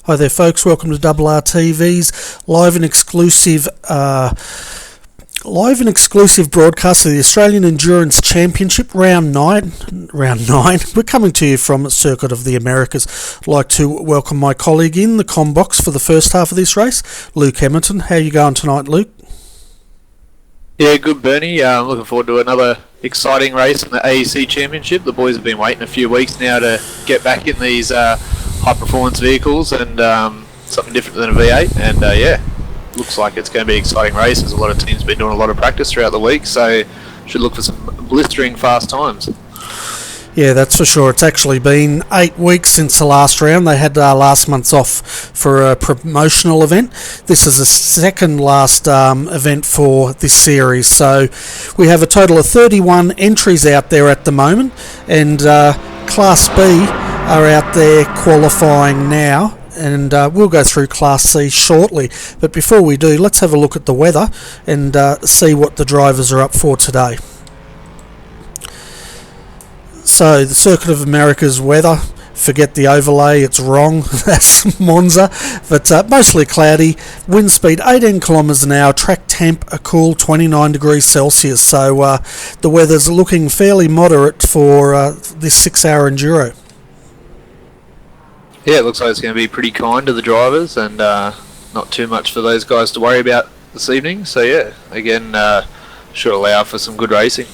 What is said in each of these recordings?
Hi there folks, welcome to RRTV's live and exclusive broadcast of the Australian Endurance Championship Round 9. We're coming to you from Circuit of the Americas. I'd like to welcome my colleague in the comm box for the first half of this race, Luke Hamilton. How are you going tonight, Luke? Yeah, good, Bernie. Looking forward to another exciting race in the AEC Championship. The boys have been waiting a few weeks now to get back in these high-performance vehicles and something different than a V8. And yeah, looks like it's going to be an exciting race. There's a lot of teams been doing a lot of practice throughout the week, so should look for some blistering fast times. Yeah, that's for sure. It's actually been 8 weeks since the last round. They had last month off for a promotional event. This is the second last event for this series. So we have a total of 31 entries out there at the moment, and Class B are out there qualifying now. And we'll go through Class C shortly. But before we do, let's have a look at the weather and see what the drivers are up for today. So the Circuit of America's weather, forget the overlay, it's wrong, that's Monza, but mostly cloudy, wind speed 18 kilometres an hour, track temp a cool 29 degrees Celsius, so the weather's looking fairly moderate for this 6-hour enduro. Yeah, it looks like it's going to be pretty kind to the drivers and not too much for those guys to worry about this evening, so yeah, again, should allow for some good racing.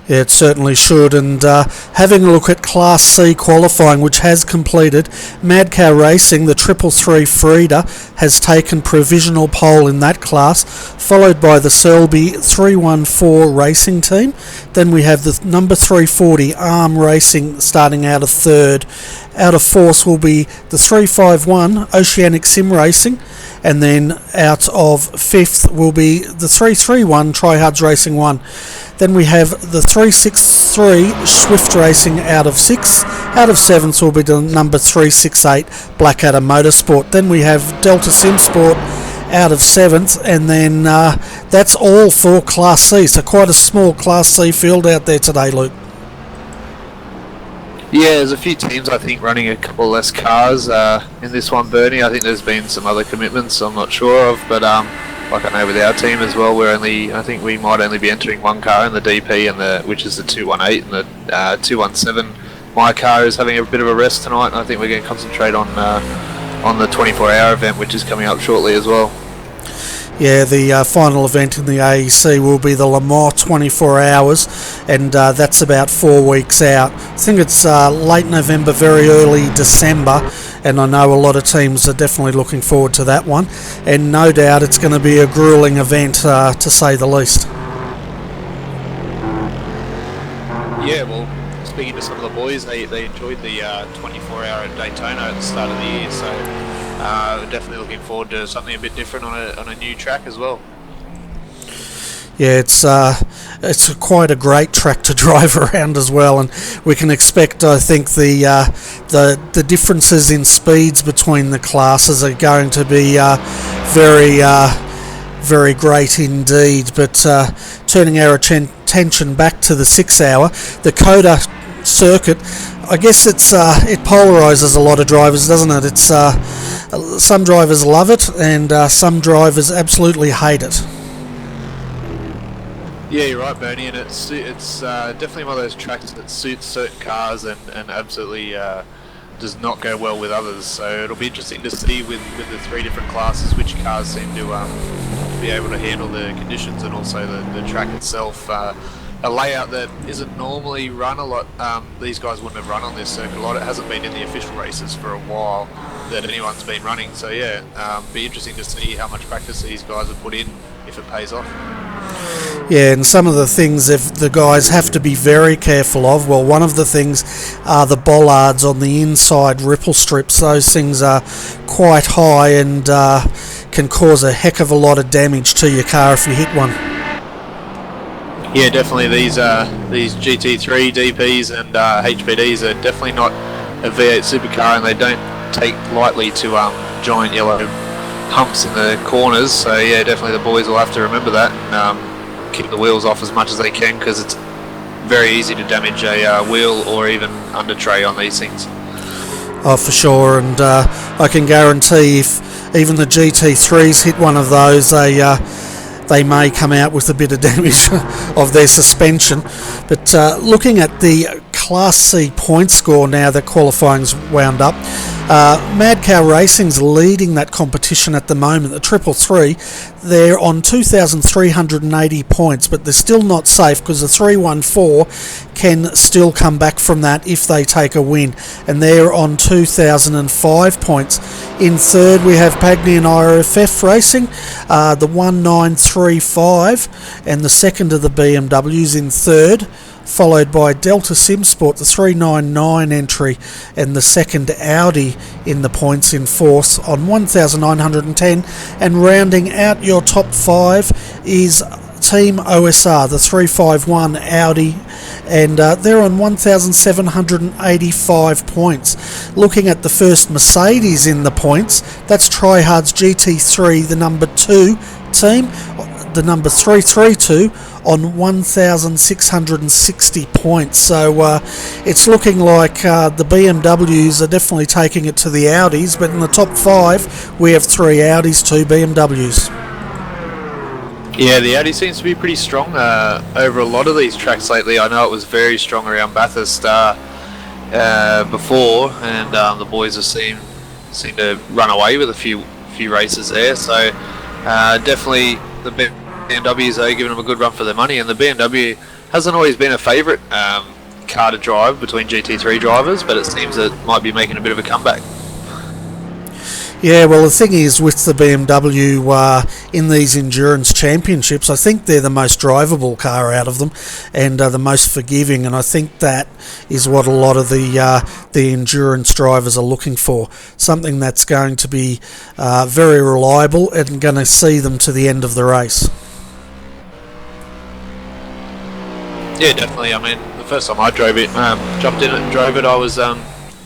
Yeah, it certainly should. And having a look at Class C qualifying, which has completed, Madcar Racing, the 333 Frida, has taken provisional pole in that class, followed by the Selby 314 Racing Team. Then we have the number 340 Arm Racing starting out of third. Out of fourth will be the 351 Oceanic Sim Racing. And then out of fifth will be the 331 Tryhards Racing 1. Then we have the 363 Swift Racing out of 6th. Out of 7th will be the number 368 Blackadder Motorsport. Then we have Delta Sim Sport out of 7th, and then that's all for Class C. So quite a small Class C field out there today, Luke. Yeah, there's a few teams I think running a couple less cars in this one, Bernie. I think there's been some other commitments I'm not sure of, but like I know with our team as well, I think we might only be entering one car in the DP, and which is the 218, and the 217. My car is having a bit of a rest tonight, and I think we're going to concentrate on the 24-hour event, which is coming up shortly as well. Yeah, the final event in the AEC will be the Le Mans 24 hours, and that's about 4 weeks out. I think it's late November, very early December, and I know a lot of teams are definitely looking forward to that one, and no doubt it's going to be a grueling event to say the least. Yeah, well, speaking to some of the boys, they enjoyed the 24-hour at Daytona at the start of the year, so definitely looking forward to something a bit different on a new track as well. Yeah, it's quite a great track to drive around as well, and we can expect, I think, the differences in speeds between the classes are going to be very great indeed. But turning our attention back to the 6-hour, the COTA circuit, I guess it polarises a lot of drivers, doesn't it? It's some drivers love it, and some drivers absolutely hate it. Yeah, you're right, Bernie, and it's definitely one of those tracks that suits certain cars and absolutely does not go well with others. So it'll be interesting to see with the 3 different classes which cars seem to be able to handle the conditions and also the track itself. A layout that isn't normally run a lot. These guys wouldn't have run on this circuit a lot. It hasn't been in the official races for a while that anyone's been running. So yeah, be interesting to see how much practice these guys have put in, if it pays off. Yeah, and some of the things if the guys have to be very careful of, well, one of the things are the bollards on the inside ripple strips. Those things are quite high and can cause a heck of a lot of damage to your car if you hit one. Yeah, definitely these GT3 DPs and HPDs are definitely not a V8 supercar, and they don't take lightly to giant yellow humps in the corners. So yeah, definitely the boys will have to remember that and keep the wheels off as much as they can, because it's very easy to damage a wheel or even under tray on these things. Oh, for sure, and I can guarantee if even the GT3s hit one of those, they may come out with a bit of damage of their suspension. But looking at the Class C point score now that qualifying's wound up, Mad Cow Racing's leading that competition at the moment. The 333, they're on 2,380 points, but they're still not safe because the 314 can still come back from that if they take a win, and they're on 2,005 points. In third we have Pagny and IRFF Racing, the 1935, and the second of the BMWs in third, followed by Delta Sim Sport, the 399 entry, and the second Audi in the points in fourth on 1,910. And rounding out your top five is Team OSR, the 351 Audi, and they're on 1,785 points. Looking at the first Mercedes in the points, that's Tryhard's GT3, the number 2 team, the number 332, on 1,660 points. So it's looking like the BMWs are definitely taking it to the Audis, but in the top five we have 3 Audis, 2 BMWs. Yeah, the Audi seems to be pretty strong over a lot of these tracks lately. I know it was very strong around Bathurst before, and the boys have seemed to run away with a few races there. So definitely the BMWs are giving them a good run for their money, and the BMW hasn't always been a favourite car to drive between GT3 drivers, but it seems it might be making a bit of a comeback. Yeah, well, the thing is with the BMW in these endurance championships, I think they're the most drivable car out of them, and the most forgiving, and I think that is what a lot of the endurance drivers are looking for. Something that's going to be very reliable and going to see them to the end of the race. Yeah, definitely. I mean, the first time I drove it, jumped in it and drove it, I was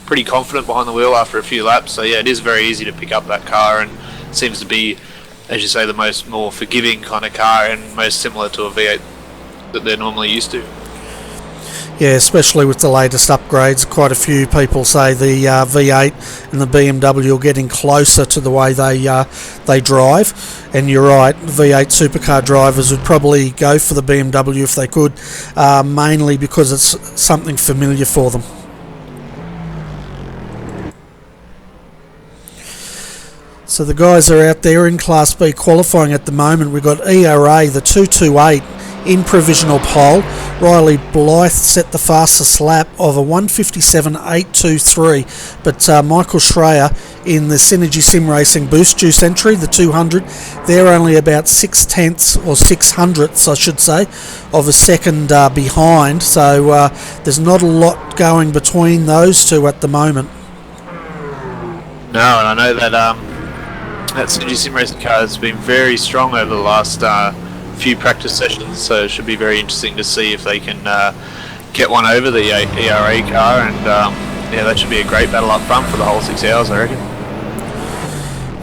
pretty confident behind the wheel after a few laps. So yeah, it is very easy to pick up that car, and seems to be, as you say, the more forgiving kind of car, and most similar to a V8 that they're normally used to. Yeah, especially with the latest upgrades. Quite a few people say the V8 and the BMW are getting closer to the way they drive, and you're right, V8 supercar drivers would probably go for the BMW if they could, mainly because it's something familiar for them. So the guys are out there in Class B qualifying at the moment. We've got ERA, the 228, in provisional pole. Riley Blythe set the fastest lap of a 1:57.823, but Michael Schreier in the Synergy Sim Racing Boost Juice entry, the 200, they're only about 6/10 or 600ths, I should say, of a second behind. So there's not a lot going between those two at the moment. No, and I know that that Synergy Sim Racing car has been very strong over the last few practice sessions, so it should be very interesting to see if they can get one over the ERA car, and yeah, that should be a great battle up front for the whole 6 hours, I reckon.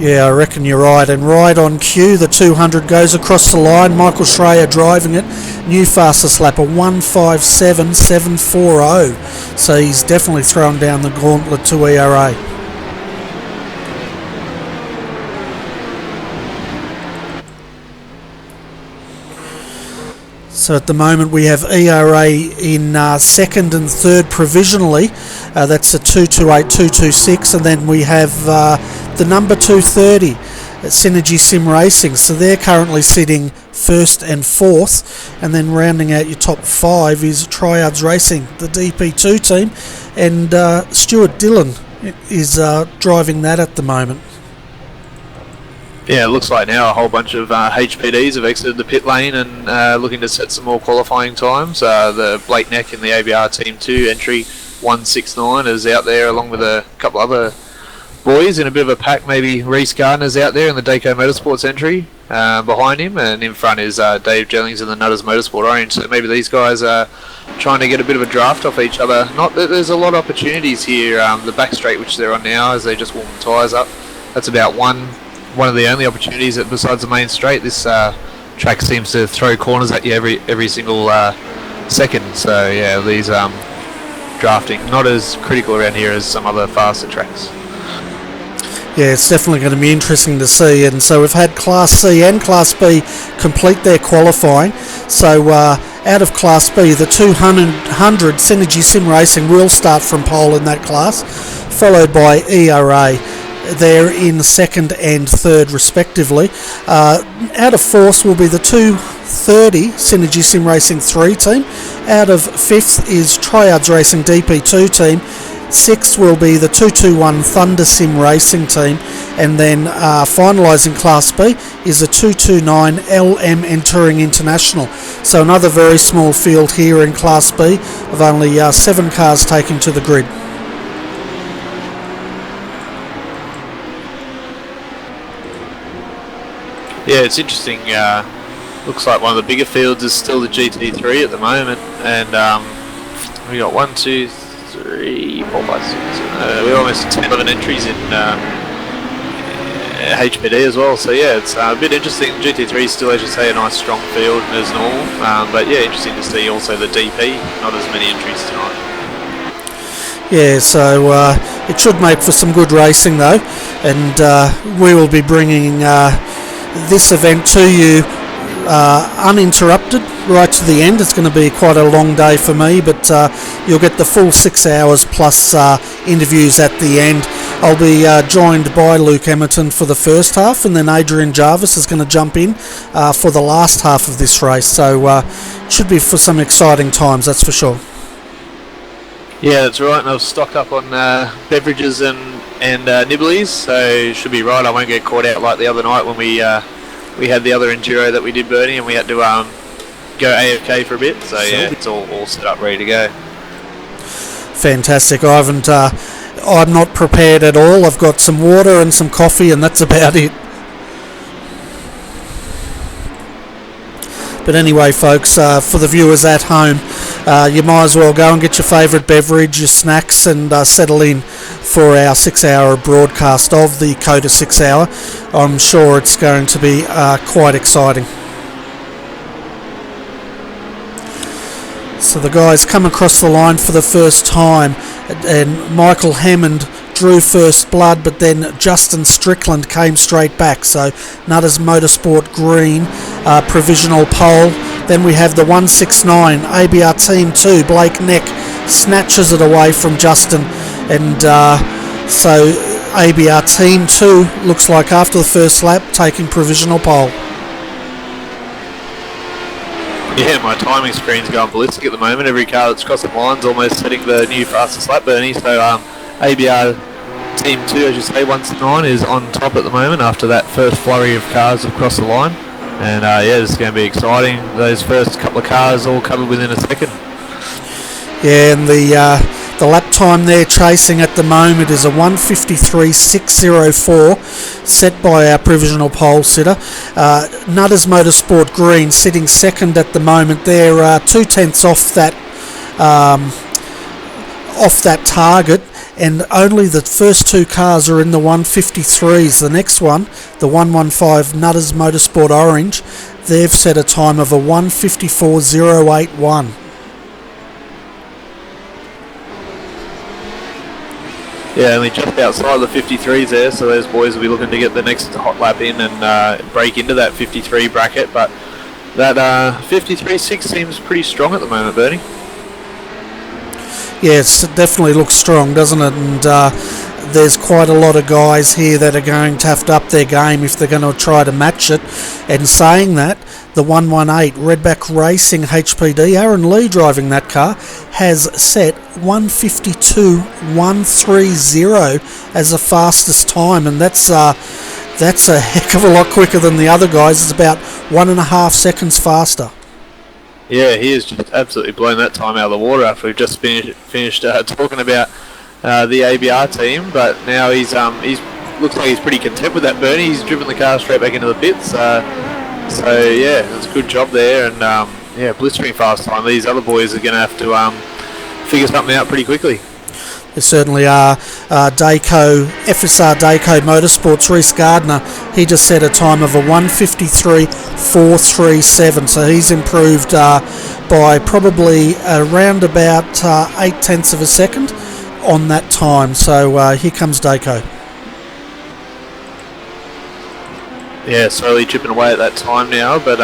Yeah, I reckon you're right, and right on cue, the 200 goes across the line. Michael Schreier driving it, new fastest lap, a 1:57.740, so he's definitely throwing down the gauntlet to ERA. So at the moment we have ERA in second and third provisionally. That's a 228.226, and then we have the number 230 at Synergy Sim Racing. So they're currently sitting first and fourth, and then rounding out your top five is Tryhards Racing, the DP2 team, and Stuart Dillon is driving that at the moment. Yeah, it looks like now a whole bunch of HPDs have exited the pit lane and looking to set some more qualifying times. The Blake Neck in the ABR Team 2 entry 169 is out there, along with a couple other boys in a bit of a pack. Maybe Reese Gardner's out there in the Daco Motorsports entry behind him, and in front is Dave Jennings in the Nutters Motorsport Orange. So maybe these guys are trying to get a bit of a draft off each other. Not that there's a lot of opportunities here. The back straight which they're on now, as they just warm the tyres up, that's about one of the only opportunities that, besides the main straight. This track seems to throw corners at you every single second. So yeah, these drafting. Not as critical around here as some other faster tracks. Yeah, it's definitely going to be interesting to see. And so we've had Class C and Class B complete their qualifying. So out of Class B, the 200 Synergy Sim Racing will start from pole in that class, followed by ERA. They're in second and third respectively. Out of fourth will be the 230 Synergy Sim Racing 3 team. Out of fifth is Triads Racing DP2 team. Sixth will be the 221 Thunder Sim Racing team, and then finalising Class B is the 229 LM Entouring International. So another very small field here in Class B of only 7 cars taking to the grid. Yeah, it's interesting. Looks like one of the bigger fields is still the GT3 at the moment, and we got 1, 2, 3, 4, 5, 6. We're almost 10, 11 entries in HPD as well. So yeah, it's a bit interesting. GT3 is still, as you say, a nice strong field as normal, but yeah, interesting to see also the DP. Not as many entries tonight. Yeah, so it should make for some good racing though, and we will be bringing this event to you uninterrupted right to the end. It's going to be quite a long day for me, but you'll get the full 6 hours plus interviews at the end. I'll be joined by Luke Emerton for the first half, and then Adrian Jarvis is going to jump in for the last half of this race, so it should be for some exciting times, that's for sure. Yeah, that's right, and I've stocked up on beverages and nibblies, so it should be right. I won't get caught out like the other night when we had the other enduro that we did, Bernie, and we had to go AFK for a bit. So yeah, it's all set up, ready to go. Fantastic. I'm not prepared at all. I've got some water and some coffee, and that's about it. But anyway, folks, for the viewers at home, you might as well go and get your favourite beverage, your snacks, and settle in for our 6-hour broadcast of the COTA 6 Hour. I'm sure it's going to be quite exciting. So the guys come across the line for the first time, and Michael Hammond drew first blood, but then Justin Strickland came straight back. So Nutters Motorsport Green, provisional pole. Then we have the 169 ABR Team 2, Blake Neck snatches it away from Justin, and so ABR Team 2 looks like after the first lap taking provisional pole. Yeah, my timing screen's going ballistic at the moment. Every car that's crossed the line's almost setting the new fastest lap, Bernie. So ABR Team 2, as you say, 169 is on top at the moment after that first flurry of cars have crossed the line. And yeah, this is going to be exciting. Those first couple of cars all covered within a second. Yeah, and the lap time they're chasing at the moment is a 1:53.604, set by our provisional pole sitter. Nutters Motorsport Green sitting second at the moment. They're 2/10 off that target, and only the first 2 cars are in the 1:53s. The next one, the 115 Nutters Motorsport Orange, they've set a time of a 1:54.081. Yeah, only just outside the 53s there, so those boys will be looking to get the next hot lap in and break into that 53 bracket, but that 53.6 seems pretty strong at the moment, Bernie. Yes, it definitely looks strong, doesn't it? And there's quite a lot of guys here that are going to have to up their game if they're going to try to match it. And saying that, the 118 Redback Racing HPD, Aaron Lee driving that car, has set 1:52.130 as the fastest time, and that's a heck of a lot quicker than the other guys. It's about 1.5 seconds faster. Yeah, he has just absolutely blown that time out of the water after we've just finished talking about the ABR team, but now he's looks like he's pretty content with that, Bernie. He's driven the car straight back into the pits. So yeah, it's a good job there, and yeah, blistering fast time. These other boys are going to have to figure something out pretty quickly. There certainly are. FSR Dayco Motorsports, Reese Gardner, he just set a time of a 1:53.437, so he's improved by probably around about 0.8 of a second on that time. So here comes Dayco. Yeah, slowly chipping away at that time now, but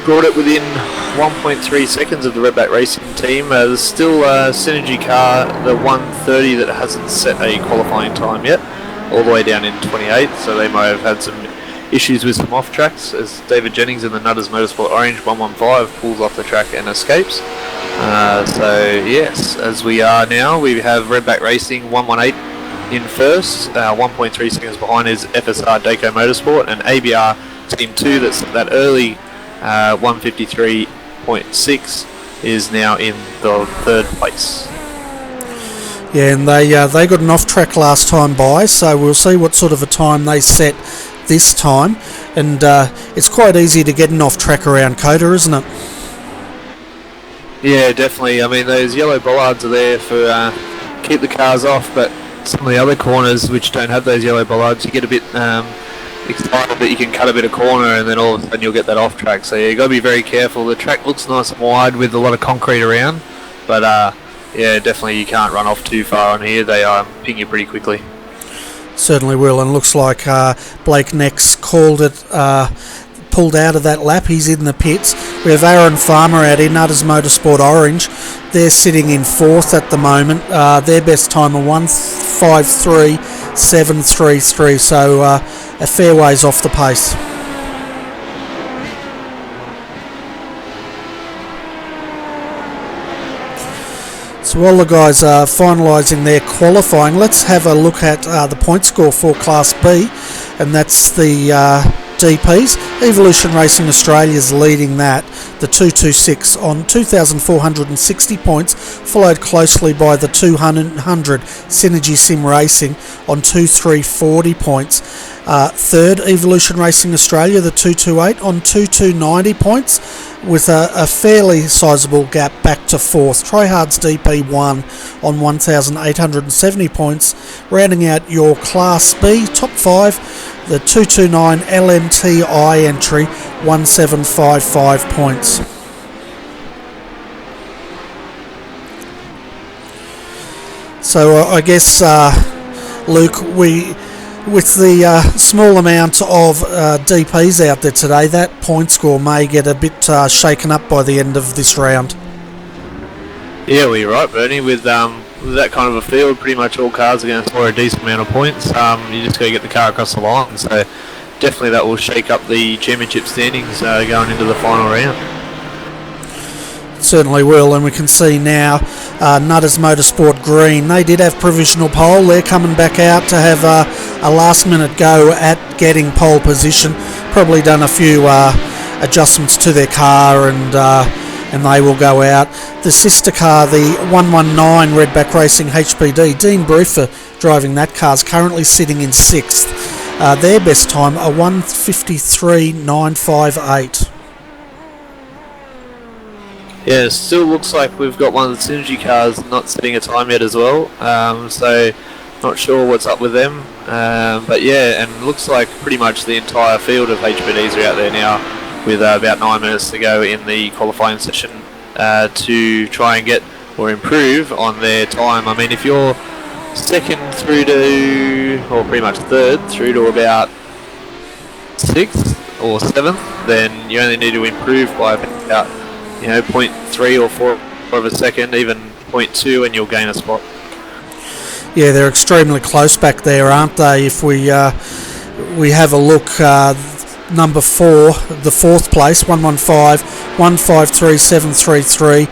brought it within 1.3 seconds of the Redback Racing team. There's still a Synergy car, the 1:30, that hasn't set a qualifying time yet, all the way down in 28, so they might have had some issues with some off tracks as David Jennings in the Nutters Motorsport Orange 115 pulls off the track and escapes. So yes, as we are now, we have Redback Racing 118 in first, 1.3 seconds behind is FSR Dayco Motorsport, and ABR Team 2 that's that early 1:53.6 is now in the third place. Yeah, and they got an off-track last time by, so we'll see what sort of a time they set this time. And it's quite easy to get an off-track around COTA, isn't it? Yeah, definitely. I mean, those yellow bollards are there for keep the cars off, but some of the other corners which don't have those yellow bollards, you get a bit excited that you can cut a bit of corner, and then all of a sudden you'll get that off track. So you got to be very careful. The track looks nice and wide with a lot of concrete around, but yeah, definitely you can't run off too far on here. They ping you pretty quickly. Certainly will, and looks like Blake Nex called it, pulled out of that lap. He's in the pits. We have Aaron Farmer out in Nutters Motorsport Orange. They're sitting in fourth at the moment. Their best time of 1:53.733, so a fair ways off the pace. So while the guys are finalising their qualifying, let's have a look at the point score for Class B, and that's the DPs. Evolution Racing Australia's leading that, the 226 on 2,460 points, followed closely by the 200 Synergy Sim Racing on 2,340 points. Third, Evolution Racing Australia, the 228 on 2,290 points, with a fairly sizable gap back to fourth. Tryhard's DP1 on 1,870 points, rounding out your Class B top five. The 229 LMTI entry, 1,755 points. So I guess, Luke, with the small amount of DPs out there today, that point score may get a bit shaken up by the end of this round. Yeah, well, you're right, Bernie. With that kind of a field, pretty much all cars are going to score a decent amount of points. You just got to get the car across the line. So definitely that will shake up the championship standings going into the final round. Certainly will, and we can see now Nutters Motorsport Green. They did have provisional pole. They're coming back out to have a last minute go at getting pole position. Probably done a few adjustments to their car, and they will go out. The sister car, the 119 Redback Racing HPD, Dean Briefer driving that car, is currently sitting in sixth. Their best time, a 1:53.958. Yeah, it still looks like we've got one of the Synergy cars not setting a time yet as well, so not sure what's up with them, but yeah, and looks like pretty much the entire field of HPDs are out there now with about 9 minutes to go in the qualifying session to try and get or improve on their time. I mean, if you're second through to, or pretty much third through to about 6th or 7th, then you only need to improve by about 0.3 or 4 of a second, even 0.2, and you'll gain a spot. Yeah, they're extremely close back there, aren't they? If we have a look, number 4, the 4th place, 115, 153.733.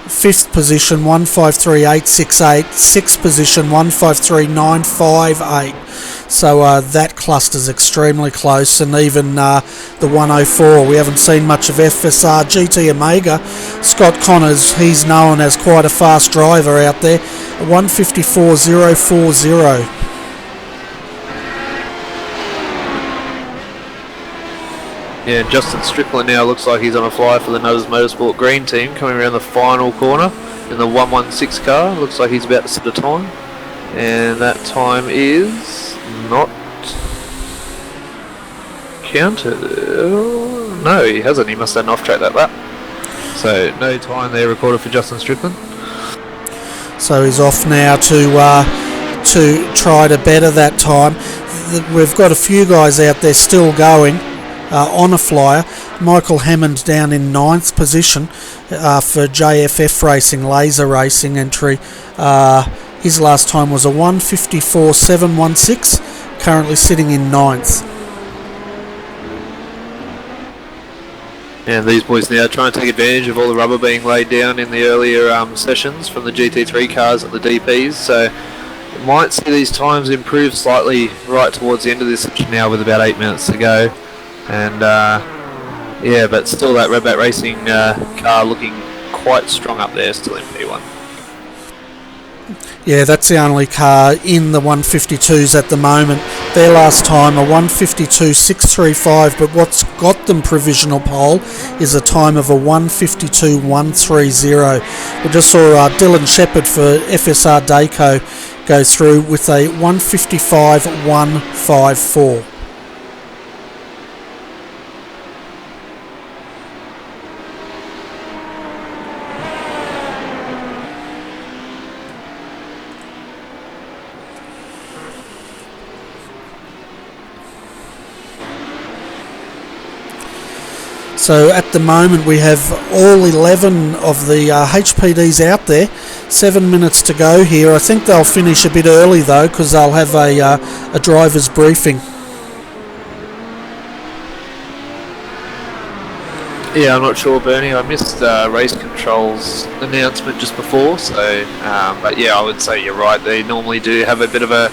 5th position, 153.868. 6th position, 153.958. So that cluster's extremely close, and even the 104. We haven't seen much of FSR GT Omega. Scott Connors, he's known as quite a fast driver out there. 154.040. Yeah, Justin Strickland now looks like he's on a fly for the Nutters Motorsport Green team, coming around the final corner. in the 116 car. Looks like he's about to set a time, and that time is not counted. No, he hasn't. He must have an off-track that lap. So no time there recorded for Justin Strickland. So he's off now to try to better that time. We've got a few guys out there still going on a flyer. Michael Hammond down in 9th position for JFF Racing, Laser Racing entry. His last time was a 1:54.716, currently sitting in 9th. And these boys now trying to take advantage of all the rubber being laid down in the earlier sessions from the GT3 cars at the DPs. So you might see these times improve slightly right towards the end of this session now with about 8 minutes to go. And yeah, but still that Redback Racing car looking quite strong up there, still in P1. Yeah, that's the only car in the 152s at the moment. Their last time, a 152.635, but what's got them provisional pole is a time of a 152.130. We just saw Dylan Shepherd for FSR Dayco go through with a 155.154. So at the moment we have all 11 of the HPDs out there. 7 minutes to go here. I think they'll finish a bit early though, because they'll have a driver's briefing. Yeah, I'm not sure, Bernie. I missed race control's announcement just before, so but yeah, I would say you're right. They normally do have a bit of a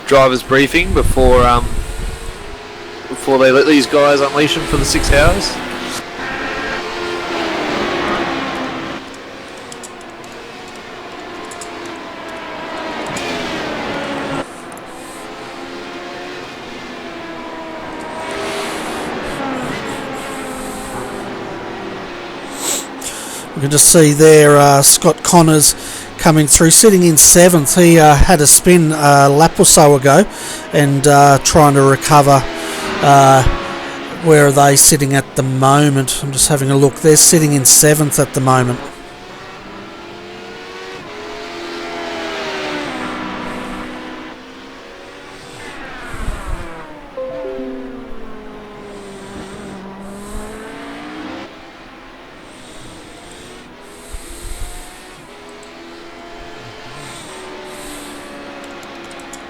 driver's briefing before they let these guys unleash them for the 6 hours. You can just see there Scott Connors coming through, sitting in 7th. He had a spin a lap or so ago and trying to recover. Where are they sitting at the moment? I'm just having a look. They're sitting in 7th at the moment.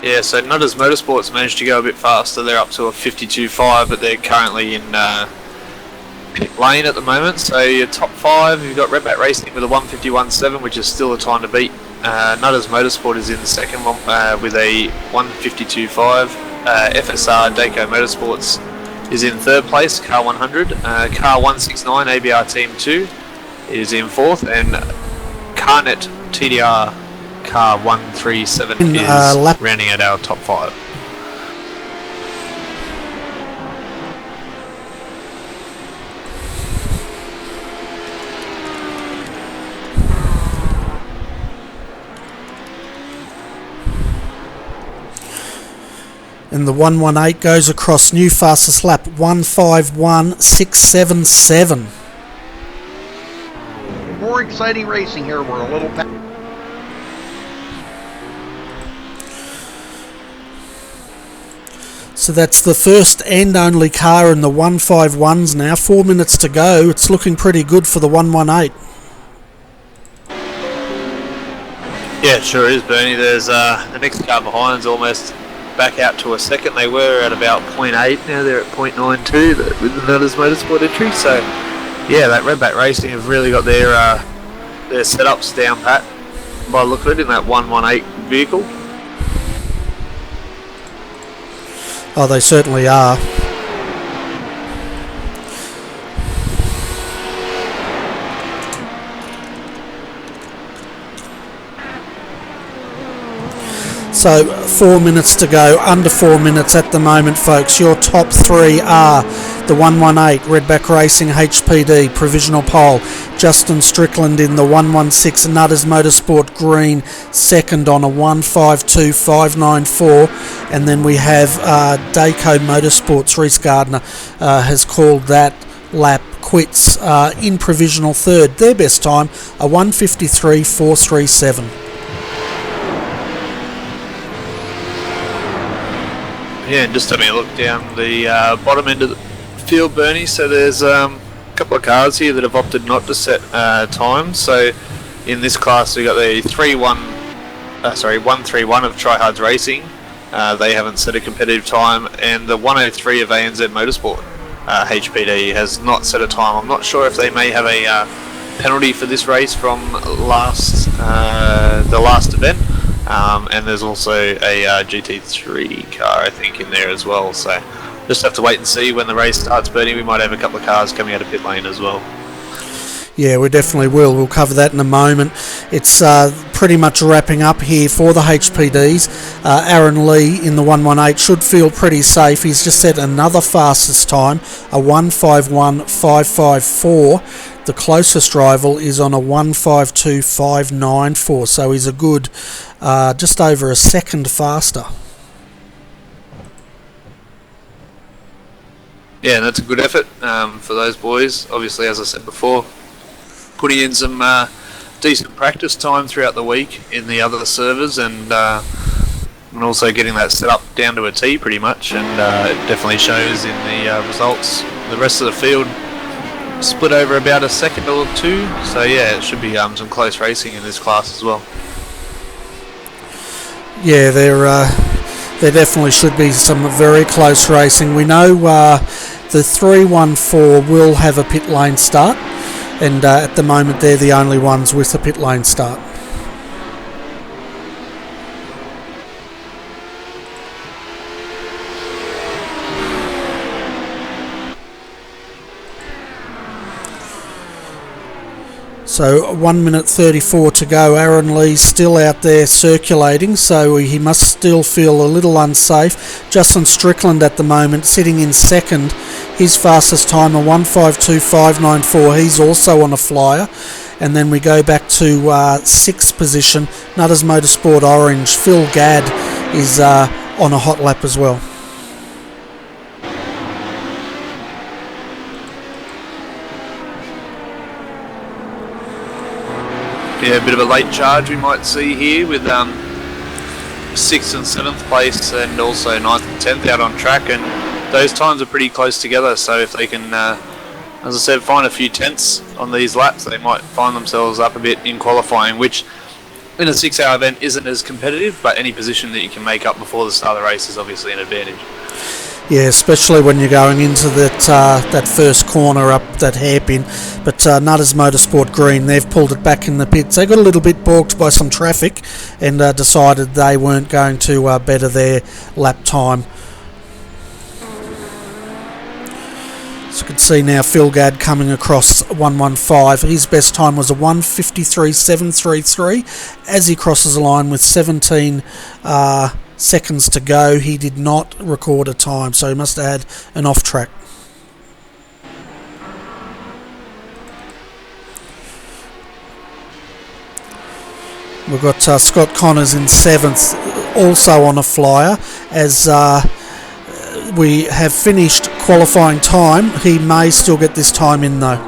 Yeah, so Nutters Motorsports managed to go a bit faster. They're up to a 52.5, but they're currently in pit lane at the moment. So your top 5, you've got Redback Racing with a 151.7, which is still a time to beat. Nutters Motorsport is in the second one with a 152.5. FSR Dayco Motorsports is in 3rd place, car 100. Car 169 ABR Team 2 is in 4th, and Carnet TDR car 137 is rounding out our top 5. And the 118 goes across new fastest lap 151.677. More exciting racing here. We're a little back. So that's the first and only car in the 151s now. 4 minutes to go. It's looking pretty good for the 118. Yeah, it sure is, Bernie. There's the next car behind's almost back out to a second. They were at about 0.8. Now they're at 0.92 with the Nutters Motorsport entry. So yeah, that Redback Racing have really got their setups down pat by the look of it in that 118 vehicle. Oh, they certainly are. So 4 minutes to go, under 4 minutes at the moment, folks. Your top three are the 118 Redback Racing HPD provisional pole, Justin Strickland in the 116 Nutters Motorsport Green second on a 152.594, and then we have Dayco Motorsports. Reese Gardner has called that lap quits in provisional third. Their best time a 153.437. Yeah, and just having a look down the bottom end of the field, Bernie, so there's a couple of cars here that have opted not to set times. So in this class we got the 131 of Tryhards Racing. They haven't set a competitive time, and the 103 of ANZ Motorsport HPD has not set a time. I'm not sure if they may have a penalty for this race from the last event. And there's also a GT3 car, I think, in there as well. So just have to wait and see when the race starts, Bernie. We might have a couple of cars coming out of pit lane as well. Yeah, we definitely will. We'll cover that in a moment. It's pretty much wrapping up here for the HPDs. Aaron Lee in the 118 should feel pretty safe. He's just set another fastest time, a 151.554. The closest rival is on a 152.594, so he's a good just over a second faster. Yeah, and that's a good effort for those boys. Obviously, as I said before, putting in some decent practice time throughout the week in the other servers, and also getting that set up down to a T pretty much, and it definitely shows in the results. The rest of the field split over about a second or two, so yeah, it should be some close racing in this class as well. Yeah, there definitely should be some very close racing. We know the 314 will have a pit lane start, and at the moment they're the only ones with a pit lane start. So 1 minute 34 to go. Aaron Lee's still out there circulating, so he must still feel a little unsafe. Justin Strickland at the moment sitting in second. His fastest time a 152.594. He's also on a flyer. And then we go back to sixth position. Nutters Motorsport Orange. Phil Gadd is on a hot lap as well. Yeah, a bit of a late charge we might see here with 6th and 7th place, and also 9th and 10th out on track, and those times are pretty close together, so if they can, as I said, find a few tenths on these laps, they might find themselves up a bit in qualifying, which in a 6-hour event isn't as competitive, but any position that you can make up before the start of the race is obviously an advantage. Yeah, especially when you're going into that first corner up that hairpin. But Nutters Motorsport Green, they've pulled it back in the pits. They got a little bit balked by some traffic and decided they weren't going to better their lap time. So you can see now Phil Gadd coming across 115. His best time was a 153.733. As he crosses the line with 17 seconds to go, he did not record a time, so he must have had an off track. We've got Scott Connors in 7th, also on a flyer. As we have finished qualifying time, he may still get this time in though.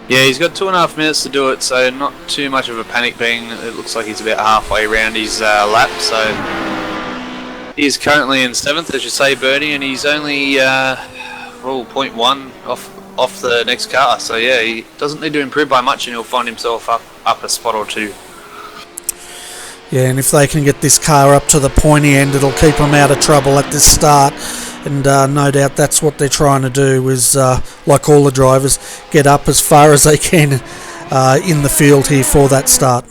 Yeah, he's got 2.5 minutes to do it, so not too much of a panic being. It looks like he's about halfway around his lap, so he's currently in 7th, as you say, Bernie, and he's only 0.1 off the next car, so yeah, he doesn't need to improve by much and he'll find himself up a spot or two. Yeah, and if they can get this car up to the pointy end, it'll keep them out of trouble at this start. And no doubt that's what they're trying to do, is, like all the drivers, get up as far as they can in the field here for that start.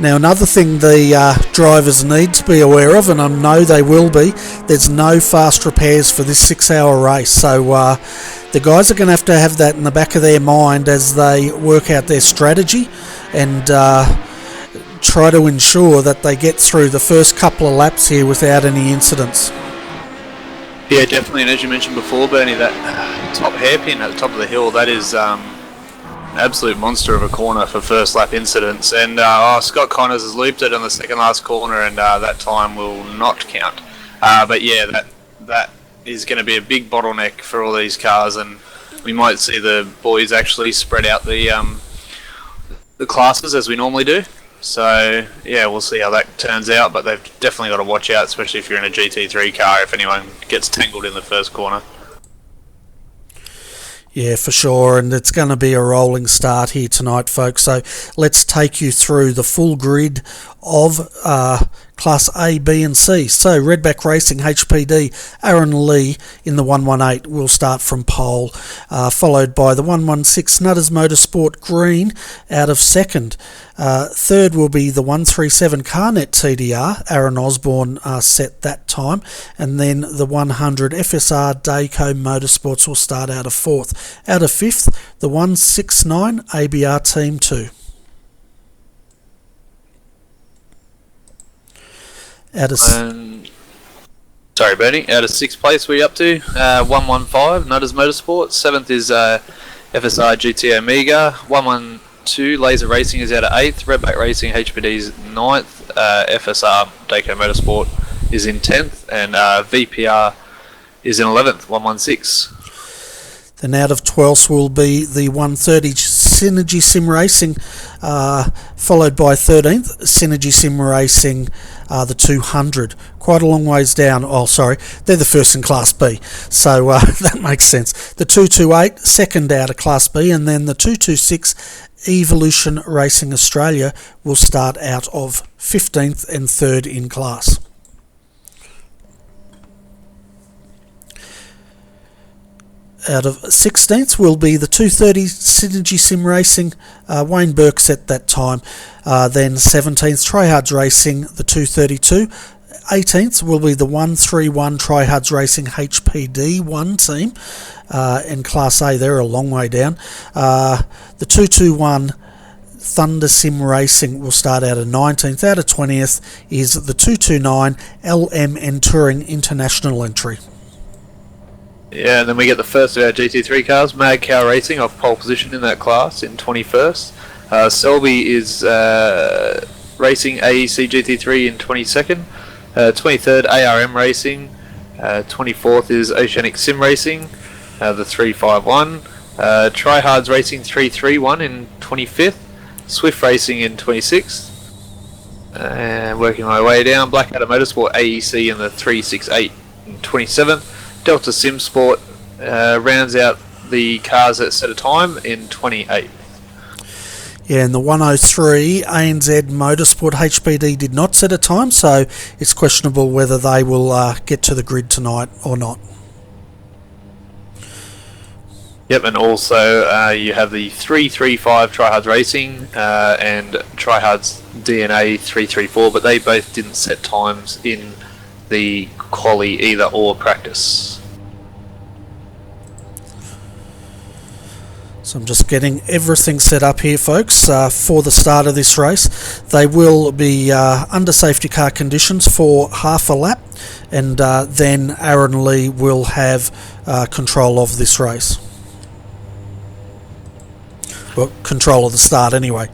Now, another thing the drivers need to be aware of, and I know they will be, there's no fast repairs for this 6-hour race. So the guys are going to have that in the back of their mind as they work out their strategy and try to ensure that they get through the first couple of laps here without any incidents. Yeah, definitely. And as you mentioned before, Bernie, that top hairpin at the top of the hill, that is absolute monster of a corner for first lap incidents, and Scott Connors has looped it on the second last corner, and that time will not count. But yeah, that is going to be a big bottleneck for all these cars, and we might see the boys actually spread out the classes as we normally do. So yeah, we'll see how that turns out, but they've definitely got to watch out, especially if you're in a GT3 car, if anyone gets tangled in the first corner. Yeah, for sure, and it's going to be a rolling start here tonight, folks. So let's take you through the full grid of Class A, B and C. So Redback Racing HPD, Aaron Lee in the 118 will start from pole, followed by the 116 Nutters Motorsport Green out of second. Third will be the 137 Carnet TDR, Aaron Osborne set that time, and then the 100 FSR Dayco Motorsports will start out of fourth. Out of fifth, the 169 ABR Team 2. Out of sorry, Bernie. Out of sixth place, we're up to 115 Nutters Motorsports. Seventh is FSR GT Omega. 112 Laser Racing is out of eighth. Redback Racing HPD's ninth. FSR Dayco Motorsport is in 10th, and VPR is in 11th. 116. Then out of 12th will be the 130 Synergy Sim Racing, followed by 13th Synergy Sim Racing, the 200. Quite a long ways down. Oh, sorry, they're the first in Class B, so that makes sense. The 228, second out of Class B, and then the 226 Evolution Racing Australia will start out of 15th and third in class. Out of 16th will be the 230 Synergy Sim Racing, Wayne Burke's at that time. Then 17th Tryhards Racing, the 232. 18th will be the 131 Tryhards Racing HPD 1 team. In Class A, they're a long way down. The 221 Thunder Sim Racing will start out of 19th. Out of 20th is the 229 LM Touring International entry. Yeah, and then we get the first of our GT3 cars, Mad Cow Racing, off pole position in that class in 21st. Selby is racing AEC GT3 in 22nd. 23rd ARM Racing. 24th is Oceanic Sim Racing, the 351. Tryhards Racing 331 in 25th. Swift Racing in 26th. And working my way down, Blackadder Motorsport AEC in the 368 in 27th. Delta Sim Sport rounds out the cars that set a time in 28th. Yeah, and the 103 ANZ Motorsport HPD did not set a time, so it's questionable whether they will get to the grid tonight or not. Yep, and also you have the 335 Tryhards Racing and Tryhards DNA 334, but they both didn't set times in the quali either or practice. So I'm just getting everything set up here, folks, for the start of this race. They will be under safety car conditions for half a lap, and then Aaron Lee will have control of this race. Well, control of the start anyway.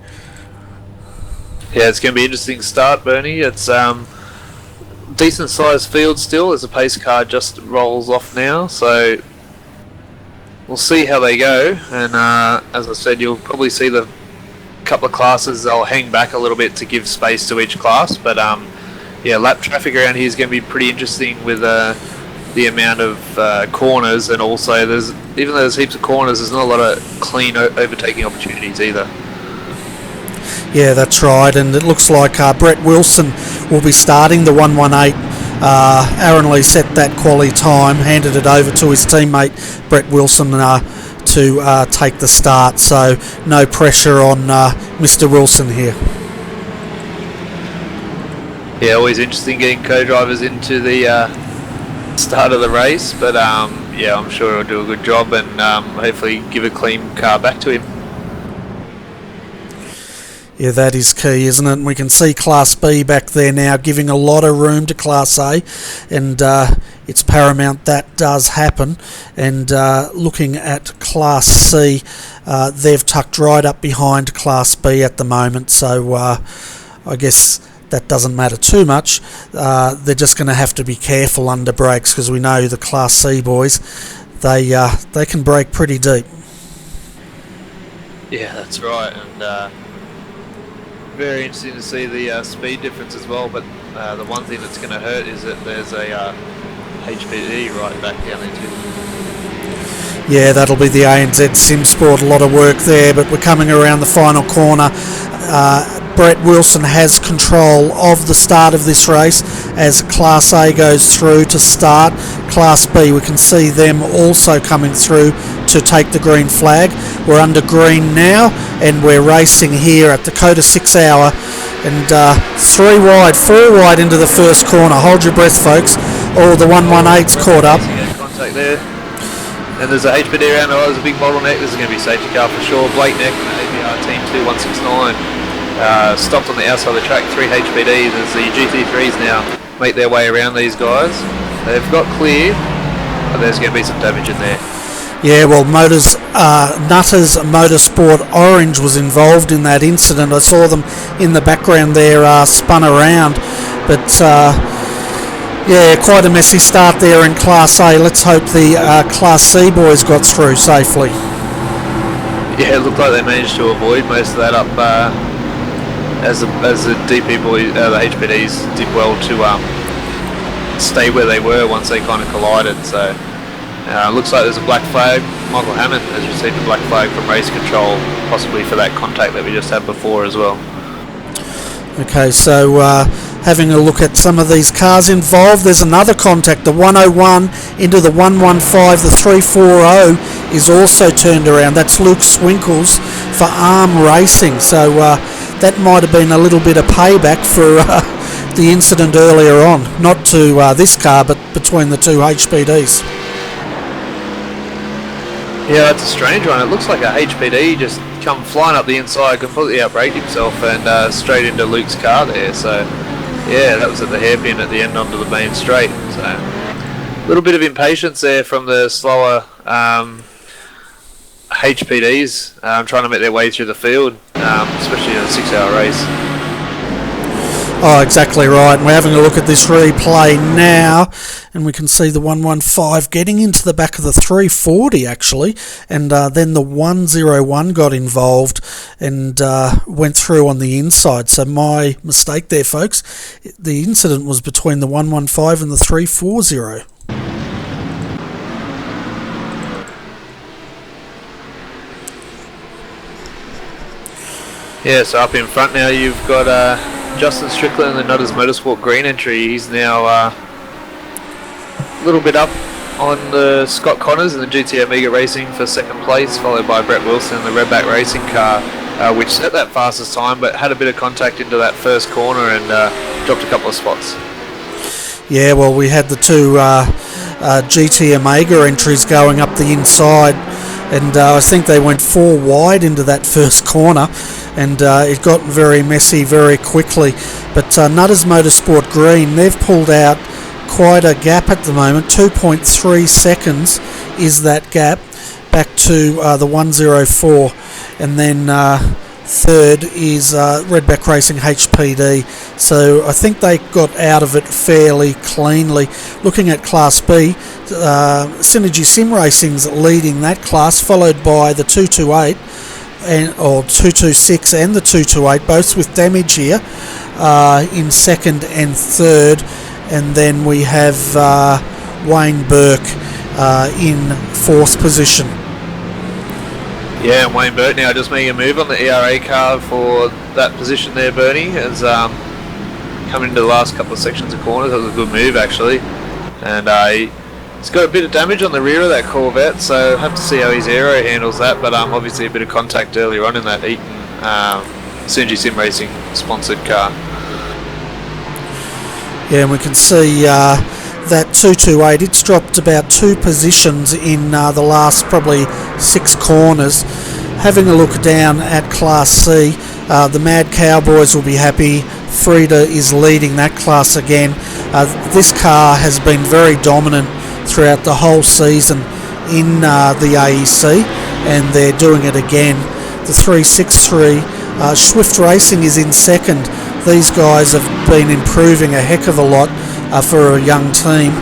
Yeah, it's going to be an interesting start, Bernie. It's decent sized field still as the pace car just rolls off now, so we'll see how they go. And as I said, you'll probably see the couple of classes, they'll hang back a little bit to give space to each class, but yeah, lap traffic around here is going to be pretty interesting with the amount of corners, and also even though there's heaps of corners, there's not a lot of clean overtaking opportunities either. Yeah, that's right, and it looks like Brett Wilson will be starting the 118. Aaron Lee set that quali time, handed it over to his teammate Brett Wilson to take the start, so no pressure on Mr. Wilson here. Yeah, always interesting getting co-drivers into the start of the race, but yeah, I'm sure he'll do a good job and hopefully give a clean car back to him. Yeah, that is key, isn't it? And we can see Class B back there now, giving a lot of room to Class A, and it's paramount that does happen. And looking at Class C, they've tucked right up behind Class B at the moment, so I guess that doesn't matter too much. They're just going to have to be careful under brakes, because we know the Class C boys, they can brake pretty deep. Yeah, that's right, and very interesting to see the speed difference as well, but the one thing that's going to hurt is that there's a HPD right back down there too. Yeah, that'll be the ANZ SimSport, a lot of work there, but we're coming around the final corner. Brett Wilson has control of the start of this race as Class A goes through to start. Class B, we can see them also coming through to take the green flag. We're under green now, and we're racing here at the COTA 6 hour, and 3 wide, 4 wide into the first corner. Hold your breath, folks. Oh, the 118's caught up. Contact there. And there's a HPD around the right, there's a big bottleneck. This is going to be a safety car for sure. Blake Neck, ABR Team 2169, stopped on the outside of the track, 3 HPDs as the GT3s now make their way around these guys. They've got clear, but there's going to be some damage in there. Yeah, well, Nutters Motorsport Orange was involved in that incident. I saw them in the background there, spun around, but yeah, quite a messy start there in Class A. Let's hope the Class C boys got through safely. Yeah, it looked like they managed to avoid most of that up as the DP boys, the HPDs did well to stay where they were once they kind of collided. So looks like there's a black flag. Michael Hammond has received a black flag from race control, possibly for that contact that we just had before as well. Okay, so having a look at some of these cars involved, there's another contact, the 101 into the 115, the 340 is also turned around. That's Luke Swinkles for Arm Racing, so that might have been a little bit of payback for the incident earlier on, not to this car, but between the two HPDs. Yeah, it's a strange one. It looks like a HPD just come flying up the inside, completely outbraked himself, and straight into Luke's car there. So, yeah, that was at the hairpin at the end onto the main straight. So, a little bit of impatience there from the slower HPDs trying to make their way through the field, especially in a 6-hour race. Oh, exactly right. And we're having a look at this replay now, and we can see the 115 getting into the back of the 340 actually, and then the 101 got involved and went through on the inside. So my mistake there, folks. The incident was between the 115 and the 340. Yeah, so up in front now you've got Justin Strickland in the Nutters Motorsport green entry. He's now a little bit up on the Scott Connors in the GT Omega Racing for second place, followed by Brett Wilson in the Redback Racing car, which set that fastest time but had a bit of contact into that first corner and dropped a couple of spots. Yeah, well, we had the two GT Omega entries going up the inside, and I think they went 4 wide into that first corner, and it got very messy very quickly. But Nutters Motorsport Green, they've pulled out quite a gap at the moment. 2.3 seconds is that gap back to the 104, and then third is Redback Racing HPD. So I think they got out of it fairly cleanly. Looking at Class B, Synergy Sim Racing's leading that class, followed by the 228 or 226 and the 228, both with damage here in second and third. And then we have Wayne Burke in fourth position. Yeah, and Wayne Burke now just making a move on the ERA car for that position there. Bernie has come into the last couple of sections of corners. That was a good move actually, and he's got a bit of damage on the rear of that Corvette, so have to see how his aero handles that. But obviously a bit of contact earlier on in that Eaton Synergy Sim Racing sponsored car. Yeah, and we can see that 228, it's dropped about 2 positions in the last probably 6 corners. Having a look down at Class C, the Mad Cowboys will be happy. Frida is leading that class again. This car has been very dominant throughout the whole season in the AEC, and they're doing it again. The 363, Swift Racing is in second. These guys have been improving a heck of a lot for a young team.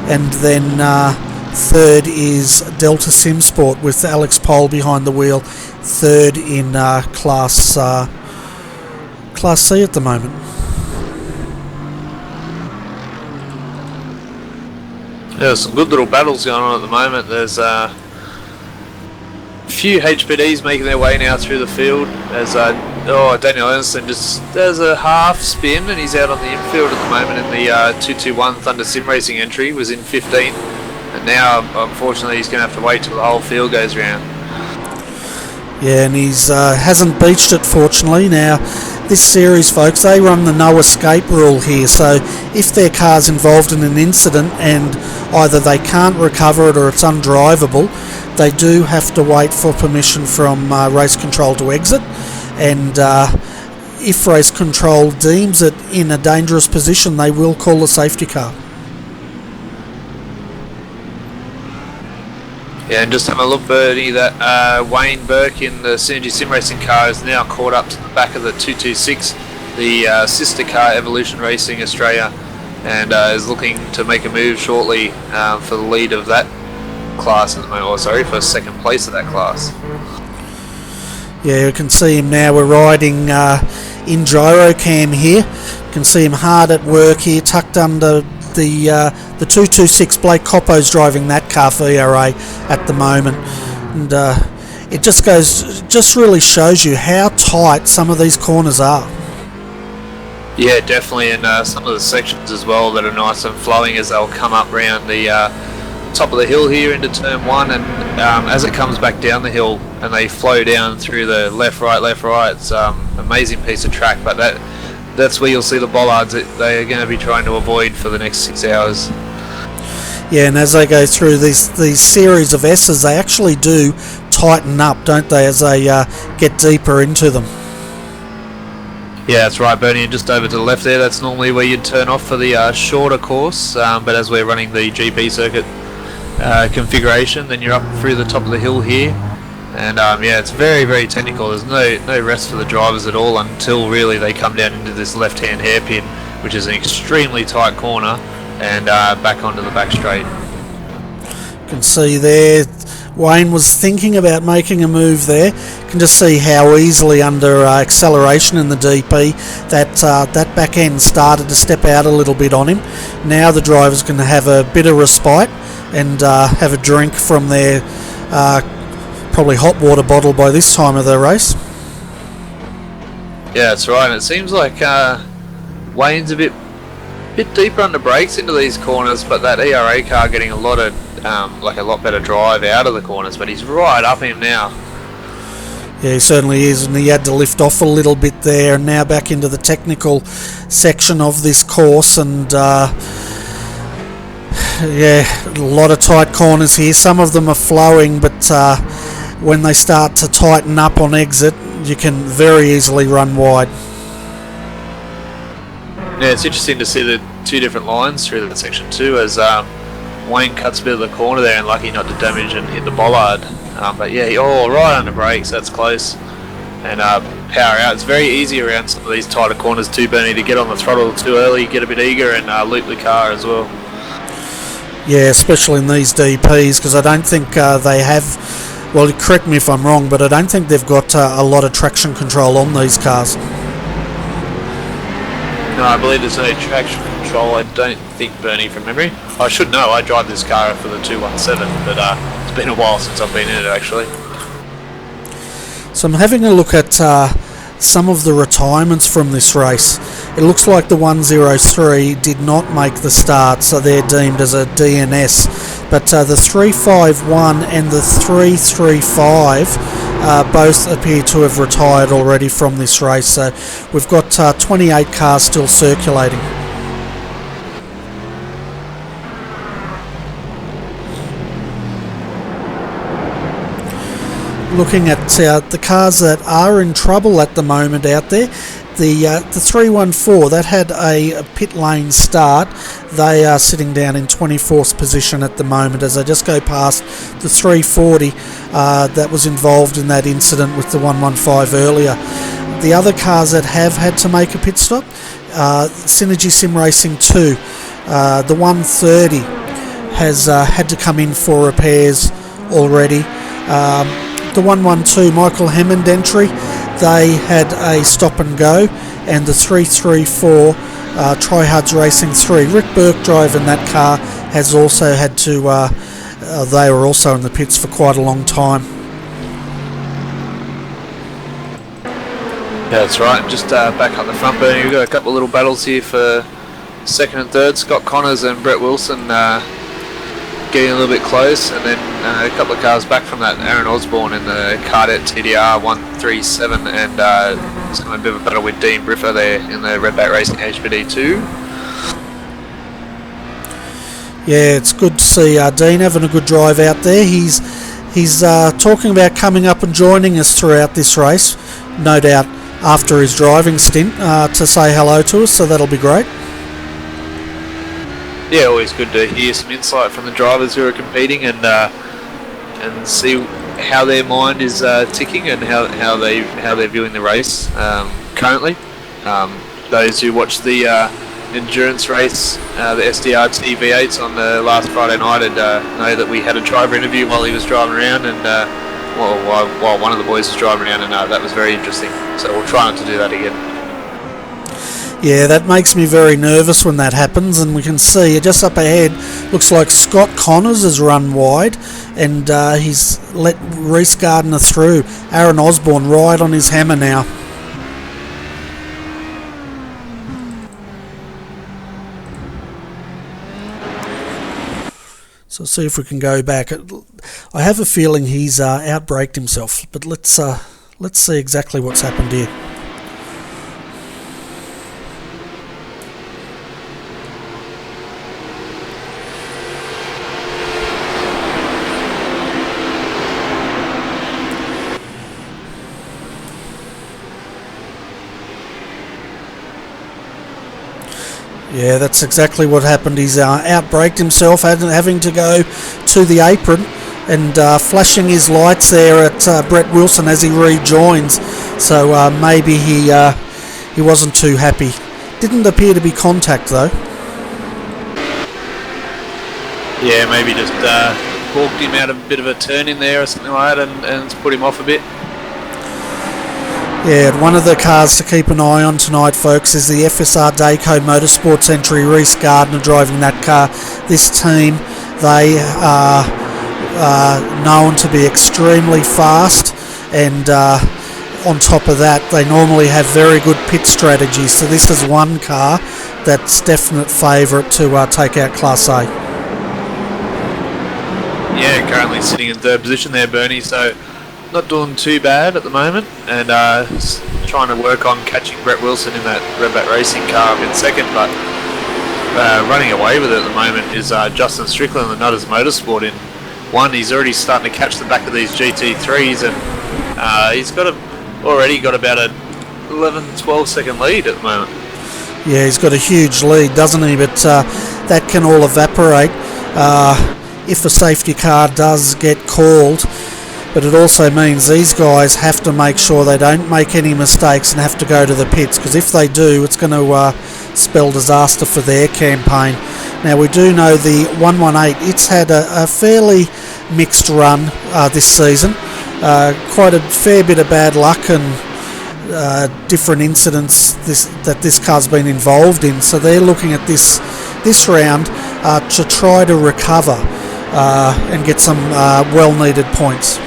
And then third is Delta Sim Sport with Alex Pole behind the wheel, third in Class C at the moment. There's some good little battles going on at the moment. There's a few HPDs making their way now through the field. There's Daniel Ernstson just does a half spin and he's out on the infield at the moment in the 221 Thunder Sim Racing entry. Was in 15, and now unfortunately he's going to have to wait till the whole field goes round. Yeah, and he's hasn't beached it, fortunately. Now, this series, folks, they run the no escape rule here, so if their car's involved in an incident and either they can't recover it or it's undrivable, they do have to wait for permission from race control to exit, and if race control deems it in a dangerous position, they will call a safety car. Yeah, and just have a look, Bernie, that Wayne Burke in the Synergy Sim Racing car is now caught up to the back of the 226, the sister car Evolution Racing Australia, and is looking to make a move shortly for the lead of that class at the moment, or sorry, for second place of that class. Yeah, you can see him now. We're riding in gyrocam here. You can see him hard at work here, tucked under the 226. Blake Coppo's driving that car for ERA at the moment, and it just really shows you how tight some of these corners are. Yeah, definitely, and some of the sections as well that are nice and flowing as they'll come up round the top of the hill here into turn 1, and as it comes back down the hill and they flow down through the left right, it's amazing piece of track, but that's where you'll see the bollards that they are going to be trying to avoid for the next 6 hours. Yeah, and as they go through these series of S's, they actually do tighten up, don't they, as they get deeper into them. Yeah, that's right, Bernie, and just over to the left there, that's normally where you'd turn off for the shorter course, but as we're running the GP circuit configuration, then you're up through the top of the hill here, and yeah, it's very, very technical. There's no rest for the drivers at all until really they come down into this left-hand hairpin, which is an extremely tight corner, and back onto the back straight. You can see there, Wayne was thinking about making a move there. You can just see how easily under acceleration in the DP that back end started to step out a little bit on him. Now the driver's going to have a bit of respite and have a drink from their probably hot water bottle by this time of the race. Yeah, that's right, and it seems like Wayne's a bit deeper under brakes into these corners, but that ERA car getting a lot of a lot better drive out of the corners, but he's right up him now. Yeah, he certainly is, and he had to lift off a little bit there, and now back into the technical section of this course, and yeah, a lot of tight corners here. Some of them are flowing, but when they start to tighten up on exit, you can very easily run wide. Yeah, it's interesting to see the two different lines through that section too, as Wayne cuts a bit of the corner there and lucky not to damage and hit the bollard. But yeah, right under brakes, that's close. And power out. It's very easy around some of these tighter corners too, Bernie, to get on the throttle too early, get a bit eager and loop the car as well. Yeah, especially in these DPs, because I don't think they have, well, correct me if I'm wrong, but I don't think they've got a lot of traction control on these cars. No, I believe there's no traction control. I don't think, Bernie, from memory. I should know. I drive this car for the 217, but it's been a while since I've been in it, actually. So I'm having a look at some of the retirements from this race. It looks like the 103 did not make the start, so they're deemed as a DNS. But the 351 and the 335 both appear to have retired already from this race. So we've got 28 cars still circulating. looking at the cars that are in trouble at the moment out there. The 314 that had a pit lane start, they are sitting down in 24th position at the moment as they just go past the 340 that was involved in that incident with the 115 earlier. The other cars that have had to make a pit stop, Synergy Sim Racing 2, the 130 has had to come in for repairs already. The 112 Michael Hammond entry, they had a stop and go, and the 334 Tryhards Racing 3, Rick Burke driving that car, has also had to, they were also in the pits for quite a long time. Yeah, that's right. Just back up the front, Bernie, we've got a couple of little battles here for second and third. Scott Connors and Brett Wilson getting a little bit close, and then a couple of cars back from that, Aaron Osborne in the Cadet TDR 137, and it's going to be a bit of a battle with Dean Briffer there in the Redback Racing HPD 2. Yeah, it's good to see Dean having a good drive out there. He's talking about coming up and joining us throughout this race, no doubt after his driving stint, to say hello to us, so that'll be great. Yeah, always good to hear some insight from the drivers who are competing and see how their mind is ticking and how they're viewing the race currently. Those who watched the endurance race, the SDRT V8s on the last Friday night, and know that we had a driver interview while he was driving around, and while one of the boys was driving around, and that was very interesting. So we'll try not to do that again. Yeah, that makes me very nervous when that happens, and we can see just up ahead, looks like Scott Connors has run wide, and he's let Reese Gardner through. Aaron Osborne right on his hammer now. So see if we can go back. I have a feeling he's outbraked himself, but let's see exactly what's happened here. Yeah, that's exactly what happened. He's outbraked himself, having to go to the apron and flashing his lights there at Brett Wilson as he rejoins. So maybe he wasn't too happy. Didn't appear to be contact though. Yeah, maybe just balked him out a bit of a turn in there or something like that, and it's put him off a bit. Yeah, one of the cars to keep an eye on tonight, folks, is the FSR Dayco Motorsports entry. Reese Gardner driving that car. This team, they are known to be extremely fast, and on top of that, they normally have very good pit strategies. So this is one car that's definite favourite to take out Class A. Yeah, currently sitting in third position there, Bernie, so not doing too bad at the moment, and trying to work on catching Brett Wilson in that Redback Racing car in second, but running away with it at the moment is Justin Strickland, the Nutters Motorsport, in one. He's already starting to catch the back of these GT3s, and he's already got about a 11-12 second lead at the moment. Yeah, he's got a huge lead, doesn't he? But that can all evaporate if a safety car does get called. But it also means these guys have to make sure they don't make any mistakes and have to go to the pits, because if they do, it's going to spell disaster for their campaign. Now, we do know the 118, it's had a fairly mixed run this season. Quite a fair bit of bad luck and different incidents that this car's been involved in. So they're looking at this round to try to recover and get some well-needed points.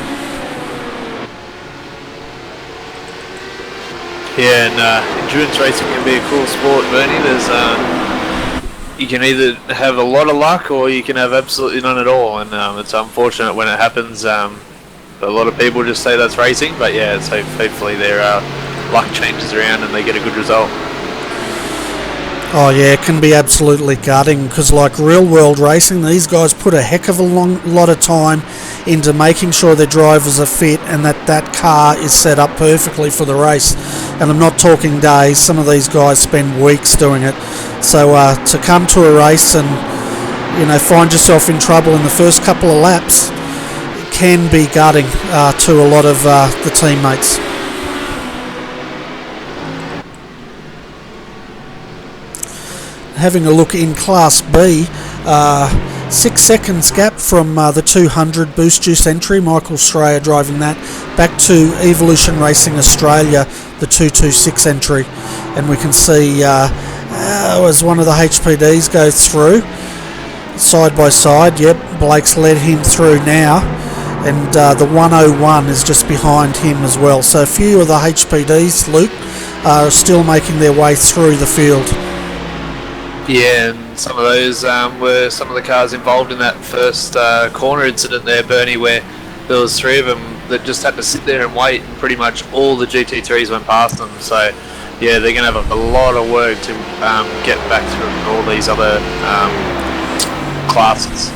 Yeah, and endurance racing can be a cool sport, Bernie. There's you can either have a lot of luck or you can have absolutely none at all, and it's unfortunate when it happens. A lot of people just say that's racing, but yeah, so hopefully their luck changes around and they get a good result. Oh yeah, it can be absolutely gutting, because like real world racing, these guys put a heck of a lot of time into making sure their drivers are fit and that car is set up perfectly for the race. And I'm not talking days, some of these guys spend weeks doing it. So to come to a race and find yourself in trouble in the first couple of laps, it can be gutting to a lot of the teammates. Having a look in Class B, 6 seconds gap from the 200 Boost Juice entry, Michael Strayer driving that, back to Evolution Racing Australia, the 226 entry. And we can see as one of the HPDs goes through, side by side, yep, Blake's led him through now, and the 101 is just behind him as well. So a few of the HPDs, Luke, are still making their way through the field. Yeah, and some of those were some of the cars involved in that first corner incident there, Bernie, where there was 3 of them that just had to sit there and wait, and pretty much all the GT3s went past them. So yeah, they're going to have a lot of work to get back through all these other classes.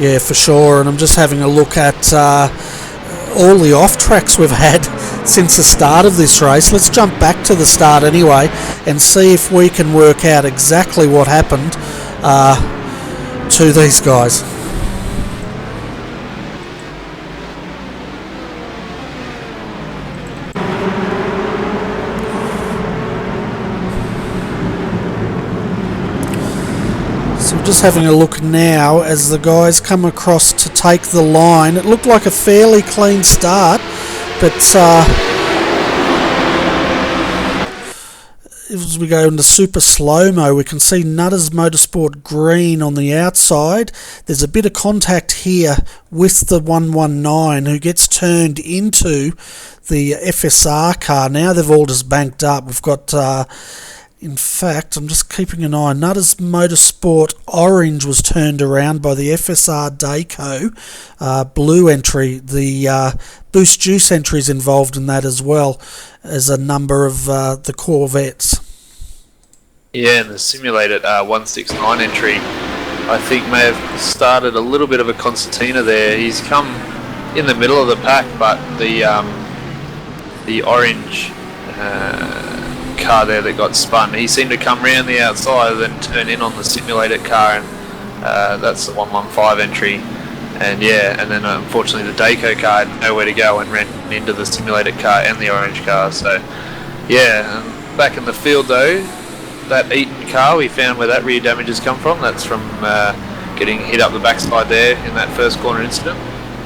Yeah, for sure. And I'm just having a look at all the off tracks we've had since the start of this race. Let's jump back to the start anyway and see if we can work out exactly what happened to these guys. So just having a look now as the guys come across to take the line. It looked like a fairly clean start, but as we go into super slow-mo, we can see Nutters Motorsport green on the outside. There's a bit of contact here with the 119 who gets turned into the FSR car. Now they've all just banked up. We've got... in fact, I'm just keeping an eye. Nutters Motorsport Orange was turned around by the FSR Dayco blue entry. The Boost Juice entry is involved in that as well as a number of the Corvettes. Yeah, and the simulated 169 entry, I think, may have started a little bit of a concertina there. He's come in the middle of the pack, but the orange car there that got spun, he seemed to come round the outside and then turn in on the simulated car, and that's the 115 entry. And yeah, and then unfortunately the Dayco car had nowhere to go and ran into the simulated car and the orange car. So yeah, back in the field though, that Eaton car, we found where that rear damage has come from. That's from getting hit up the backside there in that first corner incident.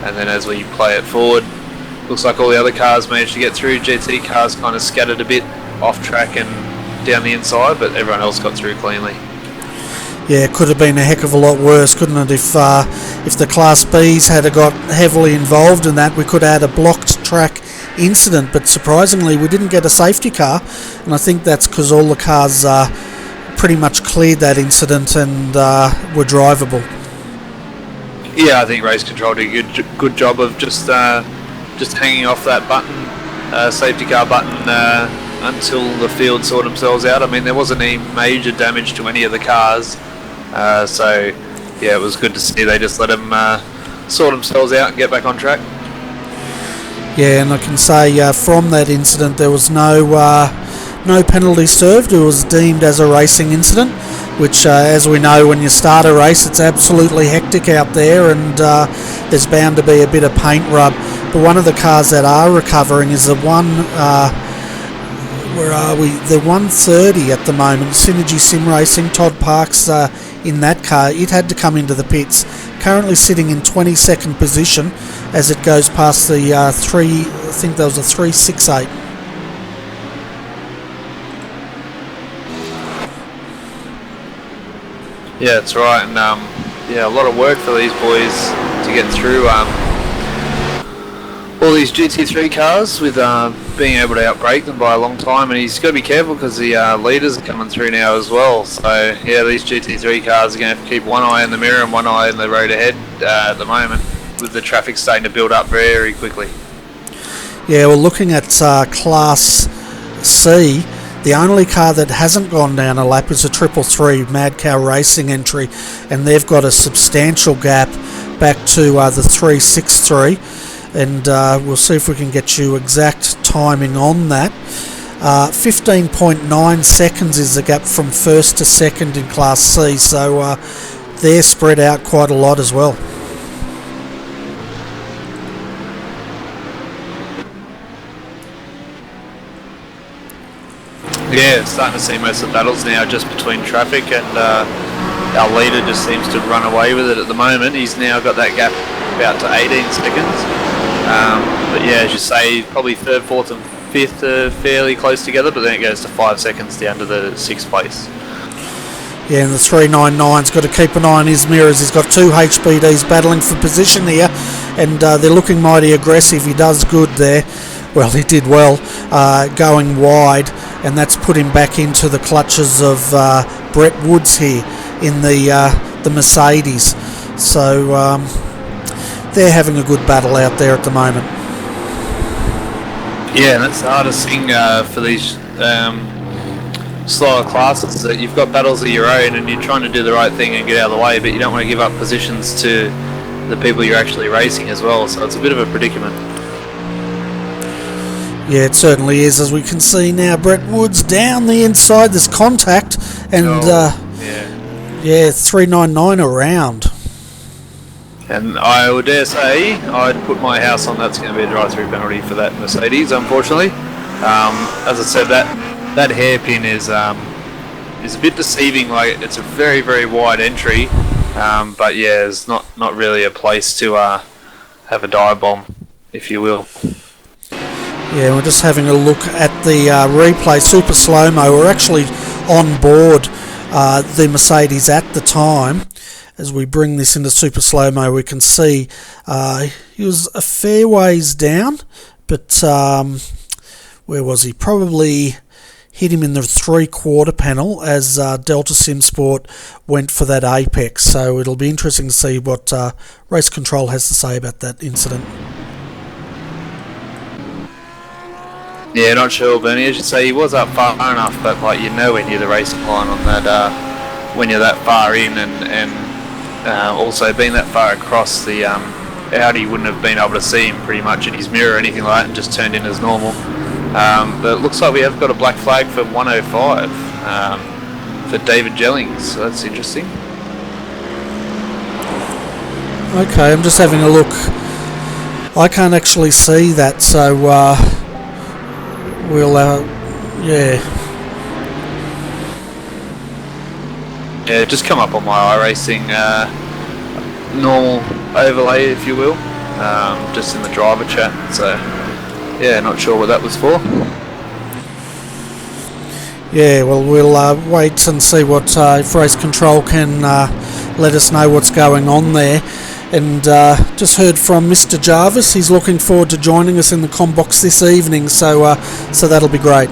And then as we play it forward, looks like all the other cars managed to get through. GT cars kind of scattered a bit off track and down the inside, but everyone else got through cleanly. Yeah, it could have been a heck of a lot worse, couldn't it? If the Class Bs had got heavily involved in that, we could have had a blocked track incident. But surprisingly, we didn't get a safety car, and I think that's because all the cars pretty much cleared that incident and were drivable. Yeah, I think Race Control did a good job of just hanging off that button, safety car button, until the field sort themselves out. I mean, there wasn't any major damage to any of the cars, so yeah, it was good to see they just let them sort themselves out and get back on track. Yeah, and I can say from that incident there was no penalty served. It was deemed as a racing incident, which as we know, when you start a race, it's absolutely hectic out there, and there's bound to be a bit of paint rub. But one of the cars that are recovering is the one, where are we? The 130 at the moment, Synergy Sim Racing. Todd Parks in that car. It had to come into the pits. Currently sitting in 22nd position as it goes past the I think there was a 368. Yeah, that's right, and yeah, a lot of work for these boys to get through all these GT3 cars with being able to outbrake them by a long time. And he's got to be careful because the leaders are coming through now as well. So yeah, these GT3 cars are going to have to keep one eye in the mirror and one eye in the road ahead at the moment, with the traffic starting to build up very quickly. Yeah, well, looking at Class C, the only car that hasn't gone down a lap is a 333 Mad Cow Racing entry, and they've got a substantial gap back to the 363, and we'll see if we can get you exact timing on that. 15.9 seconds is the gap from first to second in Class C, so they're spread out quite a lot as well. Yeah, starting to see most of the battles now just between traffic, and our leader just seems to run away with it at the moment. He's now got that gap about to 18 seconds. But yeah, as you say, probably third, fourth and fifth are fairly close together, but then it goes to 5 seconds down to the 6th place. Yeah, and the 399's got to keep an eye on his mirrors. He's got 2 HBDs battling for position here, and they're looking mighty aggressive. He does good there. Well, he did well going wide, and that's put him back into the clutches of Brett Woods here in the Mercedes. So they're having a good battle out there at the moment. Yeah, and that's the hardest thing for these slower classes, that you've got battles of your own and you're trying to do the right thing and get out of the way, but you don't want to give up positions to the people you're actually racing as well, so it's a bit of a predicament. Yeah, it certainly is. As we can see now, Brett Woods down the inside. There's contact, and yeah, 399 around. And I would dare say I'd put my house on that's going to be a drive-through penalty for that Mercedes, unfortunately. As I said, that hairpin is a bit deceiving. Like, it's a very, very wide entry, but yeah, it's not really a place to have a dive bomb, if you will. Yeah, we're just having a look at the replay. Super slow-mo. We're actually on board the Mercedes at the time. As we bring this into super slow-mo, we can see he was a fair ways down, but where was he? Probably hit him in the 3/4 panel as Delta Sim Sport went for that apex. So it'll be interesting to see what Race Control has to say about that incident. Yeah, not sure, Bernie. As you say, he was up far enough, but like, you're nowhere near the racing line on that when you're that far in, and also being that far across, the Audi wouldn't have been able to see him pretty much in his mirror or anything like that, and just turned in as normal. But it looks like we have got a black flag for 105 for David Jellings, so that's interesting. Okay, I'm just having a look. I can't actually see that, so we'll, yeah. Yeah, just come up on my iRacing normal overlay, if you will, just in the driver chat. So, yeah, not sure what that was for. Yeah, well, we'll wait and see what if Race Control can let us know what's going on there. And just heard from Mr. Jarvis. He's looking forward to joining us in the Combox this evening, so so that'll be great.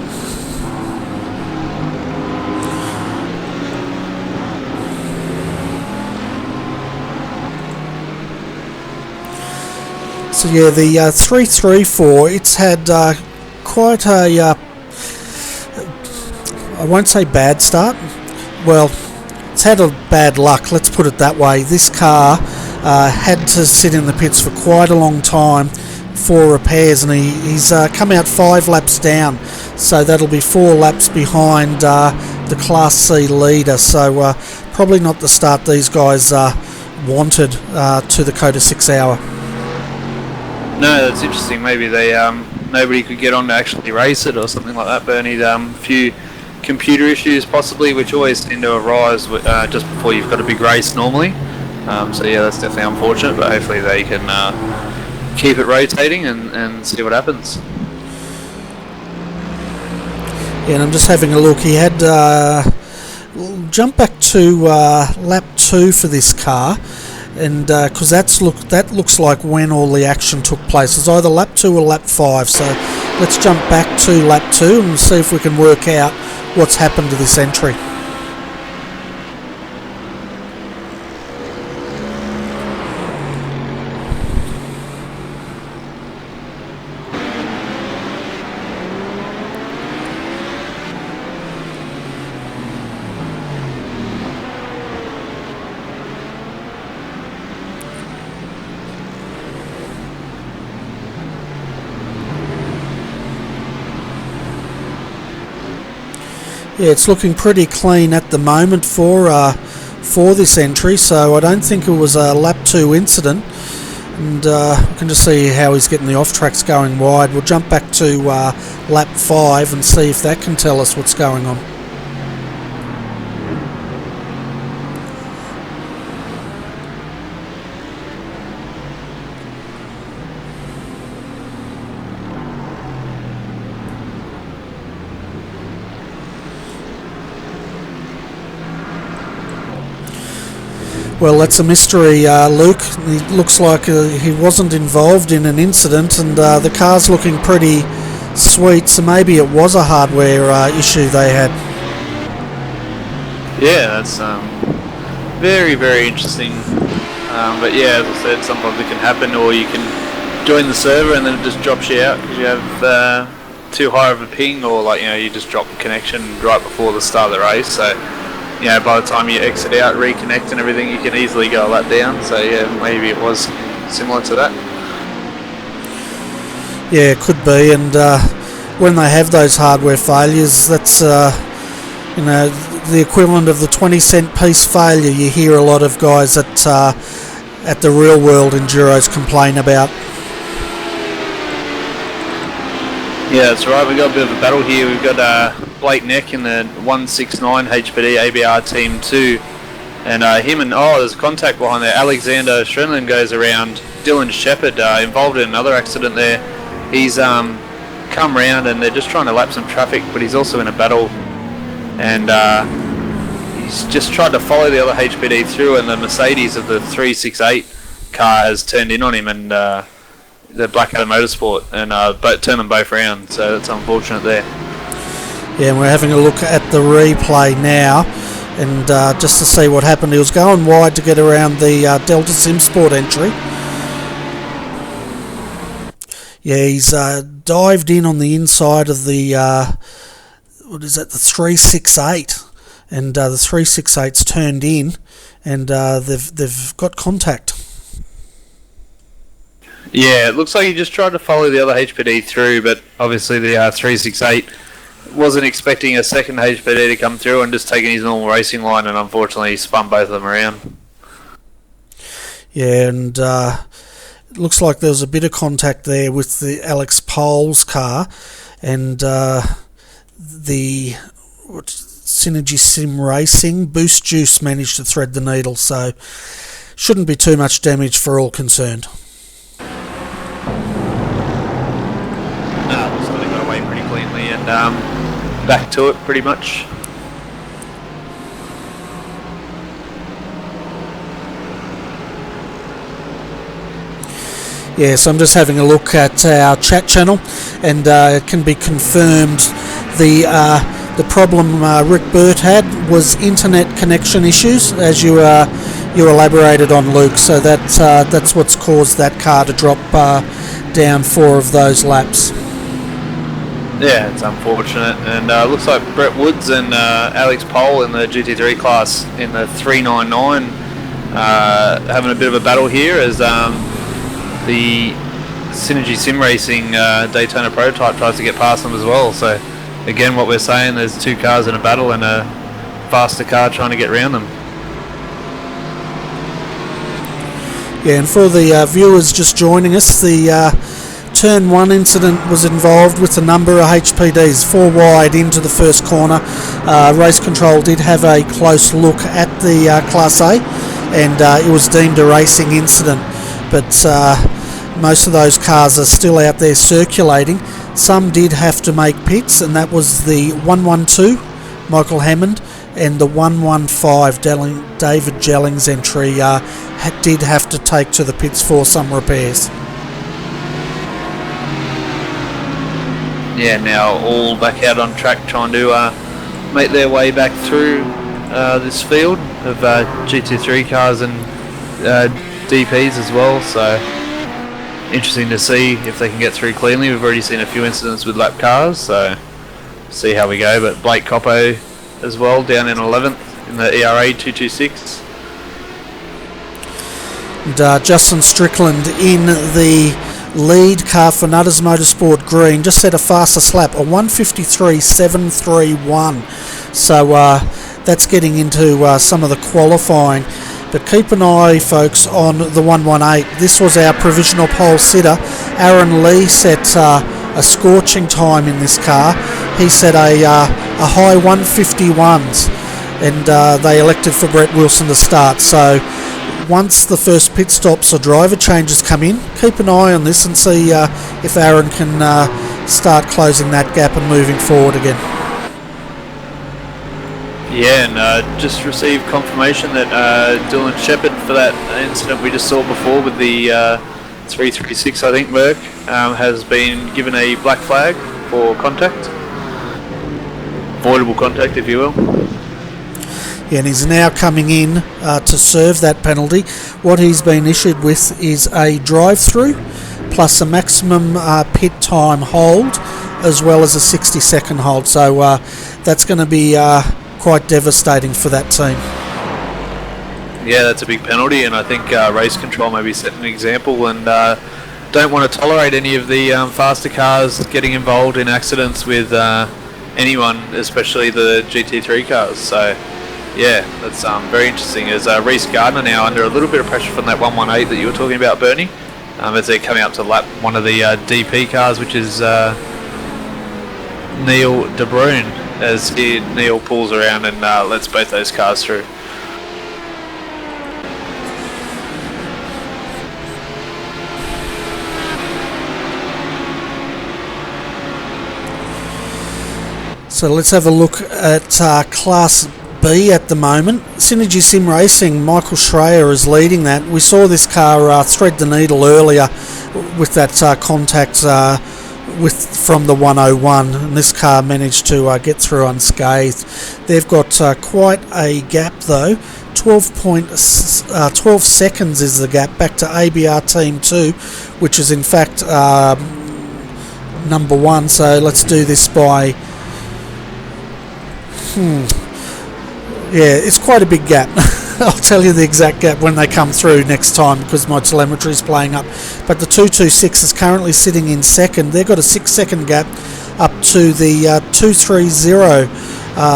So yeah, the 334, it's had quite a, I won't say bad start, well, it's had a bad luck, let's put it that way. This car had to sit in the pits for quite a long time for repairs, and he's come out 5 laps down, so that'll be 4 laps behind the Class C leader, so probably not the start these guys wanted to the COTA 6 hour. No, that's interesting. Maybe they nobody could get on to actually race it or something like that, Bernie. A few computer issues possibly, which always tend to arise just before you've got a big race normally. So yeah, that's definitely unfortunate, but hopefully they can keep it rotating and see what happens. Yeah, and I'm just having a look. He had jump back to lap 2 for this car, and because that looks like when all the action took place. It's either lap 2 or lap 5. So let's jump back to lap 2 and see if we can work out what's happened to this entry. Yeah, it's looking pretty clean at the moment for this entry, so I don't think it was a lap 2 incident. And we can just see how he's getting the off tracks going wide. We'll jump back to lap 5 and see if that can tell us what's going on. Well, that's a mystery, Luke. It looks like he wasn't involved in an incident, and the car's looking pretty sweet, so maybe it was a hardware issue they had. Yeah, that's very, very interesting. But yeah, as I said, sometimes it can happen, or you can join the server and then it just drops you out because you have too high of a ping, or like, you just drop the connection right before the start of the race. So by the time you exit out, reconnect and everything, you can easily go a lap down. So yeah, maybe it was similar to that. Yeah, it could be. And when they have those hardware failures, that's the equivalent of the 20-cent piece failure you hear a lot of guys at the real world enduros complain about. Yeah, that's right. We've got a bit of a battle here. We've got Blake Neck in the 169 HPD ABR Team 2. And him and, there's contact behind there. Alexander Strenlin goes around. Dylan Shepherd involved in another accident there. He's come round and they're just trying to lap some traffic, but he's also in a battle. And he's just tried to follow the other HPD through, and the Mercedes of the 368 car has turned in on him, and the Blackadder Motorsport, and turned them both around, so that's unfortunate there. Yeah, and we're having a look at the replay now, and just to see what happened. He was going wide to get around the Delta Sim Sport entry. Yeah, he's dived in on the inside of the, the 368, and the 368's turned in, and they've got contact. Yeah, it looks like he just tried to follow the other HPD through, but obviously the 368 wasn't expecting a second HPD to come through and just taking his normal racing line, and unfortunately he spun both of them around. Yeah, and it looks like there was a bit of contact there with the Alex Pole's car, and the Synergy Sim Racing Boost Juice managed to thread the needle, so shouldn't be too much damage for all concerned. Looks like they got away pretty cleanly and back to it pretty much. Yes, I'm just having a look at our chat channel, and it can be confirmed the problem Rick Burt had was internet connection issues, as you elaborated on, Luke. So that's what's caused that car to drop down 4 of those laps. Yeah, it's unfortunate, and looks like Brett Woods and Alex Pole in the GT3 class in the 399 having a bit of a battle here as the Synergy Sim Racing Daytona prototype tries to get past them as well. So again, what we're saying, there's 2 cars in a battle and a faster car trying to get around them. Yeah, and for the viewers just joining us, the Turn 1 incident was involved with a number of HPDs, 4 wide into the first corner. Race Control did have a close look at the Class A, and it was deemed a racing incident. But most of those cars are still out there circulating. Some did have to make pits, and that was the 112, Michael Hammond, and the 115, David Jellings entry, did have to take to the pits for some repairs. Yeah, now all back out on track trying to make their way back through this field of GT3 cars and DPs as well, so interesting to see if they can get through cleanly. We've already seen a few incidents with lap cars, so see how we go. But Blake Coppo as well down in 11th in the ERA 226. And Justin Strickland in the lead car for Nutters Motorsport Green just set a faster lap, a 1:53.731. So that's getting into some of the qualifying. But keep an eye, folks, on the 118. This was our provisional pole sitter. Aaron Lee set a scorching time in this car. He set a high 1:51s, and they elected for Brett Wilson to start. So once the first pit stops or driver changes come in, keep an eye on this and see if Aaron can start closing that gap and moving forward again. Yeah, and just received confirmation that Dylan Shepherd, for that incident we just saw before with the 336, I think, Merc, has been given a black flag for contact. Avoidable contact, if you will. Yeah, and he's now coming in to serve that penalty. What he's been issued with is a drive-through plus a maximum pit time hold, as well as a 60-second hold. So that's going to be quite devastating for that team. Yeah, that's a big penalty, and I think race control maybe set an example, and don't want to tolerate any of the faster cars getting involved in accidents with anyone, especially the GT3 cars. So yeah, that's very interesting. As Reece Gardner now under a little bit of pressure from that 118 that you were talking about, Bernie, as they're coming up to lap one of the DP cars, which is Neil De Bruyn, as Neil pulls around and lets both those cars through. So let's have a look at Class B at the moment. Synergy Sim Racing, Michael Schreier is leading that. We saw this car thread the needle earlier with that contact from the 101, and this car managed to get through unscathed. They've got quite a gap though. 12 seconds is the gap back to ABR Team 2, which is in fact number 1. So let's do this by yeah, it's quite a big gap. I'll tell you the exact gap when they come through next time, because my telemetry is playing up. But the 226 is currently sitting in second. They've got a 6-second gap up to the 230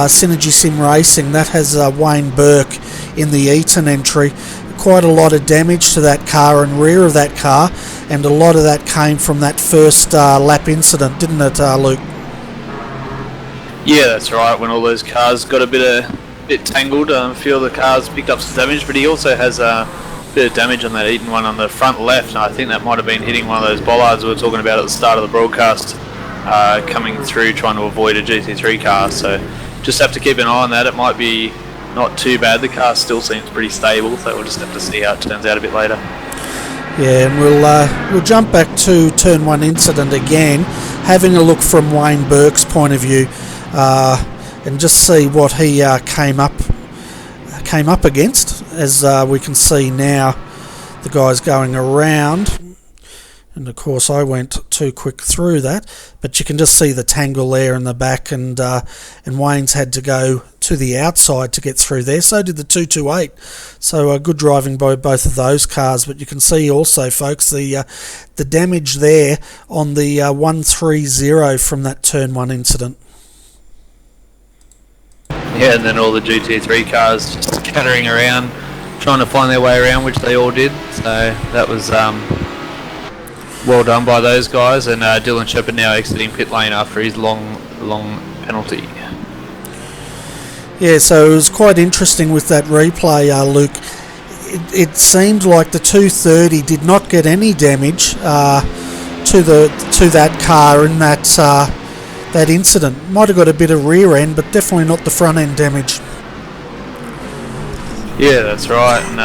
Synergy Sim Racing. That has Wayne Burke in the Eaton entry. Quite a lot of damage to that car and rear of that car, and a lot of that came from that first lap incident, didn't it, Luke? Yeah, that's right. When all those cars got a bit tangled, a few of the cars picked up some damage, but he also has a bit of damage on that Eaton one on the front left, and I think that might have been hitting one of those bollards we were talking about at the start of the broadcast, coming through trying to avoid a GT3 car. So just have to keep an eye on that. It might be not too bad. The car still seems pretty stable, so we'll just have to see how it turns out a bit later. Yeah, and we'll jump back to turn 1 incident again, having a look from Wayne Burke's point of view, and just see what he came up against. As we can see now, the guy's going around, and of course I went too quick through that, but you can just see the tangle there in the back, and Wayne's had to go to the outside to get through there. So did the 228. So good driving by both of those cars. But you can see also, folks, the damage there on the 130 from that turn 1 incident. Yeah, and then all the GT3 cars just scattering around, trying to find their way around, which they all did. So that was well done by those guys. And Dylan Shepherd now exiting pit lane after his long penalty. Yeah, so it was quite interesting with that replay, Luke. It seemed like the 230 did not get any damage to that car in that incident. Might have got a bit of rear end, but definitely not the front end damage. Yeah, that's right. And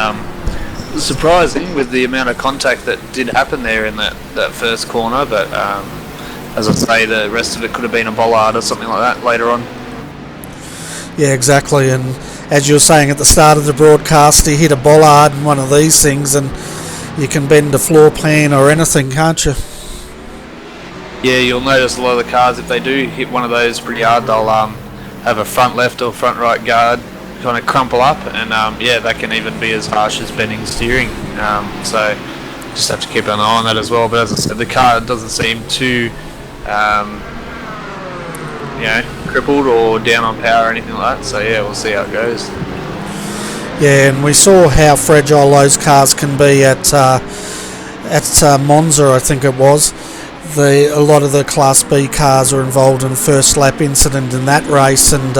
it was surprising with the amount of contact that did happen there in that first corner, but as I say, the rest of it could have been a bollard or something like that later on. Yeah, exactly. And as you were saying at the start of the broadcast, you hit a bollard in one of these things and you can bend a floor plan or anything, can't you? Yeah, you'll notice a lot of the cars, if they do hit one of those pretty hard, they'll have a front left or front right guard kind of crumple up, and yeah, that can even be as harsh as bending steering. So just have to keep an eye on that as well. But as I said, the car doesn't seem too crippled or down on power or anything like that. So yeah, we'll see how it goes. Yeah, and we saw how fragile those cars can be at Monza, I think it was. A lot of the Class B cars are involved in a first lap incident in that race, and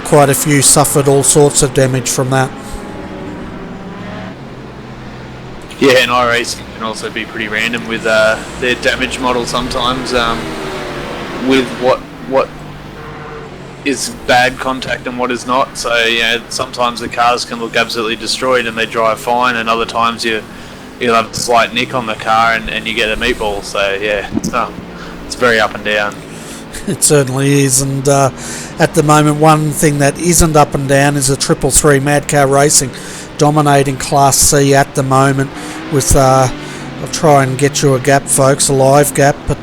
quite a few suffered all sorts of damage from that. Yeah, and iRacing can also be pretty random with their damage model sometimes, with what is bad contact and what is not. So sometimes the cars can look absolutely destroyed and they drive fine, and other times you'll have a slight nick on the car and you get a meatball. So yeah, it's very up and down. It certainly is, and at the moment one thing that isn't up and down is a 333 Madcar Racing dominating Class C at the moment with I'll try and get you a gap, folks, a live gap, but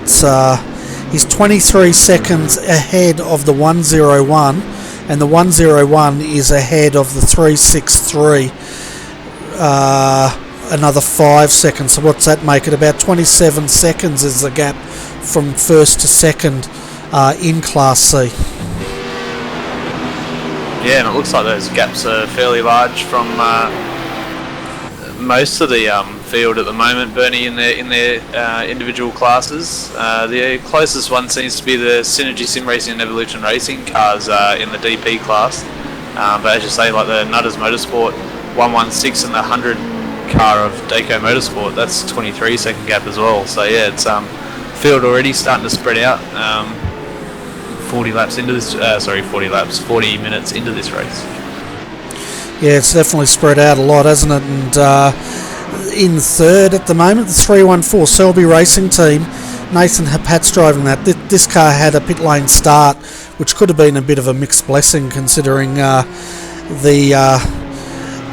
he's 23 seconds ahead of the 101, and the 101 is ahead of the 363 another 5 seconds. So what's that make it? About 27 seconds is the gap from first to second in Class C. Yeah, and it looks like those gaps are fairly large from most of the field at the moment, Bernie, in their individual classes. The closest one seems to be the Synergy Sim Racing and Evolution Racing cars in the DP class. But as you say, like the Nutters Motorsport 116 and the 100 car of Daco Motorsport, that's 23 second gap as well. So yeah, it's field already starting to spread out. 40 minutes into this race. Yeah, it's definitely spread out a lot, hasn't it? And in third at the moment, the 314 Selby Racing Team, Nathan Hapat's driving that. This car had a pit lane start, which could have been a bit of a mixed blessing considering the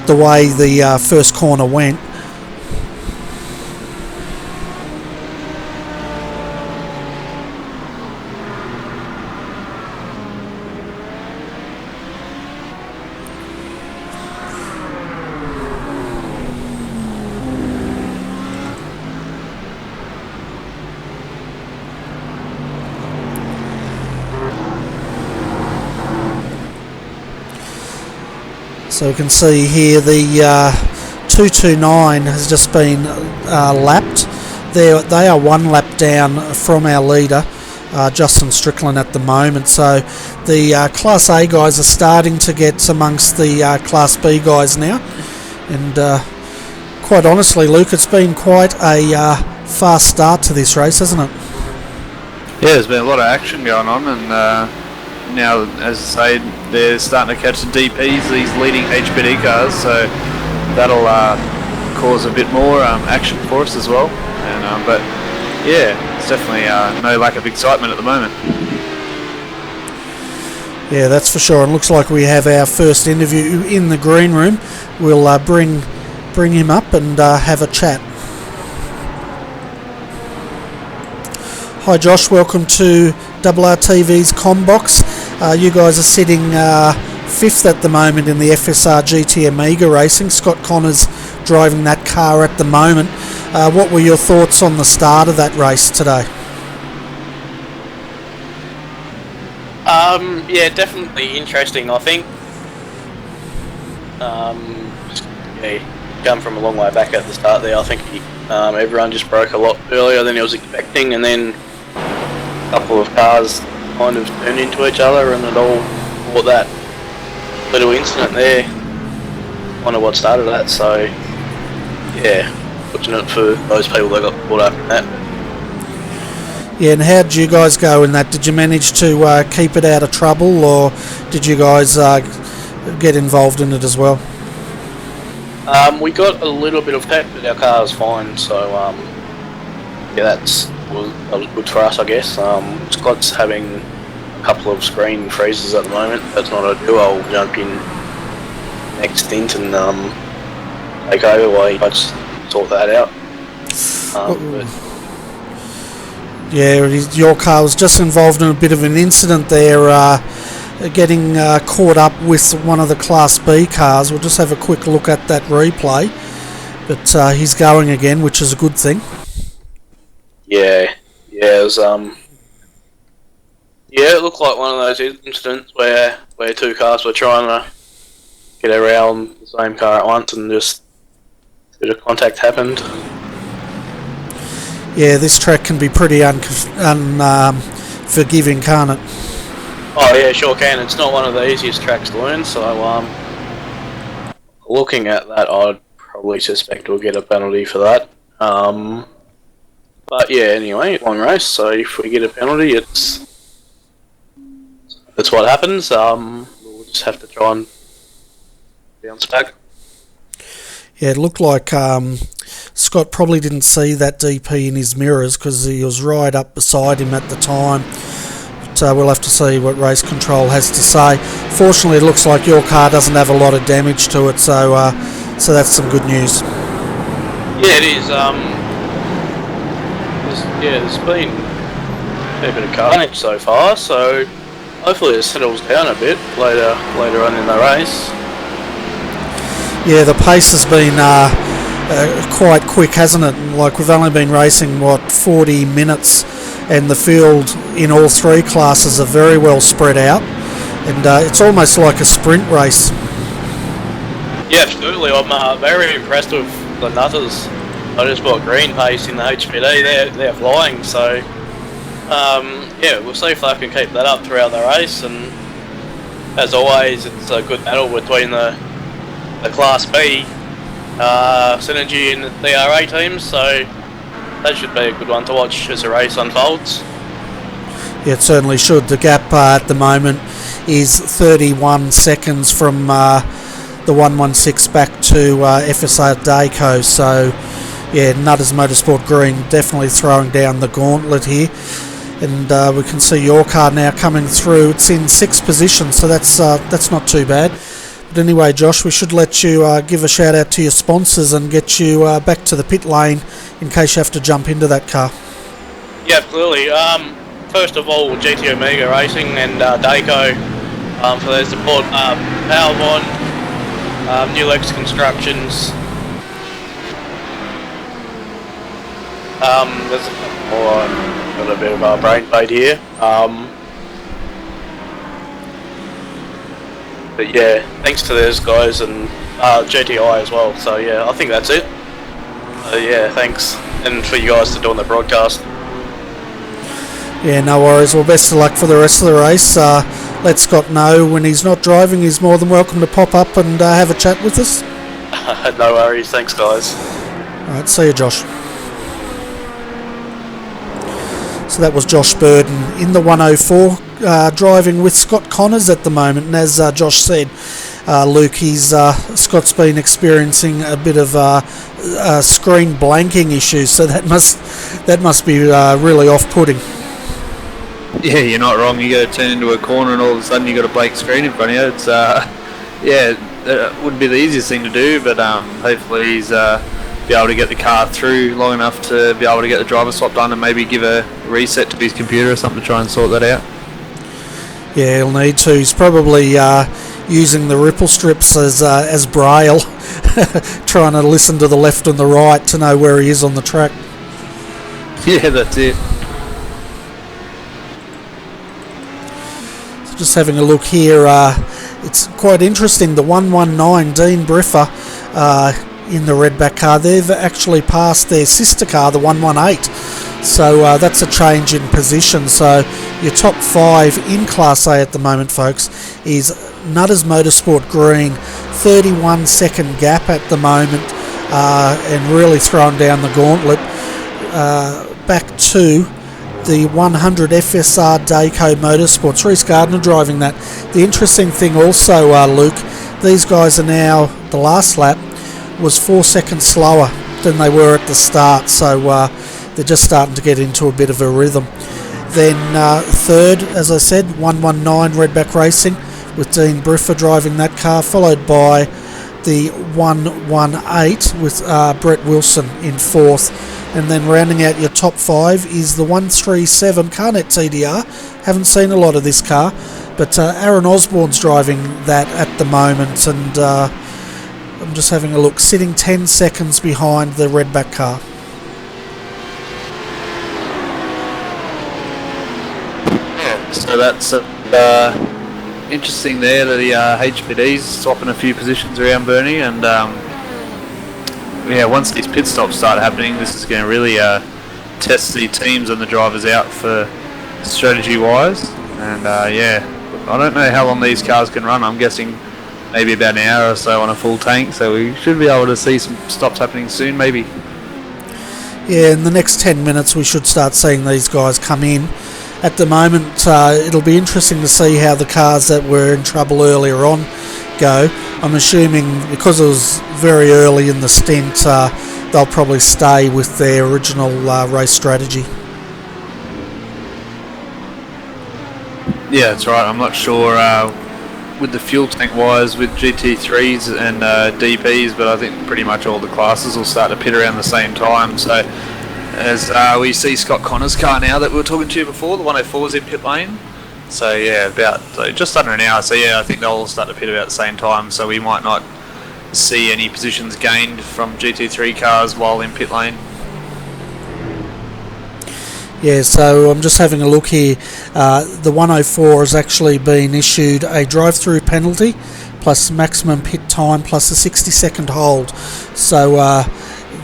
way the first corner went. So we can see here the 229 has just been lapped. They are one lap down from our leader, Justin Strickland, at the moment. So the Class A guys are starting to get amongst the Class B guys now. And quite honestly, Luke, it's been quite a fast start to this race, hasn't it? Yeah, there's been a lot of action going on, and now, as I say, they're starting to catch the DPs, these leading HPD cars, so that'll cause a bit more action for us as well. And but yeah, it's definitely no lack of excitement at the moment. Yeah, that's for sure. And looks like we have our first interview in the green room. We'll bring him up and have a chat. Hi Josh, welcome to RRTV's Combox. You guys are sitting 5th at the moment in the FSR GT Amiga Racing. Scott Connors driving that car at the moment. What were your thoughts on the start of that race today? Yeah, definitely interesting, I think. Come from a long way back at the start there. I think everyone just broke a lot earlier than he was expecting, and then a couple of cars kind of turned into each other, and it all brought that little incident there, kind of what started that. So yeah, fortunate for those people that got caught up in that. Yeah, and how did you guys go in that? Did you manage to keep it out of trouble, or did you guys get involved in it as well? We got a little bit of tech, but our car was fine, so yeah, that was good for us, I guess. Scott's having a couple of screen freezes at the moment. That's not ideal. I'll jump in next stint and take over while he tries to sort that out. Yeah, your car was just involved in a bit of an incident there, getting caught up with one of the Class B cars. We'll just have a quick look at that replay. but he's going again, which is a good thing. Yeah, it was it looked like one of those incidents where two cars were trying to get around the same car at once and just a bit of contact happened. Yeah, this track can be pretty unforgiving, can't it? Oh yeah, sure can. It's not one of the easiest tracks to learn, so looking at that, I'd probably suspect we'll get a penalty for that. But yeah, anyway, long race, so if we get a penalty, that's what happens. We'll just have to try and bounce back. Yeah, it looked like Scott probably didn't see that DP in his mirrors because he was right up beside him at the time. But we'll have to see what race control has to say. Fortunately, it looks like your car doesn't have a lot of damage to it, so that's some good news. Yeah, it is. There's been a fair bit of carnage so far, so hopefully it settles down a bit later on in the race. Yeah, the pace has been quite quick, hasn't it? Like, we've only been racing, 40 minutes, and the field in all three classes are very well spread out, and it's almost like a sprint race. Yeah, absolutely. I'm very impressed with the Nutters. I just bought green pace in the HPD. They're flying, so we'll see if they can keep that up throughout the race. And as always, it's a good battle between the Class B Synergy and the DRA teams, so that should be a good one to watch as the race unfolds. Yeah, it certainly should. The gap at the moment is 31 seconds from the 116 back to FSR Dayco, so yeah, Nutters Motorsport Green definitely throwing down the gauntlet here, and we can see your car now coming through. It's in 6th position, so that's not too bad. But anyway, Josh, we should let you give a shout out to your sponsors and get you back to the pit lane in case you have to jump into that car. Yeah, absolutely. First of all, GT Omega Racing and Dayco for their support. Powerbond, New Lex Constructions. There's a couple more. Got a bit of a brain fade here. But yeah, thanks to those guys and GTI as well. So yeah, I think that's it. Yeah, thanks. And for you guys for doing the broadcast. Yeah, no worries. Well, best of luck for the rest of the race. Let Scott know when he's not driving. He's more than welcome to pop up and have a chat with us. No worries. Thanks, guys. Alright, see you, Josh. So that was Josh Burden in the 104, driving with Scott Connors at the moment. And as Josh said, Luke, Scott's been experiencing a bit of screen blanking issues, so that must be really off-putting. Yeah, you're not wrong. You got to turn into a corner and all of a sudden you got a blank screen in front of you. It's it wouldn't be the easiest thing to do, but hopefully he's be able to get the car through long enough to be able to get the driver swap done and maybe give a reset to his computer or something to try and sort that out. Yeah, he'll need to. He's probably using the ripple strips as braille, trying to listen to the left and the right to know where he is on the track. Yeah, that's it. So just having a look here, it's quite interesting. The 119 Dean Briffer in the redback car, they've actually passed their sister car, the 118. So that's a change in position. So your top 5 in Class A at the moment, folks, is Nutters Motorsport Green, 31 second gap at the moment, and really throwing down the gauntlet. Back to the 100 FSR Dayco Motorsports, Reece Gardner driving that. The interesting thing also, Luke, these guys are now, the last lap was 4 seconds slower than they were at the start, so they're just starting to get into a bit of a rhythm. Then third, as I said, 119 Redback Racing with Dean Briffer driving that car, followed by the 118 with Brett Wilson in 4th. And then rounding out your top 5 is the 137 Carnet TDR. Haven't seen a lot of this car, but Aaron Osborne's driving that at the moment, and I'm just having a look, sitting 10 seconds behind the redback car. Yeah, so that's interesting there that the HPD's swapping a few positions around Bernie, and yeah, once these pit stops start happening, this is going to really test the teams and the drivers out for strategy wise. And yeah, I don't know how long these cars can run. I'm guessing maybe about an hour or so on a full tank, so we should be able to see some stops happening soon, maybe. Yeah, in the next 10 minutes we should start seeing these guys come in. At the moment, it'll be interesting to see how the cars that were in trouble earlier on go. I'm assuming because it was very early in the stint, they'll probably stay with their original race strategy. Yeah, that's right. I'm not sure with the fuel tank wise with GT3s and DPs, but I think pretty much all the classes will start to pit around the same time. So as we see Scott Connor's car now that we were talking to you before, the 104 is in pit lane. So yeah, just under an hour. So yeah, I think they'll all start to pit about the same time. So we might not see any positions gained from GT3 cars while in pit lane. Yeah, so I'm just having a look here. The 104 has actually been issued a drive-through penalty plus maximum pit time plus a 60-second hold. So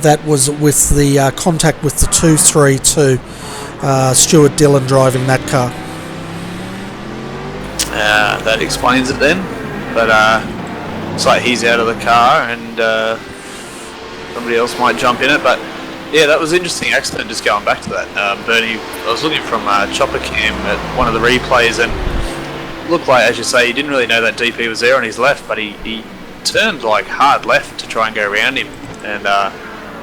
that was with the contact with the 232. Stuart Dillon driving that car. That explains it then. But it's like he's out of the car and somebody else might jump in it. But yeah, that was an interesting accident, just going back to that. Bernie, I was looking from Chopper Cam at one of the replays, and looked like, as you say, he didn't really know that DP was there on his left, but he turned like hard left to try and go around him, and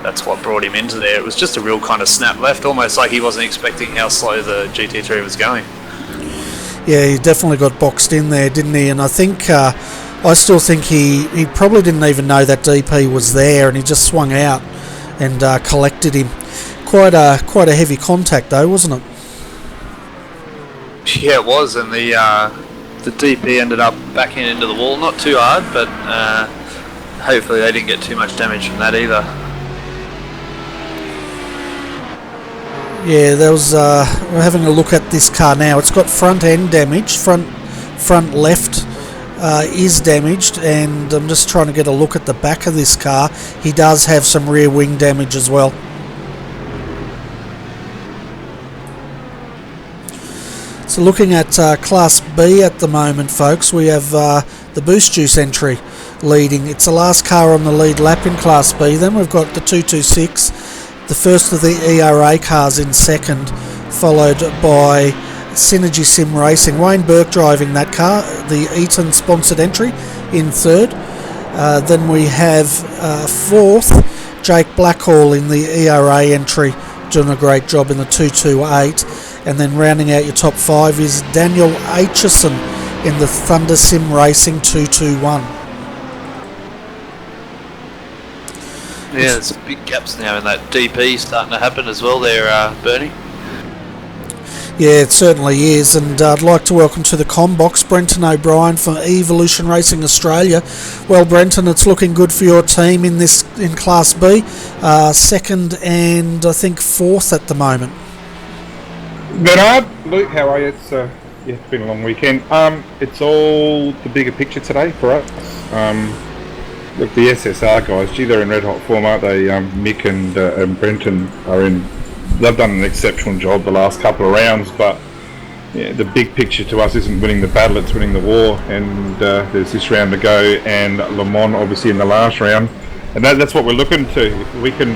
that's what brought him into there. It was just a real kind of snap left, almost like he wasn't expecting how slow the GT3 was going. Yeah, he definitely got boxed in there, didn't he? And I think, I still think he probably didn't even know that DP was there, and he just swung out and collected him. Quite a heavy contact though, wasn't it? Yeah, it was, and the DP ended up backing into the wall, not too hard, but hopefully they didn't get too much damage from that either. Yeah, there was. We're having a look at this car now. It's got front end damage. Front left is damaged, and I'm just trying to get a look at the back of this car. He does have some rear wing damage as well. So looking at Class B at the moment, folks, we have the Boost Juice entry leading. It's the last car on the lead lap in Class B. Then we've got the 226, the first of the ERA cars in second, followed by Synergy Sim Racing. Wayne Burke driving that car, the Eaton sponsored entry, in third. Then we have fourth, Jake Blackhall in the ERA entry, doing a great job in the 228. And then rounding out your top five is Daniel Aitchison in the Thunder Sim Racing 221. Yeah, there's big gaps now in that DP starting to happen as well there, Bernie. Yeah, it certainly is, and I'd like to welcome to the Combox Brenton O'Brien from Evolution Racing Australia. Well, Brenton, it's looking good for your team in Class B, second and I think fourth at the moment. Bernard, Luke, how are you? It's been a long weekend. It's all the bigger picture today for us. Look, the SSR guys, gee, they're in red hot form, aren't they? Mick and Brenton are in. They've done an exceptional job the last couple of rounds, but yeah, the big picture to us isn't winning the battle, it's winning the war, and there's this round to go, and Le Mans obviously in the last round, and that's what we're looking to. If we can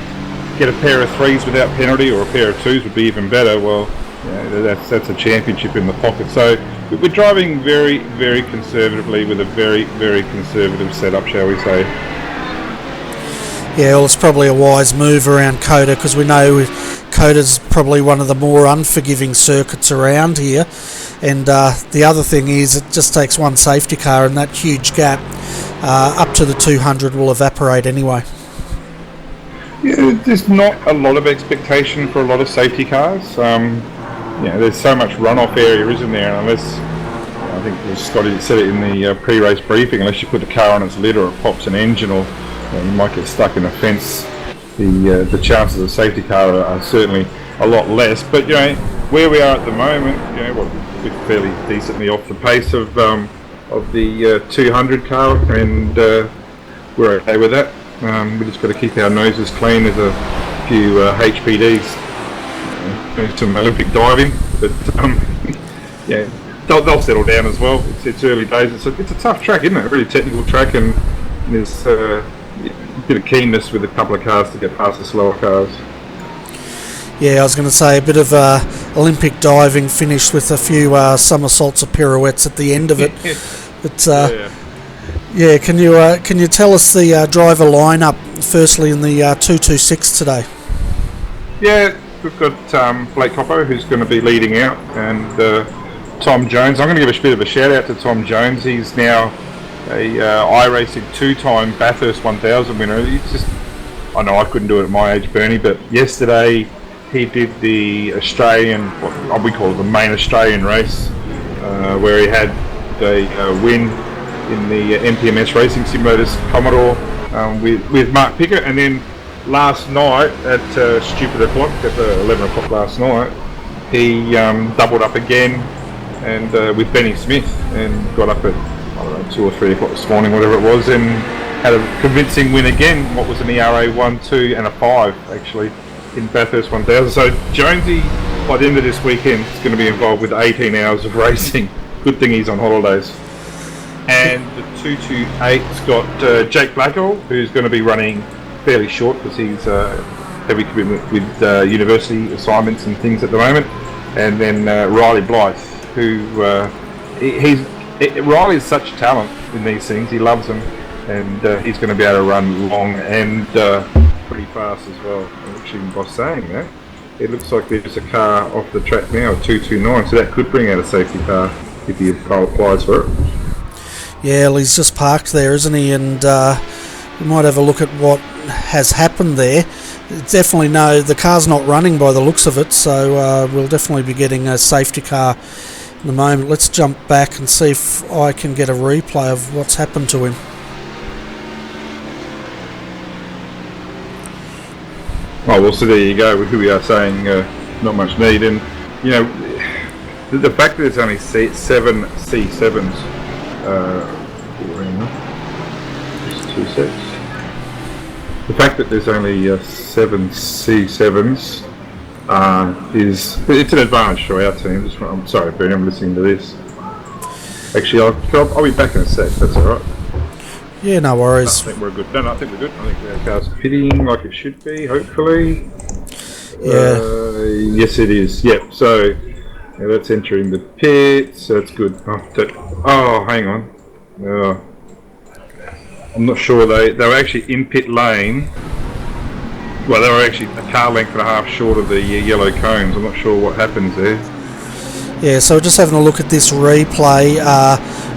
get a pair of threes without penalty, or a pair of twos would be even better, well, yeah, that's a championship in the pocket. So we're driving very, very conservatively with a very, very conservative setup, shall we say. Yeah, well, it's probably a wise move around COTA, because we know COTA's probably one of the more unforgiving circuits around here, and the other thing is it just takes one safety car, and that huge gap up to the 200 will evaporate anyway. Yeah, there's not a lot of expectation for a lot of safety cars. There's so much runoff area, isn't there? And unless, I think Scotty said it in the pre-race briefing, unless you put the car on its lid or it pops an engine or you might get stuck in a fence. The chances of a safety car are certainly a lot less. But where we are at the moment, we're fairly decently off the pace of the 200 car, and we're okay with that. We just got to keep our noses clean. There's a few HPDs, some Olympic diving, but they'll settle down as well. It's early days. It's a tough track, isn't it? A really technical track, and there's a bit of keenness with a couple of cars to get past the slower cars. Yeah, I was going to say a bit of Olympic diving finished with a few somersaults or pirouettes at the end of it. But yeah, can you tell us the driver lineup firstly in the 226 today? Yeah, we've got Blake Coppo, who's going to be leading out, and Tom Jones. I'm going to give a bit of a shout out to Tom Jones. He's now a iRacing 2-time Bathurst 1000 winner. I know I couldn't do it at my age, Bernie, but yesterday he did the Australian, what we call it the main Australian race, where he had a win in the MPMS Racing Simulators Commodore with Mark Pickett, and then last night at stupid o'clock, at 11 o'clock last night, he doubled up again and with Benny Smith, and got up at 2 or 3 o'clock this morning, whatever it was, and had a convincing win again. What was an ERA 1, 2 and a 5 actually in Bathurst 1000. So Jonesy, by the end of this weekend, is going to be involved with 18 hours of racing. Good thing he's on holidays. And the 228's got Jake Blackwell, who's going to be running fairly short because he's heavy commitment with university assignments and things at the moment. And then Riley Blythe, who Riley's such talent in these things. He loves them, and he's going to be able to run long and pretty fast as well. Actually, by saying that, it looks like there's a car off the track now, a 229, so that could bring out a safety car if he applies for it. Yeah, well, he's just parked there, isn't he? And we might have a look at what has happened there. Definitely no, the car's not running by the looks of it, so we'll definitely be getting a safety car in a moment. Let's jump back and see if I can get a replay of what's happened to him. Oh, well, so there you go. Here we are saying not much need, and the fact that there's only 7 C7s, just 2 sets. The fact that there's only 7 C7s it's an advantage to our team. I'm sorry, Bernie, I'm listening to this. Actually, I'll be back in a sec. That's all right. Yeah, no worries. I think we're good. No, I think we're good. I think our car's pitting like it should be, hopefully. Yeah. Yes, it is. Yep. So that's entering the pit. So that's good. Oh, hang on. I'm not sure. They were actually in pit lane. Well, they were actually a car length and a half short of the yellow cones. I'm not sure what happens there. Yeah, so just having a look at this replay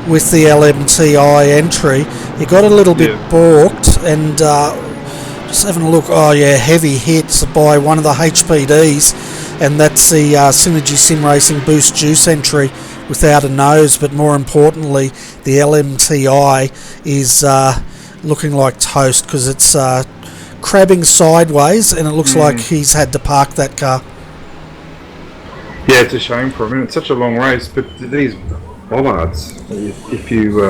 with the LMTI entry, he got a little bit balked, and just having a look, heavy hits by one of the HPDs, and that's the Synergy Sim Racing Boost Juice entry without a nose, but more importantly, the LMTI is looking like toast because it's crabbing sideways, and it looks like he's had to park that car. Yeah, it's a shame for him. It's such a long race, but these bollards, if you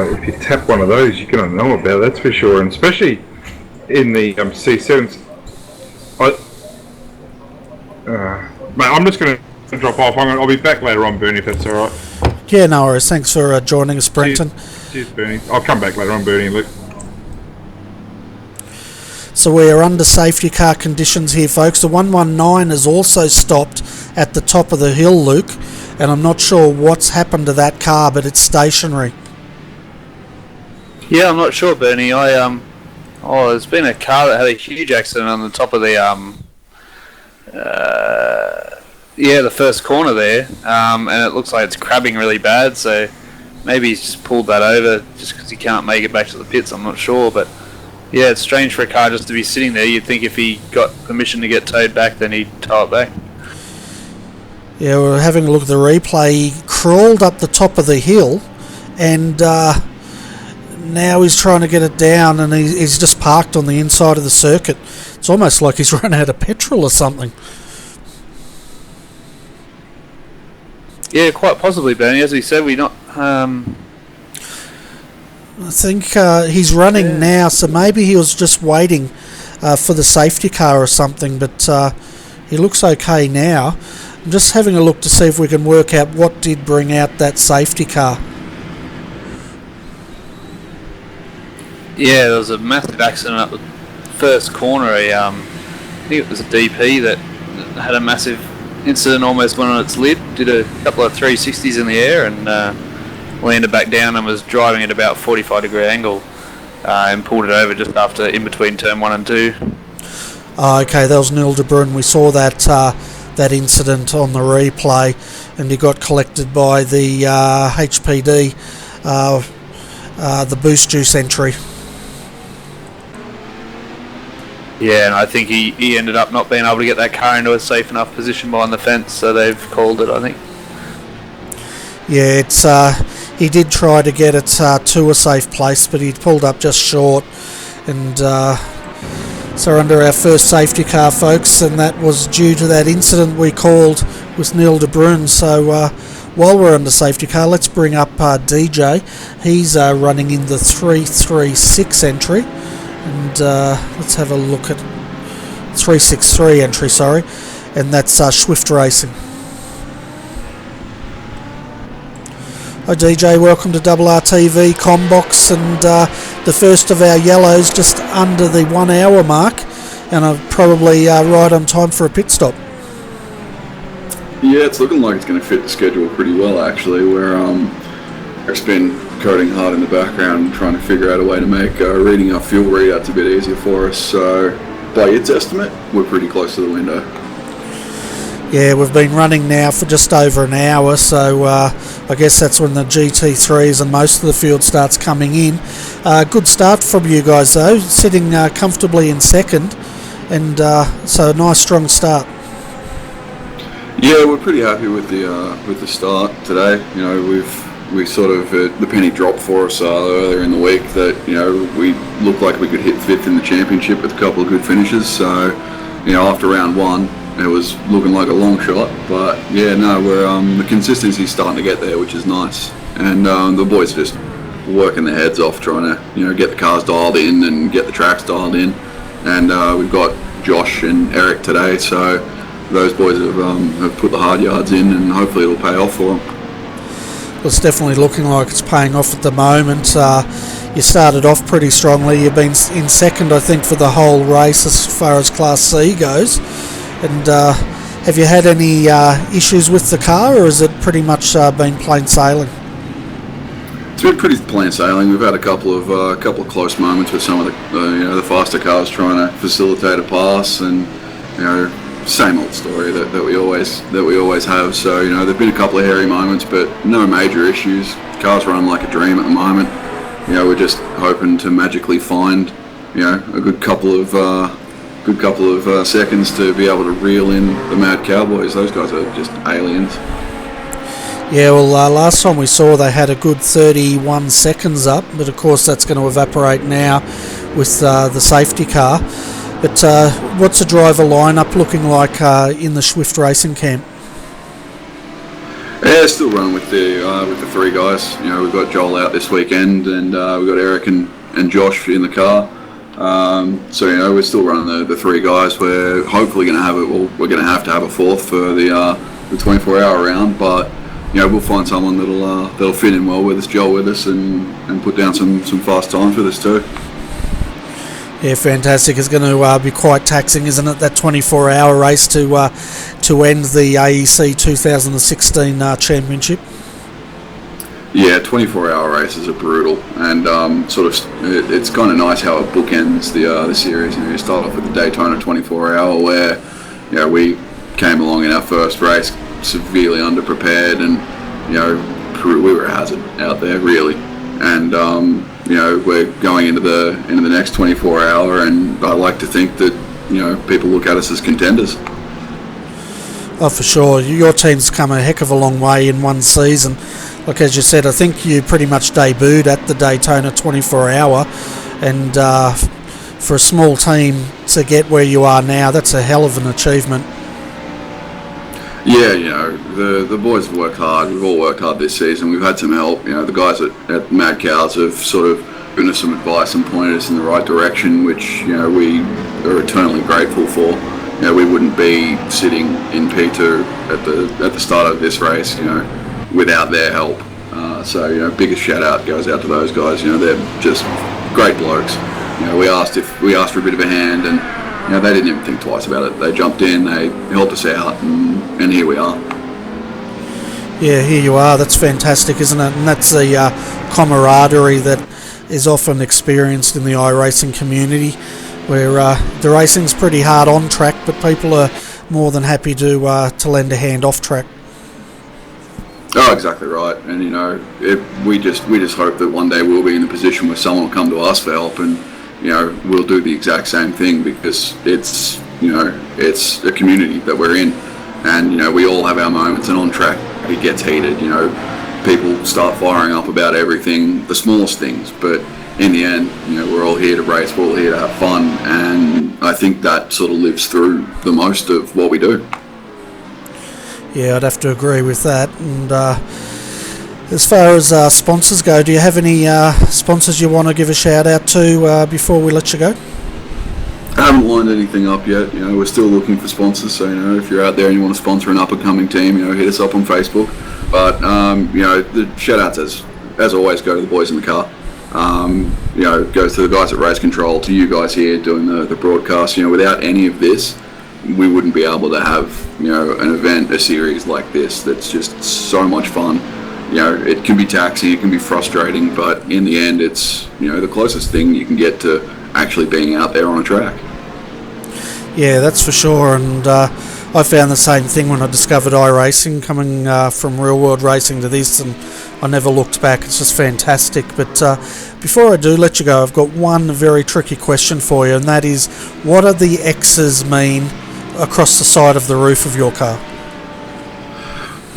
tap one of those, you're going to know about it, that's for sure. And especially in the C7s. Mate, I'm just going to drop off. I'll be back later on, Bernie, if that's all right. Yeah, no worries. Thanks for joining us, Brenton. Cheers, Bernie. I'll come back later on, Bernie and Luke. So we are under safety car conditions here, folks. The 119 is also stopped at the top of the hill, Luke, and I'm not sure what's happened to that car, but it's stationary. Yeah, I'm not sure, Bernie. There's been a car that had a huge accident on the top of the the first corner there, and it looks like it's crabbing really bad. So maybe he's just pulled that over just because he can't make it back to the pits. I'm not sure, but. Yeah, it's strange for a car just to be sitting there. You'd think if he got permission to get towed back, then he'd tow it back. Yeah, we're having a look at the replay. He crawled up the top of the hill and now he's trying to get it down, and he's just parked on the inside of the circuit. It's almost like he's run out of petrol or something. Yeah, quite possibly, Bernie. As we said, we're not... I think he's running now, so maybe he was just waiting for the safety car or something, but he looks okay now. I'm just having a look to see if we can work out what did bring out that safety car. Yeah, there was a massive accident up the first corner. I think it was a DP that had a massive incident, almost went on its lid, did a couple of 360s in the air, and landed back down and was driving at about 45-degree angle and pulled it over just after in between turn 1 and 2. Okay, that was Neil de Bruyn. We saw that that incident on the replay, and he got collected by the HPD, the boost juice entry. Yeah, and I think he ended up not being able to get that car into a safe enough position behind the fence, so they've called it, I think. Yeah, it's he did try to get it to a safe place, but he pulled up just short, and so under our first safety car, folks, and that was due to that incident we called with Neil de Bruyn. So while we're under safety car, let's bring up DJ. He's running in the 336 entry, and let's have a look at 363 entry, sorry, and that's Swift Racing. Hi DJ, welcome to RRTV Combox, and the first of our yellows just under the 1 hour mark, and I'm probably right on time for a pit stop. Yeah, it's looking like it's going to fit the schedule pretty well actually. Eric's been coding hard in the background trying to figure out a way to make reading our fuel readouts a bit easier for us, so by its estimate we're pretty close to the window. Yeah, we've been running now for just over an hour, so I guess that's when the GT3s and most of the field starts coming in. Good start from you guys though, sitting comfortably in second, and so a nice strong start. Yeah, we're pretty happy with the start today. You know, we sort of the penny dropped for us earlier in the week that, you know, we looked like we could hit fifth in the championship with a couple of good finishes. So, you know, after round one, it was looking like a long shot, but yeah, no, we're the consistency's starting to get there, which is nice, and the boys are just working their heads off trying to, you know, get the cars dialed in and get the tracks dialed in, and we've got Josh and Eric today, so those boys have put the hard yards in, and hopefully it'll pay off for them. Well, it's definitely looking like it's paying off at the moment. You started off pretty strongly. You've been in second, I think, for the whole race as far as Class C goes. And have you had any issues with the car, or has it pretty much been plain sailing? It's been pretty plain sailing. We've had a couple of close moments with some of the faster cars trying to facilitate a pass, and you know, same old story that we always have. So, you know, there've been a couple of hairy moments, but no major issues. Cars run like a dream at the moment. You know, we're just hoping to magically find, you know, a good couple of seconds to be able to reel in the Mad Cowboys. Those guys are just aliens. Yeah, well, last time we saw they had a good 31 seconds up, but of course that's going to evaporate now with the safety car. But what's the driver lineup looking like in the Swift Racing camp? Yeah, still running with the three guys. You know, we've got Joel out this weekend, and we've got Eric and Josh in the car. So, you know, we're still running the three guys. We're hopefully going to have it. Well, we're going to have a fourth for the 24-hour round, but you know, we'll find someone that'll fit in well with us, Joel with us, and put down some fast times with us too. Yeah, fantastic. It's going to be quite taxing, isn't it? That 24-hour race to end the AEC 2016 championship. Yeah, 24-hour races are brutal, and it's kind of nice how it bookends the series. You know, you start off with the Daytona 24-hour, where, you know, we came along in our first race severely underprepared, and you know, we were a hazard out there really. And you know, we're going into the next 24-hour, and I like to think that, you know, people look at us as contenders. Oh, for sure. Your team's come a heck of a long way in one season. Like as you said, I think you pretty much debuted at the Daytona 24 Hour, and for a small team to get where you are now, that's a hell of an achievement. Yeah, the boys have worked hard. We've all worked hard this season. We've had some help. The guys at Mad Cows have sort of given us some advice and pointed us in the right direction, which we are eternally grateful for. We wouldn't be sitting in P2 at the start of this race, without their help. So biggest shout out goes out to those guys. They're just great blokes. We asked for a bit of a hand, and they didn't even think twice about it. They jumped in, they helped us out, and here we are. Yeah, here you are. That's fantastic, isn't it? And that's the camaraderie that is often experienced in the iRacing community, where the racing's pretty hard on track, but people are more than happy to lend a hand off track. Oh, exactly right. And we just hope that one day we'll be in a position where someone will come to us for help, and we'll do the exact same thing, because it's a community that we're in, and we all have our moments, and on track it gets heated. People start firing up about everything, the smallest things, but in the end, we're all here to race, we're all here to have fun, and I think that sort of lives through the most of what we do. Yeah, I'd have to agree with that. And as far as sponsors go, do you have any sponsors you want to give a shout out to before we let you go? I haven't lined anything up yet. We're still looking for sponsors, so if you're out there and you want to sponsor an up and coming team, hit us up on Facebook. But the shout outs as always go to the boys in the car. Goes to the guys at Race Control, to you guys here doing the broadcast. Without any of this, we wouldn't be able to have an event, a series like this that's just so much fun. It can be taxing, it can be frustrating, but in the end, it's the closest thing you can get to actually being out there on a track. Yeah, that's for sure. And I found the same thing when I discovered iRacing, coming from real world racing to this, and I never looked back. It's just fantastic. But before I do let you go, I've got one very tricky question for you, and that is, what do the X's mean across the side of the roof of your car?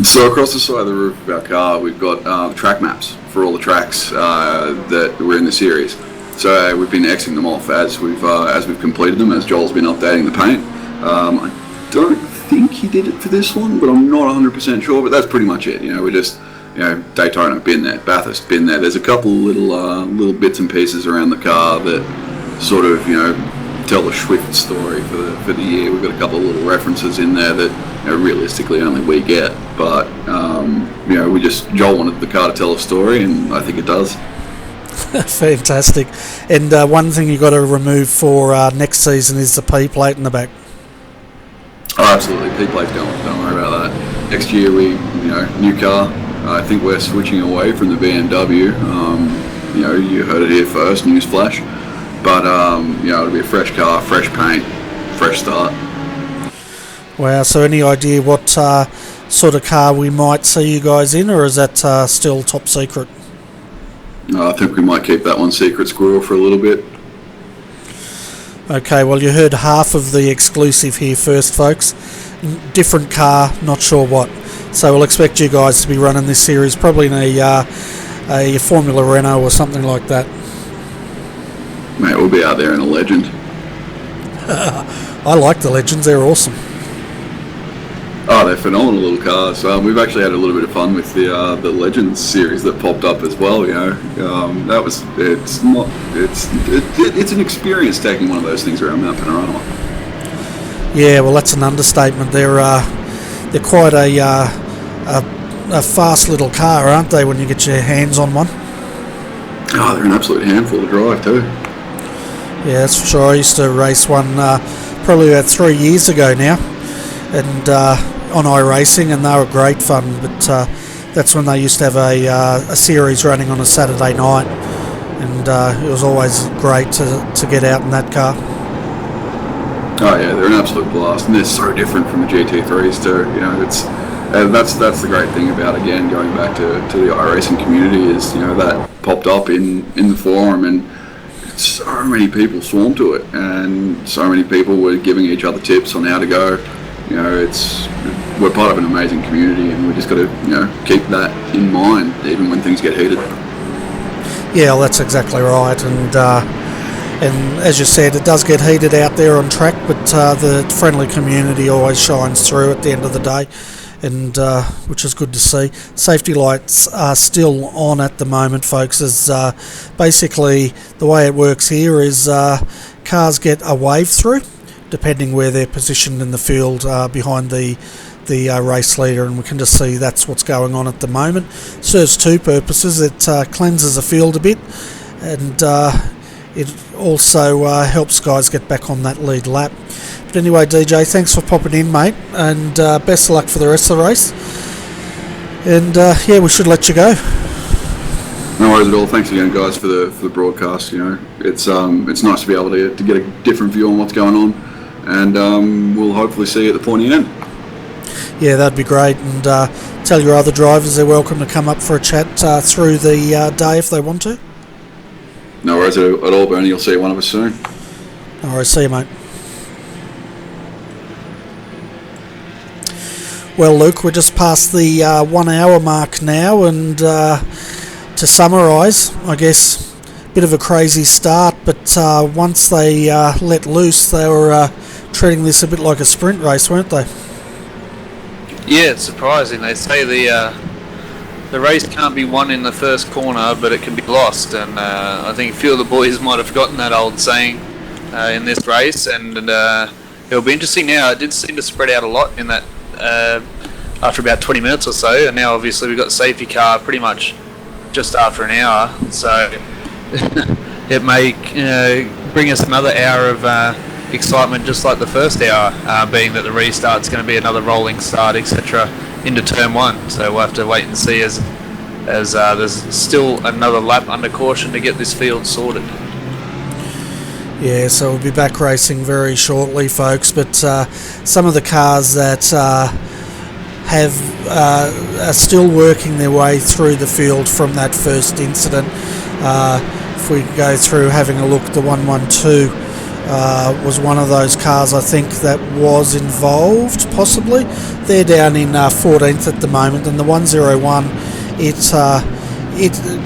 So across the side of the roof of our car, we've got track maps for all the tracks that were in the series. So we've been Xing them off as we've completed them, as Joel's been updating the paint. I don't think he did it for this one, but I'm not 100% sure. But that's pretty much it. We're just Daytona, been there, Bathurst, been there. There's a couple little bits and pieces around the car that sort of tell the Swift story for the year. We've got a couple of little references in there that realistically only we get, but Joel wanted the car to tell a story, and I think it does. Fantastic. And one thing you've got to remove for next season is the P plate in the back. Oh, absolutely, P plate's going. Don't worry about that. Next year we new car. I think we're switching away from the BMW. You heard it here first, newsflash. But it'll be a fresh car, fresh paint, fresh start. Wow, so any idea what sort of car we might see you guys in, or is that still top secret? I think we might keep that one secret, Squirrel, for a little bit. Okay, well, you heard half of the exclusive here first, folks. Different car, not sure what. So we'll expect you guys to be running this series probably in a Formula Renault or something like that. Mate, we'll be out there in a Legend. I like the Legends, they're awesome. Oh, they're phenomenal little cars. We've actually had a little bit of fun with the Legends series that popped up as well. It's an experience taking one of those things around Mount Panorama. Yeah, well, that's an understatement. They're quite a fast little car, aren't they, when you get your hands on one? Oh, they're an absolute handful to drive too. Yeah, that's for sure. I used to race one probably about 3 years ago now, and on iRacing, and they were great fun. But that's when they used to have a series running on a Saturday night, and it was always great to get out in that car. Oh yeah, they're an absolute blast, and they're so different from the GT3s too. It's that's the great thing about, again, going back to the iRacing community, is that popped up in the forum, and so many people swarmed to it, and so many people were giving each other tips on how to go you know, we're part of an amazing community, and we just got to, you know, keep that in mind even when things get heated. Yeah, well, that's exactly right, and as you said, it does get heated out there on track, but the friendly community always shines through at the end of the day, and which is good to see. Safety lights are still on at the moment, folks, as basically the way it works here is cars get a wave through, depending where they're positioned in the field behind the race leader, and we can just see that's what's going on at the moment. Serves two purposes. It cleanses the field a bit, and it also helps guys get back on that lead lap. But anyway, DJ, thanks for popping in, mate, and best of luck for the rest of the race. And yeah, we should let you go. No worries at all. Thanks again, guys, for the broadcast. You know, it's nice to be able to get a different view on what's going on, and we'll hopefully see you at the pointy end. Yeah, that'd be great, and tell your other drivers they're welcome to come up for a chat through the day if they want to. No worries at all, Bernie. You'll see one of us soon. No worries. See you, mate. Well, Luke, we're just past the 1 hour mark now, and to summarise, I guess, a bit of a crazy start, but once they let loose, they were treating this a bit like a sprint race, weren't they? Yeah, it's surprising. They say the race can't be won in the first corner, but it can be lost, and I think a few of the boys might have forgotten that old saying in this race, and it'll be interesting now. It did seem to spread out a lot in that after about 20 minutes or so, and now obviously we've got the safety car pretty much just after an hour, so it may bring us another hour of excitement just like the first hour, being that the restart's going to be another rolling start, etc., into turn one. So we'll have to wait and see as there's still another lap under caution to get this field sorted. Yeah, so we'll be back racing very shortly, folks, but some of the cars that are still working their way through the field from that first incident. If we go through having a look, the 112 was one of those cars, I think, that was involved, possibly. They're down in 14th at the moment, and the 101, it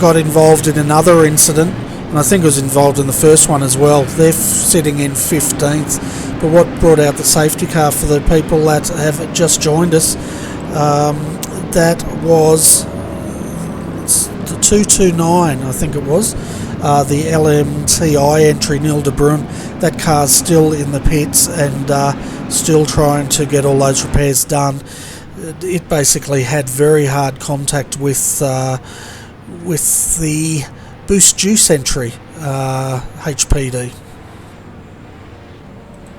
got involved in another incident, and I think it was involved in the first one as well. They're sitting in 15th, but what brought out the safety car for the people that have just joined us, that was the 229, I think it was. The LMTI entry, Neil de Bruin, that car's still in the pits and still trying to get all those repairs done. It basically had very hard contact with the boost juice entry, HPD.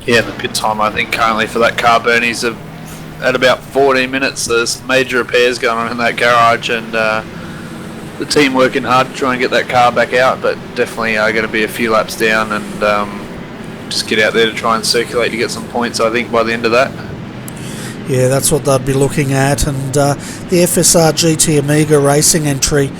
Yeah, the pit time I think currently for that car, Bernie's at about 14 minutes. There's major repairs going on in that garage, and the team working hard to try and get that car back out, but definitely are going to be a few laps down, and just get out there to try and circulate to get some points, I think, by the end of that. Yeah, that's what they'd be looking at. And the FSR GT Amiga racing entry,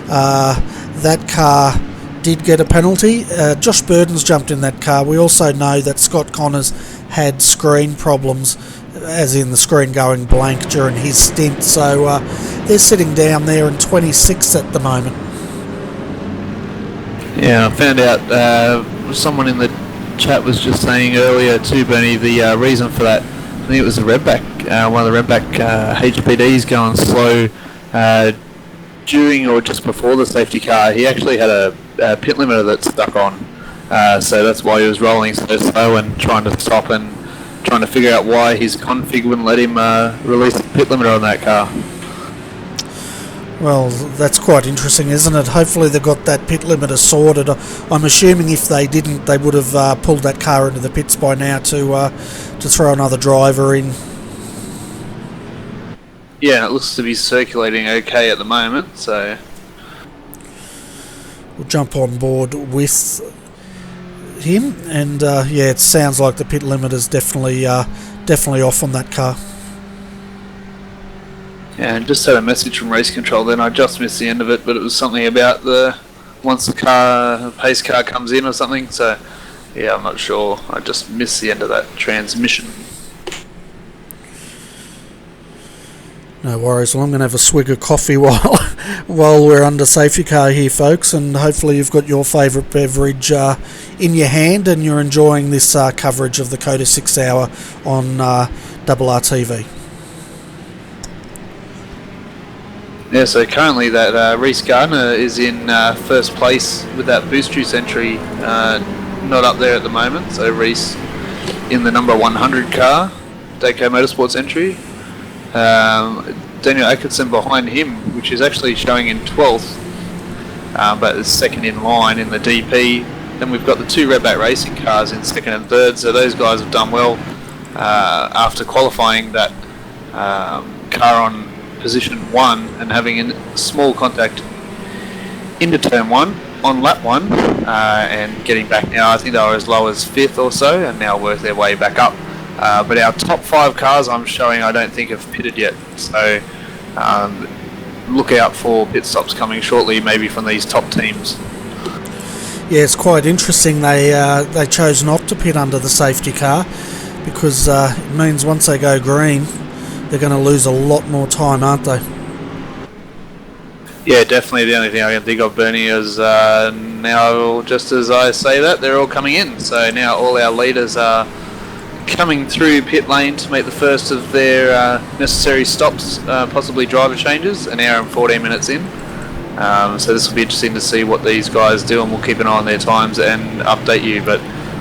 that car did get a penalty. Josh Burden's jumped in that car. We also know that Scott Connors had screen problems, as in the screen going blank during his stint, so they're sitting down there in 26th at the moment. Yeah, I found out someone in the chat was just saying earlier too, Bernie, the reason for that, I think it was the redback, one of the redback HPDs going slow during or just before the safety car. He actually had a pit limiter that stuck on, so that's why he was rolling so slow and trying to stop and trying to figure out why his config wouldn't let him release the pit limiter on that car. Well, that's quite interesting, isn't it? Hopefully they got that pit limiter sorted. I'm assuming if they didn't, they would have pulled that car into the pits by now to throw another driver in. Yeah, it looks to be circulating okay at the moment, so we'll jump on board with him, and yeah, it sounds like the pit limiter's definitely off on that car. Yeah, and just had a message from race control then. I just missed the end of it, but it was something about once the pace car comes in or something, so yeah, I'm not sure. I just missed the end of that transmission. No worries. Well, I'm going to have a swig of coffee while we're under safety car here, folks, and hopefully you've got your favourite beverage in your hand and you're enjoying this coverage of the COTA 6 Hour on RRTV. Yeah, so currently that Reece Gardner is in first place with that boost juice entry, not up there at the moment. So Reece in the number 100 car, Dayco Motorsports entry. Daniel Atkinson behind him, which is actually showing in 12th, but is second in line in the DP. Then we've got the two Redback Racing cars in second and third, so those guys have done well after qualifying that car on position 1 and having a small contact into turn 1 on lap 1 and getting back now. I think they were as low as 5th or so and now work their way back up. But our top 5 cars I'm showing I don't think have pitted yet, so look out for pit stops coming shortly, maybe from these top teams. Yeah, it's quite interesting they chose not to pit under the safety car because it means once they go green they're going to lose a lot more time, aren't they? Yeah, definitely. The only thing I can think of, Bernie, is now, just as I say that, they're all coming in. So now all our leaders are coming through pit lane to make the first of their necessary stops, possibly driver changes, an hour and 14 minutes in. So this will be interesting to see what these guys do, and we'll keep an eye on their times and update you. But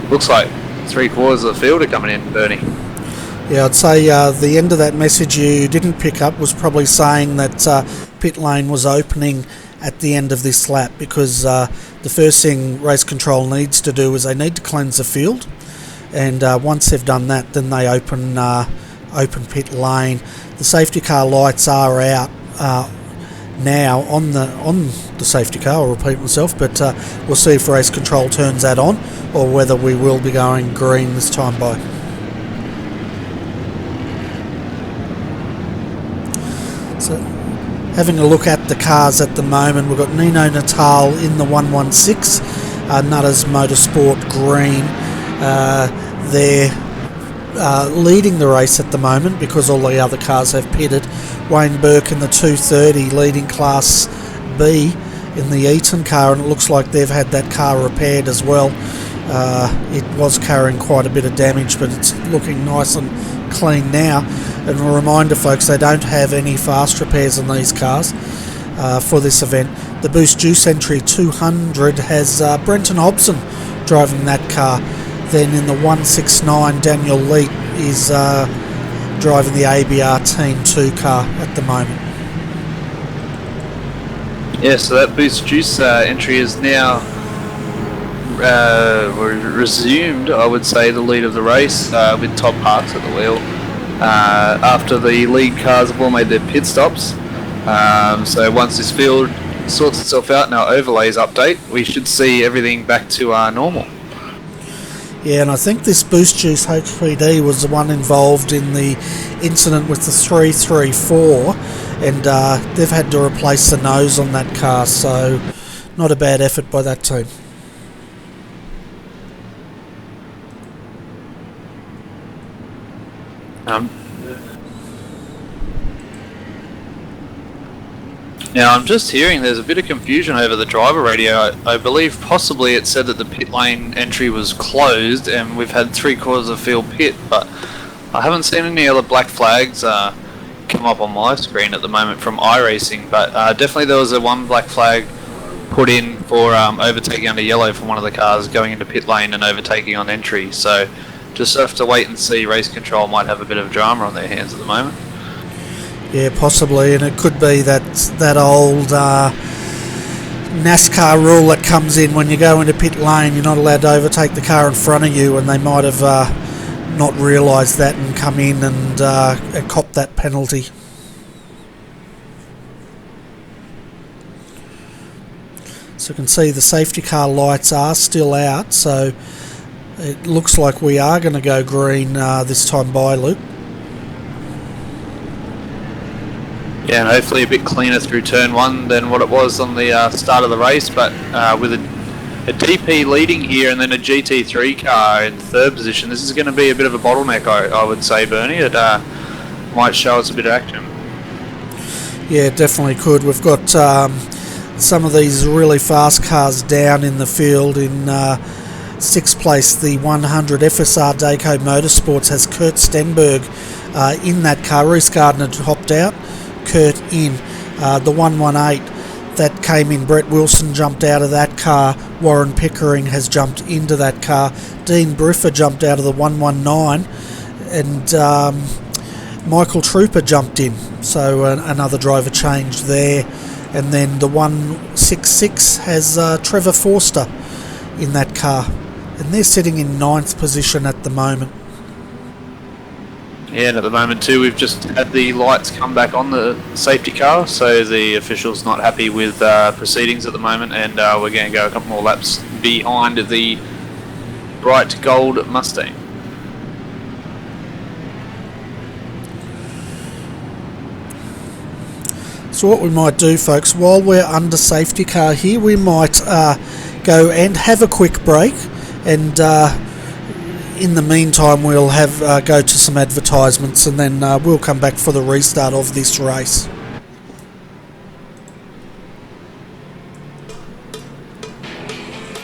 looks like 3/4 of the field are coming in, Bernie. Yeah, I'd say the end of that message you didn't pick up was probably saying that pit lane was opening at the end of this lap, because the first thing race control needs to do is they need to cleanse the field, and once they've done that, then they open pit lane. The safety car lights are out now on the safety car. I'll repeat myself, but we'll see if race control turns that on or whether we will be going green this time by. So, having a look at the cars at the moment, we've got Nino Natal in the 116, Nutters Motorsport green. They're leading the race at the moment because all the other cars have pitted. Wayne Burke in the 230 leading Class B in the Eaton car, and it looks like they've had that car repaired as well. It was carrying quite a bit of damage, but it's looking nice and clean now. And a reminder, folks, they don't have any fast repairs on these cars for this event. The Boost Juice Entry 200 has Brenton Hobson driving that car. Then in the 169, Daniel Leet is driving the ABR Team 2 car at the moment. Yeah, so that Boost Juice entry is now resumed, I would say, the lead of the race with Todd Parks at the wheel. After the lead cars have all made their pit stops. So once this field sorts itself out and our overlays update, we should see everything back to normal. Yeah, and I think this Boost Juice HPD was the one involved in the incident with the 334, and they've had to replace the nose on that car, so not a bad effort by that team. Now I'm just hearing there's a bit of confusion over the driver radio. I believe possibly it said that the pit lane entry was closed and we've had 3/4 of field pit, but I haven't seen any other black flags come up on my screen at the moment from iRacing, but definitely there was a one black flag put in for overtaking under yellow from one of the cars going into pit lane and overtaking on entry, so just have to wait and see. Race control might have a bit of drama on their hands at the moment. Yeah, possibly, and it could be that old NASCAR rule that comes in when you go into pit lane, you're not allowed to overtake the car in front of you, and they might have not realised that and come in and cop that penalty. So you can see the safety car lights are still out, so it looks like we are going to go green this time by, Luke. Yeah, and hopefully a bit cleaner through turn 1 than what it was on the start of the race, but with a DP leading here and then a GT3 car in third position, this is going to be a bit of a bottleneck, I would say, Bernie. It might show us a bit of action. Yeah, definitely could. We've got some of these really fast cars down in the field. In 6th place, the 100 FSR Dayco Motorsports has Kurt Stenberg in that car. Reese Gardner hopped out, Kurt in. The 118 that came in, Brett Wilson jumped out of that car. Warren Pickering has jumped into that car. Dean Briffer jumped out of the 119, and Michael Trooper jumped in. So another driver changed there. And then the 166 has Trevor Forster in that car, and they're sitting in 9th position at the moment. Yeah, and at the moment too, we've just had the lights come back on the safety car, so the official's not happy with proceedings at the moment, and we're going to go a couple more laps behind the bright gold Mustang. So what we might do, folks, while we're under safety car here, we might go and have a quick break, and in the meantime we'll have go to some advertisements, and then we'll come back for the restart of this race.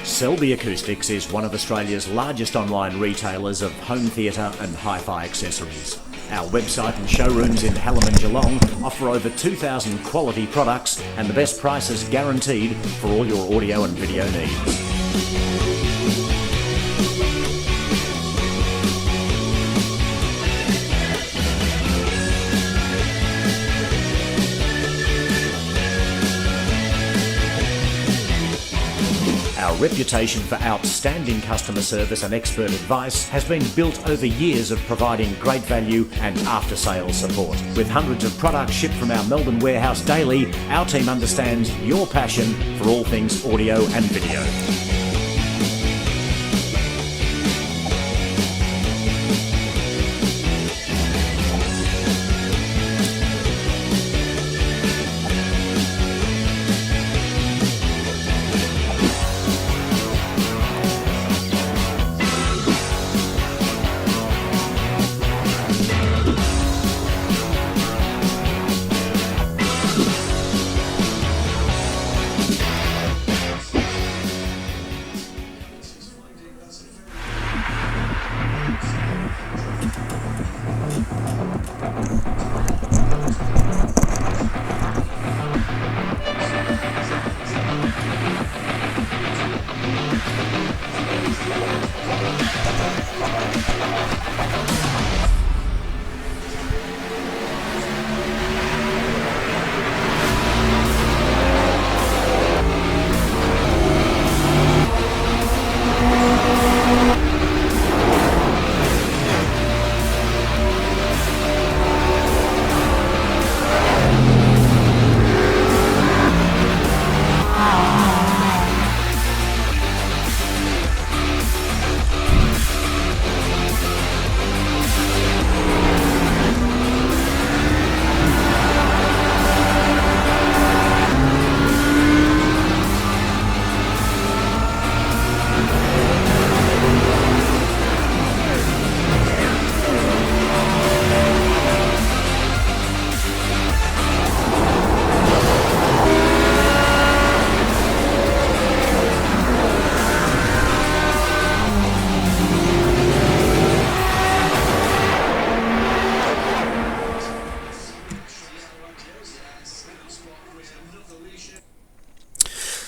Selby Acoustics is one of Australia's largest online retailers of home theatre and hi-fi accessories. Our website and showrooms in Hallam and Geelong offer over 2,000 quality products and the best prices guaranteed for all your audio and video needs. Our reputation for outstanding customer service and expert advice has been built over years of providing great value and after-sales support. With hundreds of products shipped from our Melbourne warehouse daily, our team understands your passion for all things audio and video.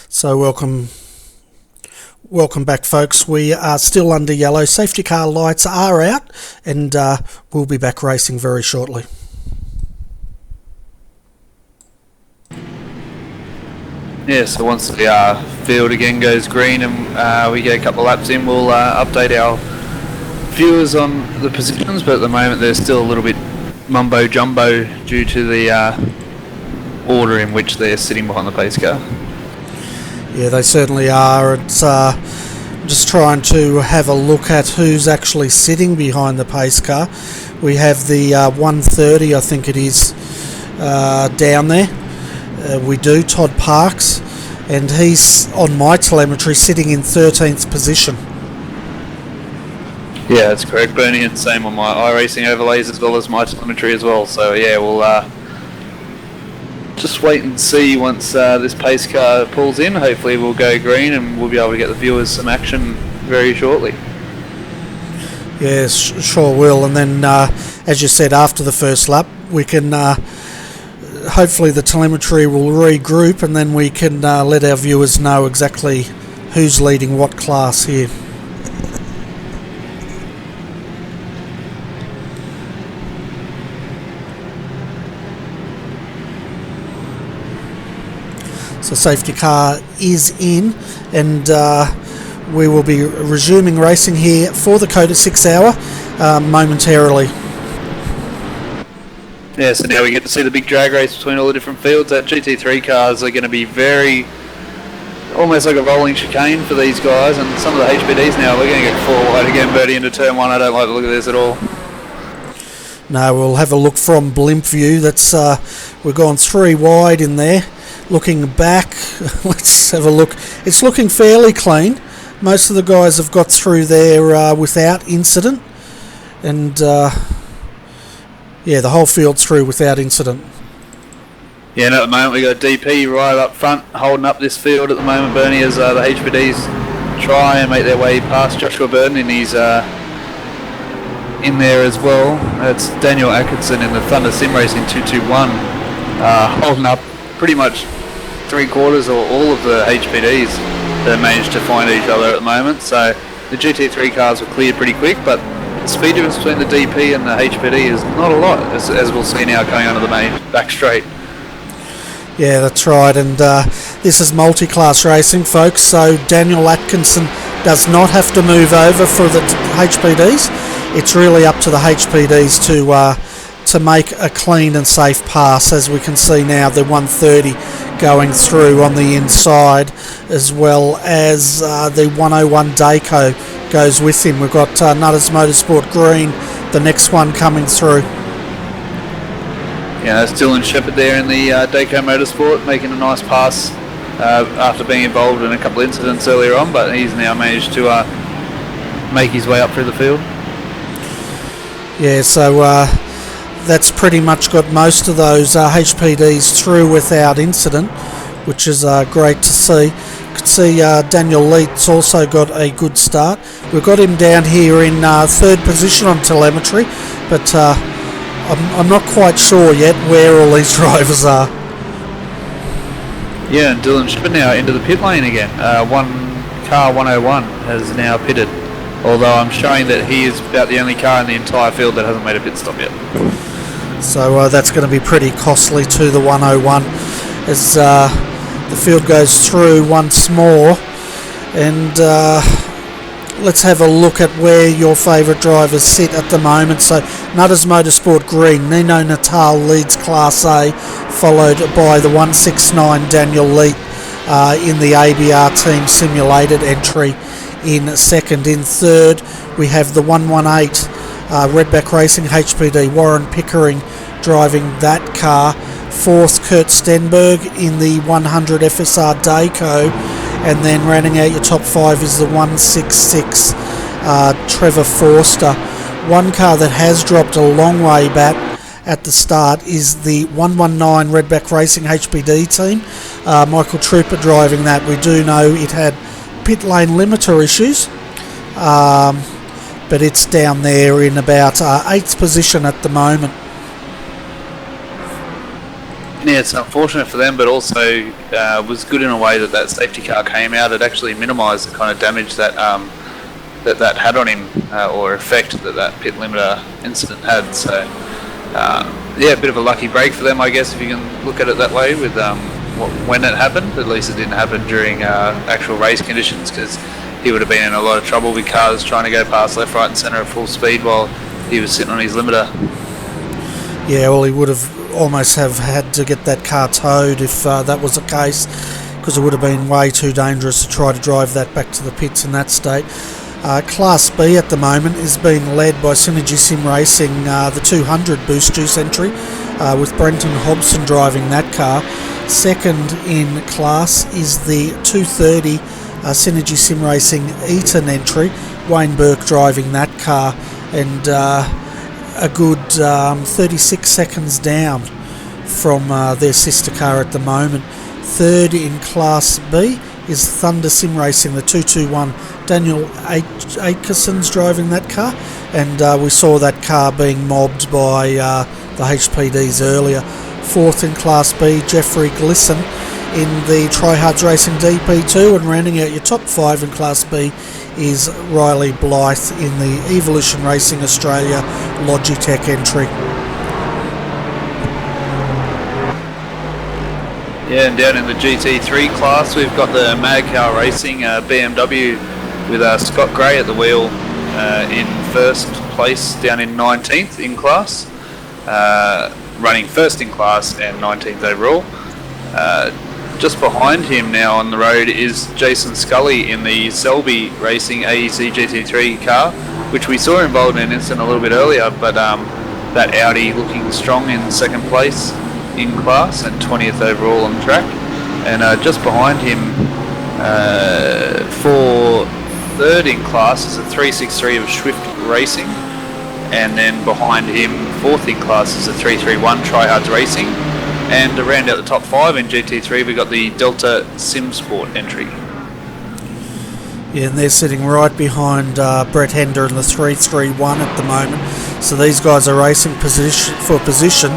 So welcome back, folks. We are still under yellow. Safety car lights are out, and we'll be back racing very shortly. Yeah, so once the field again goes green and we get a couple of laps in, we'll update our viewers on the positions, but at the moment they're still a little bit mumbo jumbo due to the order in which they're sitting behind the pace car. Yeah, they certainly are. It's just trying to have a look at who's actually sitting behind the pace car. We have the 130, I think it is, down there. We do, Todd Parks, and he's on my telemetry sitting in 13th position. Yeah, that's correct, Bernie, and same on my iRacing overlays as well as my telemetry as well. So yeah, we'll just wait and see once this pace car pulls in. Hopefully we'll go green and we'll be able to get the viewers some action very shortly. Yes, sure will. And then, as you said, after the first lap, we can hopefully the telemetry will regroup, and then we can let our viewers know exactly who's leading what class here. So safety car is in, and we will be resuming racing here for the COTA 6 hour momentarily. Yeah, so now we get to see the big drag race between all the different fields. That GT3 cars are going to be very, almost like a rolling chicane for these guys, and some of the HPDs now, we're going to get 4 wide again, Birdie, into turn 1. I don't like the look of this at all. No, we'll have a look from blimp view. That's we're going 3 wide in there. Looking back, let's have a look. It's looking fairly clean. Most of the guys have got through there without incident, and yeah, the whole field's through without incident. Yeah, and at the moment we got DP right up front holding up this field at the moment, Bernie, as the HPDs try and make their way past Joshua Burton, and he's in there as well. That's Daniel Atkinson in the Thunder Sim Racing 221 holding up pretty much 3/4 or all of the HPDs that managed to find each other at the moment. So the GT3 cars were cleared pretty quick, but the speed difference between the DP and the HPD is not a lot, as we'll see now coming onto the main back straight. Yeah, that's right, and this is multi-class racing, folks, so Daniel Atkinson does not have to move over for the HPDs. It's really up to the HPDs to make a clean and safe pass. As we can see now, the 130 going through on the inside, as well as the 101 Daco goes with him. We've got Nutters Motorsport Green, the next one coming through. Yeah, that's Dylan Shepherd there in the Daco Motorsport, making a nice pass after being involved in a couple of incidents earlier on, but he's now managed to make his way up through the field. Yeah, so that's pretty much got most of those HPDs through without incident, which is great to see. You can see Daniel Leit's also got a good start. We've got him down here in 3rd position on telemetry, but I'm not quite sure yet where all these drivers are. Yeah, and Dylan Shepherd now into the pit lane again. Car 101 has now pitted, although I'm showing that he is about the only car in the entire field that hasn't made a pit stop yet. So that's going to be pretty costly to the 101 as the field goes through once more. And let's have a look at where your favourite drivers sit at the moment. So Nutters Motorsport Green, Nino Natal leads Class A, followed by the 169 Daniel Leet in the ABR Team Simulated entry in 2nd. In 3rd we have the 118 Redback Racing HPD, Warren Pickering driving that car. 4th Kurt Stenberg in the 100 FSR Daco, and then rounding out your top 5 is the 166 Trevor Forster. One car that has dropped a long way back at the start is the 119 Redback Racing HPD team. Michael Trooper driving that. We do know it had pit lane limiter issues, but it's down there in about 8th position at the moment. Yeah, it's unfortunate for them, but also was good in a way that safety car came out. It actually minimised the kind of damage that that had on him, or effect that pit limiter incident had. So, yeah, a bit of a lucky break for them, I guess, if you can look at it that way. With when it happened, at least it didn't happen during actual race conditions, because he would have been in a lot of trouble with cars trying to go past left, right, and centre at full speed while he was sitting on his limiter. Yeah, well, he would have almost have had to get that car towed if that was the case, because it would have been way too dangerous to try to drive that back to the pits in that state. Class B at the moment is being led by Synergy Sim Racing, the 200 Boost Juice entry, with Brenton Hobson driving that car. 2nd in class is the 230 Synergy Sim Racing Eaton entry, Wayne Burke driving that car, and a good 36 seconds down from their sister car at the moment. Third in Class B is Thunder Sim Racing, the 221. Daniel Akerson's driving that car, and we saw that car being mobbed by the HPDs earlier. Fourth in Class B, Jeffrey Glisson in the Tryhards Racing DP2, and rounding out your top 5 in Class B is Riley Blythe in the Evolution Racing Australia Logitech entry. Yeah, and down in the GT3 class, we've got the Madcar Racing BMW with Scott Gray at the wheel in first place, down in 19th in class, running first in class and 19th overall. Just behind him now on the road is Jason Scully in the Selby Racing AEC GT3 car, which we saw involved in an incident a little bit earlier, but that Audi looking strong in second place in class and 20th overall on the track. And just behind him for third in class is a 363 of Swift Racing, and then behind him fourth in class is a 331 Tryhards Racing. And to round out the top 5 in GT3, we got the Delta Sim Sport entry. Yeah, and they're sitting right behind Brett Hender in the 331 at the moment. So these guys are racing position,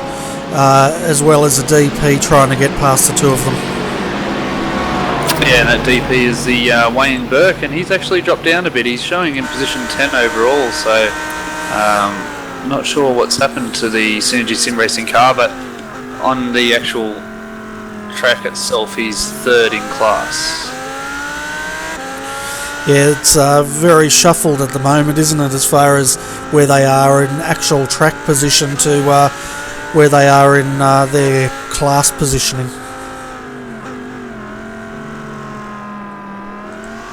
as well as a DP trying to get past the two of them. Yeah, and that DP is the Wayne Burke, and he's actually dropped down a bit. He's showing in position 10 overall, so not sure what's happened to the Synergy Sim Racing car, but on the actual track itself, he's third in class. Yeah, it's very shuffled at the moment, isn't it, as far as where they are in actual track position to where they are in their class positioning.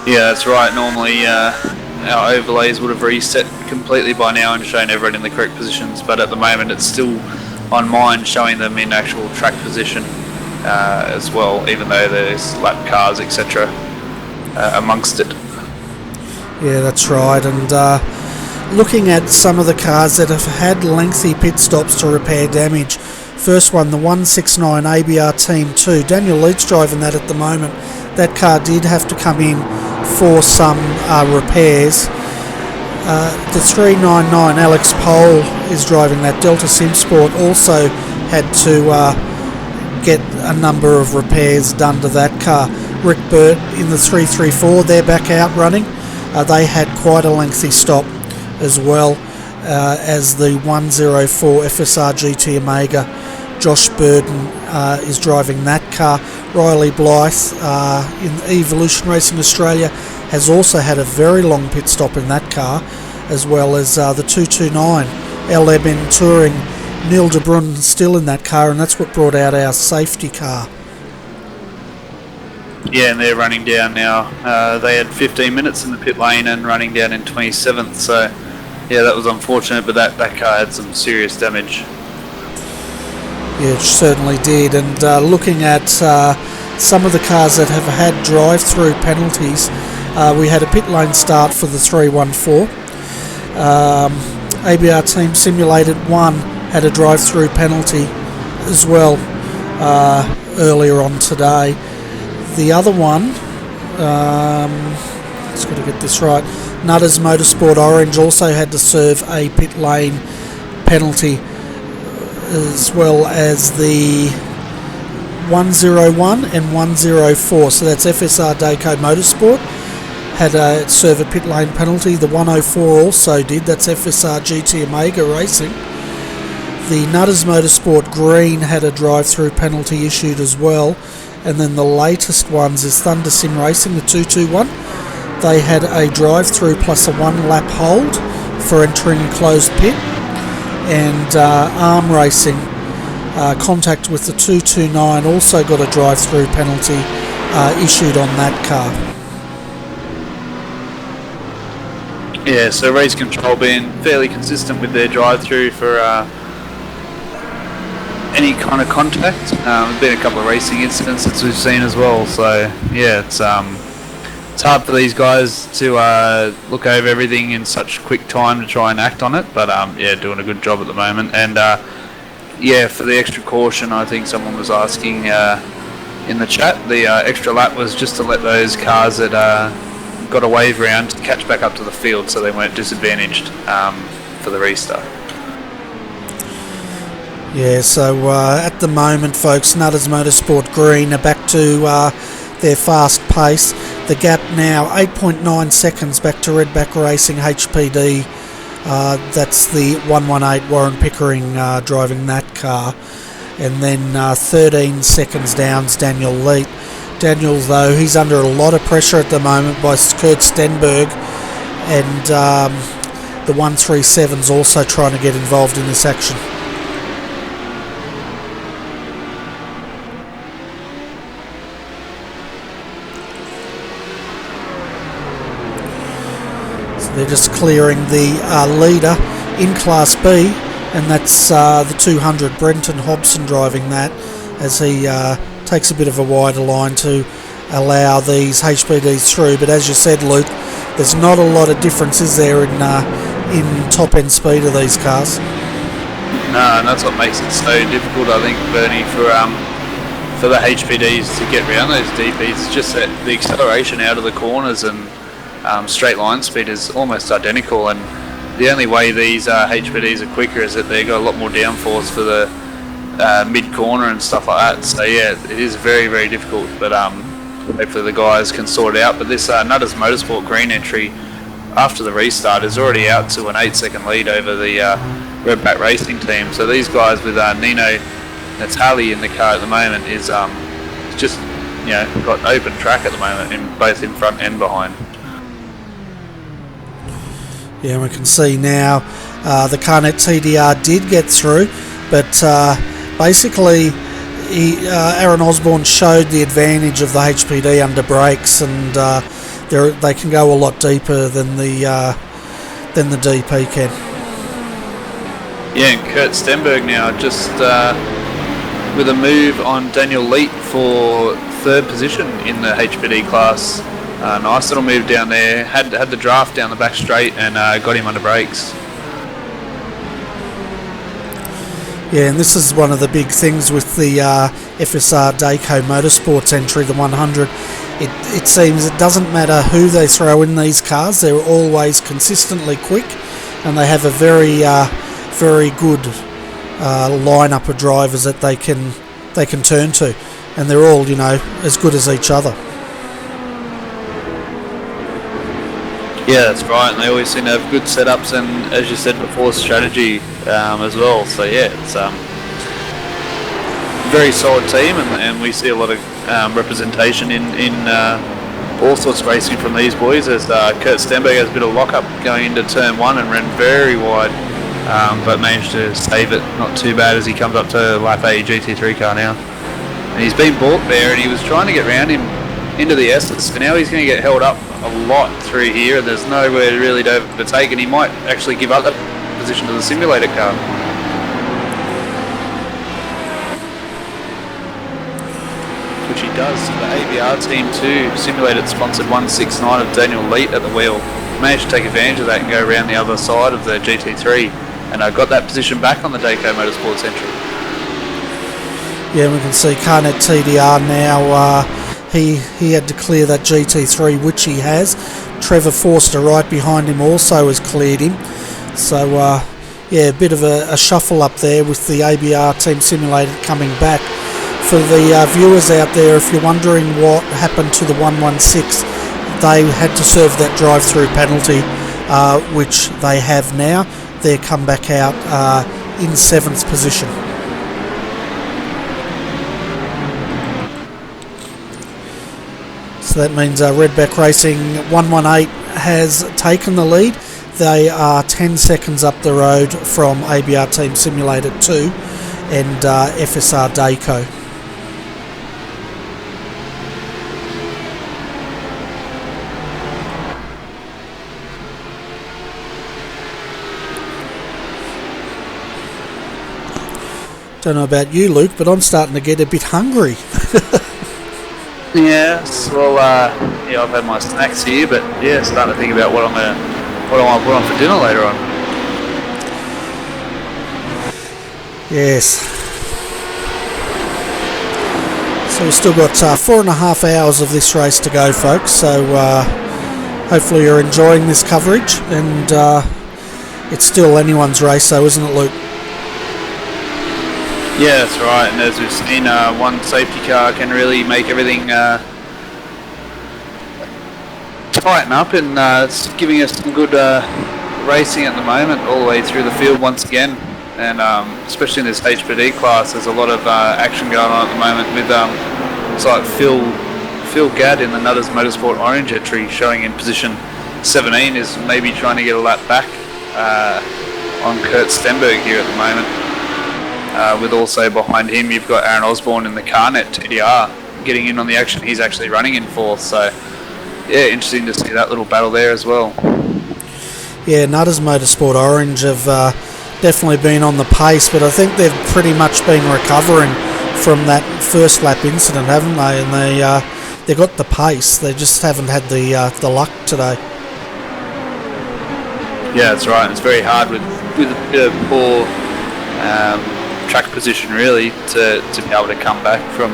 Yeah, that's right. Normally our overlays would have reset completely by now and shown everyone in the correct positions, but at the moment it's still on mine showing them in actual track position as well, even though there's lap cars, etc. Amongst it. Yeah, that's right. And looking at some of the cars that have had lengthy pit stops to repair damage. First one, the 169 ABR Team 2. Daniel Leach driving that at the moment. That car did have to come in for some repairs. The 399 Alex Pole is driving that. Delta Sim Sport also had to get a number of repairs done to that car. Rick Burt in the 334, they're back out running. They had quite a lengthy stop as well as the 104 FSR GT Omega. Josh Burden is driving that car. Riley Blythe in Evolution Racing Australia has also had a very long pit stop in that car, as well as the 229 LMN Touring. Neil de Bruyn still in that car, and that's what brought out our safety car. Yeah, and they're running down now. They had 15 minutes in the pit lane and running down in 27th, so yeah, that was unfortunate, but that car had some serious damage. Yeah, it certainly did. And looking at some of the cars that have had drive-through penalties, we had a pit lane start for the 314. ABR Team Simulated 1 had a drive-through penalty as well earlier on today. The other one, just got to get this right, Nutters Motorsport Orange also had to serve a pit lane penalty, as well as the 101 and 104. So that's FSR Dayco Motorsport had a serve a pit lane penalty. The 104 also did. That's FSR GT Omega Racing. The Nutters Motorsport Green had a drive-through penalty issued as well. And then the latest ones is Thunder Sim Racing, the 221. They had a drive-through plus a one-lap hold for entering a closed pit. And Arm Racing, contact with the 229, also got a drive-through penalty issued on that car. Yeah, so Race Control being fairly consistent with their drive-through for any kind of contact. There's been a couple of racing incidents that we've seen as well, so yeah, it's hard for these guys to look over everything in such quick time to try and act on it, but yeah, doing a good job at the moment. And Yeah, for the extra caution, I think someone was asking in the chat. The extra lap was just to let those cars that got a wave round to catch back up to the field, so they weren't disadvantaged for the restart. Yeah, so at the moment, folks, Nutters Motorsport Green are back to their fast pace. The gap now 8.9 seconds back to Redback Racing HPD. That's the 118 Warren Pickering driving that car. And then 13 seconds down's Daniel Leet. Daniel, though, he's under a lot of pressure at the moment by Kurt Stenberg, and the 137's also trying to get involved in this action. They're just clearing the leader in Class B, and that's the 200. Brenton Hobson driving that as he takes a bit of a wider line to allow these HPDs through. But as you said, Luke, there's not a lot of difference, is there, in top end speed of these cars? No, and that's what makes it so difficult, I think, Bernie, for the HPDs to get around those DPs. It's just that the acceleration out of the corners and straight line speed is almost identical, and the only way these HPDs are quicker is that they've got a lot more downforce for the mid corner and stuff like that. So yeah, it is very, very difficult, but hopefully the guys can sort it out. But this Nutters Motorsport Green entry after the restart is already out to an 8-second lead over the Redback Racing team. So these guys with Nino Natali in the car at the moment is just, you know, got open track at the moment, both in front and behind. Yeah, we can see now the Carnet TDR did get through, but basically Aaron Osborne showed the advantage of the HPD under brakes, and they can go a lot deeper than the DP can. Yeah, and Kurt Stenberg now just with a move on Daniel Leet for third position in the HPD class. Nice little move down there. Had the draft down the back straight and got him under brakes. Yeah, and this is one of the big things with the FSR Dayco Motorsports entry, the 100. It seems it doesn't matter who they throw in these cars, they're always consistently quick, and they have a very good lineup of drivers that they can turn to, and they're all, you know, as good as each other. Yeah, that's right, and they always seem to have good setups and, as you said before, strategy as well. So yeah, it's a very solid team, and we see a lot of representation in all sorts of racing from these boys, as Kurt Stenberg has a bit of lock-up going into turn one and ran very wide, but managed to save it not too bad as he comes up to lap 8 GT3 car now. And he's been balked there, and he was trying to get around him into the Estes, but now he's going to get held up a lot through here, and there's nowhere really to overtake, and he might actually give up that position to the simulator car. Which he does. The ABR team too, simulated sponsored 169 of Daniel Leet at the wheel. Managed to take advantage of that and go around the other side of the GT3, and got that position back on the Dayco Motorsports entry. Yeah, we can see Carnet TDR now. He had to clear that GT3, which he has. Trevor Forster right behind him also has cleared him. So, yeah, a bit of a shuffle up there with the ABR Team Simulator coming back. For the viewers out there, if you're wondering what happened to the 116, they had to serve that drive-through penalty, which they have now. They're come back out in 7th position. So that means Redback Racing 118 has taken the lead. They are 10 seconds up the road from ABR Team Simulator 2 and FSR Dayco. Don't know about you, Luke, but I'm starting to get a bit hungry. Yes, well, yeah, I've had my snacks here, but yeah, starting to think about what I want to put on for dinner later on. Yes. So we've still got 4.5 hours of this race to go, folks, so hopefully you're enjoying this coverage, and it's still anyone's race though, isn't it, Luke? Yeah, that's right, and as we've seen, one safety car can really make everything tighten up, and it's giving us some good racing at the moment, all the way through the field once again, and especially in this HPD class, there's a lot of action going on at the moment with it's like Phil Gadd in the Nutters Motorsport Orange entry, showing in position 17, is maybe trying to get a lap back on Kurt Stenberg here at the moment. With also behind him, you've got Aaron Osborne in the Carnet TDR getting in on the action. He's actually running in fourth, so yeah, interesting to see that little battle there as well. Yeah, Nutters Motorsport Orange have definitely been on the pace, but I think they've pretty much been recovering from that first lap incident, haven't they? And they got the pace. They just haven't had the luck today. Yeah, that's right. It's very hard with a bit of poor track position, really, to be able to come back from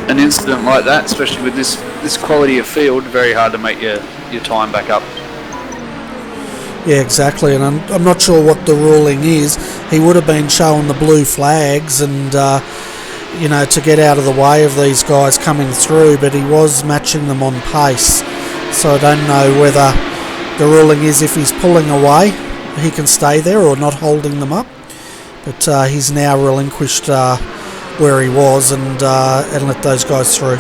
an incident like that, especially with this quality of field. Very hard to make your time back up. Yeah, exactly, and I'm not sure what the ruling is. He would have been showing the blue flags and, to get out of the way of these guys coming through, but he was matching them on pace. So I don't know whether the ruling is if he's pulling away, he can stay there, or not holding them up. But he's now relinquished where he was and let those guys through.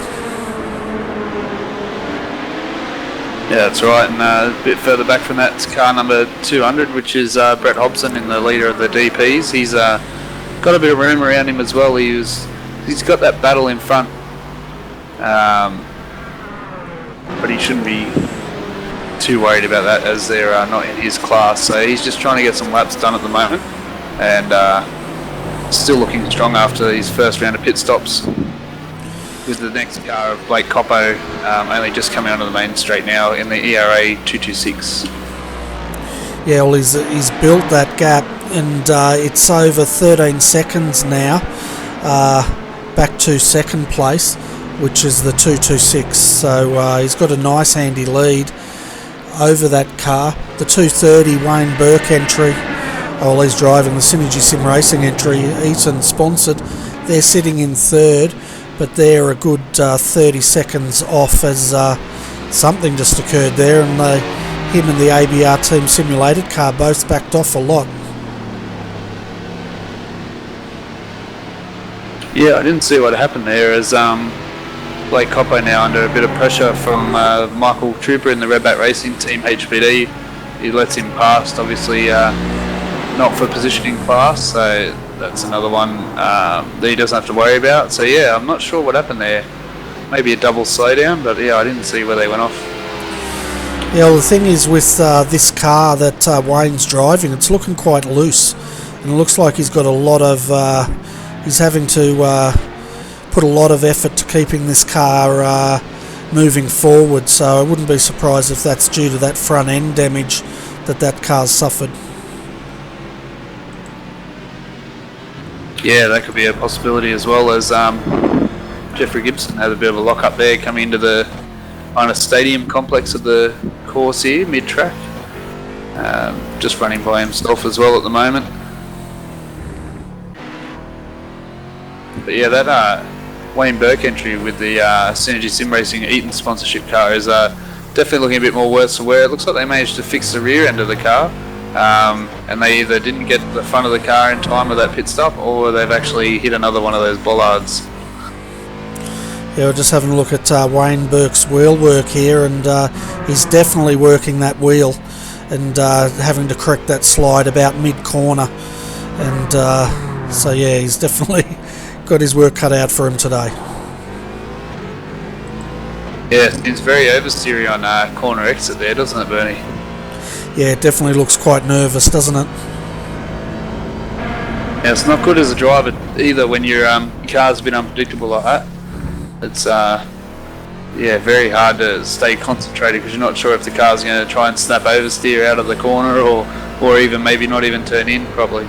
Yeah, that's right, and a bit further back from that, it's car number 200, which is Brett Hobson in the leader of the DPs. He's got a bit of room around him as well. He's got that battle in front, but he shouldn't be too worried about that, as they're not in his class. So he's just trying to get some laps done at the moment, and still looking strong after his first round of pit stops. With the next car of Blake Coppo only just coming onto the main straight now in the ERA 226. Yeah, well, he's built that gap, and it's over 13 seconds now, back to second place, which is the 226. So he's got a nice handy lead over that car. The 230 Wayne Burke entry, well, he's driving the Synergy Sim Racing entry, Eaton sponsored. They're sitting in third, but they're a good 30 seconds off, as something just occurred there, and him and the ABR Team Simulated car both backed off a lot. Yeah, I didn't see what happened there, as Blake Coppo now under a bit of pressure from Michael Trooper in the Redback Racing Team HPD. He lets him past, obviously not for positioning class, so that's another one that he doesn't have to worry about. So yeah, I'm not sure what happened there. Maybe a double slowdown, but yeah, I didn't see where they went off. Yeah, well, the thing is with this car that Wayne's driving, it's looking quite loose, and it looks like he's got a lot of he's having to put a lot of effort to keeping this car moving forward, so I wouldn't be surprised if that's due to that front end damage that car's suffered. Yeah, that could be a possibility, as well as Jeffrey Gibson had a bit of a lock up there coming into the kind of stadium complex of the course here, mid-track. Just running by himself as well at the moment. But yeah, that Wayne Burke entry with the Synergy Sim Racing Eaton sponsorship car is definitely looking a bit more worse for wear. It looks like they managed to fix the rear end of the car. And they either didn't get the front of the car in time with that pit stop, or they've actually hit another one of those bollards. Yeah, we're just having a look at Wayne Burke's wheel work here, and he's definitely working that wheel and having to correct that slide about mid-corner. And so yeah, he's definitely got his work cut out for him today. Yeah, it seems very oversteery on corner exit there, doesn't it, Bernie? Yeah, it definitely looks quite nervous, doesn't it? Yeah, it's not good as a driver either when your car's a bit unpredictable like that. It's very hard to stay concentrated because you're not sure if the car's going to try and snap oversteer out of the corner or even maybe not even turn in properly.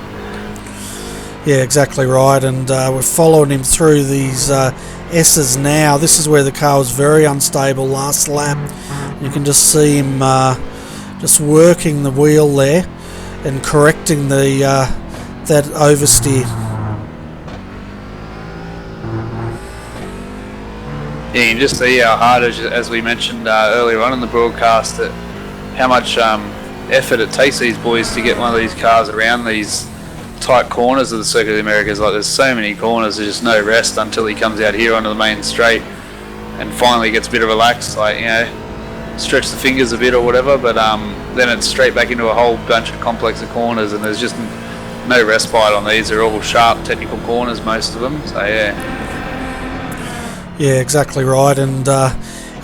Yeah, exactly right, and we're following him through these S's now. This is where the car was very unstable last lap. You can just see him just working the wheel there and correcting the that oversteer. Yeah, you can just see how hard, as we mentioned earlier on in the broadcast, that how much effort it takes these boys to get one of these cars around these tight corners of the Circuit of the Americas. Like, there's so many corners, there's just no rest until he comes out here onto the main straight and finally gets a bit of relax, like, you know, stretch the fingers a bit or whatever, but then it's straight back into a whole bunch of complex of corners, and there's just no respite on these. They're all sharp technical corners, most of them, so yeah. Yeah, exactly right, and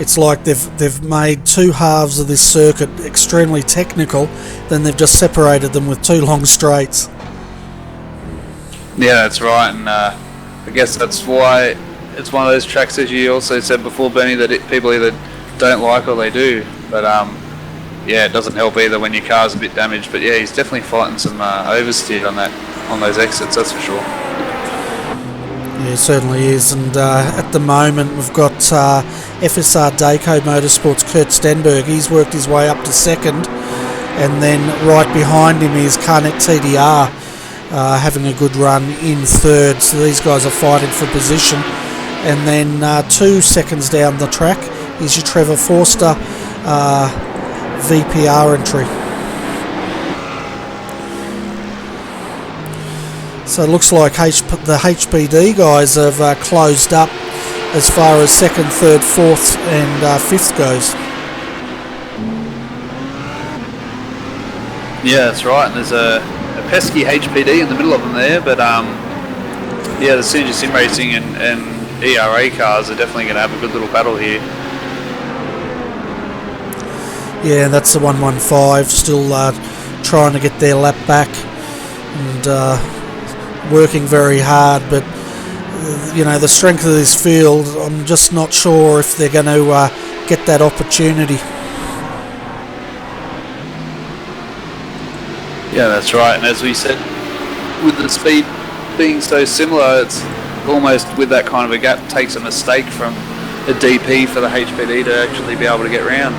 it's like they've made two halves of this circuit extremely technical, then they've just separated them with two long straights. Yeah, that's right, and I guess that's why it's one of those tracks, as you also said before, Bernie, that people either don't like or they do. But yeah, it doesn't help either when your car's a bit damaged. But yeah, he's definitely fighting some oversteer on those exits, that's for sure. Yeah, it certainly is, and at the moment we've got FSR Dayco Motorsports Kurt Stenberg. He's worked his way up to second, and then right behind him is Carnet TDR having a good run in third. So these guys are fighting for position, and then 2 seconds down the track is your Trevor Forster VPR entry. So it looks like the HPD guys have closed up as far as second, third, fourth and fifth goes. Yeah, that's right, and there's a pesky HPD in the middle of them there, but yeah, the Synergy Sim Racing and ERA cars are definitely going to have a good little battle here. Yeah, that's the 115 still trying to get their lap back and working very hard, but you know, the strength of this field, I'm just not sure if they're going to get that opportunity. Yeah, that's right, and as we said, with the speed being so similar, it's almost with that kind of a gap takes a mistake from a DP for the HPD to actually be able to get round.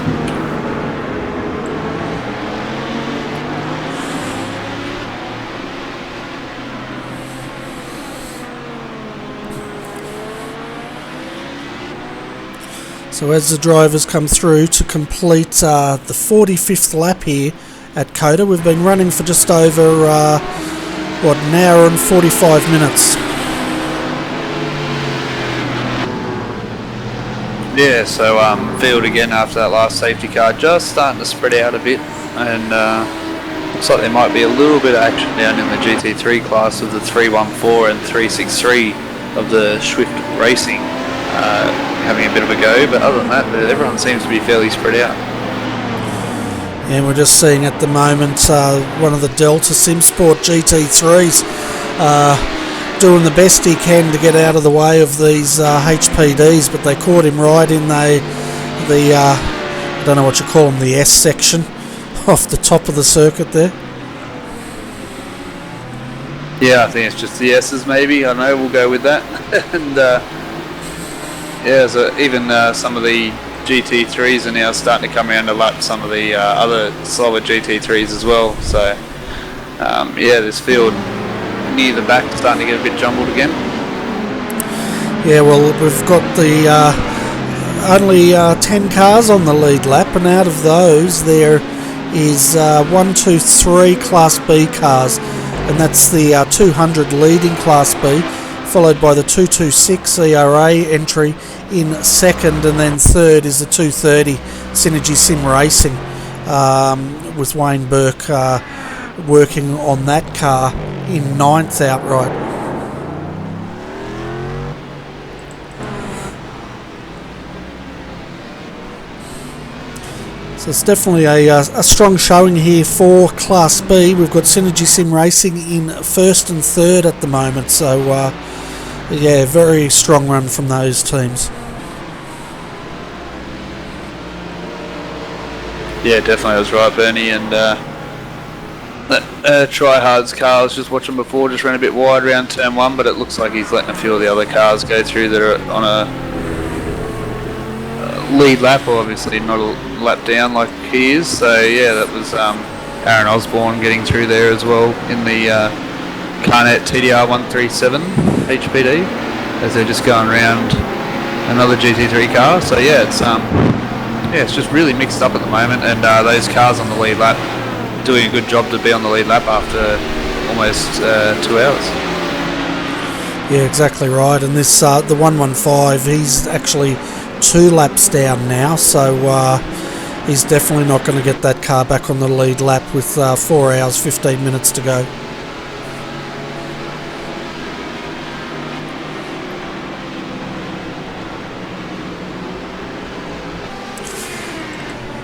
So as the drivers come through to complete the 45th lap here at COTA, we've been running for just over an hour and 45 minutes. Yeah, so field again after that last safety car, just starting to spread out a bit, and looks like there might be a little bit of action down in the GT3 class of the 314 and 363 of the Swift Racing. Having a bit of a go, but other than that, everyone seems to be fairly spread out. And we're just seeing at the moment one of the Delta SimSport GT3s doing the best he can to get out of the way of these HPDs, but they caught him right in the I don't know what you call them, the S section off the top of the circuit there. Yeah, I think it's just the S's maybe, I know, we'll go with that. And yeah, so even some of the GT3s are now starting to come around to lap some of the other slower GT3s as well. So yeah, this field near the back starting to get a bit jumbled again. Yeah, well, we've got the only 10 cars on the lead lap, and out of those there is 1, 2, 3 Class B cars, and that's the 200 leading Class B, followed by the 226 ERA entry in second, and then third is the 230 Synergy Sim Racing with Wayne Burke working on that car in ninth outright. So it's definitely a strong showing here for Class B. We've got Synergy Sim Racing in first and third at the moment, so yeah, very strong run from those teams. Yeah, definitely, that's right, Bernie, and Tryhard's car, I was just watching before, just ran a bit wide around turn 1, but it looks like he's letting a few of the other cars go through that are on a lead lap, or obviously not a lap down like he is. So yeah, that was Aaron Osborne getting through there as well in the Carnet TDR 137 HPD as they're just going around another GT3 car. So yeah, it's just really mixed up at the moment, and those cars on the lead lap doing a good job to be on the lead lap after almost 2 hours. Yeah, exactly right. And this the 115, he's actually 2 laps down now, so he's definitely not going to get that car back on the lead lap with 4 hours 15 minutes to go.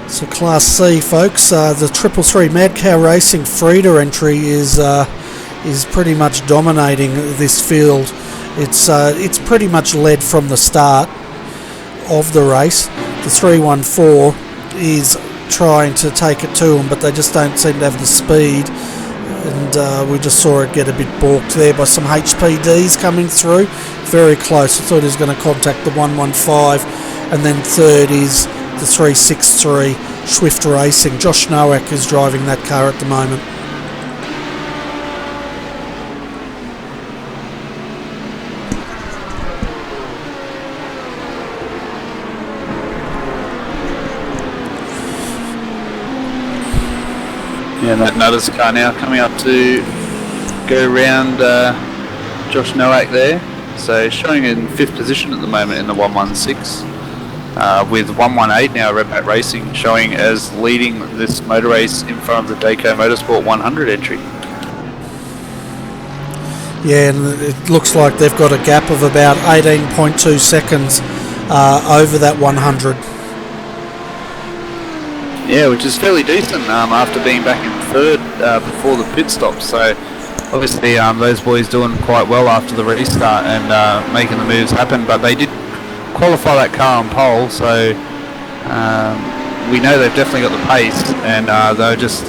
So Class C, folks, the 333 Mad Cow Racing Frida entry is pretty much dominating this field. It's pretty much led from the start of the race. The 314 is trying to take it to them, but they just don't seem to have the speed, and we just saw it get a bit balked there by some HPDs coming through. Very close. I thought he was going to contact the 115, and then third is the 363 Swift Racing. Josh Nowak is driving that car at the moment. Yeah, that Nutters car now coming up to go around Josh Nowak there. So showing in 5th position at the moment in the 116. With 118 now, Redback Racing showing as leading this motor race in front of the Dayco Motorsport 100 entry. Yeah, and it looks like they've got a gap of about 18.2 seconds over that 100. Yeah, which is fairly decent after being back in 3rd before the pit stop. So obviously those boys doing quite well after the restart and making the moves happen, but they did qualify that car on pole, so we know they've definitely got the pace, and they just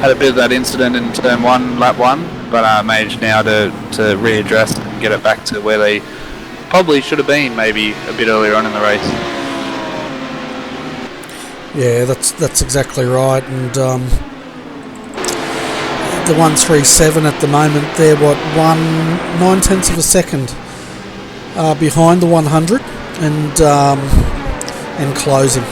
had a bit of that incident in turn 1, lap 1, but managed now to readdress and get it back to where they probably should have been maybe a bit earlier on in the race. Yeah, that's exactly right. And the 137 at the moment, they're 9/10 of a second behind the 100 and closing.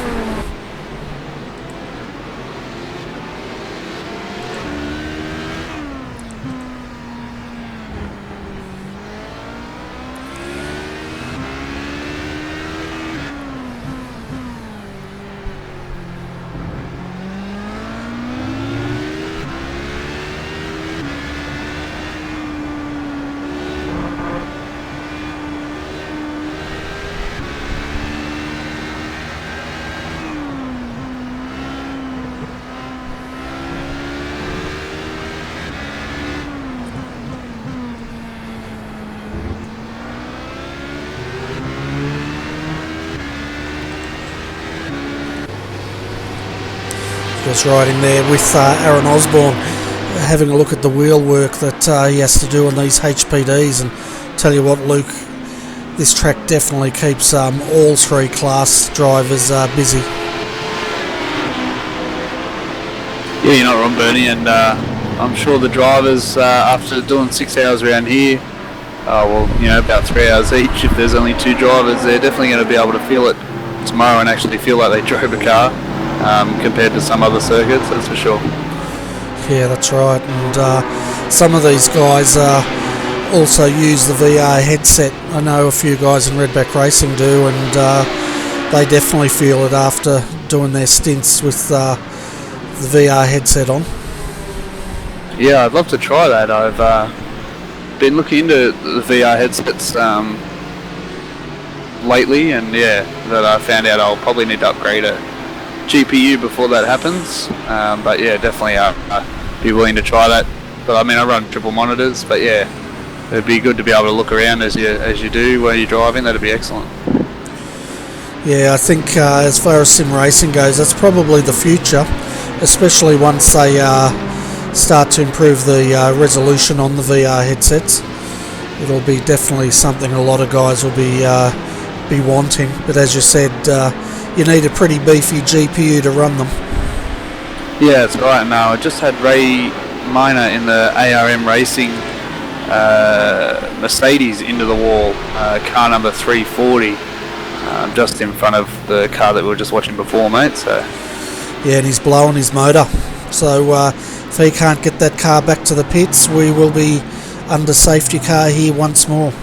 Just riding there with Aaron Osborne, having a look at the wheel work that he has to do on these HPDs. And tell you what, Luke, this track definitely keeps all 3 class drivers busy. Yeah, you're not wrong, Bernie, and I'm sure the drivers, after doing 6 hours around here, about 3 hours each, if there's only 2 drivers, they're definitely going to be able to feel it tomorrow and actually feel like they drove a car. Compared to some other circuits, that's for sure. Yeah, that's right. And some of these guys also use the VR headset. I know a few guys in Redback Racing do, and they definitely feel it after doing their stints with the VR headset on. Yeah, I'd love to try that. I've been looking into the VR headsets lately, and yeah, that I found out I'll probably need to upgrade a GPU before that happens, but yeah, definitely be willing to try that. But I mean, I run triple monitors, but yeah, it'd be good to be able to look around as you do while you're driving. That'd be excellent. Yeah, I think as far as sim racing goes, that's probably the future, especially once they start to improve the resolution on the VR headsets. It'll be definitely something a lot of guys will be wanting. But as you said, you need a pretty beefy GPU to run them. Yeah, that's right. Now, I just had Ray Minor in the ARM Racing Mercedes into the wall, car number 340, just in front of the car that we were just watching before, mate. So yeah, and he's blowing his motor. So if he can't get that car back to the pits, we will be under safety car here once more.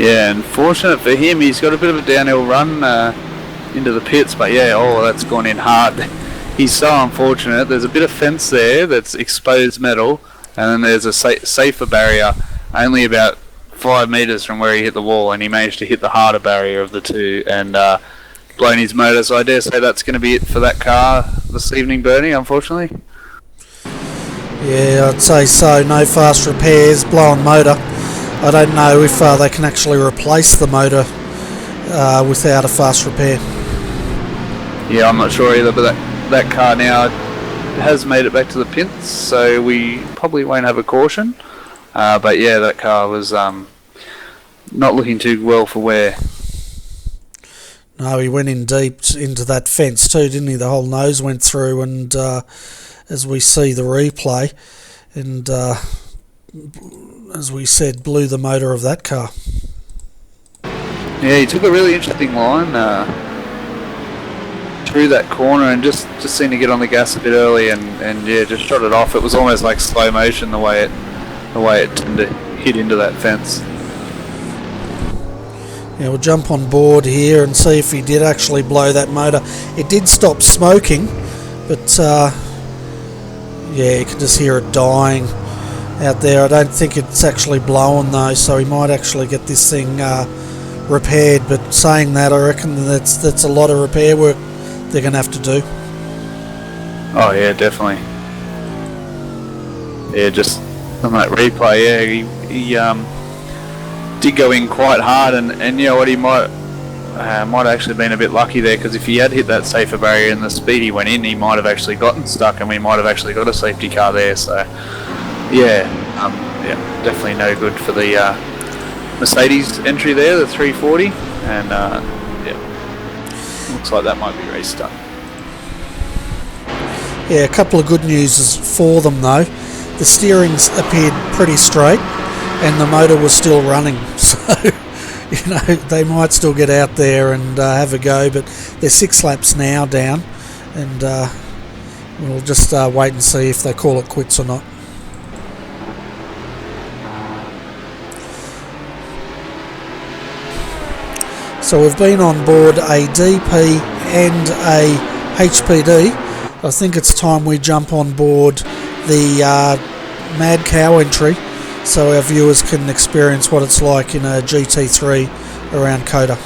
yeah, and fortunate for him, he's got a bit of a downhill run into the pits, but yeah, that's gone in hard. He's so unfortunate. There's a bit of fence there that's exposed metal, and then there's a safer barrier only about 5 metres from where he hit the wall, and he managed to hit the harder barrier of the two and blown his motor. So I dare say that's going to be it for that car this evening, Bernie, unfortunately. Yeah, I'd say so. No fast repairs, blown motor. I don't know if they can actually replace the motor without a fast repair. Yeah, I'm not sure either, but that car now has made it back to the pits, so we probably won't have a caution. But yeah, that car was not looking too well for wear. No, he went in deep into that fence too, didn't he? The whole nose went through, and as we see the replay, and as we said, blew the motor of that car. Yeah, he took a really interesting line through that corner and just seemed to get on the gas a bit early and yeah, just shot it off. It was almost like slow motion the way it tended to hit into that fence. Yeah, we'll jump on board here and see if he did actually blow that motor. It did stop smoking, but yeah, you can just hear it dying out there. I don't think it's actually blowing though, so he might actually get this thing repaired. But saying that, I reckon that's a lot of repair work they're going to have to do. Oh yeah, definitely. Yeah, just on that replay, yeah, he did go in quite hard, and you know what, he might have actually been a bit lucky there, because if he had hit that safer barrier and the speed he went in, he might have actually gotten stuck, and we might have actually got a safety car there. So yeah, definitely no good for the Mercedes entry there, the 340, and looks like that might be race done. Yeah, a couple of good news for them though. The steering's appeared pretty straight, and the motor was still running. So, you know, they might still get out there and have a go, but they're 6 laps now down, and we'll just wait and see if they call it quits or not. So we've been on board a DP and a HPD. I think it's time we jump on board the Mad Cow entry, so our viewers can experience what it's like in a GT3 around COTA.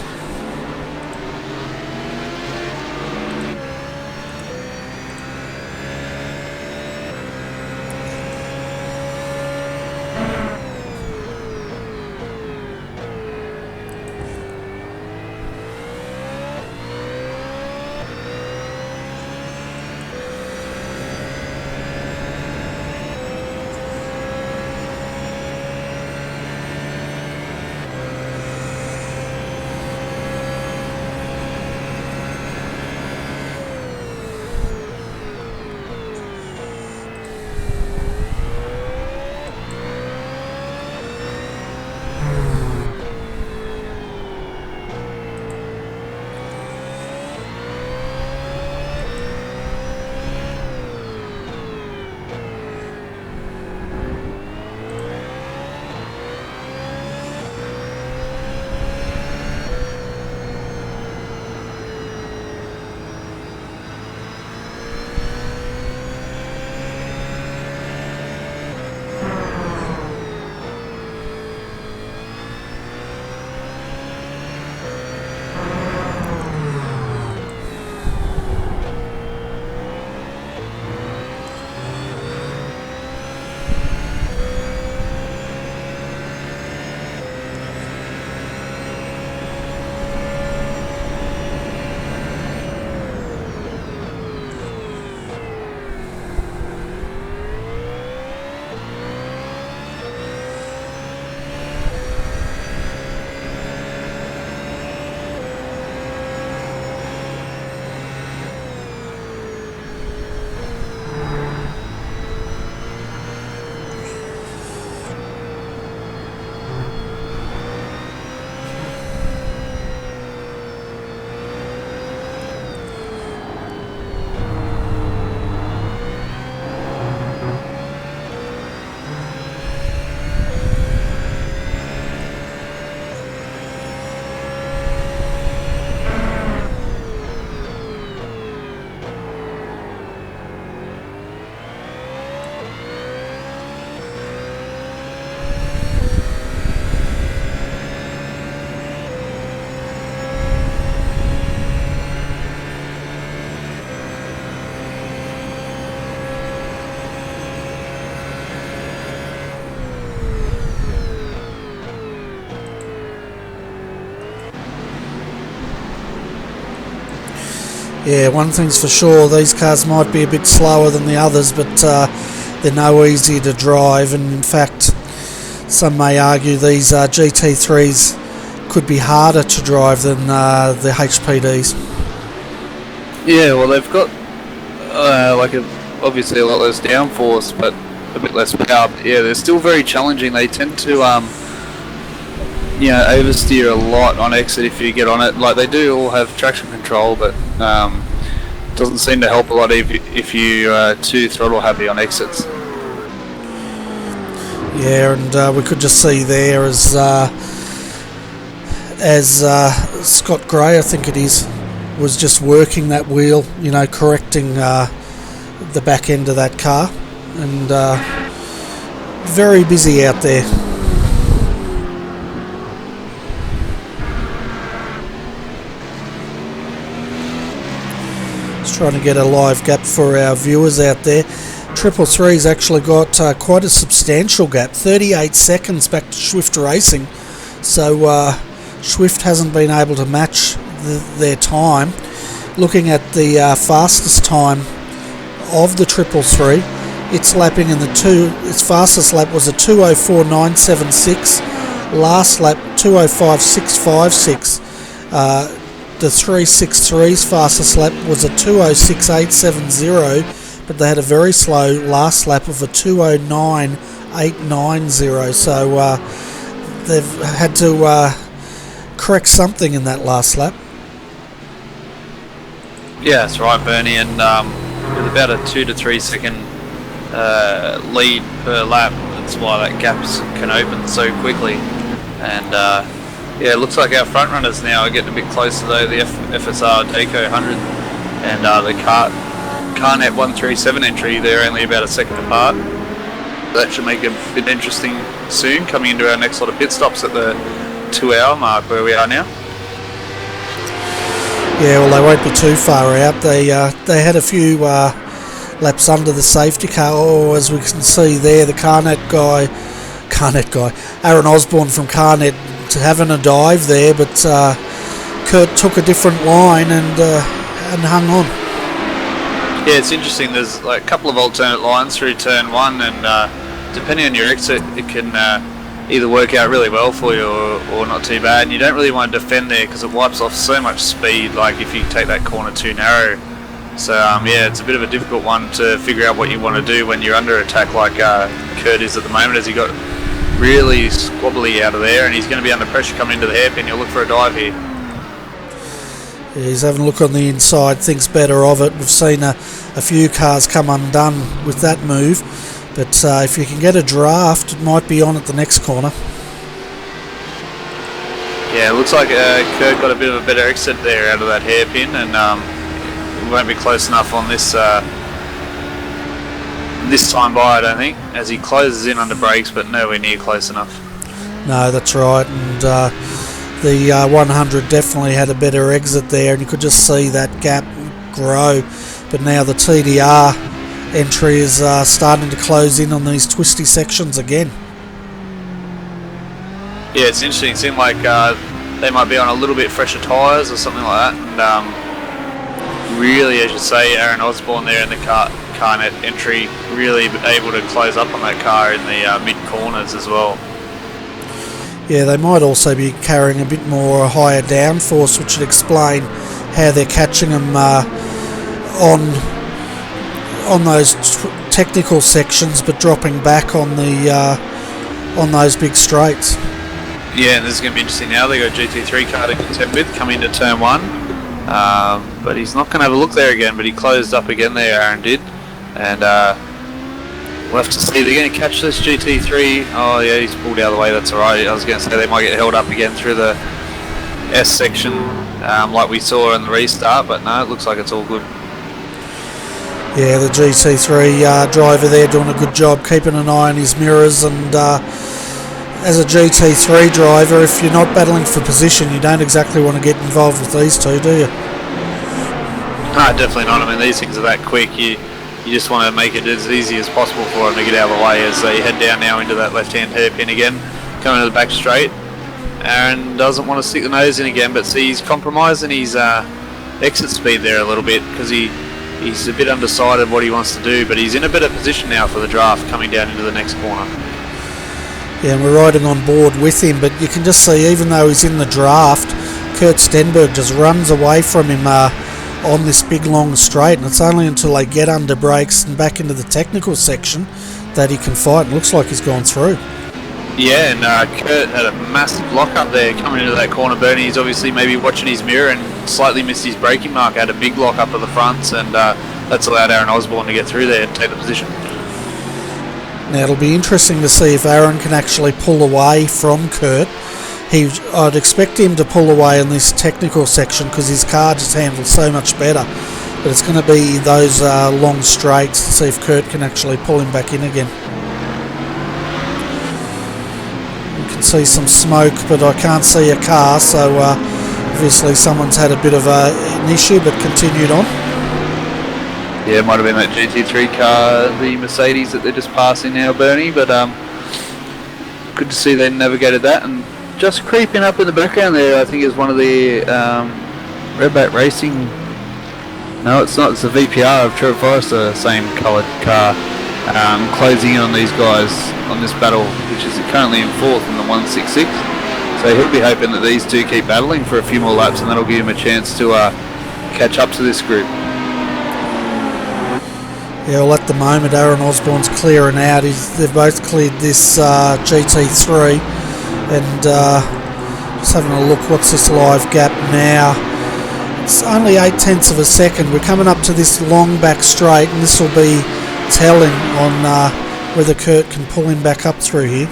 Yeah, one thing's for sure, these cars might be a bit slower than the others, but they're no easier to drive, and in fact some may argue these GT3s could be harder to drive than the HPDs. Yeah, well, they've got obviously a lot less downforce, but a bit less power. But yeah, they're still very challenging. They tend to oversteer a lot on exit if you get on it. Like, they do all have traction control, but doesn't seem to help a lot if you too throttle happy on exits. Yeah, and we could just see there as Scott Gray, I think it is, was just working that wheel, correcting the back end of that car, and very busy out there. Just trying to get a live gap for our viewers out there. 333's actually got quite a substantial gap, 38 seconds back to Swift Racing, so Swift hasn't been able to match their time. Looking at the fastest time of the 333, it's lapping in its fastest lap was a 2:04.976, last lap 2:05.656. The 363's fastest lap was a 2:06.870, but they had a very slow last lap of a 2:09.890, so they've had to correct something in that last lap. Yeah, that's right, Bernie, and with about a 2 to 3 second lead per lap, that's why that gap can open so quickly. And yeah, it looks like our front runners now are getting a bit closer though, the FSR Daco 100 and the Carnet 137 entry, they're only about a second apart. That should make it a bit interesting soon, coming into our next lot of pit stops at the 2 hour mark where we are now. Yeah, well, they won't be too far out. They had a few laps under the safety car. Oh, as we can see there, the Carnet guy, Aaron Osborne from Carnet, having a dive there, but Kurt took a different line and hung on. Yeah, it's interesting. There's like a couple of alternate lines through turn 1, and depending on your exit, it can either work out really well for you or not too bad. And you don't really want to defend there because it wipes off so much speed, like if you take that corner too narrow. So yeah, it's a bit of a difficult one to figure out what you want to do when you're under attack like Kurt is at the moment, as he got really squabbly out of there, and he's going to be under pressure coming into the hairpin. He'll look for a dive here. Yeah, he's having a look on the inside, thinks better of it. We've seen a few cars come undone with that move, but if you can get a draft, it might be on at the next corner. Yeah, it looks like Kurt got a bit of a better exit there out of that hairpin, and we won't be close enough on this this time by, I don't think, as he closes in under brakes, but nowhere near close enough. No, that's right, and the 100 definitely had a better exit there, and you could just see that gap grow. But now the TDR entry is starting to close in on these twisty sections again. Yeah, it's interesting. It seemed like they might be on a little bit fresher tyres or something like that. And really, as you say, Aaron Osborne there in the Carnet entry, really able to close up on that car in the mid-corners as well. Yeah, they might also be carrying a bit more higher downforce, which would explain how they're catching them on those technical sections, but dropping back on the on those big straights. Yeah, and this is going to be interesting now. They got GT3 car to contend with coming into turn 1, but he's not going to have a look there again. But he closed up again there, Aaron did, and we'll have to see. They're going to catch this GT3. Oh yeah, he's pulled out of the way. That's alright. I was going to say they might get held up again through the S section, like we saw in the restart. But no, it looks like it's all good. Yeah, the GT3 driver there doing a good job keeping an eye on his mirrors, and as a GT3 driver, if you're not battling for position, you don't exactly want to get involved with these two, do you? No, definitely not. I mean, these things are that quick. You just want to make it as easy as possible for them to get out of the way as they head down now into that left-hand hairpin again, coming to the back straight. Aaron doesn't want to stick the nose in again, but see, he's compromised and he's exit speed there a little bit because he's a bit undecided what he wants to do, but he's in a better position now for the draft coming down into the next corner. Yeah, and we're riding on board with him, but you can just see, even though he's in the draft, Kurt Stenberg just runs away from him on this big long straight, and it's only until they get under brakes and back into the technical section that he can fight. It looks like he's gone through. Yeah, and Kurt had a massive lock up there coming into that corner. Bernie, he's obviously maybe watching his mirror and slightly missed his braking mark. Had a big lock up at the fronts, and that's allowed Aaron Osborne to get through there and take the position. Now it'll be interesting to see if Aaron can actually pull away from Kurt. I'd expect him to pull away in this technical section because his car just handles so much better. But it's going to be those long straights to see if Kurt can actually pull him back in again. You can see some smoke, but I can't see a car, so obviously someone's had a bit of an issue but continued on. Yeah, it might have been that GT3 car, the Mercedes that they're just passing now, Bernie, but good to see they navigated that. And just creeping up in the background there, I think, is one of the Redback Racing. No, it's not. It's the VPR of Trevor Forrester, same coloured car, closing in on these guys on this battle, which is currently in 4th in the 166. So he'll be hoping that these two keep battling for a few more laps, and that'll give him a chance to catch up to this group. Yeah, well, at the moment, Aaron Osborne's clearing out. They've both cleared this GT3, and just having a look, what's this live gap now? It's only 0.8 of a second. We're coming up to this long back straight, and this will be telling on whether Kurt can pull him back up through here.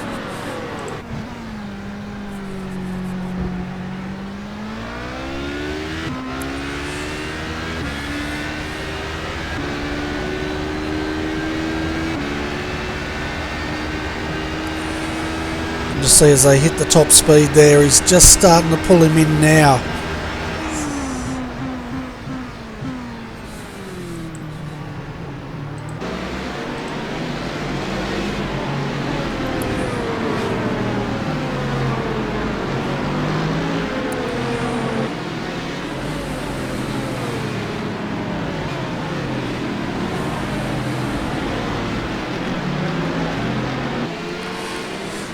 Just see as they hit the top speed there, he's just starting to pull him in now.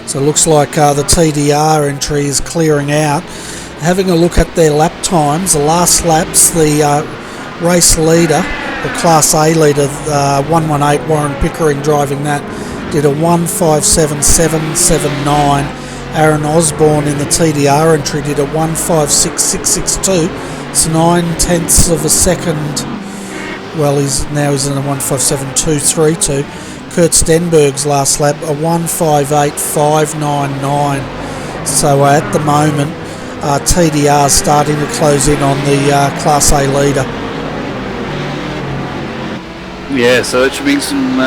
So it looks like the TDR entry is clearing out. Having a look at their lap times, the last laps, the race leader, the Class A leader, 118 Warren Pickering driving that, did a 157.779. Aaron Osborne in the TDR entry did a 156.662. It's 9/10 of a second. Well, he's in a 157.232. Kurt Stenberg's last lap, a 158.599. So at the moment, TDR starting to close in on the Class A leader. Yeah, so it should be some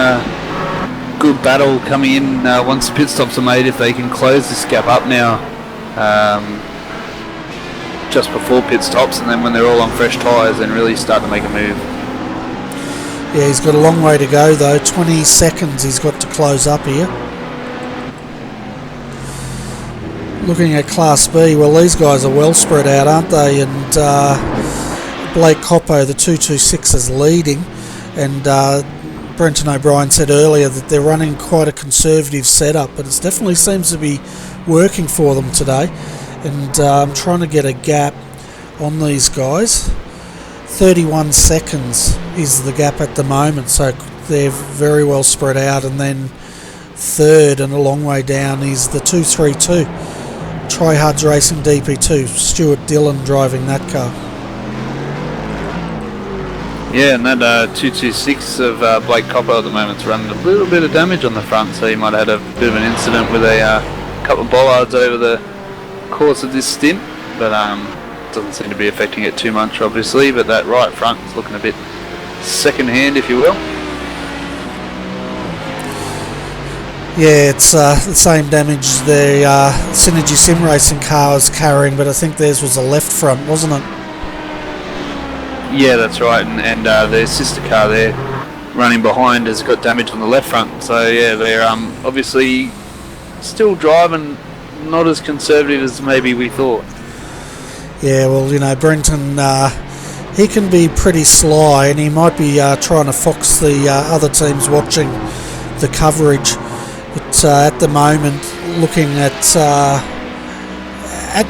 good battle coming in once the pit stops are made, if they can close this gap up now just before pit stops, and then when they're all on fresh tyres, then really start to make a move. Yeah, he's got a long way to go though, 20 seconds he's got to close up here. Looking at Class B, well, these guys are well spread out, aren't they? And Blake Coppo, the 226, is leading, and Brenton O'Brien said earlier that they're running quite a conservative setup, but it definitely seems to be working for them today. And I'm trying to get a gap on these guys. 31 seconds is the gap at the moment, so they're very well spread out. And then third and a long way down is the 232, Tryhards Racing DP2, Stuart Dillon driving that car. Yeah, and that 226 of Blake Copper at the moment's running a little bit of damage on the front, so he might have had a bit of an incident with a couple of bollards over the course of this stint, but doesn't seem to be affecting it too much, obviously. But that right front is looking a bit second-hand, if you will. Yeah, it's the same damage the Synergy Sim Racing car was carrying, but I think theirs was a left front, wasn't it? Yeah, that's right, and their sister car there running behind has got damage on the left front. So yeah, they're obviously still driving not as conservative as maybe we thought. Yeah, well, you know, Brenton he can be pretty sly, and he might be trying to fox the other teams watching the coverage. But at the moment, looking at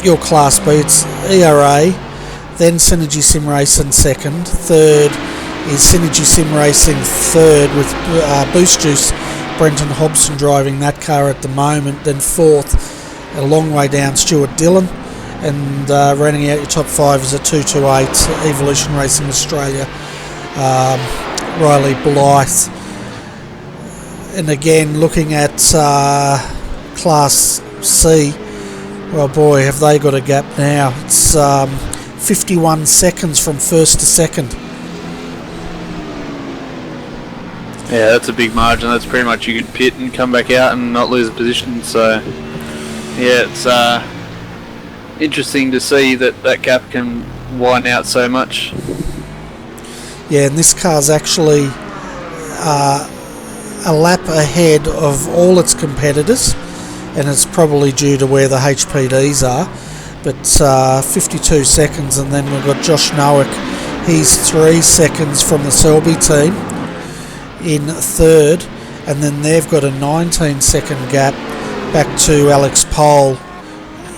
your Class B, it's ERA, then Synergy Sim Racing second, third is Synergy Sim Racing third with Boost Juice Brenton Hobson driving that car at the moment, then fourth a long way down Stuart Dillon, and rounding out your top five is a 228 Evolution Racing Australia, Riley Blythe. And again, looking at Class C, well boy, have they got a gap now. It's 51 seconds from first to second. Yeah, that's a big margin. That's pretty much you could pit and come back out and not lose a position. So, yeah, it's interesting to see that gap can widen out so much. Yeah, and this car's actually a lap ahead of all its competitors, and it's probably due to where the HPDs are. But 52 seconds, and then we've got Josh Nowick. He's 3 seconds from the Selby team in third, and then they've got a 19-second gap back to Alex Pole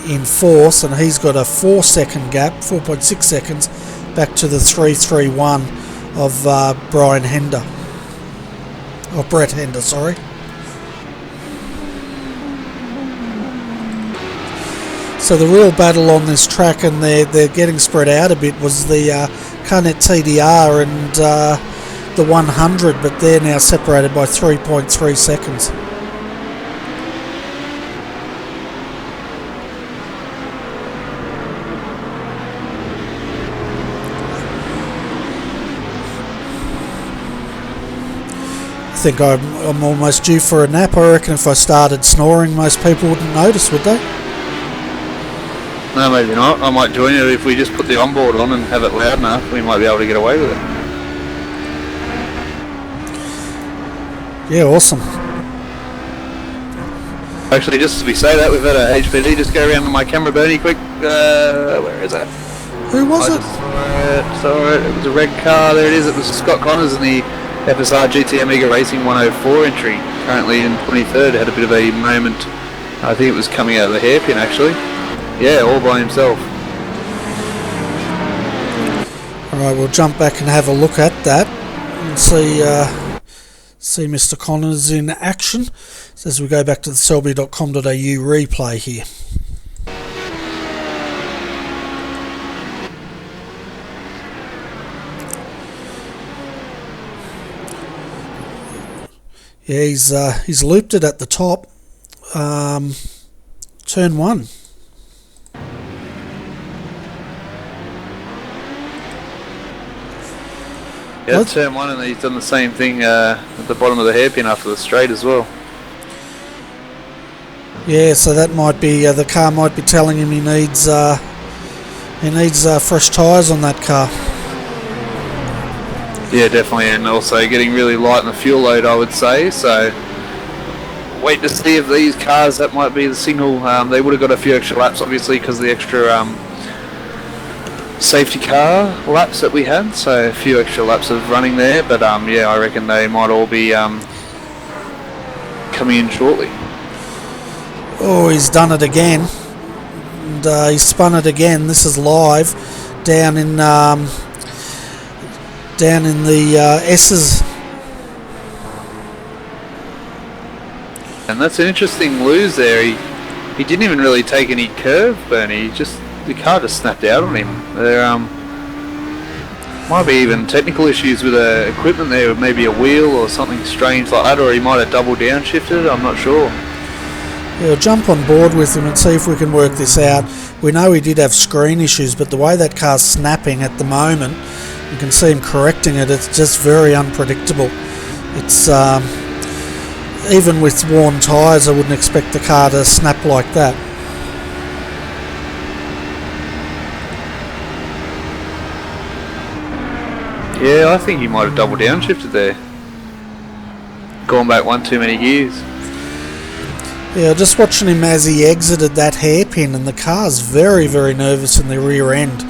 in fourth, and he's got a 4-second gap, 4.6 seconds, back to the 331 of Brian Hender. Or Brett Hender, sorry. So the real battle on this track, and they're getting spread out a bit, was the Carnet TDR and the 100, but they're now separated by 3.3 seconds. I think I'm almost due for a nap. I reckon if I started snoring, most people wouldn't notice, would they? No, maybe not. I might join you if we just put the onboard on and have it loud enough. We might be able to get away with it. Yeah, awesome. Actually, just as we say that, we've had a HPD just go around with my camera, Bernie, quick. Where is that? Who was it? Saw it. It was a red car. There it is. It was Scott Connors in the FSR GT Amiga Racing 104 entry. Currently in 23rd. Had a bit of a moment. I think it was coming out of the hairpin, actually. Yeah, all by himself. Alright, we'll jump back and have a look at that and see Mr. Connors in action as we go back to the selby.com.au replay here. Yeah, he's looped it at the top. Turn 1. Yeah, turn 1, and he's done the same thing at the bottom of the hairpin after the straight as well. Yeah, so that might be the car might be telling him he needs fresh tyres on that car. Yeah, definitely, and also getting really light in the fuel load, I would say. So wait to see if these cars, that might be the signal. They would have got a few extra laps, obviously, because of the extra safety car laps that we had, so a few extra laps of running there, but yeah, I reckon they might all be coming in shortly. Oh, he's done it again, and he spun it again. This is live down in the S's. And that's an interesting lose there. He didn't even really take any curve, Bernie. The car just snapped out on him. There might be even technical issues with the equipment there, maybe a wheel or something strange like that, or he might have double downshifted, I'm not sure. Yeah, we'll jump on board with him and see if we can work this out. We know he did have screen issues, but the way that car's snapping at the moment, you can see him correcting it, it's just very unpredictable. It's even with worn tyres, I wouldn't expect the car to snap like that. Yeah, I think he might have double downshifted there. Gone back one too many gears. Yeah, just watching him as he exited that hairpin, and the car's very, very nervous in the rear end.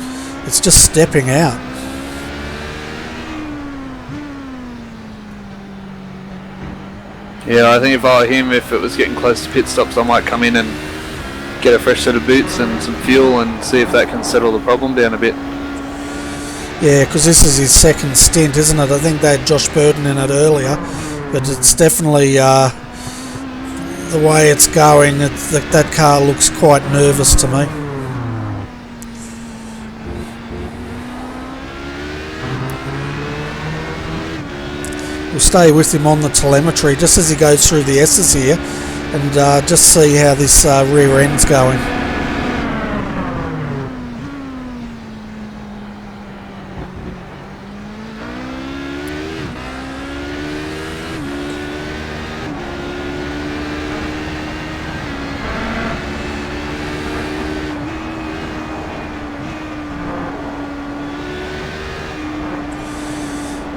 It's just stepping out. Yeah, I think if I were him, if it was getting close to pit stops, I might come in and get a fresh set of boots and some fuel and see if that can settle the problem down a bit. Yeah, because this is his second stint, isn't it? I think they had Josh Burton in it earlier, but it's definitely the way it's going. That car looks quite nervous to me. We'll stay with him on the telemetry just as he goes through the S's here, and just see how this rear end's going.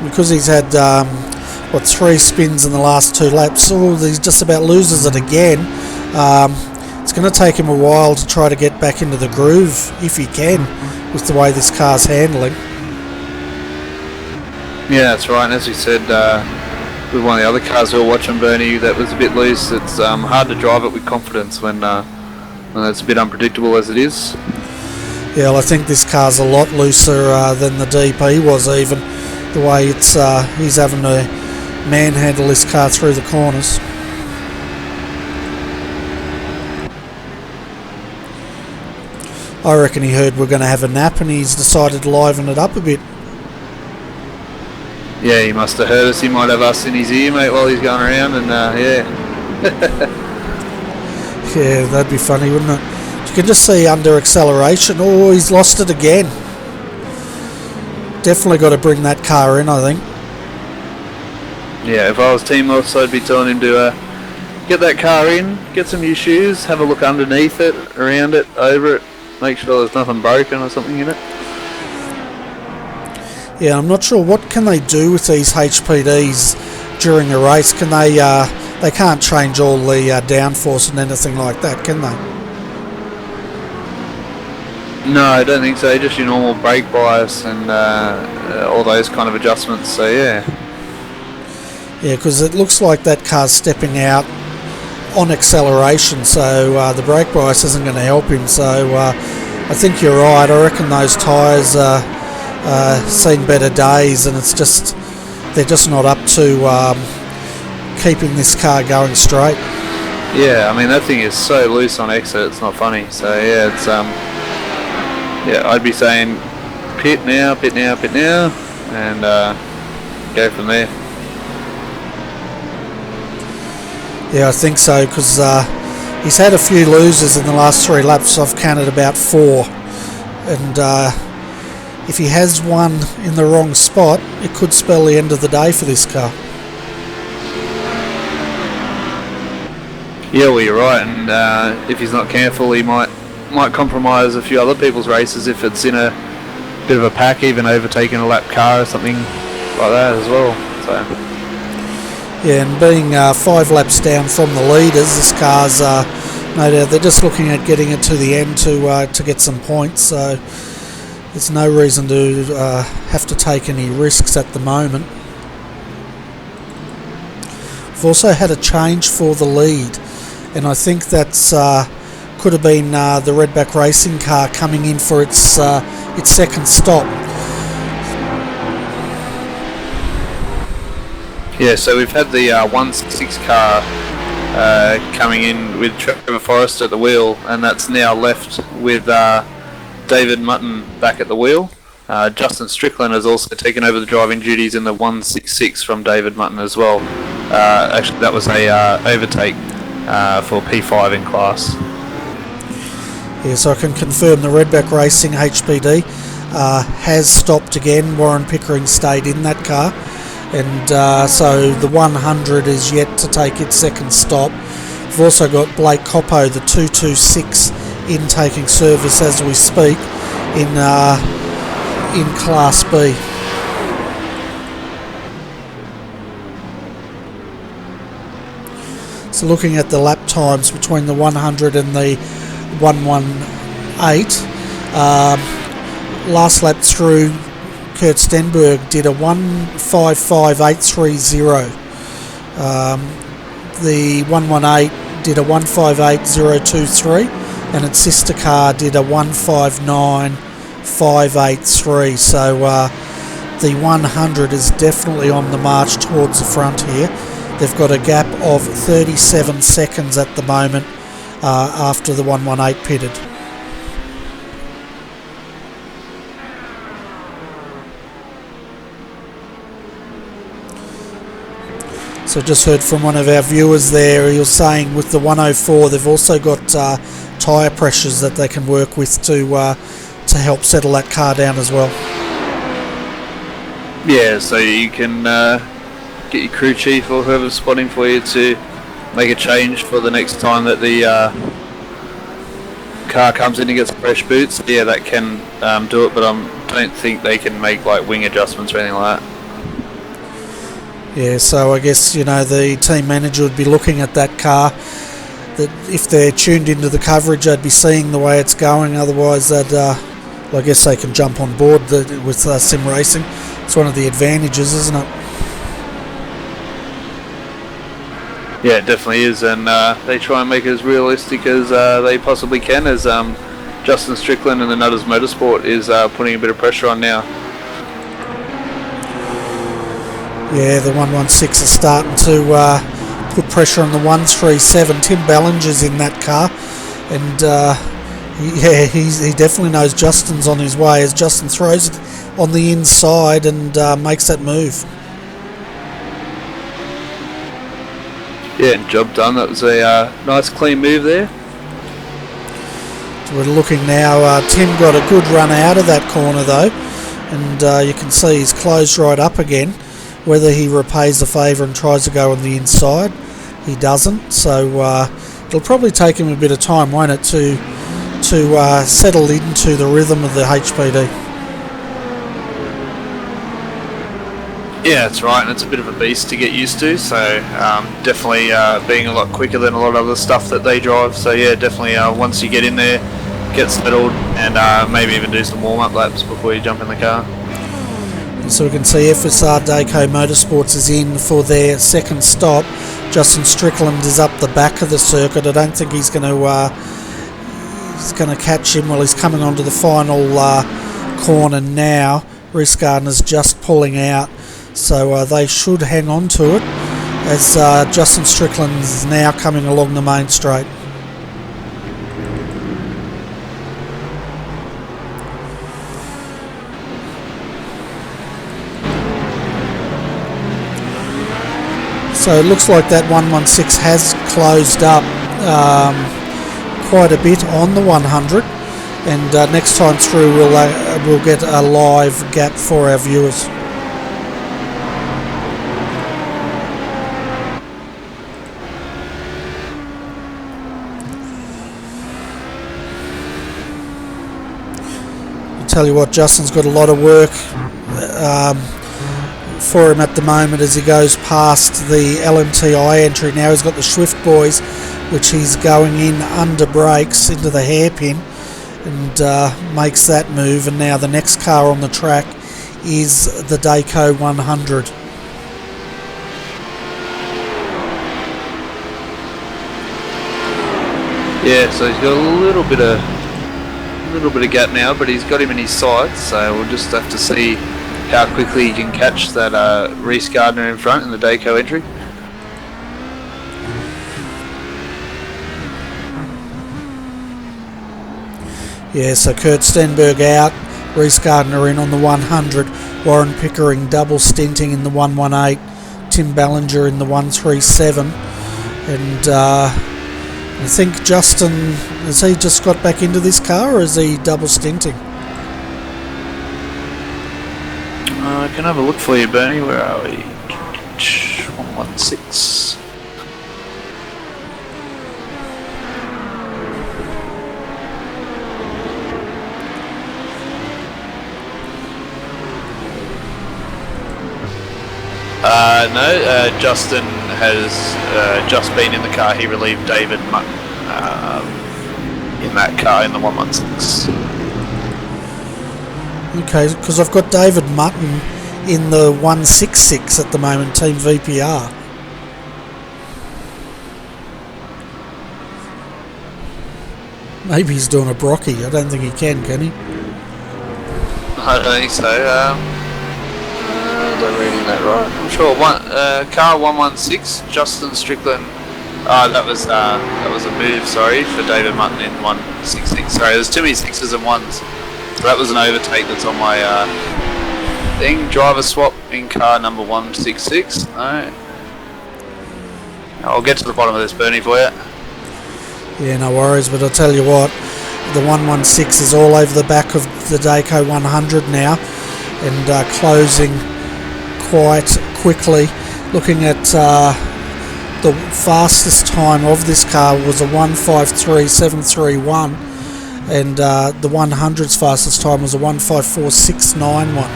Because he's had 3 spins in the last 2 laps, he just about loses it again. It's going to take him a while to try to get back into the groove, if he can, with the way this car's handling. Yeah, that's right, and as you said, with one of the other cars we were watching, Bernie, that was a bit loose. It's hard to drive it with confidence when it's a bit unpredictable as it is. Yeah, well, I think this car's a lot looser than the DP was, even the way he's having to manhandle this car through the corners. I reckon he heard we're going to have a nap and he's decided to liven it up a bit. Yeah, he must have heard us. He might have us in his ear, mate, while he's going around, and yeah. Yeah, that'd be funny, wouldn't it? You can just see under acceleration. Oh, he's lost it again. Definitely got to bring that car in, I think. Yeah, if I was Team Loss, I'd be telling him to get that car in, get some new shoes, have a look underneath it, around it, over it, make sure there's nothing broken or something in it. Yeah, I'm not sure what can they do with these HPDs during a race. Can they can't change all the downforce and anything like that, can they? No, I don't think so. Just your normal brake bias and all those kind of adjustments. So yeah. Yeah, because it looks like that car's stepping out on acceleration, so the brake bias isn't going to help him. So I think you're right. I reckon those tyres seen better days, and they're just not up to keeping this car going straight. Yeah, I mean that thing is so loose on exit. It's not funny. So yeah, it's yeah, I'd be saying pit now, and go from there. Yeah, I think so, because he's had a few losers in the last 3 laps. I've counted about 4, and if he has one in the wrong spot, it could spell the end of the day for this car. Yeah, well, you're right, and if he's not careful, he might compromise a few other people's races if it's in a bit of a pack, even overtaking a lap car or something like that as well. So. Yeah, and being 5 laps down from the leaders, this car's no doubt they're just looking at getting it to the end to get some points. So there's no reason to have to take any risks at the moment. We've also had a change for the lead, and I think that's could have been the Redback Racing car coming in for its second stop. Yeah, so we've had the 166 car coming in with Trevor Forrest at the wheel, and that's now left with David Mutton back at the wheel. Justin Strickland has also taken over the driving duties in the 166 from David Mutton as well. Actually, that was a overtake for P5 in class. Yes, I can confirm the Redback Racing HPD has stopped again. Warren Pickering stayed in that car, and so the 100 is yet to take its second stop. We've also got Blake Coppo, the 226, in taking service as we speak in Class B. So looking at the lap times between the 100 and the 118, last lap through, Kurt Stenberg did a 1:55.830. the 118 did a 158023, and its sister car did a 159583. So the 100 is definitely on the march towards the front here. They've got a gap of 37 seconds at the moment after the 118 pitted. So just heard from one of our viewers there, he was saying with the 104 they've also got tyre pressures that they can work with to help settle that car down as well. Yeah, so you can get your crew chief or whoever's spotting for you to make a change for the next time that the car comes in and gets fresh boots. Yeah, that can do it, but I don't think they can make like wing adjustments or anything like that. Yeah, so I guess, you know, the team manager would be looking at that car, that if they're tuned into the coverage they'd be seeing the way it's going, otherwise they'd, well, I guess they can jump on board with sim racing. It's one of the advantages, isn't it? Yeah, it definitely is, and they try and make it as realistic as they possibly can, as Justin Strickland and the Nutters Motorsport is putting a bit of pressure on now. Yeah, the 116 is starting to put pressure on the 137. Tim Ballinger's in that car, and he definitely knows Justin's on his way as Justin throws it on the inside and makes that move. Yeah, job done. That was a nice clean move there. So we're looking now, Tim got a good run out of that corner though, and you can see he's closed right up again. Whether he repays the favour and tries to go on the inside, he doesn't. So it'll probably take him a bit of time, won't it, to settle into the rhythm of the HPD. Yeah, that's right, and it's a bit of a beast to get used to, so definitely being a lot quicker than a lot of other stuff that they drive. So yeah, definitely once you get in there, get settled, and maybe even do some warm-up laps before you jump in the car. So we can see FSR Dayco Motorsports is in for their second stop. Justin Strickland is up the back of the circuit. I don't think he's going to catch him. Well, he's coming onto the final corner now. Reese Gardner's just pulling out, so they should hang on to it as Justin Strickland is now coming along the main straight. So it looks like that 116 has closed up quite a bit on the 100, and next time through we'll get a live gap for our viewers. I'll tell you what, Justin's got a lot of work for him at the moment as he goes past the LMTI entry. Now he's got the Swift Boys, which he's going in under brakes into the hairpin, and makes that move. And now the next car on the track is the Dayco 100. Yeah, so he's got a little bit of gap now, but he's got him in his sights. So we'll just have to see how quickly he can catch that Reese Gardner in front in the Dayco entry. Yeah, so Kurt Stenberg out, Reese Gardner in on the 100, Warren Pickering double stinting in the 118, Tim Ballinger in the 137, and I think Justin, has he just got back into this car or is he double stinting? I can have a look for you, Bernie. Where are we? 116. No, Justin has just been in the car. He relieved David Mutton in that car in the 116. Okay, because I've got David Mutton in the 166 at the moment, Team VPR. Maybe he's doing a Brocky. I don't think he can he? I don't think so. Am I reading that right? I'm sure. Car 116, Justin Strickland. That was a move. Sorry, for David Mutton in 166. Sorry, there's too many sixes and ones. So that was an overtake that's on my thing. Driver swap in car number 166. Alright. I'll get to the bottom of this, Bernie, for you. Yeah, no worries, but I'll tell you what, the 116 is all over the back of the Dayco 100 now, and closing quite quickly. Looking at the fastest time of this car was a 153.731, and the 100's fastest time was a 154.691.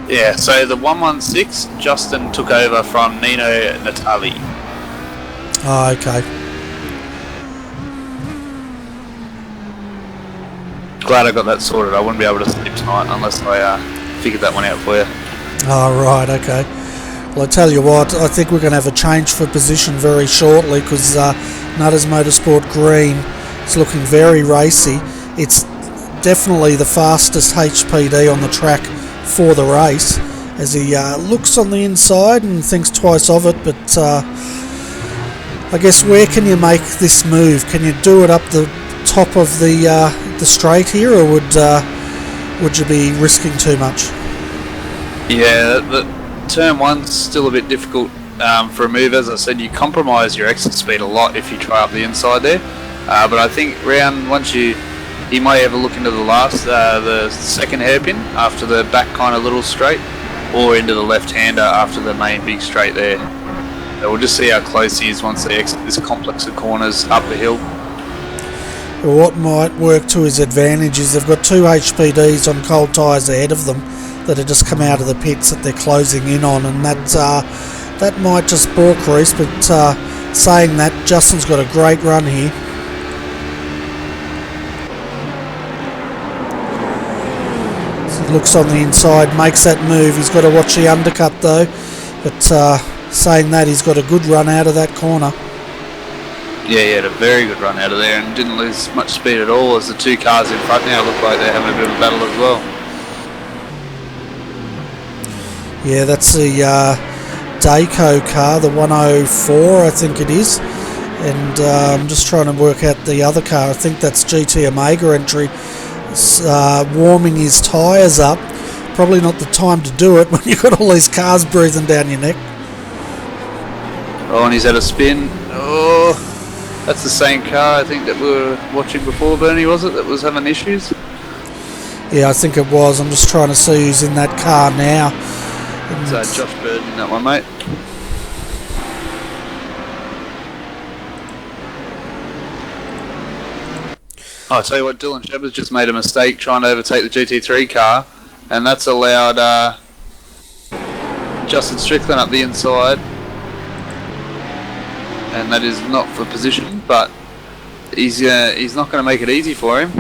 Yeah, so the 116, Justin took over from Nino Natali. Oh, okay. Glad I got that sorted. I wouldn't be able to sleep tonight unless I figured that one out for you. Oh, right, okay. Well, I tell you what, I think we're going to have a change for position very shortly, because Nutters Motorsport Green is looking very racy. It's definitely the fastest HPD on the track for the race, as he looks on the inside and thinks twice of it, but I guess where can you make this move? Can you do it up the top of the straight here, or would you be risking too much? Yeah, the turn one's still a bit difficult for a move. As I said, you compromise your exit speed a lot if you try up the inside there, but I think once you may have a look into the second hairpin after the back kind of little straight, or into the left-hander after the main big straight there. So we'll just see how close he is once they exit this complex of corners up the hill. Well, what might work to his advantage is they've got two HPDs on cold tyres ahead of them that have just come out of the pits that they're closing in on, and that might just balk Reese, but saying that, Justin's got a great run here. Looks on the inside, makes that move. He's got to watch the undercut though, but saying that, he's got a good run out of that corner. Yeah, he had a very good run out of there and didn't lose much speed at all, as the two cars in front now look like they're having a bit of a battle as well. Yeah, that's the Dayco car, the 104 I think it is, and I'm just trying to work out the other car. I think that's GT Omega entry. Warming his tyres up. Probably not the time to do it when you've got all these cars breathing down your neck. Oh, and he's had a spin. Oh, that's the same car I think that we were watching before, Bernie, was it, that was having issues? Yeah, I think it was. I'm just trying to see who's in that car now. It's Josh Bird in that one, mate. I'll tell you what, Dylan Shepard's just made a mistake trying to overtake the GT3 car, and that's allowed Justin Strickland up the inside, and that is not for position, but he's not going to make it easy for him.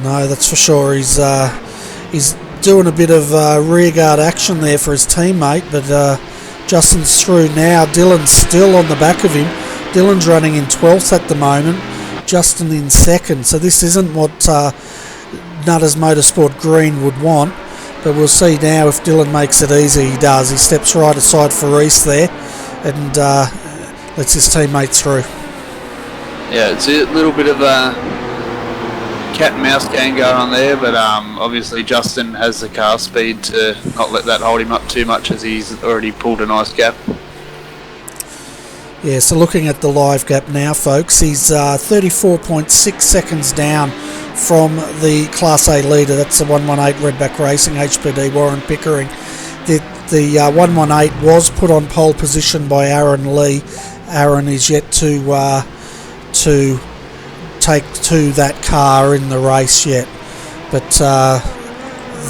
No, that's for sure. He's doing a bit of rearguard action there for his teammate, but Justin's through now. Dylan's still on the back of him. Dylan's running in 12th at the moment, Justin in 2nd, so this isn't what Nutters Motorsport Green would want, but we'll see now if Dylan makes it easy. He does. He steps right aside for Reese there and lets his teammates through. Yeah, it's a little bit of a cat and mouse game going on there, but obviously Justin has the car speed to not let that hold him up too much, as he's already pulled a nice gap. Yeah, so looking at the live gap now, folks, he's 34.6 seconds down from the Class A leader. That's the 118 Redback Racing HPD Warren Pickering. The 118 was put on pole position by Aaron Lee. Aaron is yet to take to that car in the race yet, but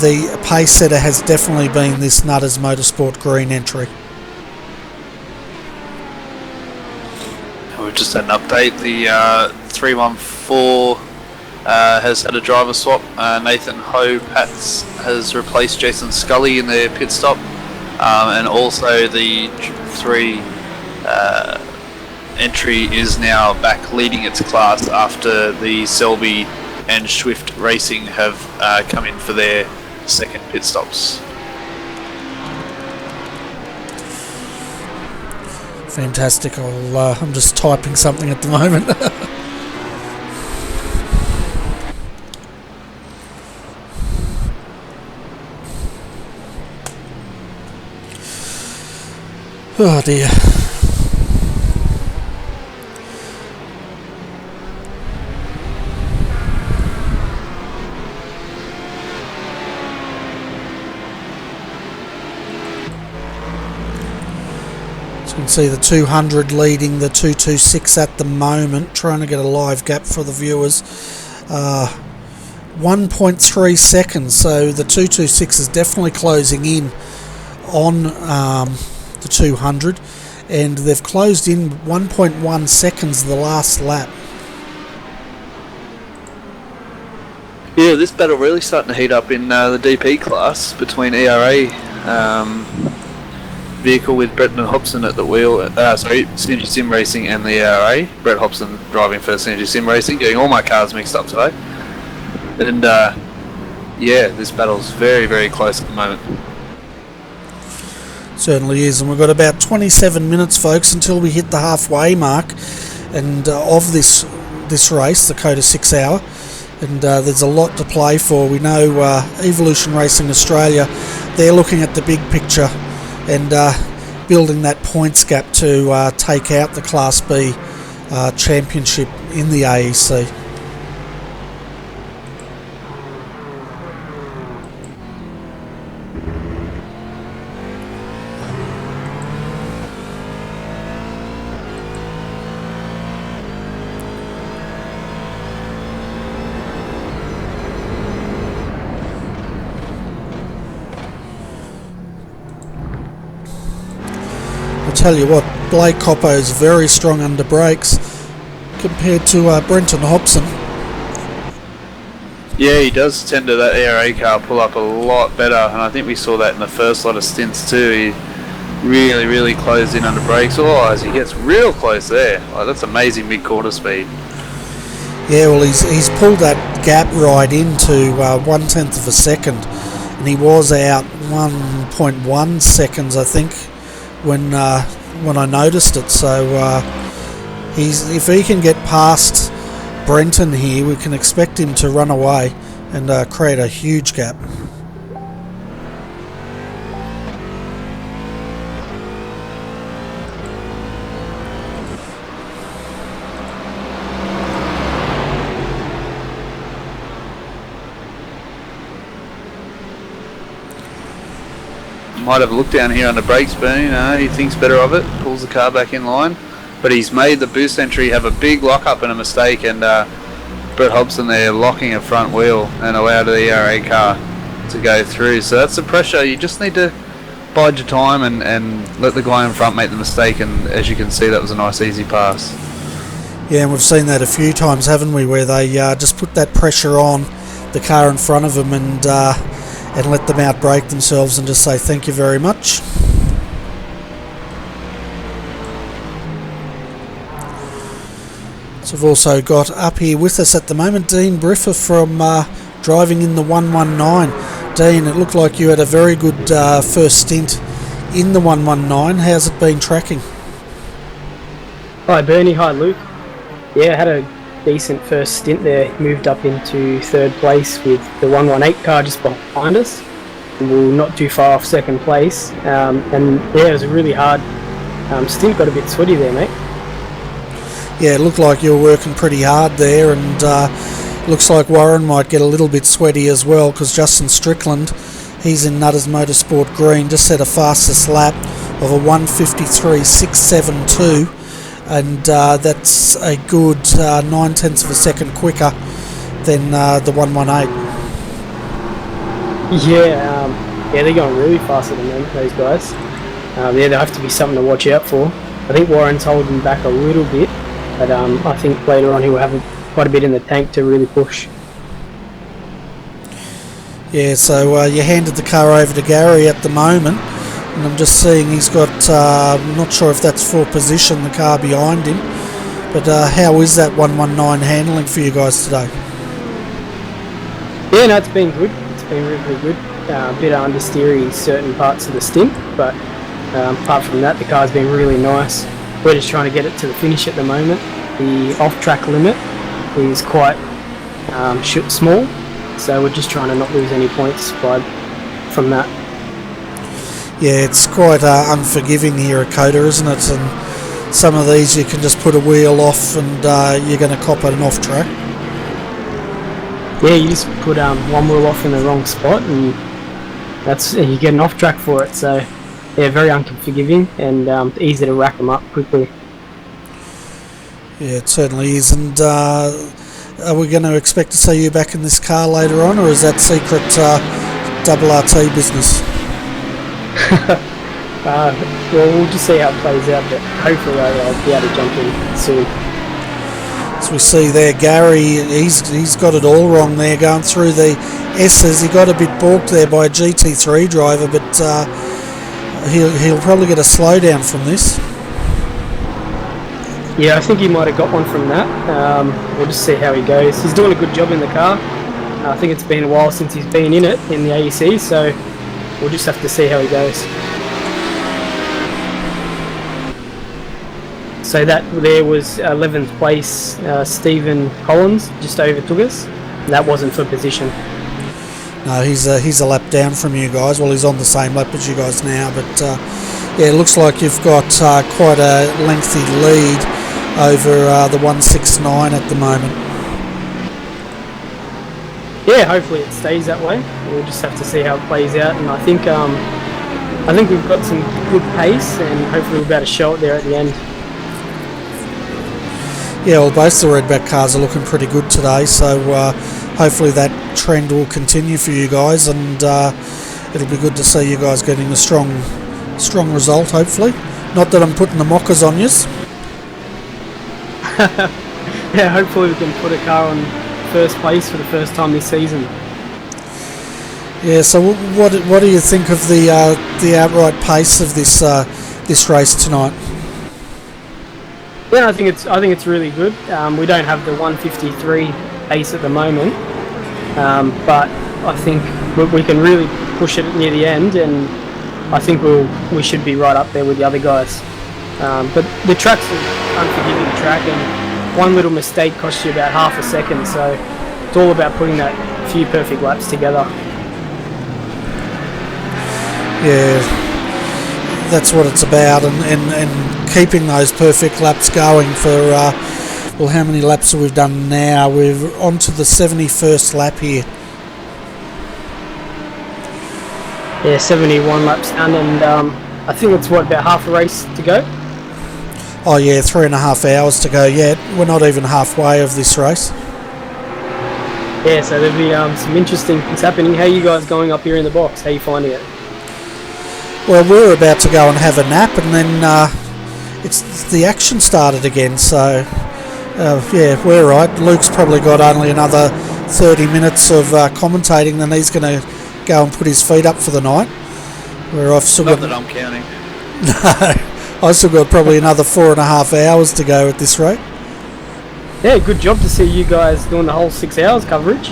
the pace setter has definitely been this Nutters Motorsport Green entry. We've just had an update. The 314 has had a driver swap. Nathan Ho-Pats has replaced Jason Scully in their pit stop, and also the entry is now back leading its class after the Selby and Swift Racing have come in for their second pit stops. Fantastic. I'm just typing something at the moment. Oh dear. So you can see the 200 leading the 226 at the moment, trying to get a live gap for the viewers. 1.3 seconds, so the 226 is definitely closing in on the 200, and they've closed in 1.1 seconds the last lap. Yeah, this battle really starting to heat up in the DP class between ERA vehicle with Brett and Hobson at the wheel. Synergy Sim Racing and the ERA. Brett Hobson driving for Synergy Sim Racing, getting all my cars mixed up today. And yeah, this battle's very, very close at the moment. Certainly is, and we've got about 27 minutes, folks, until we hit the halfway mark and of this race, the COTA 6 hour. And there's a lot to play for. We know Evolution Racing Australia, they're looking at the big picture and building that points gap to take out the Class B championship in the AEC. Tell you what, Blake Coppo is very strong under brakes compared to Brenton Hobson. Yeah, he does tend to that ERA car pull up a lot better, and I think we saw that in the first lot of stints too. He really, really closed in under brakes. Oh, as he gets real close there, like, that's amazing mid quarter speed. Yeah, well, he's pulled that gap right into 1/10 of a second, and he was out 1.1 seconds, I think, when I noticed it. So if he can get past Brenton here, we can expect him to run away and create a huge gap. Might have a look down here on the brake spoon. He thinks better of it, pulls the car back in line, but he's made the boost entry have a big lock up and a mistake, and Brett Hobson there locking a front wheel and allowed the ERA car to go through. So that's the pressure. You just need to bide your time and let the guy in front make the mistake, and as you can see, that was a nice easy pass. Yeah, and we've seen that a few times, haven't we, where they just put that pressure on the car in front of them and let them out-brake themselves and just say thank you very much. So we've also got up here with us at the moment Dean Briffa from driving in the 119. Dean, it looked like you had a very good first stint in the 119. How's it been tracking? Hi Bernie, hi Luke. Yeah, I had a decent first stint there, moved up into third place with the 118 car just behind us. We were not too far off second place, and yeah, it was a really hard stint, got a bit sweaty there, mate. Yeah, it looked like you were working pretty hard there, and looks like Warren might get a little bit sweaty as well, because Justin Strickland, he's in Nutters Motorsport Green, just set a fastest lap of a 1:53.672. And that's a good 9/10 of a second quicker than the 118. Yeah, they're going really fast at the moment, those guys. Yeah, they'll have to be something to watch out for. I think Warren's holding back a little bit, but I think later on he'll have quite a bit in the tank to really push. Yeah, so you handed the car over to Gary at the moment, And I'm just seeing he's got, I'm not sure if that's for position, the car behind him. But how is that 119 handling for you guys today? Yeah, no, it's been good. It's been really good. A bit understeery certain parts of the stint, but apart from that, the car's been really nice. We're just trying to get it to the finish at the moment. The off-track limit is quite small, so we're just trying to not lose any points from that. Yeah, it's quite unforgiving here at COTA, isn't it? And some of these you can just put a wheel off and you're going to cop at an off-track. Yeah, you just put one wheel off in the wrong spot and you get an off-track for it. So yeah, very unforgiving and easy to rack them up quickly. Yeah, it certainly is. And are we going to expect to see you back in this car later on, or is that secret RRT business? Well, we'll just see how it plays out, but hopefully I'll be able to jump in soon. As we see there, Gary, he's got it all wrong there, going through the S's. He got a bit balked there by a GT3 driver, but he'll probably get a slowdown from this. Yeah, I think he might have got one from that. We'll just see how he goes. He's doing a good job in the car. I think it's been a while since he's been in it, in the AEC, so we'll just have to see how he goes. So that there was 11th place, Stephen Collins just overtook us. That wasn't for position. No, he's a lap down from you guys. Well, he's on the same lap as you guys now, but yeah, it looks like you've got quite a lengthy lead over the 169 at the moment. Yeah, hopefully it stays that way. We'll just have to see how it plays out, and I think we've got some good pace, and hopefully we'll be able to show it there at the end. Yeah, well, both the Redback cars are looking pretty good today, so hopefully that trend will continue for you guys, and it'll be good to see you guys getting a strong result, hopefully. Not that I'm putting the mockers on yous. Yeah, hopefully we can put a car on first place for the first time this season. Yeah, so what do you think of the outright pace of this race tonight? Yeah, I think it's really good. We don't have the 153 pace at the moment, but I think we can really push it near the end, and I think we should be right up there with the other guys. But the track's an unforgiving track, and one little mistake costs you about half a second, so it's all about putting that few perfect laps together. Yeah, that's what it's about, and keeping those perfect laps going for, well, how many laps have we done now? We're on to the 71st lap here. Yeah, 71 laps done, and I think it's about half a race to go. Oh yeah, 3.5 hours to go yet. We're not even halfway of this race. Yeah, so there'll be some interesting things happening. How are you guys going up here in the box? How are you finding it? Well, we're about to go and have a nap, and then it's the action started again, so yeah, we're right. Luke's probably got only another 30 minutes of commentating, then he's going to go and put his feet up for the night. Where I've still Not got... that I'm counting. No, I've still got probably another 4.5 hours to go at this rate. Yeah, good job to see you guys doing the whole 6 hours coverage.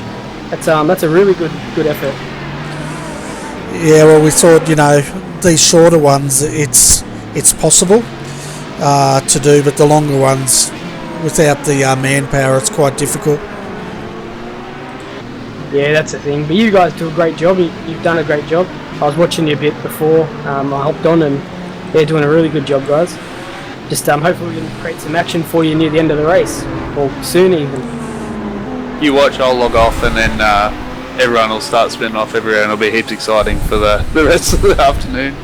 That's a really good effort. Yeah, well, we thought, these shorter ones, it's possible to do, but the longer ones, without the manpower, it's quite difficult. Yeah, that's the thing. But you guys do a great job. You've done a great job. I was watching you a bit before I hopped on, and they're doing a really good job, guys. Just hopefully we can create some action for you near the end of the race, or soon even. You watch, I'll log off, and then everyone will start spinning off everywhere, and it'll be heaps exciting for the rest of the afternoon.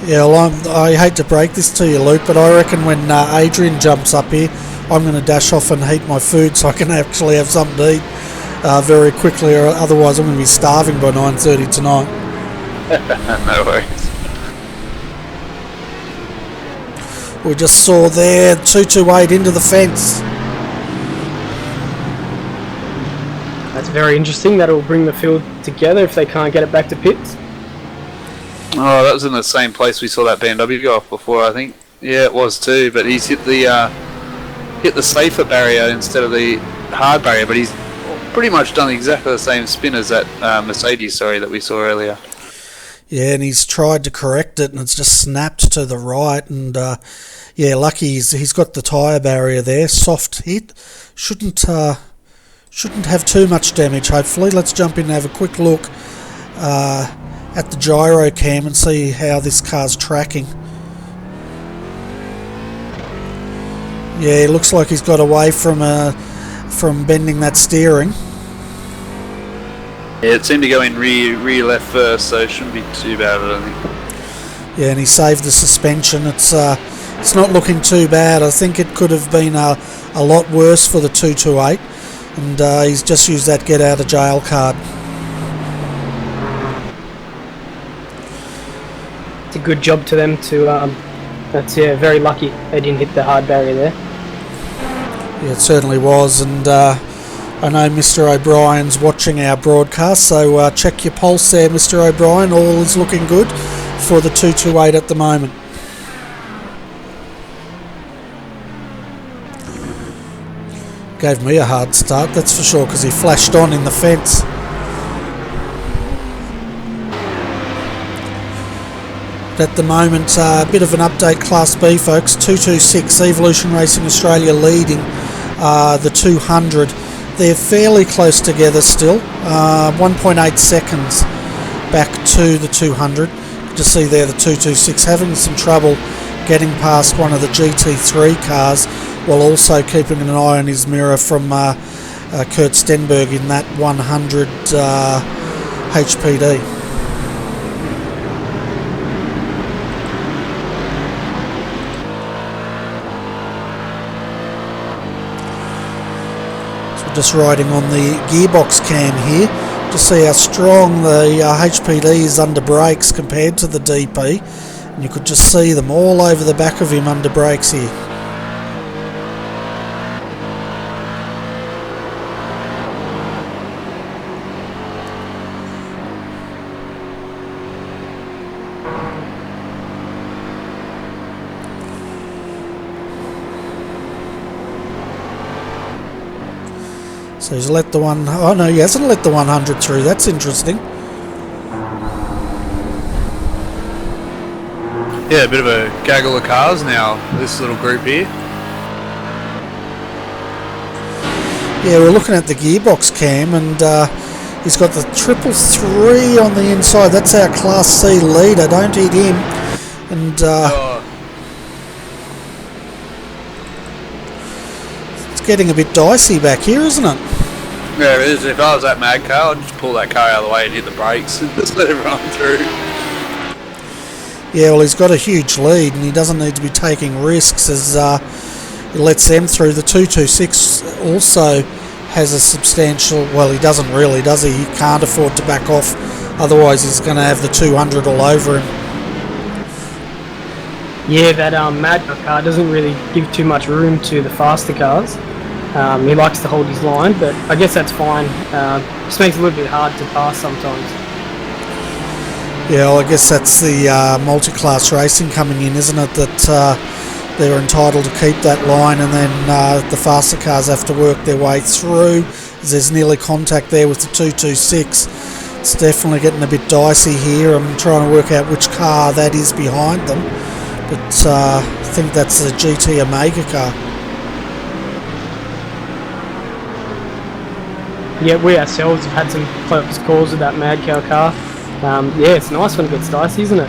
Yeah, well, I hate to break this to you, Luke, but I reckon when Adrian jumps up here, I'm going to dash off and heat my food so I can actually have something to eat very quickly, or otherwise I'm going to be starving by 9:30 tonight. No worries. We just saw there 228 into the fence. That's very interesting. That'll bring the field together if they can't get it back to pits. Oh, that was in the same place we saw that BMW go off before, I think. Yeah, it was too, but he's hit the safer barrier instead of the hard barrier, but he's pretty much done exactly the same spin as that Mercedes, that we saw earlier. Yeah, and he's tried to correct it, and it's just snapped to the right. And yeah, lucky he's got the tyre barrier there. Soft hit, shouldn't have too much damage. Hopefully, let's jump in and have a quick look at the gyro cam and see how this car's tracking. Yeah, it looks like he's got away from bending that steering. Yeah, it seemed to go in rear left first, so it shouldn't be too bad, I don't think. Yeah, and he saved the suspension. It's not looking too bad. I think it could have been a lot worse for the 228, and he's just used that get out of jail card. It's a good job to them to. That's very lucky they didn't hit the hard barrier there. Yeah, it certainly was, and I know Mr. O'Brien's watching our broadcast, so check your pulse there, Mr. O'Brien. All is looking good for the 228 at the moment. Gave me a hard start, that's for sure, because he flashed on in the fence. At the moment, a bit of an update, Class B folks, 226, Evolution Racing Australia leading the 200. They're fairly close together still, 1.8 seconds back to the 200. Just see there the 226 having some trouble getting past one of the GT3 cars, while also keeping an eye on his mirror from Kurt Stenberg in that 100 HPD. Just riding on the gearbox cam here to see how strong the HPD is under brakes compared to the DP, and you could just see them all over the back of him under brakes here. So he's let the one... Oh no, he hasn't let the 100 through. That's interesting. Yeah, a bit of a gaggle of cars now, this little group here. Yeah, we're looking at the gearbox cam, and he's got the 333 on the inside. That's our Class C leader. Don't hit him. And it's getting a bit dicey back here, isn't it? Yeah, it is. If I was that mad car, I'd just pull that car out of the way and hit the brakes and just let it run through. Yeah, well, he's got a huge lead, and he doesn't need to be taking risks as he lets them through. The 226 also has a substantial... Well, he doesn't really, does he? He can't afford to back off, otherwise he's going to have the 200 all over him. Yeah, that Mad car doesn't really give too much room to the faster cars. He likes to hold his line, but I guess that's fine. Just makes it a little bit hard to pass sometimes. Yeah, well, I guess that's the multi-class racing coming in, isn't it? That they're entitled to keep that line, and then the faster cars have to work their way through. There's nearly contact there with the 226. It's definitely getting a bit dicey here. I'm trying to work out which car that is behind them, but I think that's the GT Omega car. Yeah, we ourselves have had some close calls with that Mad Cow car. Yeah, it's nice when it gets dicey, isn't it?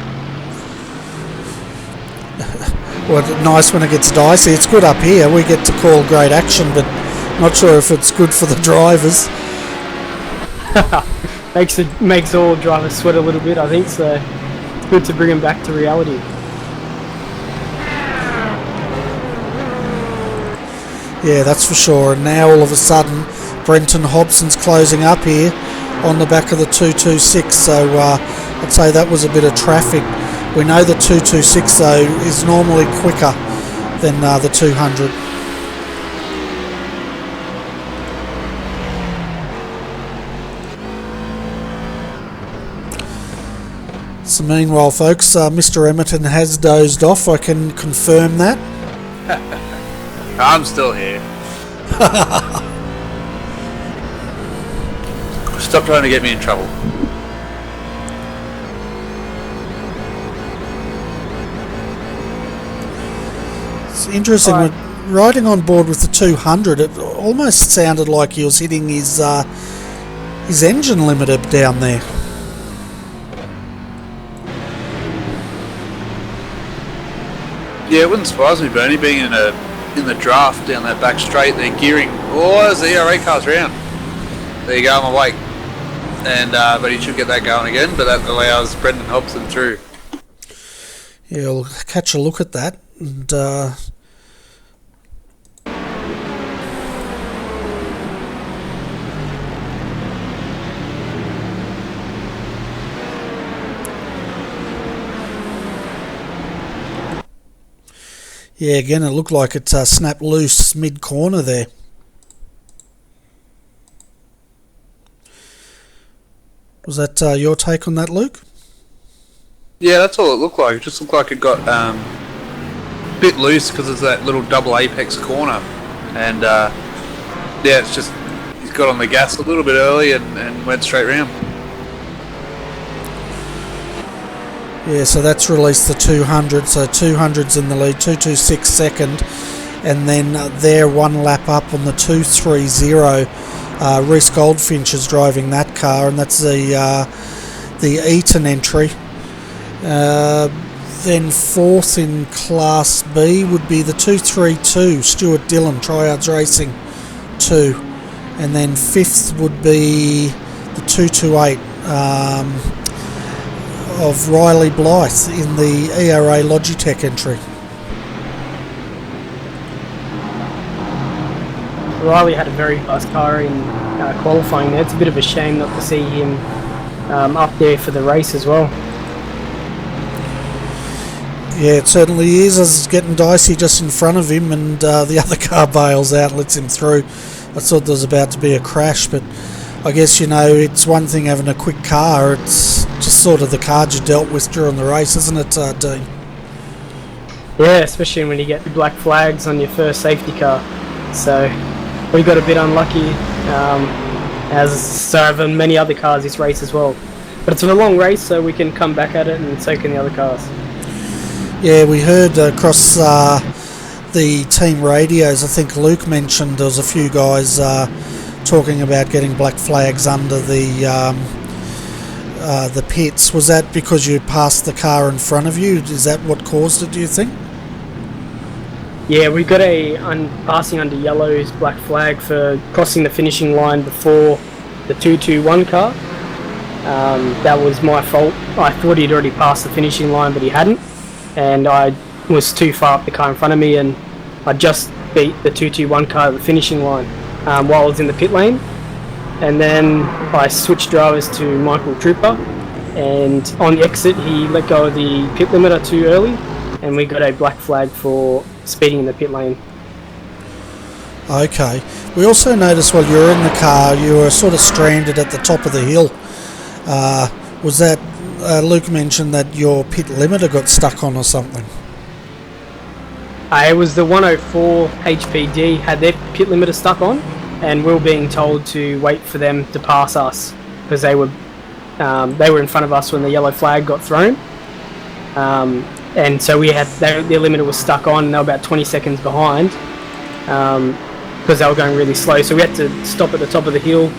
Well, nice when it gets dicey. It's good up here. We get to call great action, but not sure if it's good for the drivers. makes all drivers sweat a little bit, I think. So it's good to bring them back to reality. Yeah, that's for sure. And now all of a sudden, Brenton Hobson's closing up here on the back of the 226, so I'd say that was a bit of traffic. We know the 226 though is normally quicker than the 200. So meanwhile, folks, Mr. Emerton has dozed off. I can confirm that. I'm still here. Stop trying to get me in trouble. It's interesting. Right. When riding on board with the 200, it almost sounded like he was hitting his engine limiter down there. Yeah, it wouldn't surprise me, Bernie, being in the draft down that back straight, they're gearing. Oh, there's the ERA cars round. There you go, I'm awake. And but he should get that going again, but that allows Brendan Hobson through. Yeah, we'll catch a look at that. And yeah, again, it looked like it snapped loose mid-corner there. Was that your take on that, Luke? Yeah, that's all it looked like. It just looked like it got a bit loose because it's that little double apex corner. And yeah, it's just he's got on the gas a little bit early and went straight round. Yeah, so that's released the 200, so 200's in the lead, 226 second, and then they're one lap up on the 230. Reece Goldfinch is driving that car, and that's the Eaton entry. Then fourth in Class B would be the 232, Stuart Dillon, Tryouts Racing 2, and then fifth would be the 228. Of Riley Blythe in the ERA Logitech entry. Riley had a very fast car in qualifying there. It's a bit of a shame not to see him up there for the race as well. Yeah, it certainly is, as it's getting dicey just in front of him, and the other car bails out, lets him through. I thought there was about to be a crash, but I guess, you know, it's one thing having a quick car, it's just sort of the cards you dealt with during the race, isn't it, Dean? Yeah, especially when you get the black flags on your first safety car. So we got a bit unlucky, as so have many other cars this race as well. But it's a long race, so we can come back at it, and so can the other cars. Yeah, we heard across the team radios, I think Luke mentioned there was a few guys talking about getting black flags under the pits. Was that because you passed the car in front of you? Is that what caused it, do you think? Yeah, we got a passing under yellows black flag for crossing the finishing line before the 221 car. That was my fault. I thought he'd already passed the finishing line, but he hadn't, and I was too far up the car in front of me, and I just beat the 221 car at the finishing line while I was in the pit lane. And then I switched drivers to Michael Trooper, and on the exit he let go of the pit limiter too early, and we got a black flag for speeding in the pit lane. Okay. We also noticed while you were in the car you were sort of stranded at the top of the hill. Was that, Luke mentioned that your pit limiter got stuck on or something? It was the 104 HPD had their pit limiter stuck on, and we were being told to wait for them to pass us because they were in front of us when the yellow flag got thrown, and so we had their limiter was stuck on, and they were about 20 seconds behind because they were going really slow. So we had to stop at the top of the hill,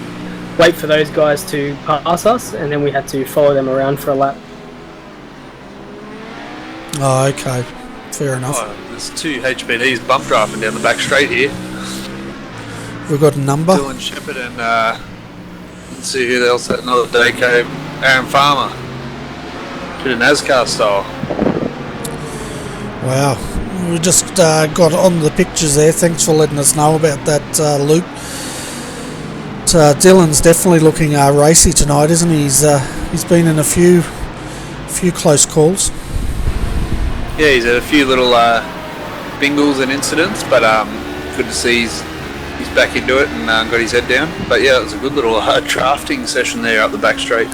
wait for those guys to pass us, and then we had to follow them around for a lap. Oh, okay. Fair enough. Oh, there's two HBDs bump driving down the back straight here. We've got a number. Dylan Shepherd and let's see who else had another day came. Aaron Farmer. Did a NASCAR style. Wow. We just got on the pictures there. Thanks for letting us know about that, Luke. Dylan's definitely looking racy tonight, isn't he? He's been in a few close calls. Yeah, he's had a few little bingles and incidents, but good to see he's back into it and got his head down. But yeah, it was a good little drafting session there up the back straight.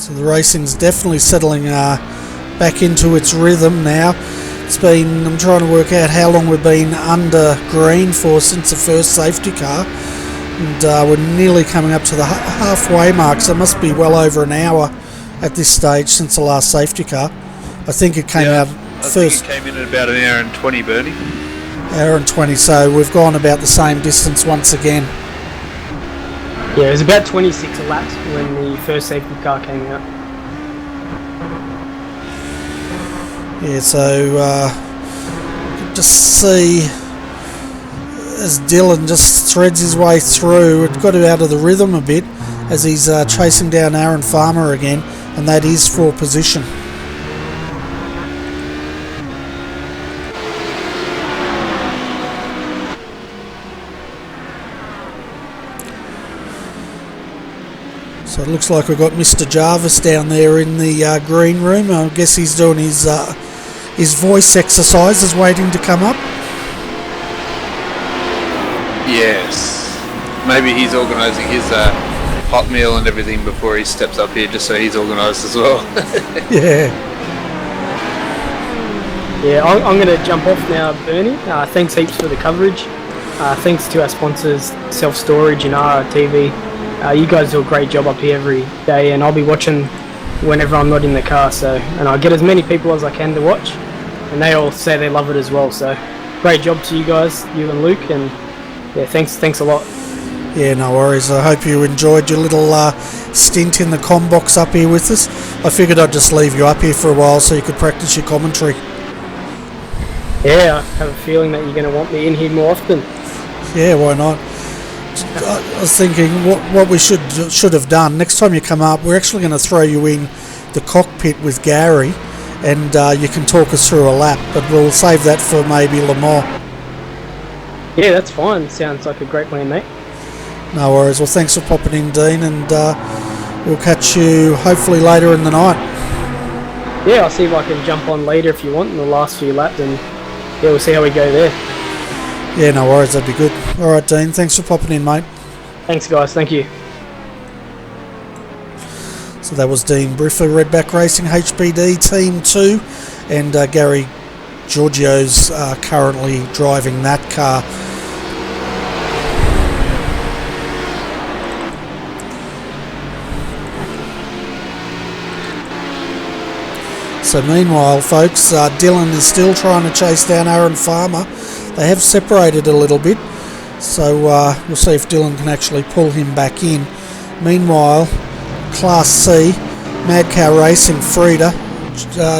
So the racing's definitely settling back into its rhythm now. I'm trying to work out how long we've been under green for since the first safety car, and we're nearly coming up to the halfway mark, so it must be well over an hour at this stage since the last safety car. I think it came out first. I think it came in at about an hour and 20, Bernie. Hour and 20, so we've gone about the same distance once again. Yeah, it was about 26 laps when the first safety car came out. Yeah, so you can just see as Dylan just threads his way through. It got out of the rhythm a bit as he's chasing down Aaron Farmer again, and that is for position. So it looks like we've got Mr. Jarvis down there in the green room. I guess he's doing his voice exercises, waiting to come up. Yes. Maybe he's organising his hot meal and everything before he steps up here, just so he's organised as well. Yeah. Yeah, I'm going to jump off now, Bernie. Thanks heaps for the coverage. Thanks to our sponsors, Self Storage and RRTV. You guys do a great job up here every day, and I'll be watching whenever I'm not in the car. And I get as many people as I can to watch, and they all say they love it as well. So, great job to you guys, you and Luke, and yeah, thanks a lot. Yeah, no worries. I hope you enjoyed your little stint in the comm box up here with us. I figured I'd just leave you up here for a while so you could practice your commentary. Yeah, I have a feeling that you're going to want me in here more often. Yeah, why not? I was thinking what we should have done next time you come up. We're actually going to throw you in the cockpit with Gary, and you can talk us through a lap. But we'll save that for maybe Le Mans. Yeah, that's fine. Sounds like a great plan, mate. No worries. Well, thanks for popping in, Dean, and we'll catch you hopefully later in the night. Yeah, I'll see if I can jump on later if you want in the last few laps, and yeah, we'll see how we go there. Yeah, no worries, that'd be good. Alright, Dean, thanks for popping in, mate. Thanks, guys, thank you. So that was Dean Briffa, Redback Racing, HBD Team 2, and Gary Giorgio's currently driving that car. So meanwhile, folks, Dylan is still trying to chase down Aaron Farmer. They have separated a little bit, so we'll see if Dylan can actually pull him back in. Meanwhile, Class C, Mad Cow Racing, Frida,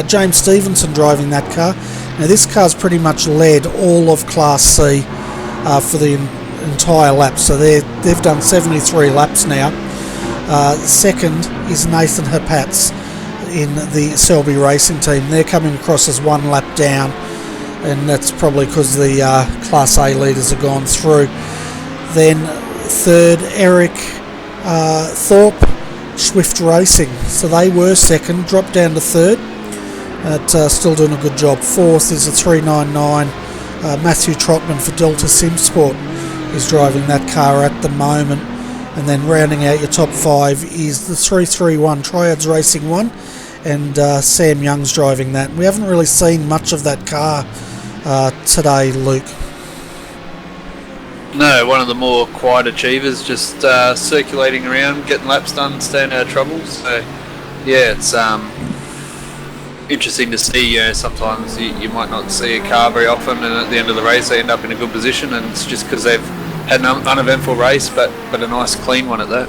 James Stevenson driving that car. Now this car's pretty much led all of Class C for the entire lap, so they've done 73 laps now. Second is Nathan Hapatz in the Selby Racing team. They're coming across as one lap down, and that's probably because the Class A leaders have gone through. Then third, Eric Thorpe, Swift Racing. So they were second, dropped down to third, but still doing a good job. Fourth is a 399, Matthew Trotman for Delta Simsport is driving that car at the moment. And then rounding out your top five is the 331 Triads Racing 1, and Sam Young's driving that. We haven't really seen much of that car today, Luke. No, one of the more quiet achievers, just circulating around, getting laps done, staying out of trouble. So, yeah, it's interesting to see. Sometimes you might not see a car very often, and at the end of the race they end up in a good position, and it's just because they've had an uneventful race, but a nice clean one at that.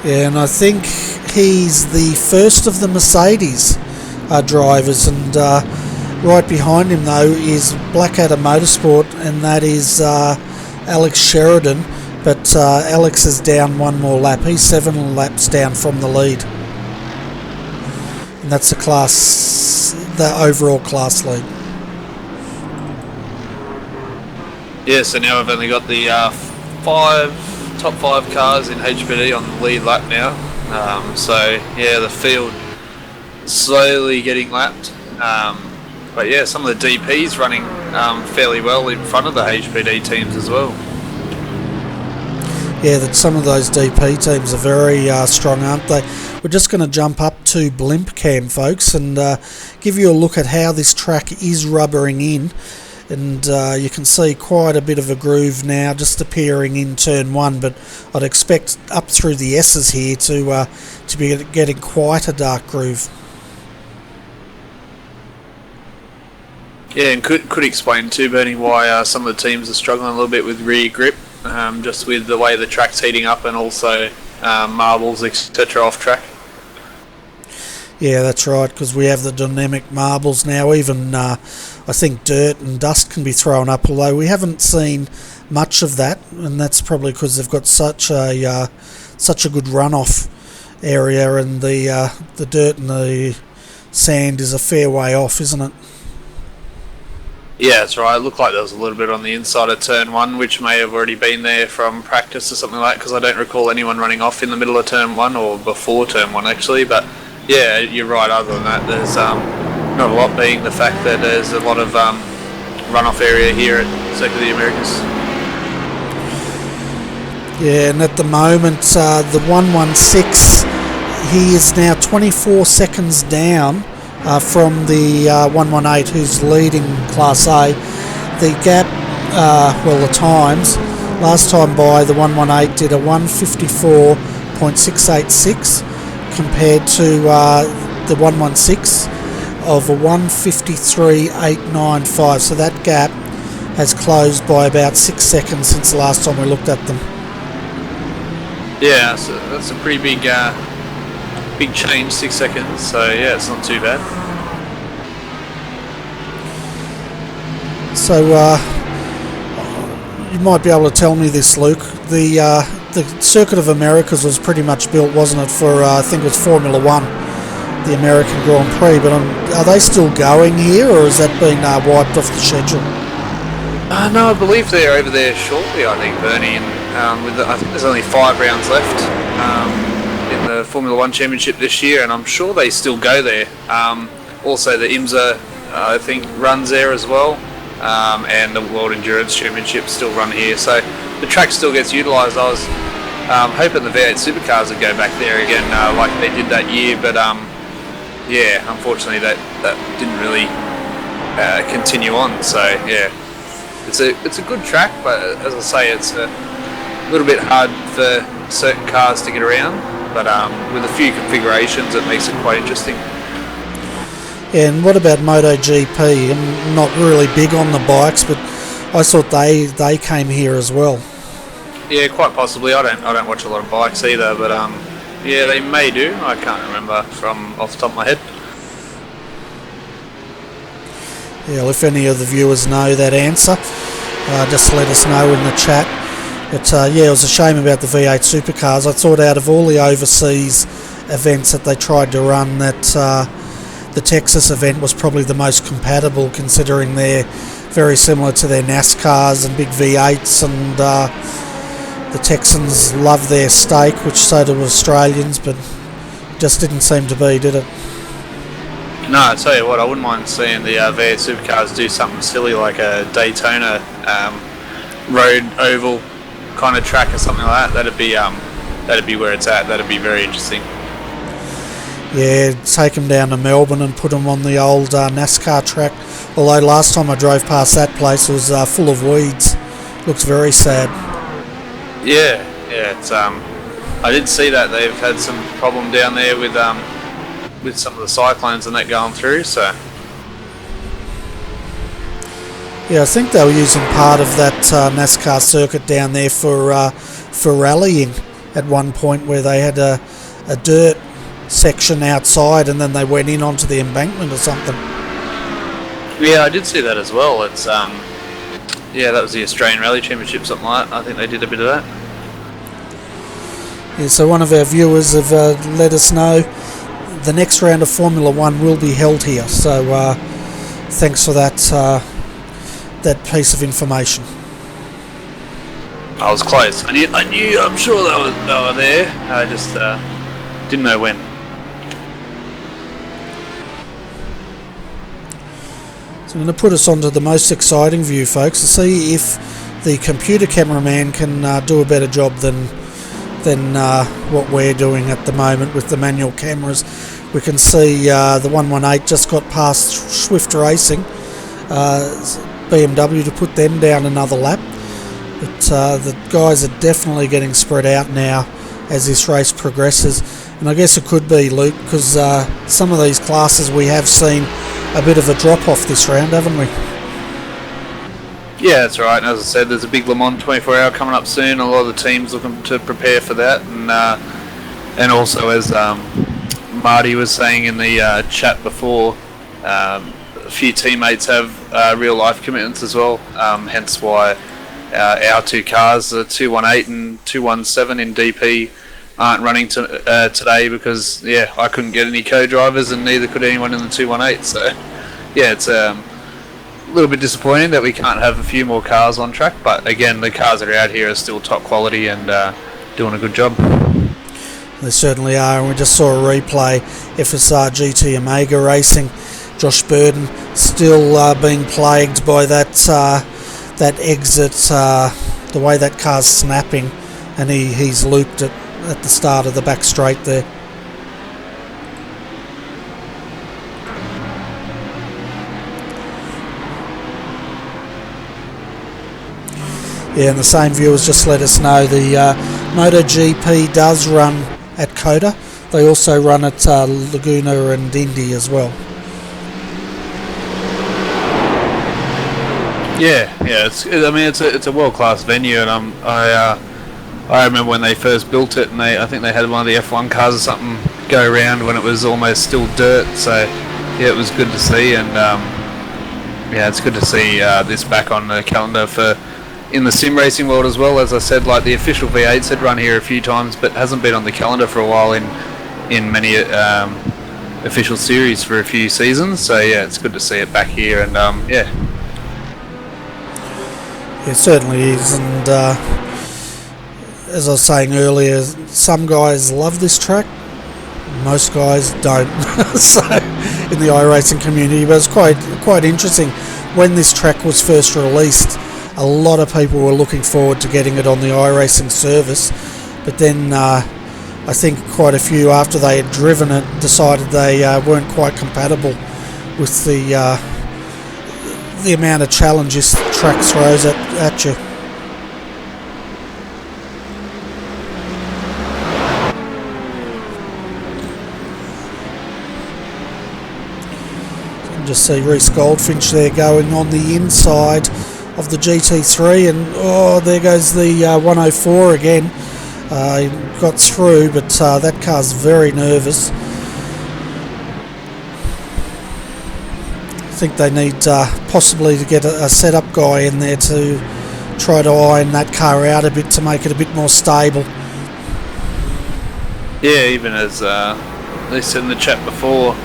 Yeah, and I think he's the first of the Mercedes drivers, and right behind him though is Blackadder Motorsport, and that is Alex Sheridan, but Alex is down one more lap. He's 7 laps down from the lead, and that's the overall class lead. Yeah, so now we've only got the top 5 cars in HBD on the lead lap now. So yeah, the field slowly getting lapped. But yeah, some of the DPs running fairly well in front of the HBD teams as well. Yeah, that some of those DP teams are very strong, aren't they? We're just going to jump up to Blimp Cam, folks, and give you a look at how this track is rubbering in. And you can see quite a bit of a groove now just appearing in turn 1, but I'd expect up through the S's here to be getting quite a dark groove. Yeah, and could explain too, Bernie, why some of the teams are struggling a little bit with rear grip, just with the way the track's heating up and also marbles, etc. off track. Yeah, that's right, because we have the dynamic marbles now. Even I think dirt and dust can be thrown up, although we haven't seen much of that, and that's probably because they've got such a good runoff area, and the dirt and the sand is a fair way off, isn't it? Yeah, that's right. It looked like there was a little bit on the inside of turn 1, which may have already been there from practice or something like that, because I don't recall anyone running off in the middle of turn 1 or before turn 1 actually. But yeah, you're right. Other than that, there's not a lot, being the fact that there's a lot of runoff area here at Circuit of the Americas. Yeah, and at the moment, the 116, he is now 24 seconds down from the 118, who's leading Class A. The gap, the times, last time by, the 118 did a 154.686 compared to the 116 of a 153.895. So that gap has closed by about 6 seconds since the last time we looked at them. Yeah, so that's a pretty big change, 6 seconds, so yeah, it's not too bad. So you might be able to tell me this, Luke. The Circuit of Americas was pretty much built, wasn't it, for I think it was Formula 1, the American Grand Prix, but are they still going here, or has that been wiped off the schedule? No, I believe they're over there shortly, I think, Bernie, and I think there's only 5 rounds left in the Formula 1 Championship this year, and I'm sure they still go there. Also, the IMSA, I think, runs there as well, and the World Endurance Championship still run here, so the track still gets utilised. I was hoping the V8 supercars would go back there again, like they did that year, but yeah, unfortunately that didn't really continue on. So yeah, it's a good track, but as I say, it's a little bit hard for certain cars to get around, but with a few configurations it makes it quite interesting. Yeah, and what about MotoGP? I'm not really big on the bikes, but I thought they came here as well. Yeah, quite possibly. I don't watch a lot of bikes either, but yeah, they may do. I can't remember from off the top of my head. Yeah, well, if any of the viewers know that answer, just let us know in the chat. But yeah, it was a shame about the V8 supercars. I thought out of all the overseas events that they tried to run, that the Texas event was probably the most compatible, considering they're very similar to their NASCARs and big V8s, and the Texans love their steak, which so do Australians, but just didn't seem to be, did it? No, I tell you what, I wouldn't mind seeing the V8 supercars do something silly like a Daytona road oval kind of track or something like that. That'd be where it's at. That'd be very interesting. Yeah, take them down to Melbourne and put them on the old NASCAR track. Although last time I drove past that place, it was full of weeds. Looks very sad. Yeah, it's I did see that they've had some problem down there with some of the cyclones and that going through. So yeah, I think they were using part of that NASCAR circuit down there for rallying at one point, where they had a dirt section outside and then they went in onto the embankment or something. Yeah, I did see that as well. It's yeah, that was the Australian Rally Championship, something like that. I think they did a bit of that. Yeah, so one of our viewers have let us know the next round of Formula 1 will be held here. So thanks for that that piece of information. I was close. I knew. I'm sure they were there. I just didn't know when. So I'm going to put us onto the most exciting view, folks, to see if the computer cameraman can do a better job than what we're doing at the moment with the manual cameras. We can see the 118 just got past Swift Racing, BMW, to put them down another lap. But the guys are definitely getting spread out now as this race progresses. And I guess it could be, Luke, because some of these classes we have seen a bit of a drop-off this round, haven't we? Yeah, that's right. And as I said, there's a big Le Mans 24-hour coming up soon. A lot of the teams looking to prepare for that. And also, as Marty was saying in the chat before, a few teammates have real-life commitments as well. Hence why our two cars, the 218 and 217 in DP, aren't running today because, yeah, I couldn't get any co-drivers and neither could anyone in the 218. So, yeah, it's a little bit disappointing that we can't have a few more cars on track. But, again, the cars that are out here are still top quality and doing a good job. They certainly are, and we just saw a replay. FSR GT Omega Racing, Josh Burden still being plagued by that exit, the way that car's snapping, and he's looped it at the start of the back straight there. Yeah, and the same viewers just let us know the MotoGP does run at COTA. They also run at Laguna and Indy as well. Yeah, it's a world-class venue, and I remember when they first built it, and I think they had one of the F1 cars or something go around when it was almost still dirt. So yeah, it was good to see, and yeah, it's good to see this back on the calendar for in the sim racing world as well. As I said, like the official V8s had run here a few times, but hasn't been on the calendar for a while in many official series for a few seasons. So yeah, it's good to see it back here, and yeah. It certainly is, and as I was saying earlier, some guys love this track, most guys don't. So in the iRacing community, but it's quite interesting. When this track was first released, a lot of people were looking forward to getting it on the iRacing service, but then I think quite a few, after they had driven it, decided they weren't quite compatible with the amount of challenges the track throws at you. You can just see Reece Goldfinch there going on the inside of the GT3, and oh, there goes the 104 again. He got through, but that car's very nervous. I think they need possibly to get a setup guy in there to try to iron that car out a bit to make it a bit more stable. Yeah, even as they said in the chat before,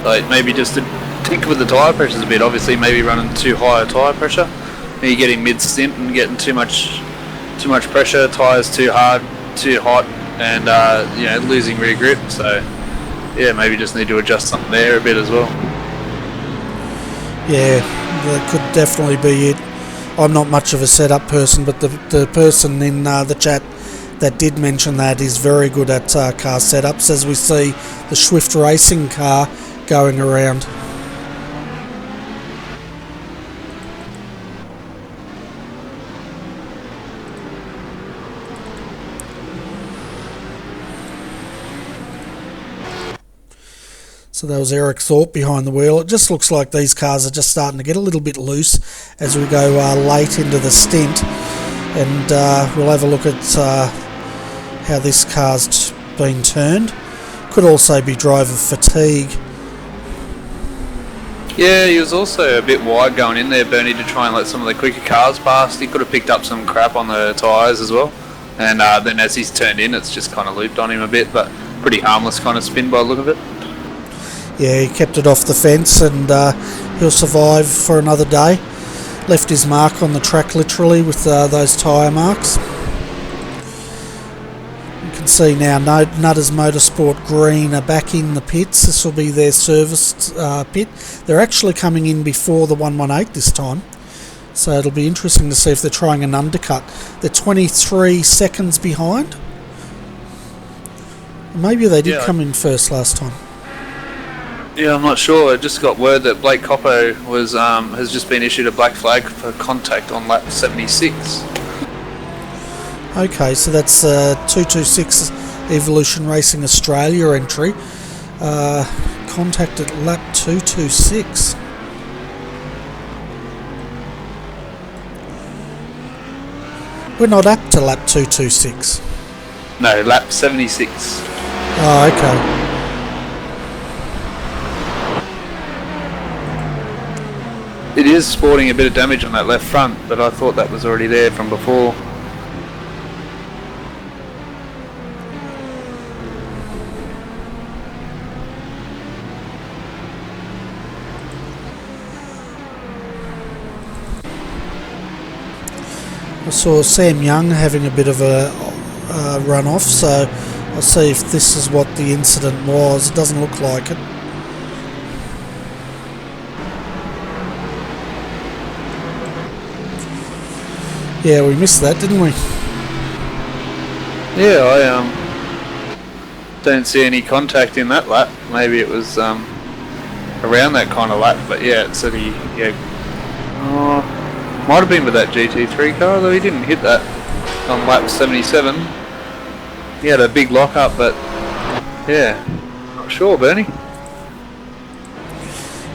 like maybe just to tinker with the tyre pressures a bit. Obviously, maybe running too high a tyre pressure, maybe getting mid-stint and getting too much pressure, tyres too hard, too hot, and you know, losing rear grip. So yeah, maybe just need to adjust something there a bit as well. Yeah, that could definitely be it. I'm not much of a setup person, but the person in the chat that did mention that is very good at car setups, as we see the Swift Racing car going around. So there was Eric Thorpe behind the wheel. It just looks like these cars are just starting to get a little bit loose as we go late into the stint. And we'll have a look at how this car's been turned. Could also be driver fatigue. Yeah, he was also a bit wide going in there, Bernie, to try and let some of the quicker cars past. He could have picked up some crap on the tyres as well. And then as he's turned in, it's just kind of looped on him a bit, but pretty harmless kind of spin by the look of it. Yeah, he kept it off the fence, and he'll survive for another day. Left his mark on the track literally with those tyre marks. You can see now Nutters Motorsport Green are back in the pits. This will be their serviced pit. They're actually coming in before the 118 this time. So it'll be interesting to see if they're trying an undercut. They're 23 seconds behind. Maybe they did come in first last time. Yeah, I'm not sure. I just got word that Blake Coppo was has just been issued a black flag for contact on lap 76. Okay, so that's 226 Evolution Racing Australia entry. Contact at lap 226. We're not up to lap 226. No, lap 76. Oh, okay. It is sporting a bit of damage on that left front, but I thought that was already there from before. I saw Sam Young having a bit of a run-off, so I'll see if this is what the incident was. It doesn't look like it. Yeah, we missed that, didn't we? Yeah, I don't see any contact in that lap. Maybe it was around that kind of lap, but yeah, it said he might have been with that GT3 car, though he didn't hit that on lap 77. He had a big lock-up, but yeah, not sure, Bernie.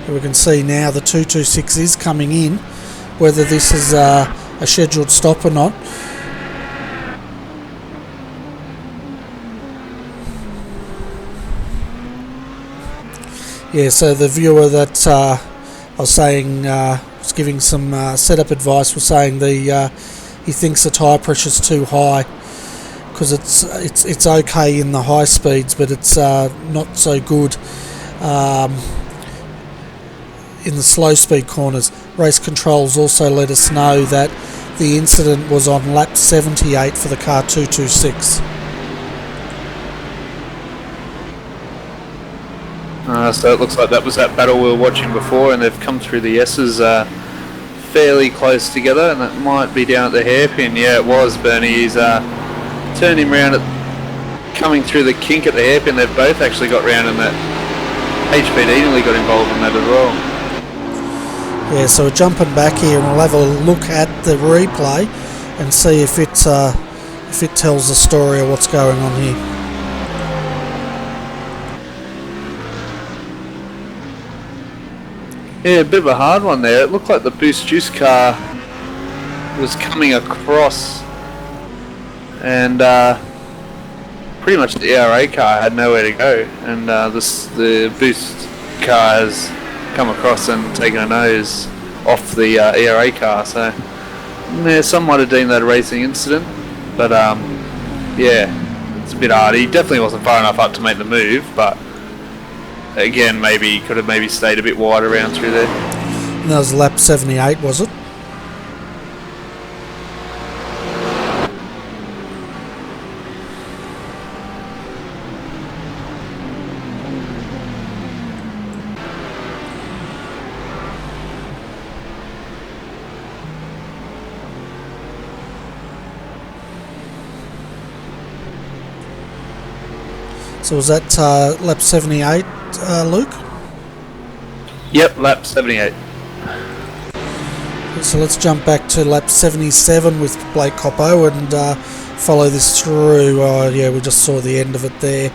We can see now the 226 is coming in, whether this is a scheduled stop or not. Yeah, so the viewer that I was saying was giving some setup advice was saying he thinks the tyre pressure's too high because it's okay in the high speeds, but it's not so good in the slow speed corners. Race controls also let us know that the incident was on lap 78 for the car 226. So it looks like that was that battle we were watching before, and they've come through the S's fairly close together, and that might be down at the hairpin. Yeah, it was, Bernie. He's turned him round coming through the kink at the hairpin. They've both actually got round, and that HPD nearly got involved in that as well. Yeah, so we're jumping back here and we'll have a look at the replay and see if it tells the story of what's going on here. Yeah, a bit of a hard one there. It looked like the Boost Juice car was coming across, and pretty much the ERA car had nowhere to go, and the Boost car has come across and taken a nose off the ERA car. So yeah, some might have deemed that a racing incident, but yeah, it's a bit hard. He definitely wasn't far enough up to make the move, but again, maybe he could have maybe stayed a bit wide around through there. And that was lap 78, was it? So was that lap 78, Luke? Yep, lap 78. So let's jump back to lap 77 with Blake Coppo and follow this through. Oh yeah, we just saw the end of it there.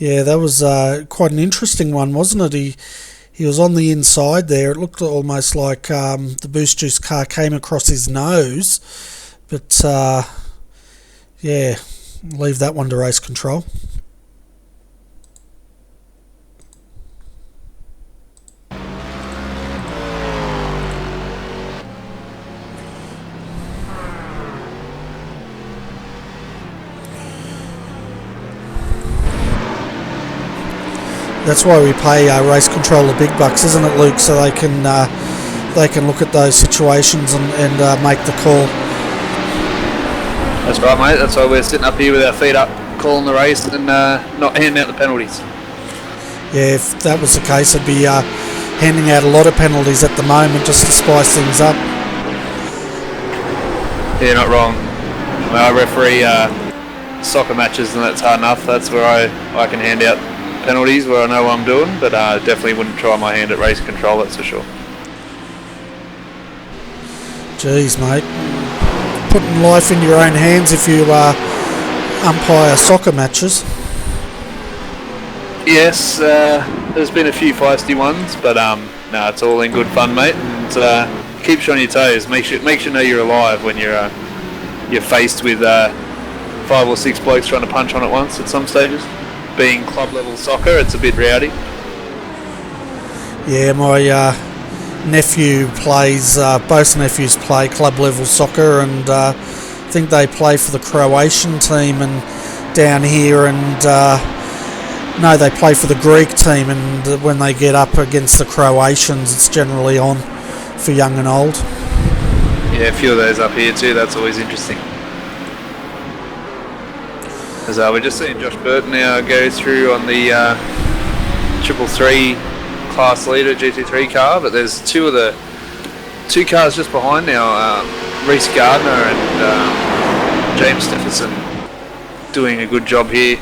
Yeah, that was quite an interesting one, wasn't it? He was on the inside there. It looked almost like the Boost Juice car came across his nose. But, yeah, leave that one to race control. That's why we pay race control the big bucks, isn't it, Luke? So they can look at those situations and make the call. That's right, mate. That's why we're sitting up here with our feet up, calling the race and not handing out the penalties. Yeah, if that was the case, I'd be handing out a lot of penalties at the moment just to spice things up. Yeah, not wrong. I referee soccer matches and that's hard enough. That's where I can hand out penalties where I know what I'm doing, but definitely wouldn't try my hand at race control, that's for sure. Jeez, mate. Putting life in your own hands if you umpire soccer matches. Yes, there's been a few feisty ones, but no, it's all in good fun, mate. And keeps you on your toes. Makes you know you're alive when you're faced with 5 or 6 blokes trying to punch on at once at some stages. Being club level soccer, it's a bit rowdy. Yeah, my nephew plays. Both nephews play club level soccer, and I think they play for the Croatian team and down here, and no, they play for the Greek team. And when they get up against the Croatians, it's generally on for young and old. Yeah, a few of those up here too. That's always interesting. As we're just seeing Josh Burton now go through on the 333 class leader GT3 car, but there's two cars just behind now. Reece Gardner and James Stephenson doing a good job here,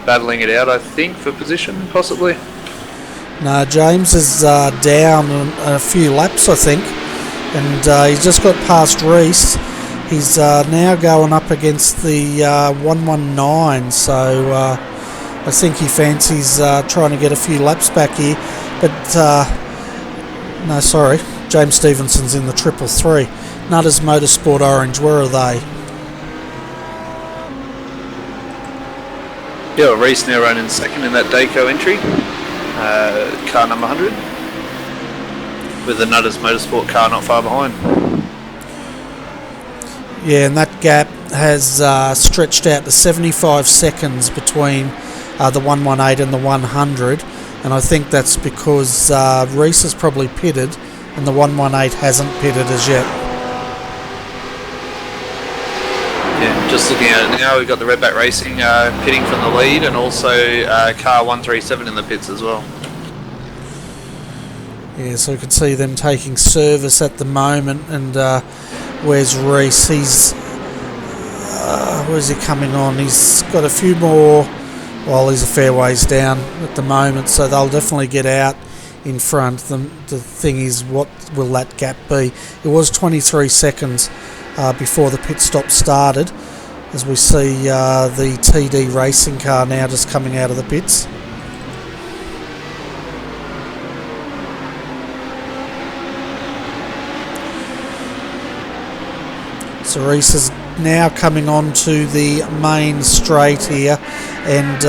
battling it out, I think, for position, possibly. No, James is down a few laps, I think, and he's just got past Reece. He's now going up against the 119, so I think he fancies trying to get a few laps back here. But, no, sorry, James Stevenson's in the 333. Nutters Motorsport Orange, where are they? Yeah, well, Reece now running second in that Daco entry, car number 100, with the Nutters Motorsport car not far behind. Yeah, and that gap has stretched out to 75 seconds between the 118 and the 100, and I think that's because Reece is probably pitted and the 118 hasn't pitted as yet. Yeah, just looking at it now, we've got the Redback Racing pitting from the lead, and also car 137 in the pits as well. Yeah, so you can see them taking service at the moment, and where's Reece? Where's he coming on? He's got a few more. Well, he's a fair ways down at the moment, so they'll definitely get out in front. The thing is, what will that gap be? It was 23 seconds before the pit stop started, as we see the TD racing car now just coming out of the pits. So Reece is now coming on to the main straight here, and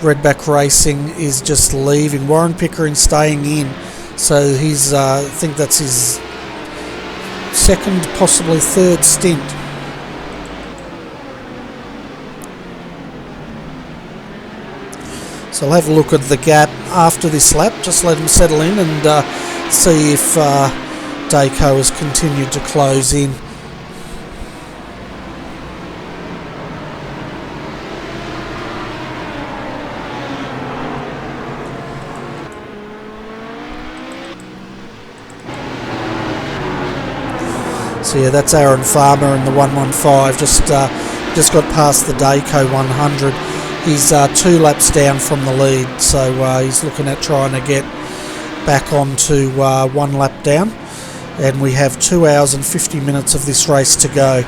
Redback Racing is just leaving. Warren Pickering staying in, so he's I think that's his second, possibly third stint. So I'll have a look at the gap after this lap, just let him settle in and see if Daco has continued to close in. So yeah, that's Aaron Farmer in the 115, just got past the Daco 100. He's 2 laps down from the lead, so he's looking at trying to get back onto 1 lap down, and we have 2 hours and 50 minutes of this race to go.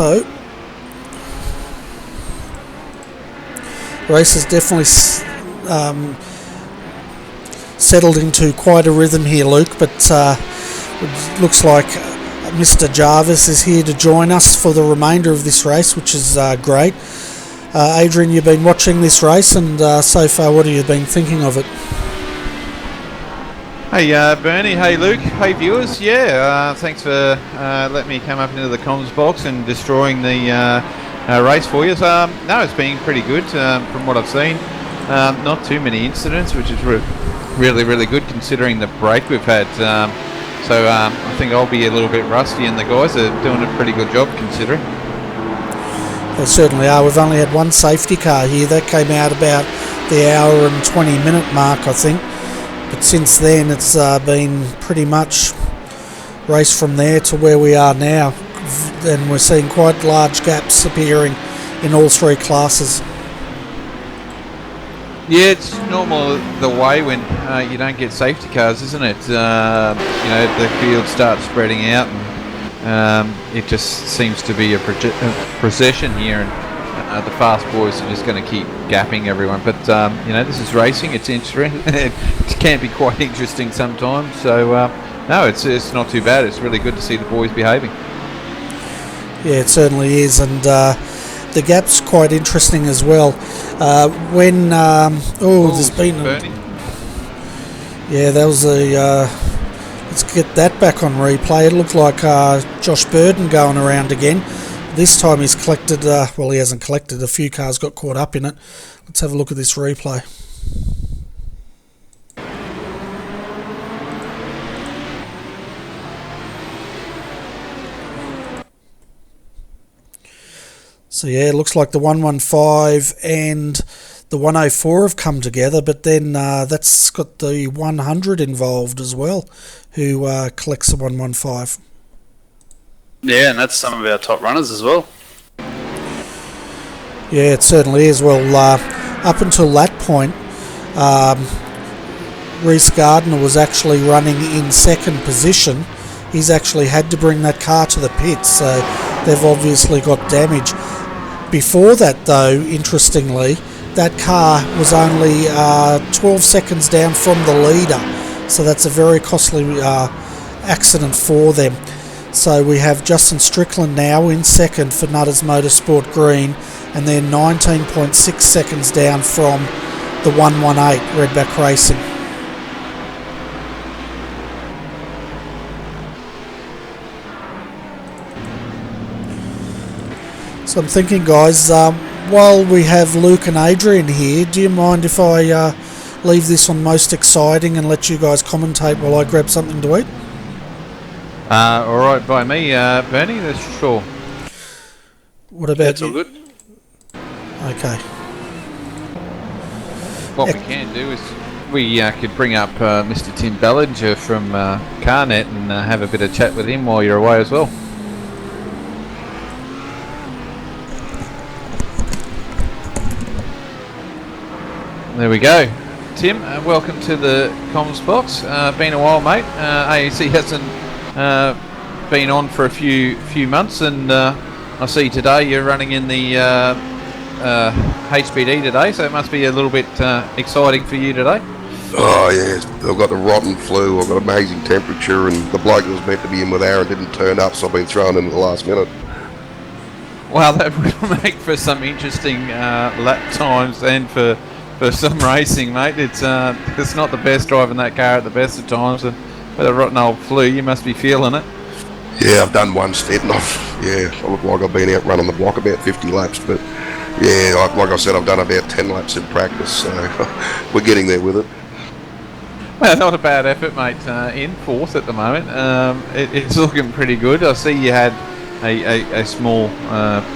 So, race has definitely settled into quite a rhythm here, Luke, but it looks like Mr. Jarvis is here to join us for the remainder of this race, which is great. Adrian, you've been watching this race, and so far, what have you been thinking of it? Hey Bernie, hey Luke, hey viewers. Thanks for letting me come up into the comms box and destroying the race for you. No, it's been pretty good from what I've seen. Not too many incidents, which is really good considering the break we've had. I think I'll be a little bit rusty, and the guys are doing a pretty good job considering. They certainly are. We've only had one safety car here. That came out about the hour and 20-minute mark, I think. But since then, it's been pretty much race from there to where we are now. And we're seeing quite large gaps appearing in all three classes. Yeah, it's normal the way when you don't get safety cars, isn't it? The field starts spreading out, and it just seems to be a procession here, and the fast boys are just going to keep gapping everyone. But this is racing; it's interesting. It can be quite interesting sometimes. So no, it's not too bad. It's really good to see the boys behaving. Yeah, it certainly is, and the gap's quite interesting as well. There's been that was let's get that back on replay. It looked like Josh Burden going around again. This time he's collected, he hasn't collected, a few cars got caught up in it. Let's have a look at this replay. So yeah, it looks like the 115 and the 104 have come together, but then that's got the 100 involved as well, who collects the 115. Yeah, and that's some of our top runners as well. Yeah, it certainly is. Well, up until that point, Reece Gardner was actually running in second position. He's actually had to bring that car to the pits, so they've obviously got damage. Before that, though, interestingly, that car was only 12 seconds down from the leader, so that's a very costly accident for them. So we have Justin Strickland now in second for Nutters Motorsport Green, and they're 19.6 seconds down from the 118 Redback Racing. So I'm thinking, guys, while we have Luke and Adrian here, do you mind if I leave this on most exciting and let you guys commentate while I grab something to eat? All right, by me, Bernie, that's sure. What about That's you? all good. Okay. What we can do is we could bring up Mr. Tim Ballinger from CarNet and have a bit of chat with him while you're away as well. There we go. Tim, welcome to the comms box. Been a while, mate. AEC hasn't been on for a few months, and I see today you're running in the HPD today, so it must be a little bit exciting for you today. Oh yes, I've got the rotten flu, I've got amazing temperature, and the bloke that was meant to be in with Aaron didn't turn up, so I've been thrown in at the last minute. Well, that would make for some interesting lap times and for some racing, mate. It's not the best driving that car at the best of times, and with a rotten old flu, you must be feeling it. Yeah, I've done one stint, and I look like I've been out running the block about 50 laps, but yeah, like I said, I've done about 10 laps in practice, so we're getting there with it. Well, not a bad effort, mate. In fourth at the moment. It's looking pretty good. I see you had a small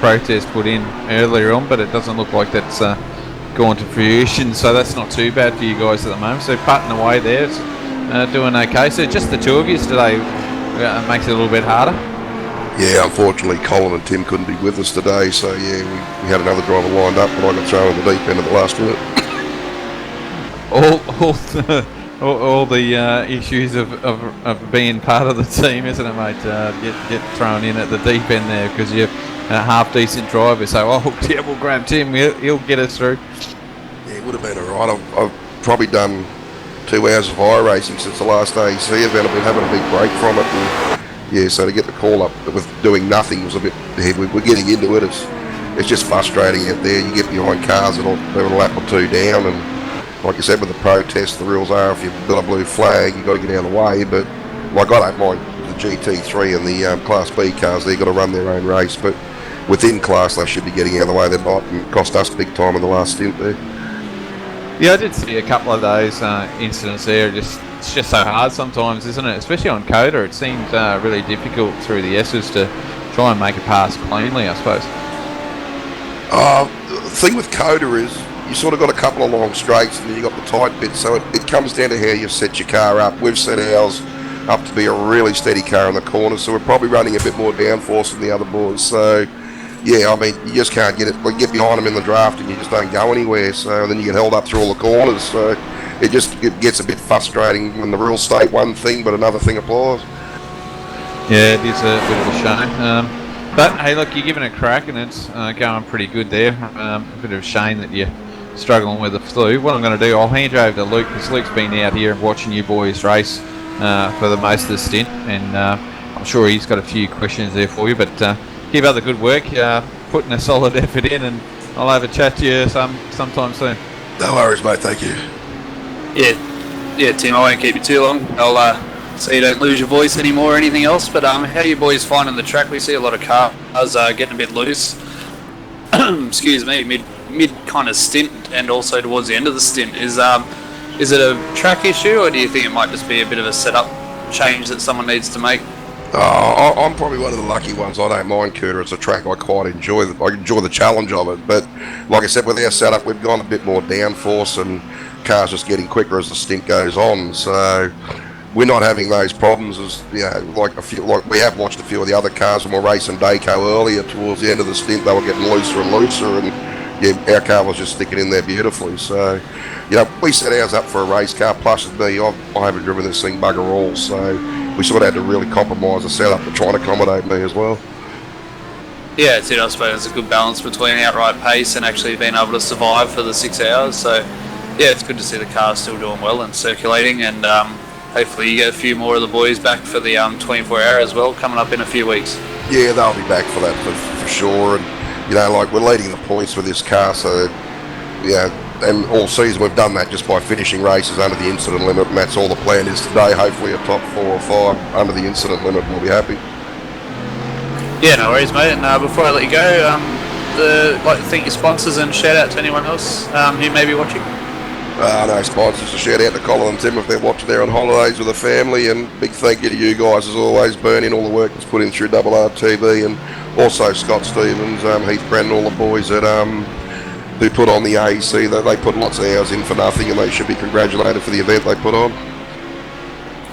protest put in earlier on, but it doesn't look like that's gone to fruition, so that's not too bad for you guys at the moment. So putting away there, it's doing okay. So just the two of you today makes it a little bit harder. Yeah, unfortunately Colin and Tim couldn't be with us today, so yeah, we had another driver lined up, but I got thrown in the deep end at the last minute. all the issues of being part of the team, isn't it, mate? Get thrown in at the deep end there because you half decent driver, so yeah, we'll grab Tim. He'll get us through. Yeah, it would have been alright. I've probably done 2 hours of iRacing since the last AC event. I've been having a big break from it, and yeah, so to get the call up with doing nothing was a bit. Yeah, we're getting into it. It's just frustrating out there. You get behind cars that they're a lap or 2 down, and like you said, with the protest, the rules are if you've got a blue flag, you've got to get out of the way. But like I don't mind the GT3 and the Class B cars; they've got to run their own race. But within class, they should be getting out of the way. They're not, and it cost us big time in the last stint there. Yeah, I did see a couple of those incidents there. It's just so hard sometimes, isn't it? Especially on COTA, it seemed really difficult through the S's to try and make a pass cleanly, I suppose. The thing with COTA is you sort of got a couple of long straights and then you got the tight bits, so it comes down to how you've set your car up. We've set ours up to be a really steady car in the corner, so we're probably running a bit more downforce than the other boys. So yeah, I mean, you just can't get it. Like, get behind them in the draft and you just don't go anywhere, so then you get held up through all the corners. So it gets a bit frustrating when the rules state one thing but another thing applies. Yeah, it is a bit of a shame. But hey, look, you're giving it a crack and it's going pretty good there. A bit of a shame that you're struggling with the flu. What I'm going to do, I'll hand you over to Luke, because Luke's been out here watching you boys race for the most of the stint, and I'm sure he's got a few questions there for you. But keep up the good work, putting a solid effort in, and I'll have a chat to you sometime soon. No worries, mate. Thank you. Yeah, Tim, I won't keep you too long. I'll so you don't lose your voice anymore or anything else. But how are you boys finding the track? We see a lot of cars getting a bit loose. Excuse me, mid kind of stint, and also towards the end of the stint. Is it a track issue, or do you think it might just be a bit of a setup change that someone needs to make? I'm probably one of the lucky ones. I don't mind COTA. It's a track I quite enjoy. I enjoy the challenge of it. But like I said, with our setup, we've gone a bit more downforce, and cars just getting quicker as the stint goes on. So we're not having those problems as like we have watched a few of the other cars when we're racing Dayco earlier. Towards the end of the stint, they were getting looser and looser, and yeah, our car was just sticking in there beautifully. So we set ours up for a race car. Plus, me, I haven't driven this thing bugger all, so we sort of had to really compromise the setup to try and accommodate me as well. Yeah, it's it. I suppose it's a good balance between outright pace and actually being able to survive for the 6 hours. So yeah, it's good to see the car still doing well and circulating, and hopefully you get a few more of the boys back for the 24-hour as well, coming up in a few weeks. Yeah, they'll be back for that for sure. And like we're leading the points with this car, so and all season we've done that just by finishing races under the incident limit, and that's all the plan is today. Hopefully a top 4 or 5 under the incident limit, we'll be happy. Yeah, no worries, mate. And before I let you go, I'd like to thank your sponsors and shout out to anyone else who may be watching. No sponsors. A shout out to Colin and Tim if they're watching there on holidays with the family, and big thank you to you guys as always, burning all the work that's put in through RRTV, and also Scott Stevens, Heath Brandon, all the boys that who put on the AEC. They put lots of hours in for nothing, and they should be congratulated for the event they put on.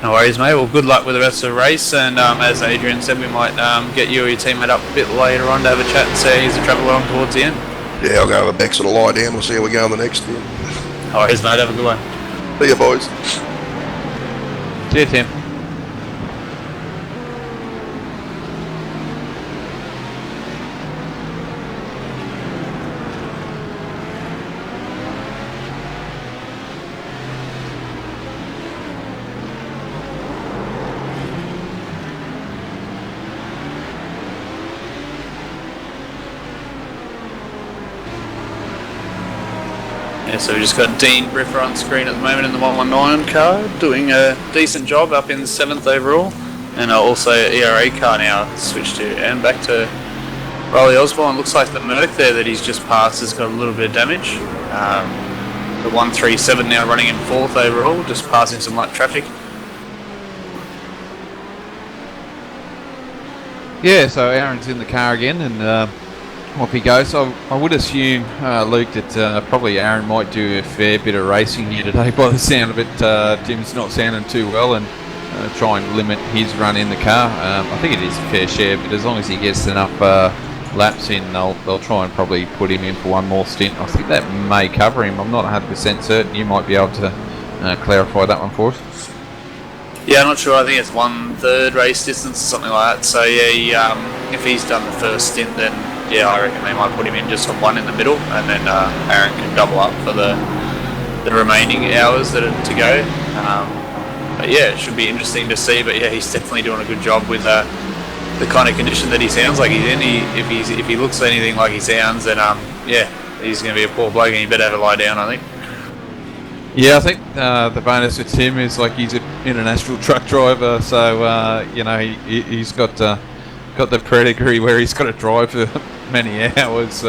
No worries, mate. Well, good luck with the rest of the race, and as Adrian said, we might get you or your teammate up a bit later on to have a chat and see how you travel along towards the end. Yeah, I'll go have a Bex and a lie down. We'll see how we go on the next one. No worries, mate. Have a good one. See you, boys. See you, Tim. Yeah, so we just got Dean Briffer on screen at the moment in the 119 car, doing a decent job up in 7th overall, and also ERA car now switched to, and back to Riley Osborne. Looks like the Merc there that he's just passed has got a little bit of damage. The 137 now running in 4th overall, just passing some light traffic. Yeah, so Aaron's in the car again, and off he goes. So I would assume, Luke, that probably Aaron might do a fair bit of racing here today by the sound of it. Tim's not sounding too well, and try and limit his run in the car. I think it is a fair share, but as long as he gets enough laps in, they'll try and probably put him in for one more stint. I think that may cover him. I'm not 100% certain. You might be able to clarify that one for us. Yeah, I'm not sure. I think it's 1/3 race distance or something like that. So yeah, if he's done the first stint, then yeah, I reckon they might put him in just on one in the middle, and then Aaron can double up for the remaining hours that are to go. But yeah, it should be interesting to see. But yeah, he's definitely doing a good job with the kind of condition that he sounds like he's in. If he looks anything like he sounds, then yeah, he's going to be a poor bloke, and he better have a lie down, I think. Yeah, I think the bonus with Tim is like he's an international truck driver, so you know he's got the pedigree where he's got to drive for many hours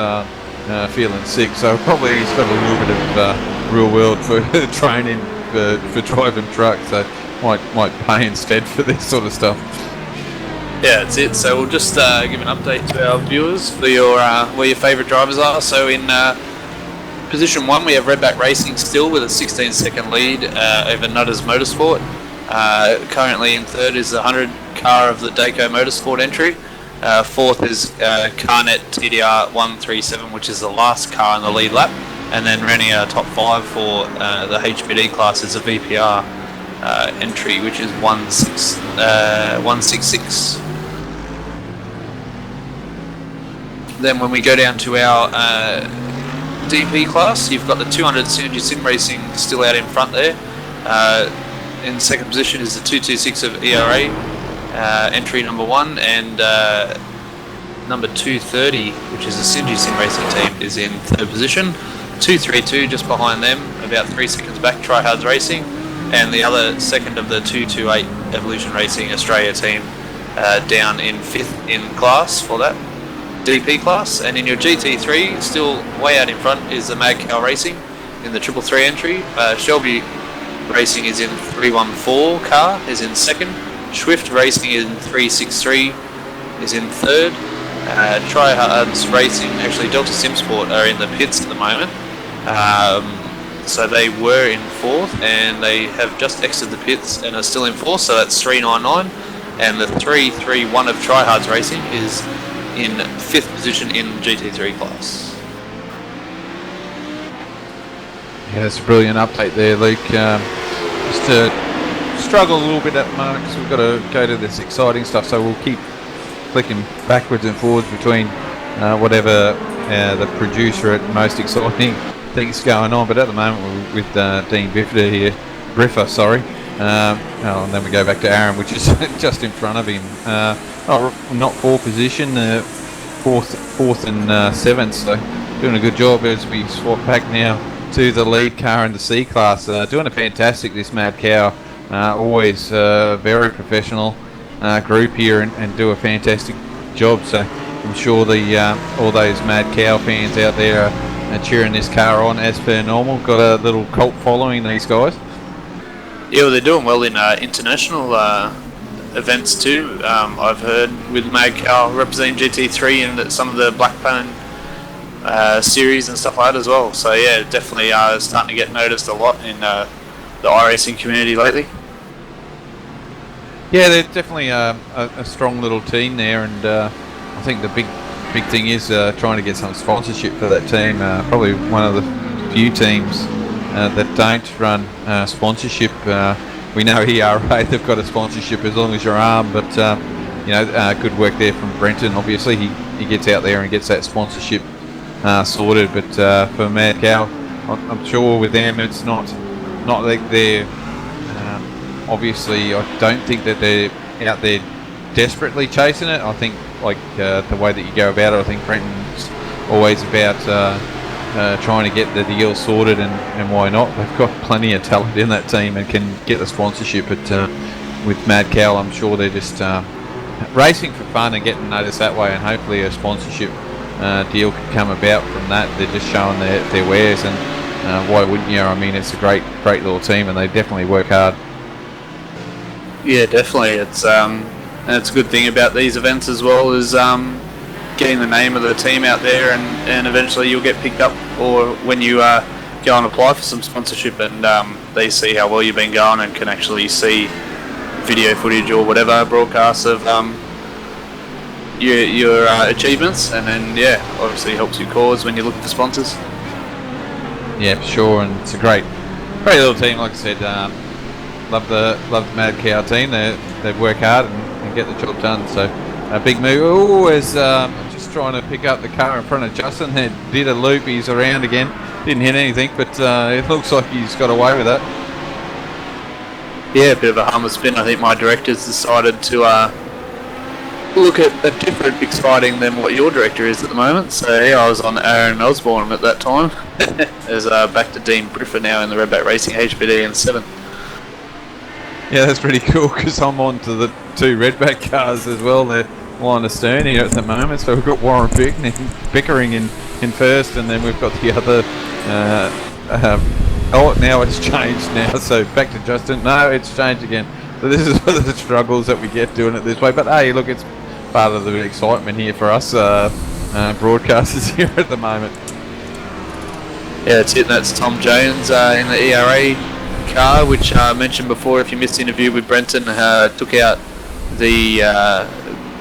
feeling sick. So probably he's got a little bit of real world for training for driving trucks. So might pay instead for this sort of stuff. Yeah, that's it. So we'll just give an update to our viewers for your where your favourite drivers are. So in position 1, we have Redback Racing still with a 16-second lead over Nutters Motorsport. Currently in 3rd is the 100 car of the Daco Motorsport entry. 4th is Carnet TDR 137, which is the last car in the lead lap. And then running our top 5 for the HPD class is a VPR entry, which is 166. Then when we go down to our DP class, you've got the 200 Synergy Sim Racing still out in front there. In second position is the 226 of ERA, entry number 1, and number 230, which is the Synergy Sim Racing team, is in 3rd position. 232 just behind them, about 3 seconds back, Tryhards Racing, and the other second of the 228 Evolution Racing Australia team down in 5th in class for that DP class. And in your GT3, still way out in front is the Mad Cow Racing in the 333 entry. Shelby Racing is in 314 car, is in 2nd. Swift Racing in 363 is in 3rd. Tryhards Racing, actually Delta Sim Sport, are in the pits at the moment. So they were in 4th, and they have just exited the pits and are still in 4th, so that's 399. And the 331 of Tryhards Racing is in 5th position in GT3 class. Yeah, that's a brilliant update there, Luke. Just to struggle a little bit at the moment because we've got to go to this exciting stuff, so we'll keep flicking backwards and forwards between whatever the producer at most exciting things going on. But at the moment we're with Dean Briffer, sorry. And then we go back to Aaron, which is just in front of him. Not poor position, fourth and 7th, so doing a good job as we swap back now to the lead car in the C class. Doing a fantastic, this Mad Cow. Always very professional group here and do a fantastic job. So I'm sure the all those Mad Cow fans out there are cheering this car on as per normal. Got a little cult following, these guys. Yeah, well, they're doing well in international events too. I've heard with Mad Cow representing GT3 and some of the Blackburn series and stuff like that as well. So yeah, definitely starting to get noticed a lot in the iRacing community lately. Yeah, they're definitely a strong little team there, and I think the big thing is trying to get some sponsorship for that team. Probably one of the few teams that don't run sponsorship. We know ERA, they've got a sponsorship as long as your arm, but good work there from Brenton. Obviously he gets out there and gets that sponsorship sorted, but for Mad Cow, I'm sure with them it's not like they're obviously, I don't think that they're out there desperately chasing it. I think like the way that you go about it, I think Brenton's always about trying to get the deal sorted, and why not? They've got plenty of talent in that team and can get the sponsorship. But with Mad Cow, I'm sure they're just racing for fun and getting noticed that way, and hopefully a sponsorship deal could come about from that. They're just showing their wares, and why wouldn't you? I mean, it's a great little team, and they definitely work hard. Yeah, definitely. It's and it's a good thing about these events as well is getting the name of the team out there, and eventually you'll get picked up, or when you go and apply for some sponsorship, and they see how well you've been going and can actually see video footage or whatever broadcasts of your achievements, and then yeah, obviously helps your cause when you're looking for sponsors. Yeah, for sure, and it's a great little team. Like I said, love the Mad Cow team. They work hard and get the job done. So a big move. Oh, as just trying to pick up the car in front of Justin. He did a loop. He's around again. Didn't hit anything, but it looks like he's got away with that. Yeah, a bit of a harmless spin. I think my directors decided to look at a different exciting than what your director is at the moment. So yeah, I was on Aaron Osborne at that time. As back to Dean Briffer now in the Redback Racing HPD and 7. Yeah, that's pretty cool because I'm on to the 2 Redback cars as well. They're line astern here at the moment. So we've got Warren Pickering in first, and then we've got the other. Oh, now it's changed now. So back to Justin. No, it's changed again. So this is one of the struggles that we get doing it this way. But hey, look, it's part of the excitement here for us broadcasters here at the moment. Yeah, that's it. That's Tom Jones in the ERA car, which I mentioned before. If you missed the interview with Brenton, took out the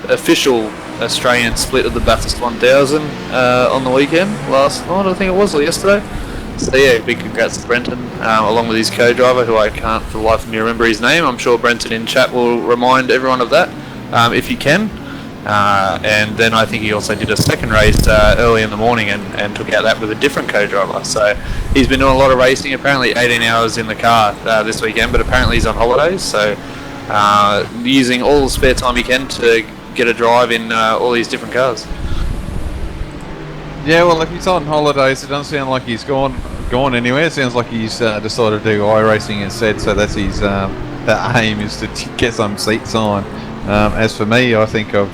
official Australian split of the Bathurst 1000 on the weekend last night, I think it was, or yesterday. So yeah, big congrats to Brenton, along with his co-driver, who I can't for the life of me remember his name. I'm sure Brenton in chat will remind everyone of that, if he can. And then I think he also did a second race early in the morning and took out that with a different co-driver. So he's been doing a lot of racing, apparently 18 hours in the car this weekend, but apparently he's on holidays, so using all the spare time he can to get a drive in all these different cars. Yeah, well, if he's on holidays, it doesn't sound like he's gone anywhere. It sounds like he's decided to do iRacing instead. So that's his the aim is to get some seats on. As for me, I think I've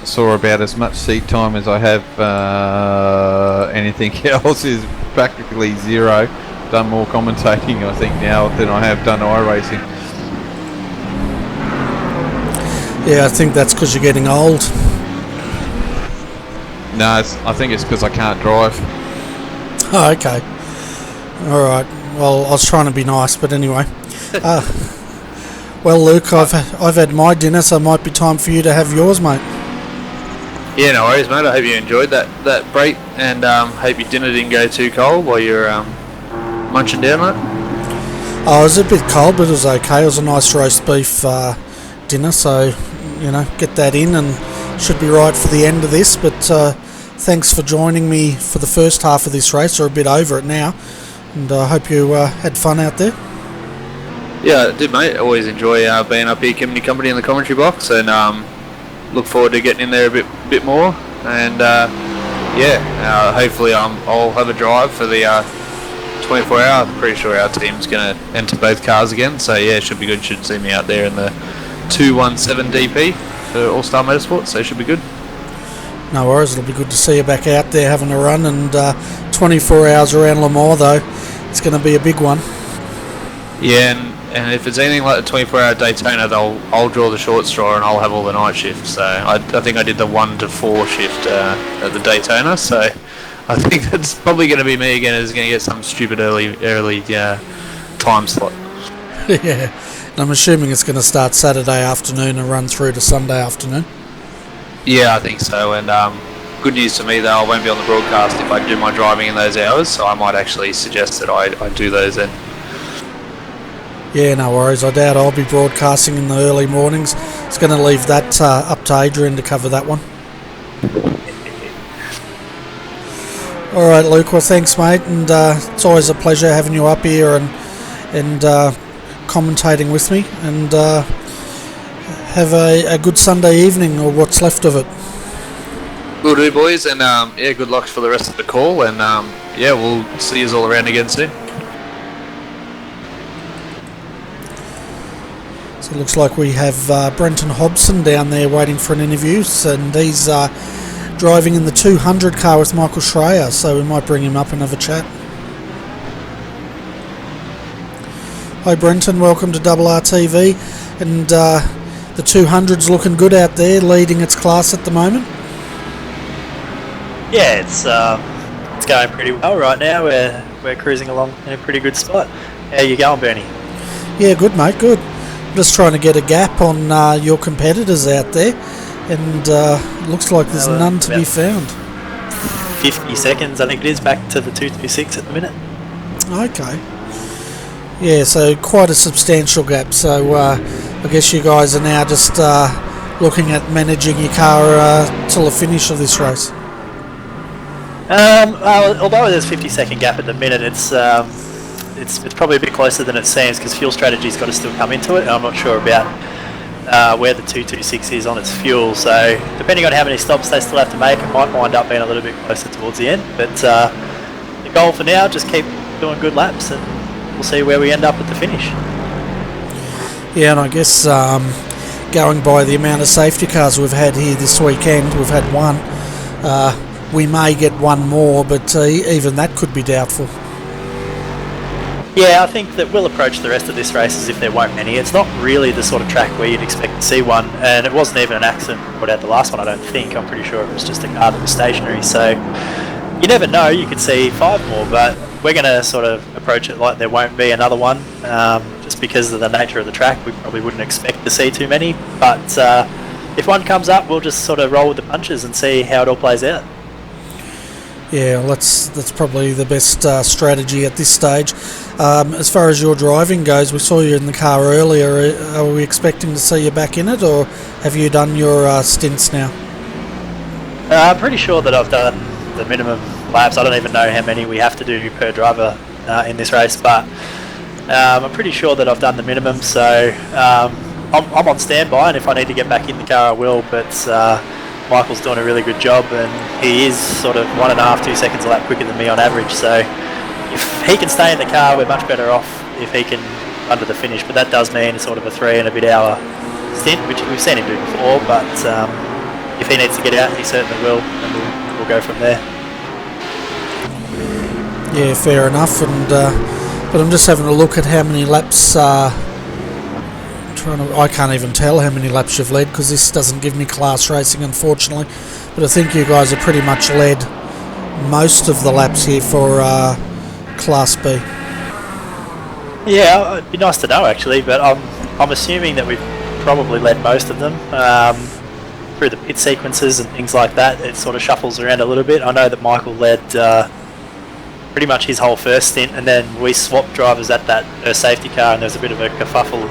saw about as much seat time as I have anything else. Is practically zero. Done more commentating, I think, now than I have done iRacing. Yeah, I think that's because you're getting old. No, I think it's because I can't drive. Oh, okay. All right. Well, I was trying to be nice, but anyway. Well, Luke, I've had my dinner, so it might be time for you to have yours, mate. Yeah, no worries, mate. I hope you enjoyed that break, and hope your dinner didn't go too cold while you're munching down on it. Oh, it was a bit cold, but it was okay. It was a nice roast beef dinner, so, get that in and should be right for the end of this. But thanks for joining me for the first half of this race, or a bit over it now, and I hope you had fun out there. Yeah, I did, mate. Always enjoy being up here, keeping you company in the commentary box, and look forward to getting in there a bit more. And hopefully I'll have a drive for the 24 hour. I'm pretty sure our team's going to enter both cars again, so yeah, it should be good. Should see me out there in the 217 DP for All Star Motorsport, so it should be good. No worries, it'll be good to see you back out there having a run, and 24 hours around Le Mans though, it's going to be a big one. Yeah, and if it's anything like the 24-hour Daytona, I'll draw the short straw and I'll have all the night shift. So I think I did the 1 to 4 shift at the Daytona. So I think that's probably going to be me again. Is going to get some stupid early time slot. Yeah, and I'm assuming it's going to start Saturday afternoon and run through to Sunday afternoon. Yeah, I think so. And good news to me though, I won't be on the broadcast if I do my driving in those hours. So I might actually suggest that I do those then. Yeah, no worries. I doubt I'll be broadcasting in the early mornings. It's going to leave that up to Adrian to cover that one. All right, Luke. Well, thanks, mate. And it's always a pleasure having you up here and commentating with me. And have a good Sunday evening, or what's left of it. Will do, boys. And good luck for the rest of the call. And we'll see you all around again soon. So it looks like we have Brenton Hobson down there waiting for an interview, and he's driving in the 200 car with Michael Schreier, so we might bring him up and have a chat. Hi Brenton, welcome to RRTV, and the 200's looking good out there, leading its class at the moment. Yeah, it's going pretty well right now. We're cruising along in a pretty good spot. How you going, Bernie? Yeah, good mate, good. Just trying to get a gap on your competitors out there, and looks like there's none to be found. 50 seconds, I think it is, back to the 226 at the minute. Okay. Yeah, so quite a substantial gap. So I guess you guys are now just looking at managing your car till the finish of this race. Although there's 50-second gap at the minute, it's probably a bit closer than it seems because fuel strategy's got to still come into it, and I'm not sure about where the 226 is on its fuel. So depending on how many stops they still have to make, it might wind up being a little bit closer towards the end. But the goal for now, just keep doing good laps, and we'll see where we end up at the finish. Yeah, and I guess going by the amount of safety cars we've had here this weekend, we've had one. We may get one more, but even that could be doubtful. Yeah, I think that we'll approach the rest of this race as if there weren't many. It's not really the sort of track where you'd expect to see one, and it wasn't even an accident put out the last one, I don't think. I'm pretty sure it was just a car that was stationary, so you never know, you could see 5 more, but we're going to sort of approach it like there won't be another one, just because of the nature of the track. We probably wouldn't expect to see too many, but if one comes up, we'll just sort of roll with the punches and see how it all plays out. Yeah, well, that's probably the best strategy at this stage. As far as your driving goes, we saw you in the car earlier. Are we expecting to see you back in it, or have you done your stints now? I'm pretty sure that I've done the minimum laps. I don't even know how many we have to do per driver in this race, but I'm pretty sure that I've done the minimum, so I'm on standby, and if I need to get back in the car I will, but Michael's doing a really good job, and he is sort of 1.5-2 seconds a lap quicker than me on average, so if he can stay in the car, we're much better off if he can run to the finish, but that does mean sort of a 3 and a bit hour stint, which we've seen him do before, but if he needs to get out, he certainly will, and we'll go from there. Yeah, fair enough, and but I'm just having a look at how many laps. I can't even tell how many laps you've led because this doesn't give me class racing, unfortunately. But I think you guys have pretty much led most of the laps here for Class B. Yeah, it'd be nice to know actually, but I'm assuming that we've probably led most of them through the pit sequences and things like that. It sort of shuffles around a little bit. I know that Michael led pretty much his whole first stint, and then we swapped drivers at that safety car, and there's a bit of a kerfuffle.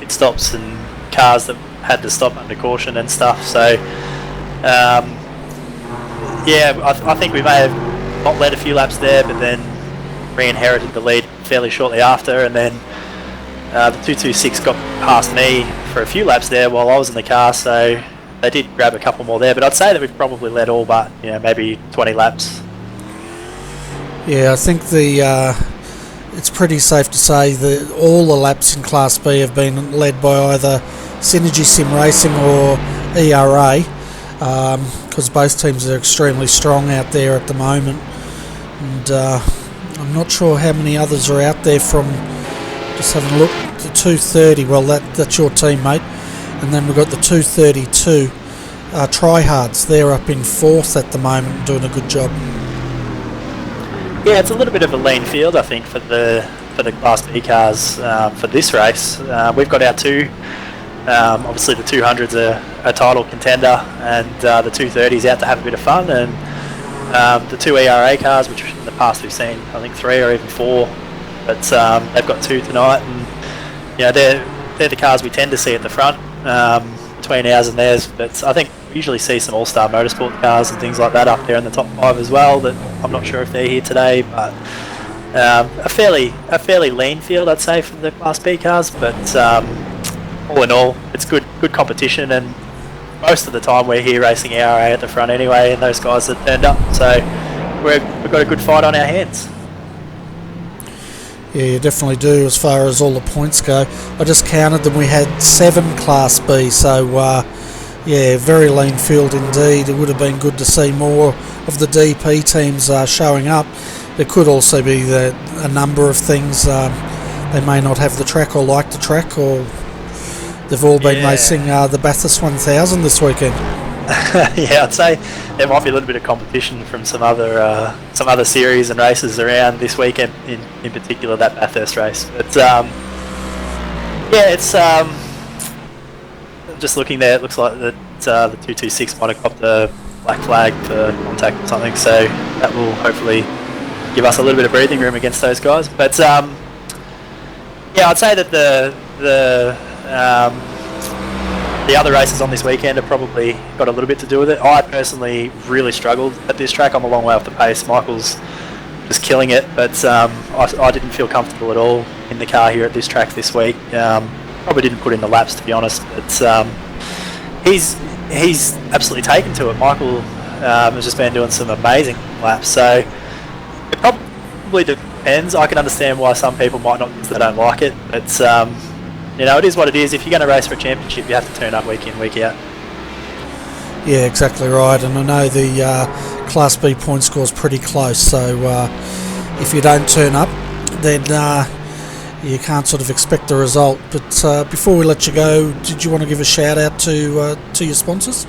Stops and cars that had to stop under caution and stuff, so yeah, I think we may have not led a few laps there, but then re-inherited the lead fairly shortly after, and then the 226 got past me for a few laps there while I was in the car, so they did grab a couple more there, but I'd say that we've probably led all but maybe 20 laps. Yeah, I think it's pretty safe to say that all the laps in Class B have been led by either Synergy Sim Racing or ERA, because both teams are extremely strong out there at the moment, and I'm not sure how many others are out there from, just having a look, the 230, well that's your team, mate, and then we've got the 232 Tryhards. They're up in 4th at the moment, doing a good job. Yeah, it's a little bit of a lean field, I think, for the Class B cars for this race. We've got our 2. Obviously, the 200's a title contender, and the 230's out to have a bit of fun. And the 2 ERA cars, which in the past we've seen, I think 3 or even 4, but they've got 2 tonight, and they're the cars we tend to see at the front between ours and theirs. But I think we usually see some All-Star Motorsport cars and things like that up there in the top 5 as well, that I'm not sure if they're here today, but a fairly lean field, I'd say, for the Class B cars, but all in all, it's good competition, and most of the time we're here racing ERA at the front anyway, and those guys that turned up, so we've got a good fight on our hands. Yeah, you definitely do as far as all the points go. I just counted them, we had 7 Class B, so yeah, very lean field indeed. It would have been good to see more of the DP teams showing up. There could also be a number of things. They may not have the track or like the track, or they've all been racing the Bathurst 1000 this weekend. Yeah, I'd say there might be a little bit of competition from some other series and races around this weekend, in particular that Bathurst race. But yeah, it's just looking there, it looks like that the 226 might have copped a black flag for contact or something, so that will hopefully give us a little bit of breathing room against those guys. But Yeah, I'd say that the other races on this weekend have probably got a little bit to do with it. I personally really struggled at this track. I'm a long way off the pace. Michael's just killing it, but I didn't feel comfortable at all in the car here at this track this week. Probably didn't put in the laps, to be honest, but he's absolutely taken to it. Michael has just been doing some amazing laps, so it probably depends. I can understand why some people might not, because they don't like it, but you know, it is what it is. If you're going to race for a championship, you have to turn up week in, week out. Yeah, exactly right. And I know the Class B point score is pretty close, so if you don't turn up, then you can't sort of expect the result. But before we let you go, did you want to give a shout out to your sponsors?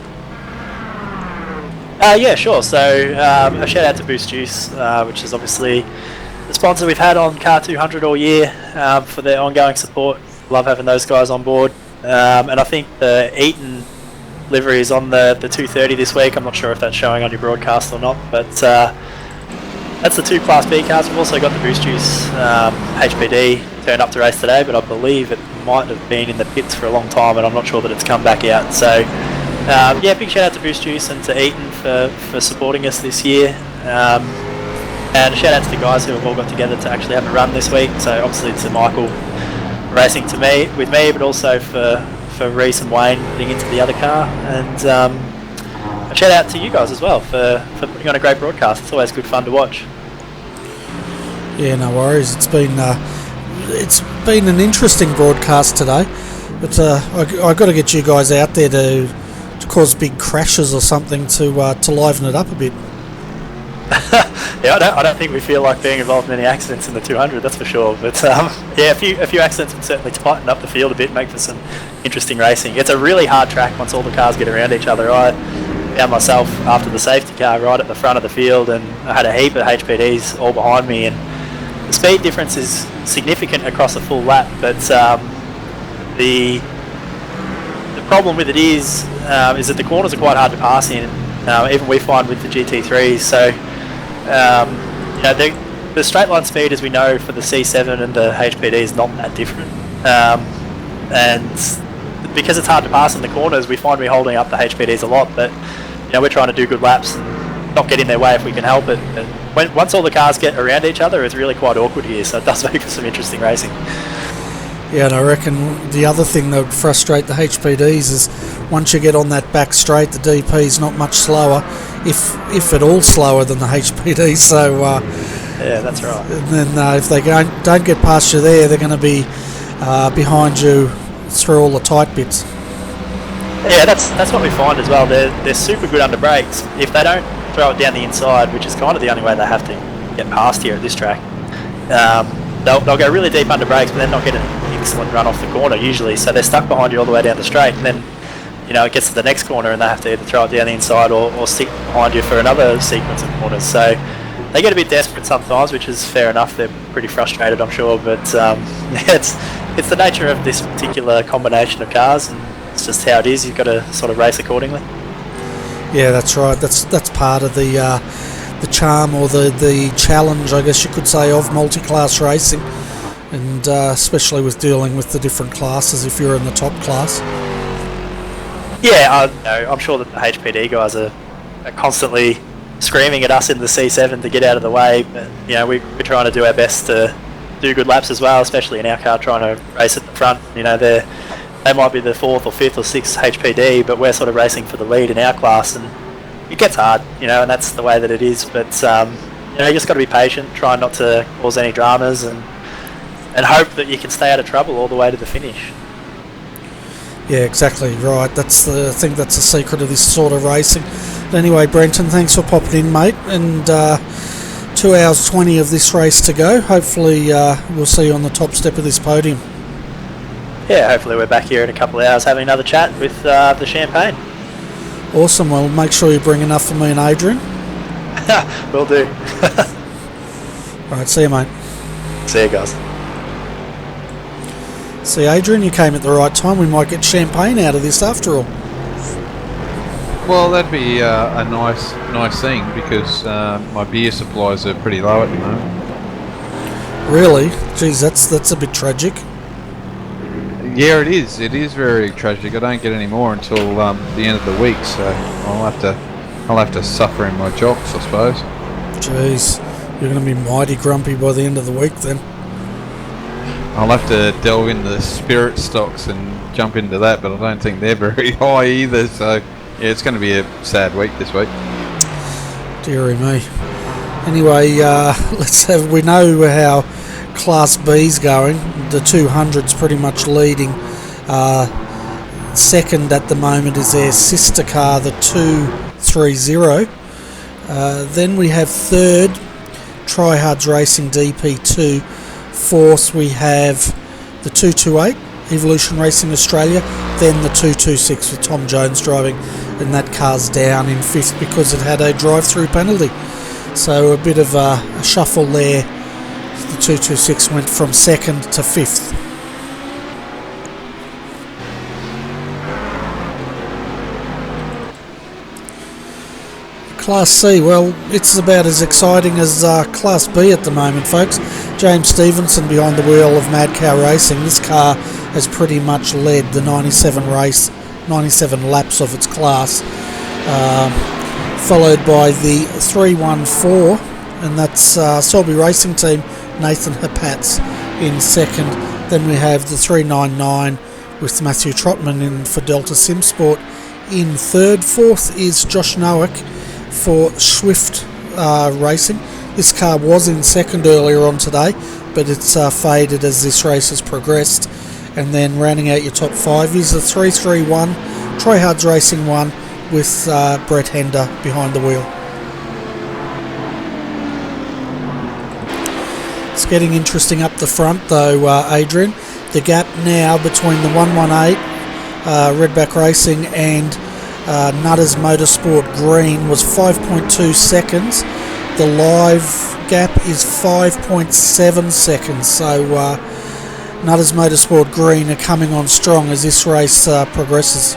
Yeah, sure. So a shout out to Boost Juice, which is obviously the sponsor we've had on Car 200 all year, for their ongoing support. Love having those guys on board. And I think the Eaton livery is on the 230 this week. I'm not sure if that's showing on your broadcast or not, but that's the 2 Class B cars. We've also got the Boost Juice HPD turned up to race today, but I believe it might have been in the pits for a long time, and I'm not sure that it's come back out. So yeah, big shout out to Boost Juice and to Eaton for supporting us this year. And a shout out to the guys who have all got together to actually have a run this week. So obviously to Michael racing with me, but also for Reese and Wayne getting into the other car, and a shout out to you guys as well for putting on a great broadcast. It's always good fun to watch. Yeah, no worries. It's been an interesting broadcast today, but I got to get you guys out there to cause big crashes or something to liven it up a bit. Yeah, I don't think we feel like being involved in any accidents in the 200, that's for sure. But yeah, a few accidents would certainly tighten up the field a bit, make for some interesting racing. It's a really hard track once all the cars get around each other. I found myself after the safety car right at the front of the field, and I had a heap of HPDs all behind me, and the speed difference is significant across a full lap. But the problem with it is that the corners are quite hard to pass in. Even we find with the GT3s. So you know, the straight line speed, as we know, for the C7 and the HPD is not that different, and because it's hard to pass in the corners, we find we're holding up the HPDs a lot. But you know, we're trying to do good laps and not get in their way if we can help it. And once all the cars get around each other, it's really quite awkward here, so it does make for some interesting racing. Yeah, and I reckon the other thing that would frustrate the HPDs is once you get on that back straight, the DP is not much slower, if at all slower than the HPD. So yeah, that's right. And then if they don't get past you there, they're going to be behind you through all the tight bits. Yeah, that's what we find as well. They're super good under brakes. If they don't throw it down the inside, which is kind of the only way they have to get past here at this track, they'll go really deep under brakes, but then not get an excellent run off the corner usually. So they're stuck behind you all the way down the straight, and then you know it gets to the next corner and they have to either throw it down the inside or stick behind you for another sequence of corners. So they get a bit desperate sometimes, which is fair enough. They're pretty frustrated, I'm sure, but it's the nature of this particular combination of cars, and it's just how it is. You've got to sort of race accordingly. Yeah, that's right. That's part of the charm or the challenge, I guess you could say, of multi-class racing, and especially with dealing with the different classes if you're in the top class. Yeah, I'm sure that the HPD guys are constantly screaming at us in the C7 to get out of the way, but you know, we're trying to do our best to do good laps as well, especially in our car, trying to race at the front. You know, they might be the 4th or 5th or 6th HPD, but we're sort of racing for the lead in our class, and it gets hard, you know, and that's the way that it is. But you know, you just got to be patient, try not to cause any dramas, and hope that you can stay out of trouble all the way to the finish. Yeah, exactly right. That's the thing. That's the secret of this sort of racing. But anyway, Brenton, thanks for popping in, mate. And 2 hours 20 of this race to go. Hopefully, we'll see you on the top step of this podium. Yeah, hopefully we're back here in a couple of hours having another chat with the champagne. Awesome. Well, make sure you bring enough for me and Adrian. Will do. All right, see you, mate. See you, guys. See, Adrian, you came at the right time. We might get champagne out of this after all. Well, that'd be a nice thing, because my beer supplies are pretty low at the moment. Really? Geez, that's a bit tragic. Yeah, it is. It is very tragic. I don't get any more until the end of the week, so I'll have to suffer in my jocks, I suppose. Jeez, you're going to be mighty grumpy by the end of the week then. I'll have to delve into the spirit stocks and jump into that, but I don't think they're very high either. So yeah, it's going to be a sad week this week. Deary me. Anyway, we know how Class B's going. The 200's pretty much leading. Second at the moment is their sister car, the 230. Then we have third, Tryhards Racing DP2. Fourth, we have the 228, Evolution Racing Australia. Then the 226 with Tom Jones driving, and that car's down in fifth because it had a drive-through penalty. So a bit of a shuffle there. The 226 went from second to fifth. Class C, well, it's about as exciting as Class B at the moment, folks. James Stevenson behind the wheel of Mad Cow Racing. This car has pretty much led the 97 laps of its class, followed by the 314, and that's Selby Racing Team, Nathan Hapatz in second. Then we have the 399 with Matthew Trotman in for Delta Simsport in third. Fourth is Josh Noack for Swift Racing. This car was in second earlier on today, but it's faded as this race has progressed. And then rounding out your top five is the 331 Tryhards Racing 1 with Brett Hender behind the wheel. It's getting interesting up the front though, Adrian. The gap now between the 118 Redback Racing and Nutters Motorsport Green was 5.2 seconds. The live gap is 5.7 seconds. So Nutters Motorsport Green are coming on strong as this race progresses.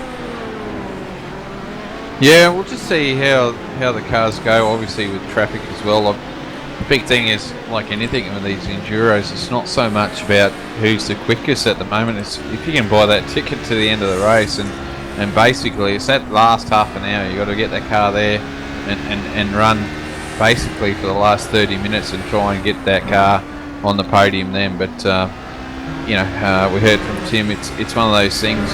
Yeah, we'll just see how the cars go, obviously with traffic as well. The big thing is, like anything with these Enduros, it's not so much about who's the quickest at the moment. It's if you can buy that ticket to the end of the race, and basically it's that last half an hour. You got to get that car there and run basically for the last 30 minutes and try and get that car on the podium then. But we heard from Tim, it's one of those things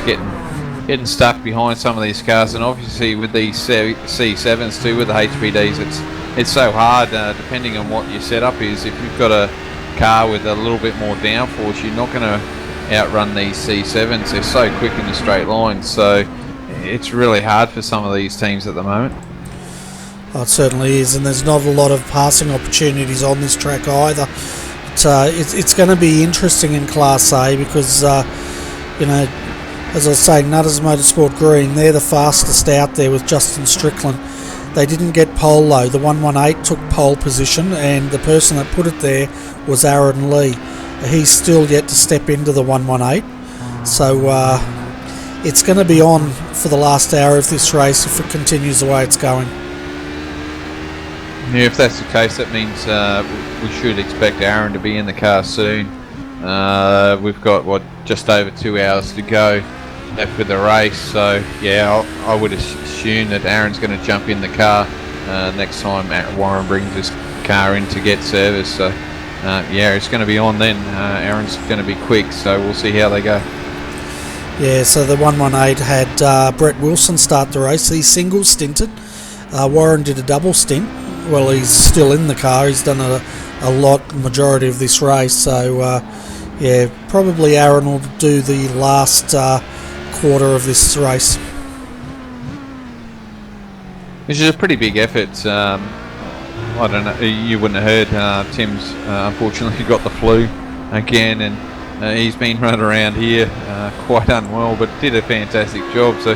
getting stuck behind some of these cars, and obviously with these C7s too, with the HPDs, it's so hard depending on what your setup is. If you've got a car with a little bit more downforce, you're not going to outrun these C7s. They're so quick in the straight line, so it's really hard for some of these teams at the moment. Oh, it certainly is, and there's not a lot of passing opportunities on this track either. It's going to be interesting in Class A because, as I was saying, Nutters Motorsport Green, they're the fastest out there with Justin Strickland. They didn't get pole though. The 118 took pole position, and the person that put it there was Aaron Lee. He's still yet to step into the 118. So it's going to be on for the last hour of this race if it continues the way it's going. Yeah, if that's the case, that means we should expect Aaron to be in the car soon. We've got, just over 2 hours to go left with the race, so yeah, I would assume that Aaron's going to jump in the car next time Warren brings his car in to get service. So it's going to be on then. Aaron's going to be quick, so we'll see how they go. Yeah, so the 118 had Brett Wilson start the race. He single stinted. Warren did a double stint. Well, he's still in the car. He's done a majority of this race. So, probably Aaron will do the last quarter of this race. Which is a pretty big effort. I don't know, you wouldn't have heard, Tim's unfortunately got the flu again, and he's been running around here quite unwell, but did a fantastic job. So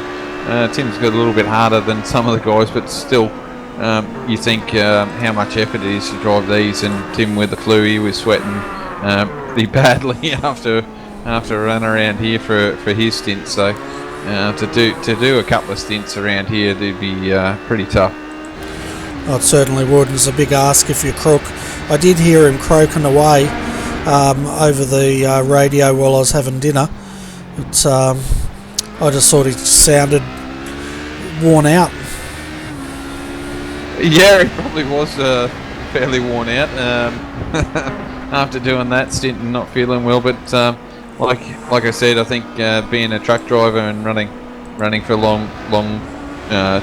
Tim's got a little bit harder than some of the guys, but still, you think how much effort it is to drive these, and Tim with the flu, he was sweating pretty badly after running around here for his stint. So to do a couple of stints around here, they'd be pretty tough. Oh, it certainly would. It's a big ask if you're Crook. I did hear him croaking away over the radio while I was having dinner, But I just thought he sounded worn out. Yeah, he probably was fairly worn out after doing that stint and not feeling well. But like I said, I think being a truck driver and running for long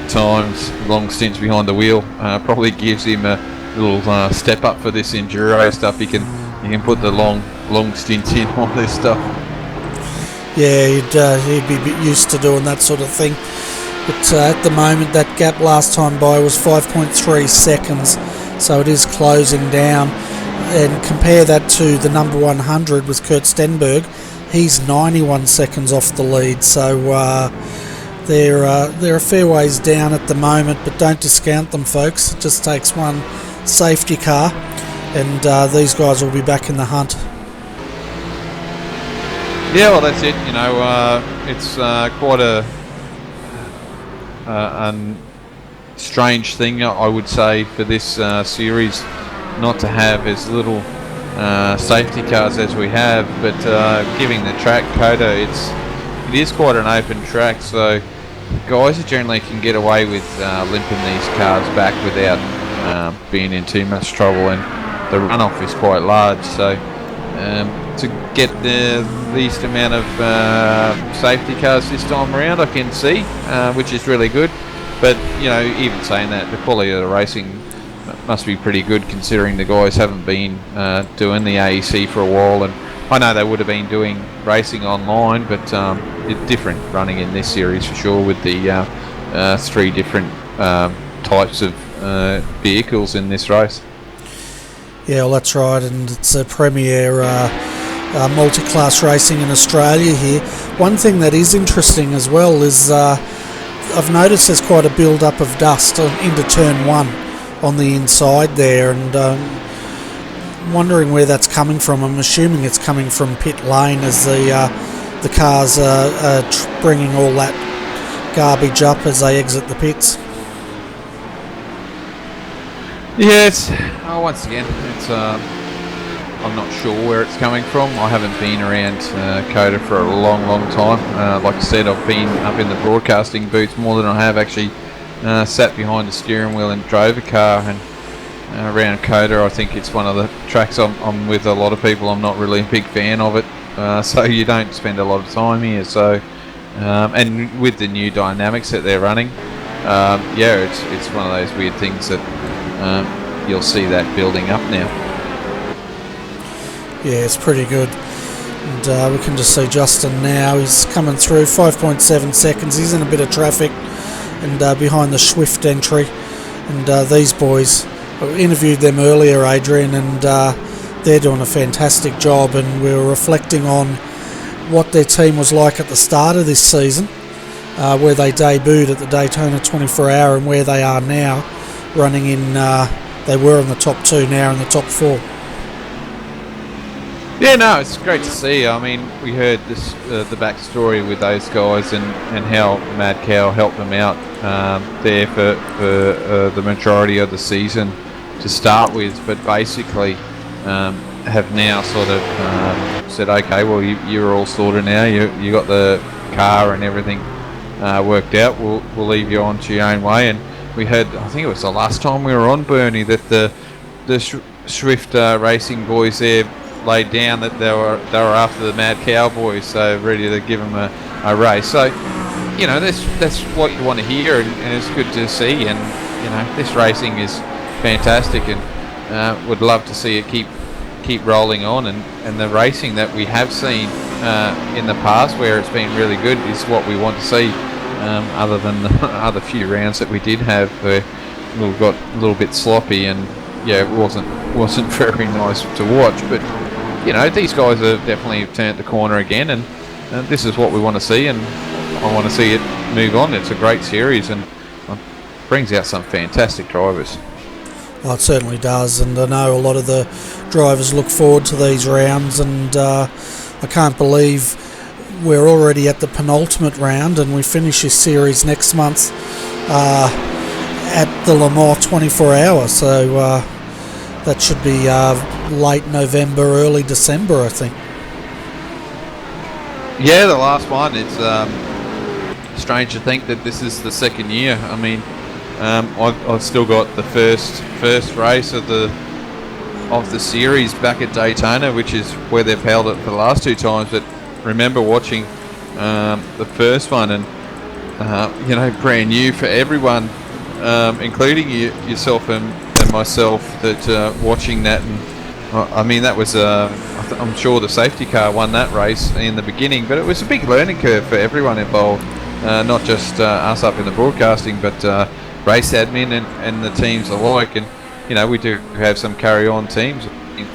times, long stints behind the wheel, probably gives him a little step up for this enduro stuff. He can put the long stints in all this stuff. Yeah, he'd be used to doing that sort of thing. But at the moment, that gap last time by was 5.3 seconds, so it is closing down. And compare that to the number 100 with Kurt Stenberg. He's 91 seconds off the lead, so they're a fair ways down at the moment, but don't discount them, folks. It just takes one safety car, and these guys will be back in the hunt. Yeah, well, that's it. You know, it's quite a strange thing, I would say, for this series not to have as little safety cars as we have, but giving the track COTA, it is quite an open track, so guys generally can get away with limping these cars back without being in too much trouble, and the runoff is quite large, so to get the least amount of safety cars this time around, I can see, which is really good. But you know, even saying that, the quality of the racing must be pretty good, considering the guys haven't been doing the AEC for a while. And I know they would have been doing racing online, but it's different running in this series for sure, with the 3 different types of vehicles in this race. Yeah, well, that's right, and it's a premier multi-class racing in Australia here. One thing that is interesting as well is I've noticed there's quite a build-up of dust into turn 1 on the inside there, and wondering where that's coming from. I'm assuming it's coming from pit lane as the cars are bringing all that garbage up as they exit the pits. Yeah, once again, it's I'm not sure where it's coming from. I haven't been around COTA for a long time. Like I said, I've been up in the broadcasting booth more than I have actually sat behind the steering wheel and drove a car. And around COTA, I think it's one of the tracks I'm with a lot of people. I'm not really a big fan of it, so you don't spend a lot of time here. So, and with the new dynamics that they're running, yeah, it's one of those weird things that you'll see that building up now. Yeah, it's pretty good. And we can just see Justin now. He's coming through, 5.7 seconds. He's in a bit of traffic and behind the Swift entry. And these boys, I interviewed them earlier, Adrian, and they're doing a fantastic job. And we were reflecting on what their team was like at the start of this season, where they debuted at the Daytona 24 Hour and where they are now, running in, they were in the top 2, now in the top 4. Yeah, no, it's great to see. I mean, we heard this the backstory with those guys and how Mad Cow helped them out there for the majority of the season to start with, but basically have now sort of said, okay, well, you're all sorted now. You got the car and everything worked out. We'll leave you on to your own way. And we heard, I think it was the last time we were on, Bernie, that the Swift Racing boys there laid down that they were after the Mad Cowboys, so ready to give them a race. So, you know, that's what you want to hear, and it's good to see. And you know, this racing is fantastic, and would love to see it keep rolling on. And the racing that we have seen in the past, where it's been really good, is what we want to see. Other than the other few rounds that we did have, where we got a little bit sloppy, and yeah, it wasn't very nice to watch. But you know, these guys have definitely turned the corner again, and this is what we want to see, and I want to see it move on. It's a great series, and brings out some fantastic drivers. Oh, it certainly does, and I know a lot of the drivers look forward to these rounds, and I can't believe we're already at the penultimate round, and we finish this series next month at the Le Mans 24 Hour, so that should be late November, early December, I think. Yeah, the last one. It's strange to think that this is the second year. I mean, I've still got the first race of the series back at Daytona, which is where they've held it for the last 2 times. But remember watching the first one, and brand new for everyone, including yourself and myself, that watching that. And I mean, that was I'm sure the safety car won that race in the beginning, but it was a big learning curve for everyone involved, not just us up in the broadcasting, but race admin and the teams alike. And we do have some carry-on teams.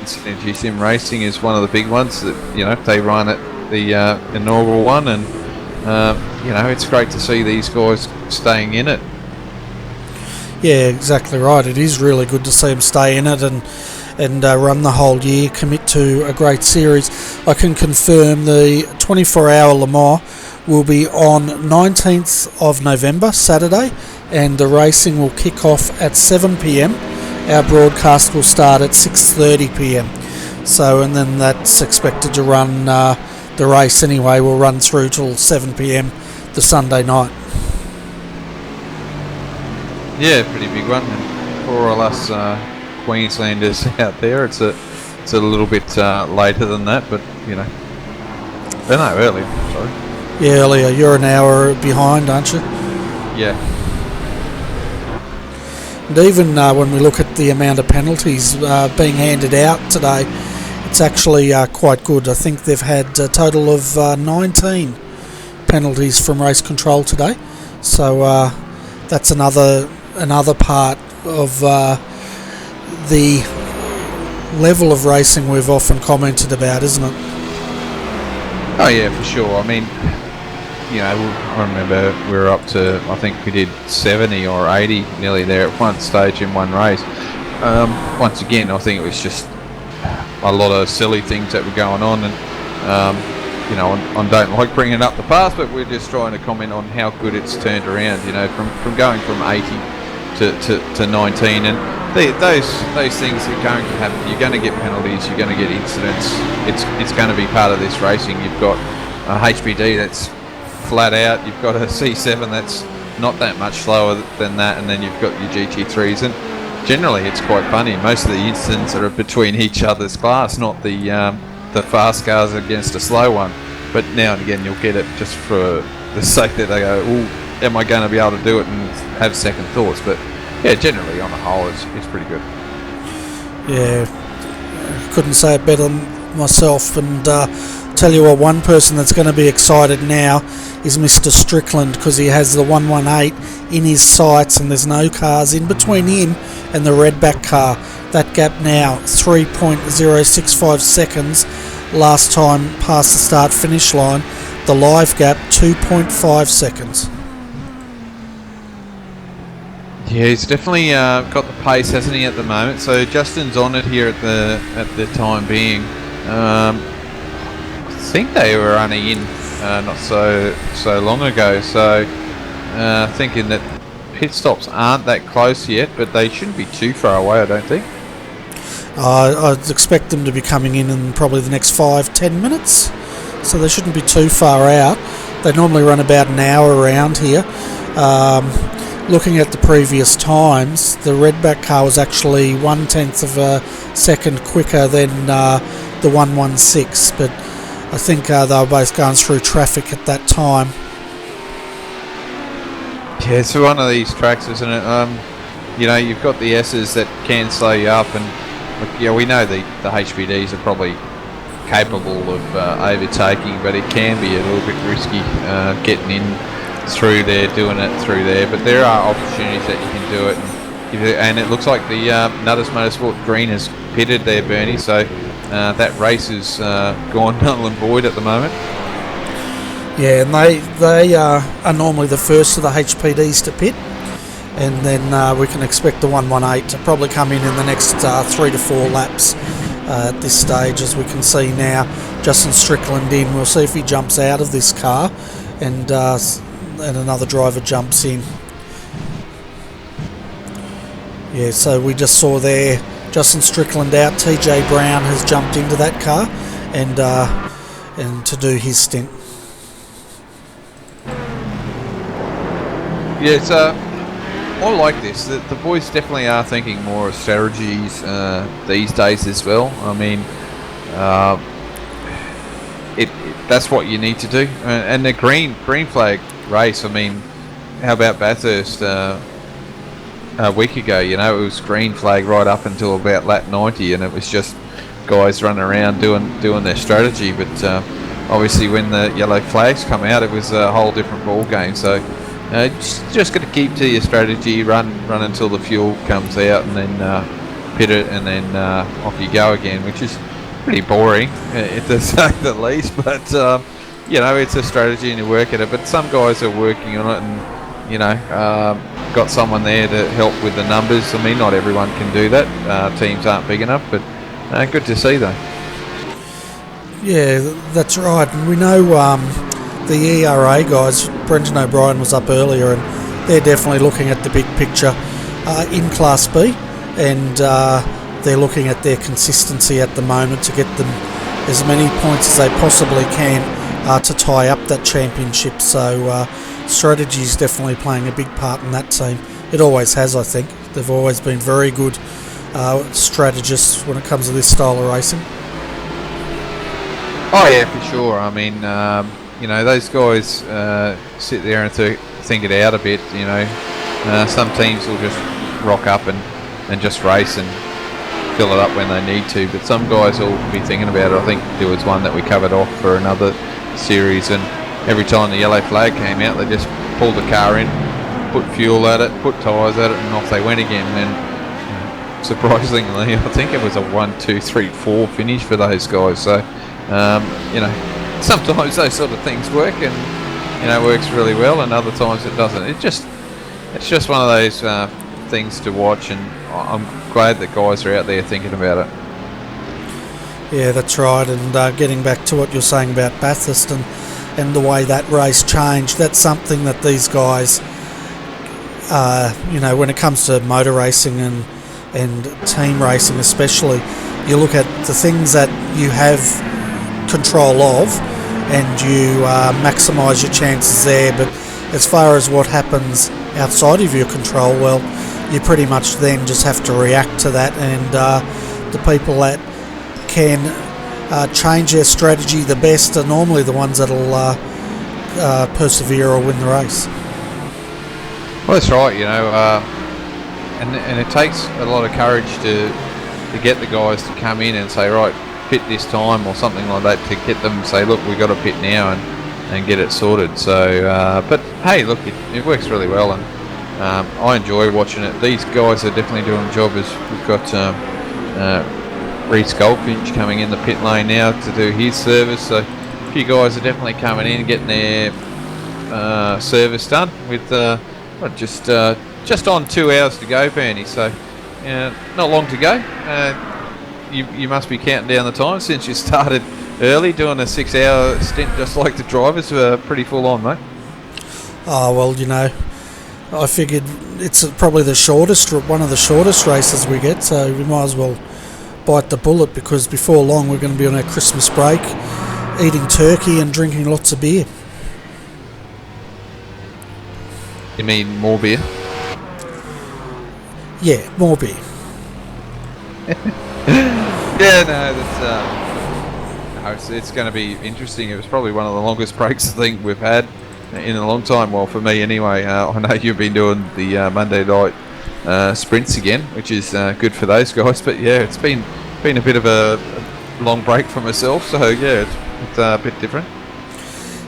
Synergy Sim Racing is one of the big ones that they run at the inaugural one, and it's great to see these guys staying in it. Yeah, exactly right. It is really good to see them stay in it and run the whole year, commit to a great series. I can confirm the 24-hour Le Mans will be on 19th of November, Saturday, and the racing will kick off at 7 p.m. Our broadcast will start at 6:30 p.m. So, and then that's expected to run, the race anyway will run through till 7 p.m. the Sunday night. Yeah, pretty big one. And for all us Queenslanders out there, it's a little bit later than that, but early. Sorry. Yeah, earlier. You're an hour behind, aren't you? Yeah. And even when we look at the amount of penalties being handed out today, it's actually quite good. I think they've had a total of 19 penalties from race control today. So that's another part of the level of racing we've often commented about, isn't it? Oh yeah, for sure. I mean, I remember we were up to, I think we did 70 or 80 nearly there at one stage in one race. Once again, I think it was just a lot of silly things that were going on, and I don't like bringing up the past, but we're just trying to comment on how good it's turned around. From going from 80 to 19, and those things are going to happen. You're going to get penalties, you're going to get incidents. It's going to be part of this racing. You've got a HPD that's flat out, you've got a C7 that's not that much slower than that, and then you've got your GT3s, and generally it's quite funny. Most of the incidents are between each other's class, not the fast cars against a slow one. But now and again you'll get it just for the sake that they go, "Ooh, am I going to be able to do it?" and have second thoughts. But yeah, generally on the whole it's pretty good. Yeah, couldn't say it better myself. And tell you what, one person that's going to be excited now is Mr. Strickland, because he has the 118 in his sights and there's no cars in between him and the redback car. That gap now 3.065 seconds. Last time past the start finish line, the live gap 2.5 seconds. Yeah, he's definitely got the pace, hasn't he, at the moment? So Justin's on it here at the time being. I think they were only in not so long ago. So thinking that pit stops aren't that close yet, but they shouldn't be too far away, I don't think. I'd expect them to be coming in probably the next 5-10 minutes, so they shouldn't be too far out. They normally run about an hour around here. Looking at the previous times, the redback car was actually 1/10 of a second quicker than the 116, but I think they were both going through traffic at that time. Yeah, it's one of these tracks, isn't it? You've got the S's that can slow you up, and we know the HPDs are probably capable of overtaking, but it can be a little bit risky getting in through there, doing it through there. But there are opportunities that you can do it, and it looks like the Nutters Motorsport Green has pitted there, Bernie. So that race is gone null and void at the moment. Yeah, and they are normally the first of the HPDs to pit, and then we can expect the 118 to probably come in the next 3 to 4 laps at this stage. As we can see now, Justin Strickland in. We'll see if he jumps out of this car, and another driver jumps in. Yeah, so we just saw there Justin Strickland out. TJ Brown has jumped into that car and to do his stint. Yeah, it's I like this. The boys definitely are thinking more of strategies these days as well. I mean, that's what you need to do. And the green flag race. I mean, how about Bathurst a week ago? You know, it was green flag right up until about lap 90, and it was just guys running around doing their strategy. But obviously, when the yellow flags come out, it was a whole different ball game. So. Just got to keep to your strategy, run until the fuel comes out, and then pit it, and then off you go again, which is pretty boring, to say the least. But you know, it's a strategy and you work at it. But some guys are working on it, and you know, got someone there to help with the numbers. I mean, not everyone can do that. Teams aren't big enough, but good to see though. Yeah, that's right. And we know the ERA guys, Brendan O'Brien was up earlier, and they're definitely looking at the big picture in Class B, and they're looking at their consistency at the moment to get them as many points as they possibly can to tie up that championship. So strategy is definitely playing a big part in that team. It always has, I think. They've always been very good strategists when it comes to this style of racing. Oh yeah, for sure. I mean, you know, those guys sit there and think it out a bit. You know, some teams will just rock up and just race and fill it up when they need to, but some guys will be thinking about it. I think there was one that we covered off for another series, and every time the yellow flag came out, they just pulled the car in, put fuel at it, put tyres at it, and off they went again. And surprisingly, I think it was a 1, 2, 3, 4 finish for those guys. So you know, sometimes those sort of things work, and you know, works really well, and other times it doesn't. It's just one of those things to watch, and I'm glad that guys are out there thinking about it. Yeah, that's right. And getting back to what you're saying about Bathurst and the way that race changed, that's something that these guys, you know, when it comes to motor racing and team racing especially, you look at the things that you have control of and you maximise your chances there, but as far as what happens outside of your control, well, you pretty much then just have to react to that, and the people that can change their strategy the best are normally the ones that'll persevere or win the race. Well, that's right, you know, and it takes a lot of courage to get the guys to come in and say, right, pit this time or something like that, to get them to say, look, we've got to pit now and get it sorted. So, but hey, look, it works really well, and I enjoy watching it. These guys are definitely doing a job. As we've got Reece Goldfinch coming in the pit lane now to do his service, so a few guys are definitely coming in and getting their service done with just on 2 hours to go, Bernie. So not long to go. You must be counting down the time since you started early, doing a 6-hour stint just like the drivers. Were pretty full on, mate. Oh, well, you know, I figured it's probably one of the shortest races we get, so we might as well bite the bullet, because before long we're going to be on our Christmas break, eating turkey and drinking lots of beer. You mean more beer? Yeah, more beer. Yeah, no, that's it's going to be interesting. It was probably one of the longest breaks I think we've had in a long time. Well, for me anyway. I know you've been doing the Monday night sprints again, which is good for those guys. But yeah, it's been a bit of a long break for myself. So yeah, it's a bit different.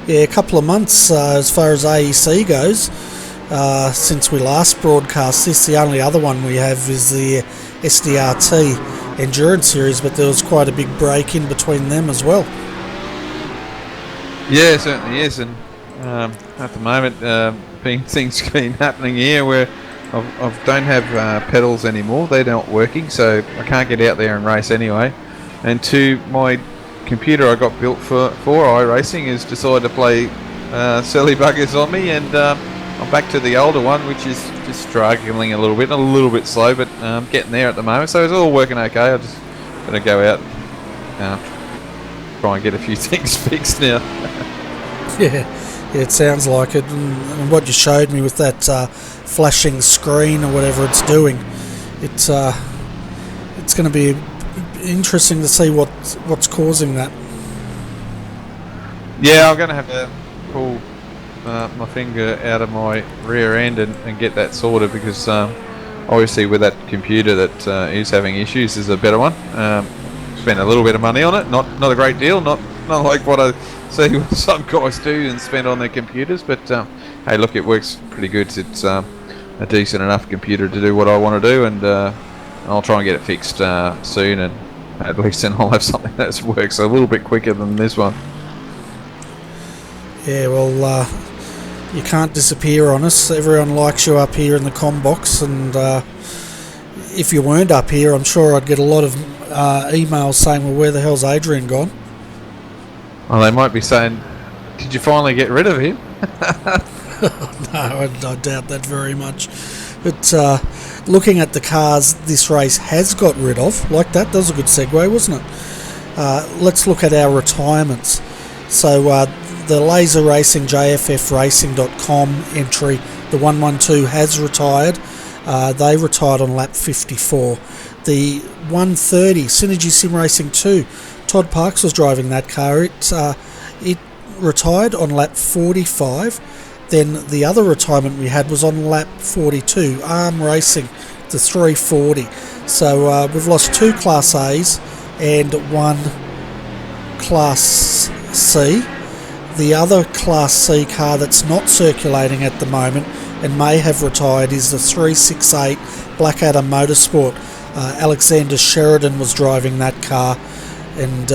Yeah, a couple of months as far as AEC goes. Since we last broadcast this, the only other one we have is the SDRT Endurance Series, but there was quite a big break in between them as well. Yeah, it certainly is, and at the moment, things been happening here where I don't have pedals anymore. They're not working, so I can't get out there and race anyway. And to my computer I got built for iRacing has decided to play silly buggers on me, and I'm back to the older one, which is just struggling a little bit slow, but getting there at the moment. So it's all working okay. I just got to go out and try and get a few things fixed now. It sounds like it, and what you showed me with that flashing screen or whatever it's doing, it's going to be interesting to see what's causing that. Yeah, I'm going to have to pull my finger out of my rear end and get that sorted, because obviously with that computer that is having issues is a better one. Spent a little bit of money on it, not a great deal, not like what I see what some guys do and spend on their computers, but hey, look, it works pretty good. It's a decent enough computer to do what I want to do, and I'll try and get it fixed soon, and at least then I'll have something that works a little bit quicker than this one. Yeah, well, you can't disappear on us. Everyone likes you up here in the comm box, and if you weren't up here, I'm sure I'd get a lot of emails saying, well, where the hell's Adrian gone? Well, they might be saying, did you finally get rid of him? No, I doubt that very much. But looking at the cars this race has got rid of, like that was a good segue, wasn't it? Let's look at our retirements. So the Laser Racing JFFracing.com entry, the 112 has retired. They retired on lap 54. The 130 Synergy Sim Racing 2, Todd Parks was driving that car. It retired on lap 45. Then the other retirement we had was on lap 42, Arm Racing, the 340. So we've lost 2 Class A's and 1 Class C. The other Class C car that's not circulating at the moment and may have retired is the 368 Blackadder Motorsport. Alexander Sheridan was driving that car, and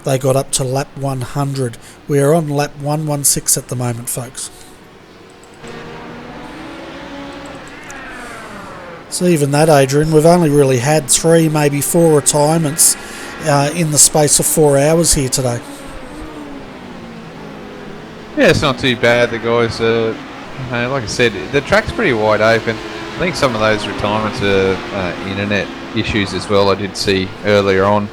they got up to lap 100. We are on lap 116 at the moment, folks. So even that, Adrian, we've only really had 3, maybe 4 retirements in the space of 4 hours here today. Yeah, it's not too bad. The guys, like I said, the track's pretty wide open. I think some of those retirements are internet issues as well. I did see earlier on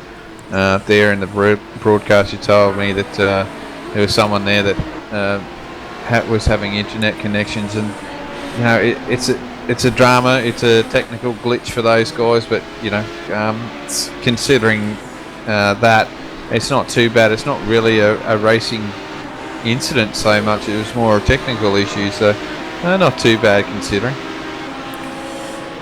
there in the broadcast, you told me that there was someone there that was having internet connections, and you know, it's a drama. It's a technical glitch for those guys, but you know, considering that, it's not too bad. It's not really a racing incident so much. It was more a technical issue, so not too bad considering.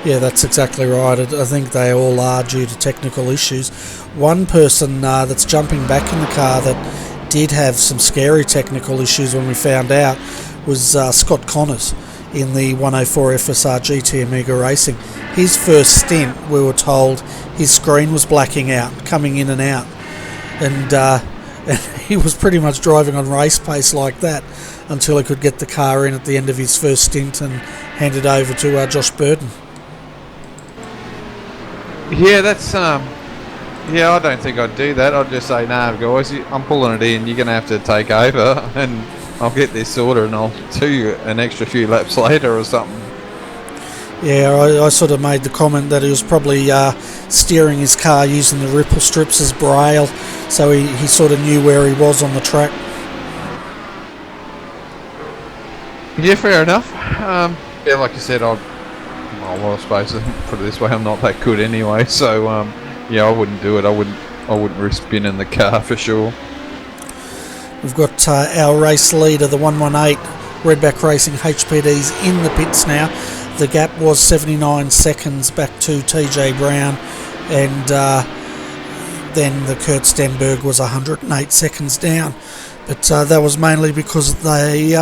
Yeah, that's exactly right. I think they all are due to technical issues. One person that's jumping back in the car that did have some scary technical issues when we found out was Scott Connors in the 104 FSR GT Amiga Racing. His first stint, we were told, his screen was blacking out, coming in and out, and he was pretty much driving on race pace like that until he could get the car in at the end of his first stint and hand it over to Josh Burton. Yeah, that's yeah, I don't think I'd do that. I'd just say, nah, guys, I'm pulling it in. You're going to have to take over, and I'll get this sorted, and I'll do you an extra few laps later or something. Yeah, I sort of made the comment that he was probably steering his car using the ripple strips as braille, so he sort of knew where he was on the track. Yeah, fair enough. Yeah, like you said, I suppose, put it this way, I'm not that good anyway, so yeah, I wouldn't do it. I wouldn't risk spinning the car for sure. We've got our race leader, the 118 Redback Racing HPD's in the pits now. The gap was 79 seconds back to TJ Brown, and then the Kurt Stenberg was 108 seconds down. But that was mainly because they,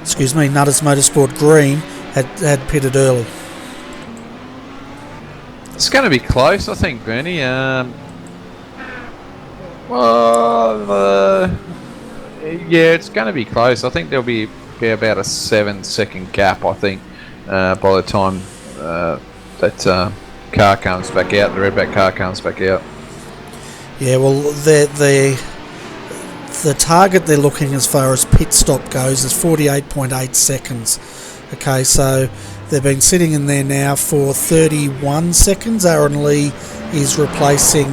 excuse me, Nutters Motorsport Green had pitted early. It's going to be close, I think, Bernie. Yeah, it's going to be close. I think there'll be about a 7-second gap, I think, by the time that car comes back out, the Redback car comes back out. Yeah, well, the target they're looking as far as pit stop goes is 48.8 seconds. Okay, so they've been sitting in there now for 31 seconds. Aaron Lee is replacing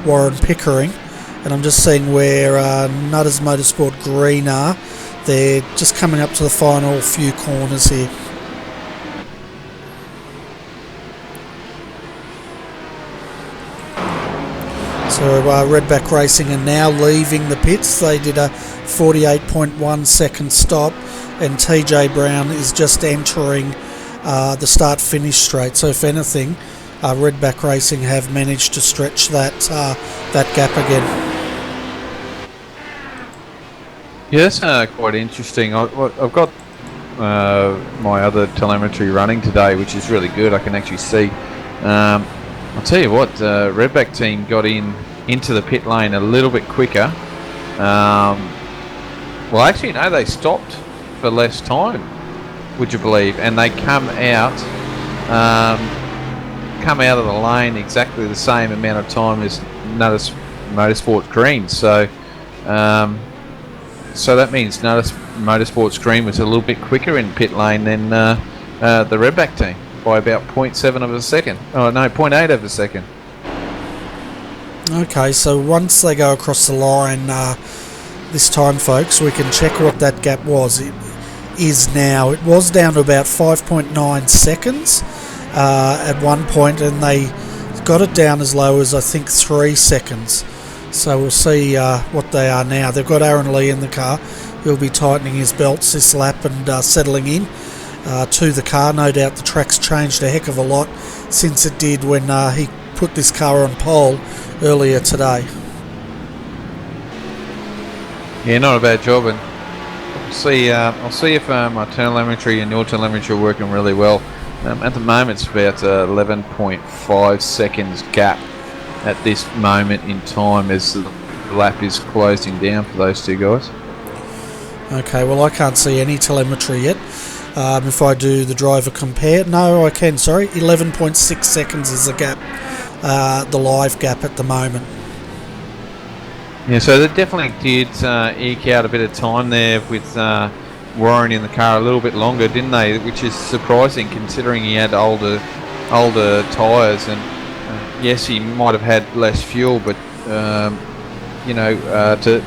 Warren Pickering. And I'm just seeing where Nutters Motorsport Green are. they're just coming up to the final few corners here. So Redback Racing are now leaving the pits. They did a 48.1 second stop, and TJ Brown is just entering the start-finish straight. So if anything, Redback Racing have managed to stretch that gap again. Yeah, that's quite interesting. I've got my other telemetry running today, which is really good. I can actually see. I'll tell you what, Redback team got into the pit lane a little bit quicker. Well, actually, no, they stopped for less time, would you believe? And they come out of the lane exactly the same amount of time as Nuttall Motorsports Green. So that means Nuttall Motorsports Green was a little bit quicker in pit lane than the Redback team by about 0.7 of a second. Oh no, 0.8 of a second. Okay, so once they go across the line this time, folks, we can check what that gap was. It is now. It was down to about 5.9 seconds at one point, and they got it down as low as I think 3 seconds. So we'll see what they are now. They've got Aaron Lee in the car. He'll be tightening his belts this lap and settling in to the car. No doubt the track's changed a heck of a lot since it did when he put this car on pole earlier today. Yeah, not a bad job, and I'll see if my telemetry and your telemetry are working really well. At the moment, it's about 11.5 seconds gap at this moment in time as the lap is closing down for those two guys. Okay, well, I can't see any telemetry yet. If I do the driver compare, no, I can. Sorry, 11.6 seconds is the gap, the live gap at the moment. Yeah, so they definitely did eke out a bit of time there with Warren in the car a little bit longer, didn't they? Which is surprising considering he had older tyres, and yes, he might have had less fuel, but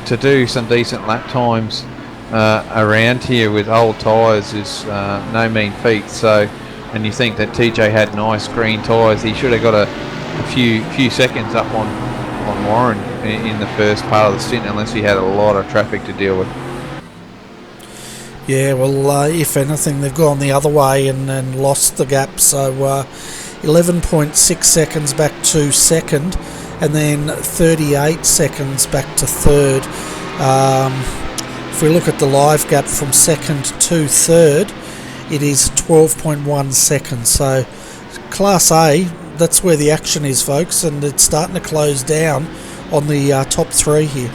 to do some decent lap times around here with old tyres is no mean feat. So, and you think that TJ had nice green tyres, he should have got a few seconds up on Warren in the first part of the stint, unless he had a lot of traffic to deal with. Yeah, well, if anything, they've gone the other way and lost the gap. So 11.6 seconds back to second, and then 38 seconds back to third. If we look at the live gap from second to third, it is 12.1 seconds. So Class A, that's where the action is, folks, and it's starting to close down on the top three here.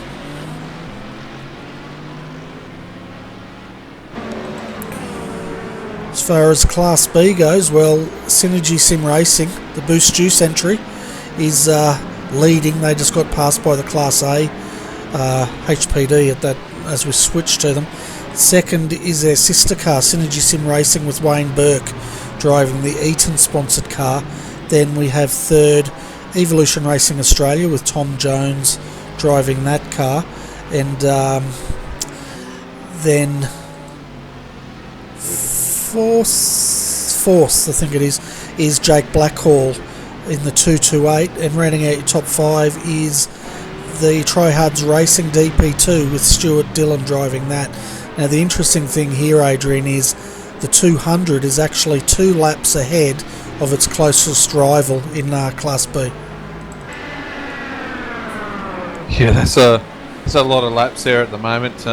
As far as Class B goes, well, Synergy Sim Racing, the Boost Juice entry, is leading. They just got passed by the Class A HPD at that as we switch to them. Second is their sister car, Synergy Sim Racing, with Wayne Burke driving the Eaton sponsored car. Then we have third, Evolution Racing Australia, with Tom Jones driving that car, and then fourth, I think it is Jake Blackhall in the 228, and rounding out your top five is the Tryhards Racing DP2 with Stuart Dillon driving that. Now the interesting thing here, Adrian, is the 200 is actually 2 laps ahead of its closest rival in Class B. Yeah, that's a lot of laps there at the moment.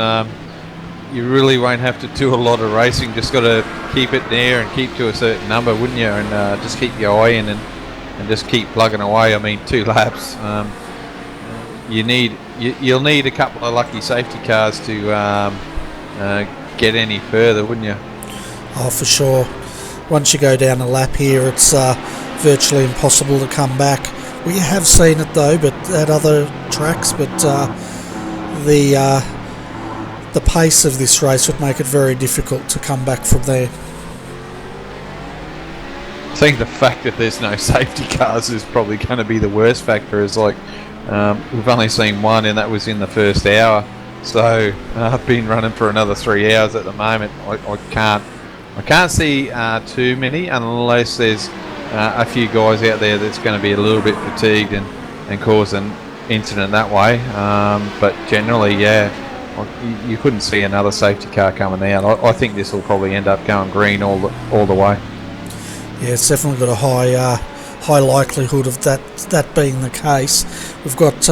You really won't have to do a lot of racing, just got to keep it there and keep to a certain number, wouldn't you? And just keep your eye in and just keep plugging away. I mean, 2 laps. You'll need a couple of lucky safety cars to get any further, wouldn't you? Oh, for sure. Once you go down a lap here, it's virtually impossible to come back. We have seen it though, but at other tracks. But the pace of this race would make it very difficult to come back from there. I think the fact that there's no safety cars is probably going to be the worst factor. Is like we've only seen one, and that was in the first hour. So I've been running for another 3 hours at the moment. I can't see too many unless there's a few guys out there that's going to be a little bit fatigued and cause an incident that way. But generally, yeah, you couldn't see another safety car coming out. I think this will probably end up going green all the way. Yeah, it's definitely got a high likelihood of that being the case. We've got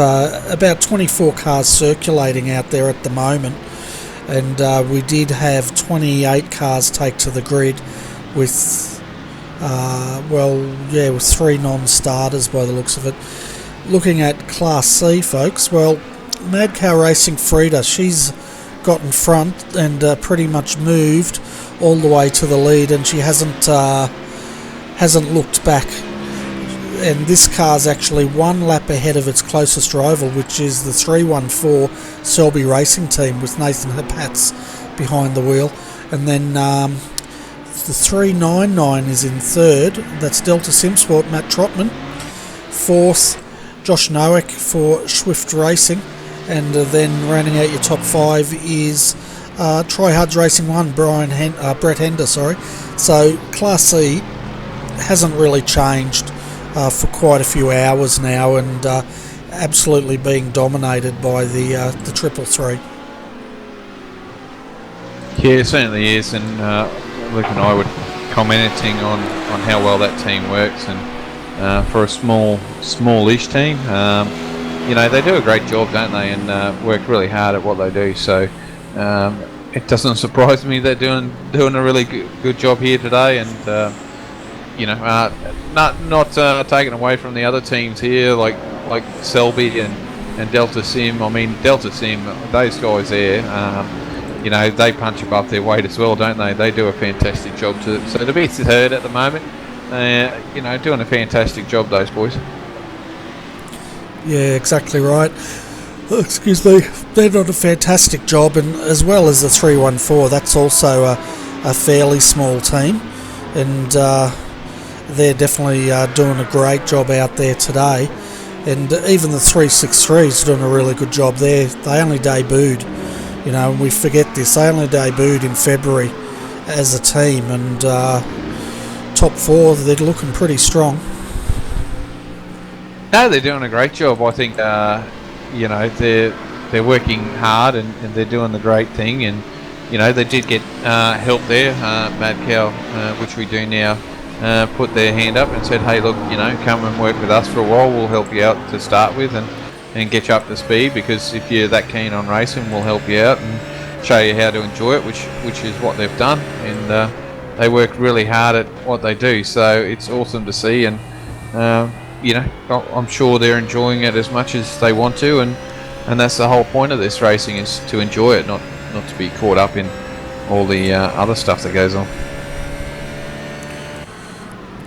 about 24 cars circulating out there at the moment, and we did have 28 cars take to the grid with with 3 non-starters by the looks of it. Looking at Class C, folks, well, Mad Cow Racing Frida, she's got in front and pretty much moved all the way to the lead, and she hasn't looked back. And this car's actually 1 lap ahead of its closest rival, which is the 314 Selby Racing Team with Nathan Hapatz behind the wheel. And then the 399 is in third. That's Delta Simsport, Matt Trotman. Fourth, Josh Noack for Swift Racing. And then rounding out your top 5 is Try Hards Racing 1, Brett Hender, sorry. So Class C hasn't really changed for quite a few hours now, and absolutely being dominated by the 333. Yeah, it certainly is, and Luke and I were commenting on how well that team works, and for a smallish team, they do a great job, don't they, and work really hard at what they do. So it doesn't surprise me they're doing a really good job here today, and not taken away from the other teams here, like Selby and Delta Sim. I mean, Delta Sim, those guys there, they punch above their weight as well, don't they? They do a fantastic job too. So to be third at the moment, doing a fantastic job, those boys. Yeah, exactly right. Oh, excuse me. They're doing a fantastic job, and as well as the 314, that's also a fairly small team, and they're definitely doing a great job out there today. And even the 363 is doing a really good job there. They only debuted, and we forget this, they only debuted in February as a team, and top 4, they're looking pretty strong. No, they're doing a great job. I think they're working hard, and they're doing the great thing, and they did get help there. Mad Cow, which we do now, put their hand up and said, hey, look, come and work with us for a while. We'll help you out to start with and get you up to speed, because if you're that keen on racing, we'll help you out and show you how to enjoy it, which is what they've done. And they work really hard at what they do, so it's awesome to see. And I'm sure they're enjoying it as much as they want to, and that's the whole point of this racing, is to enjoy it, not to be caught up in all the other stuff that goes on.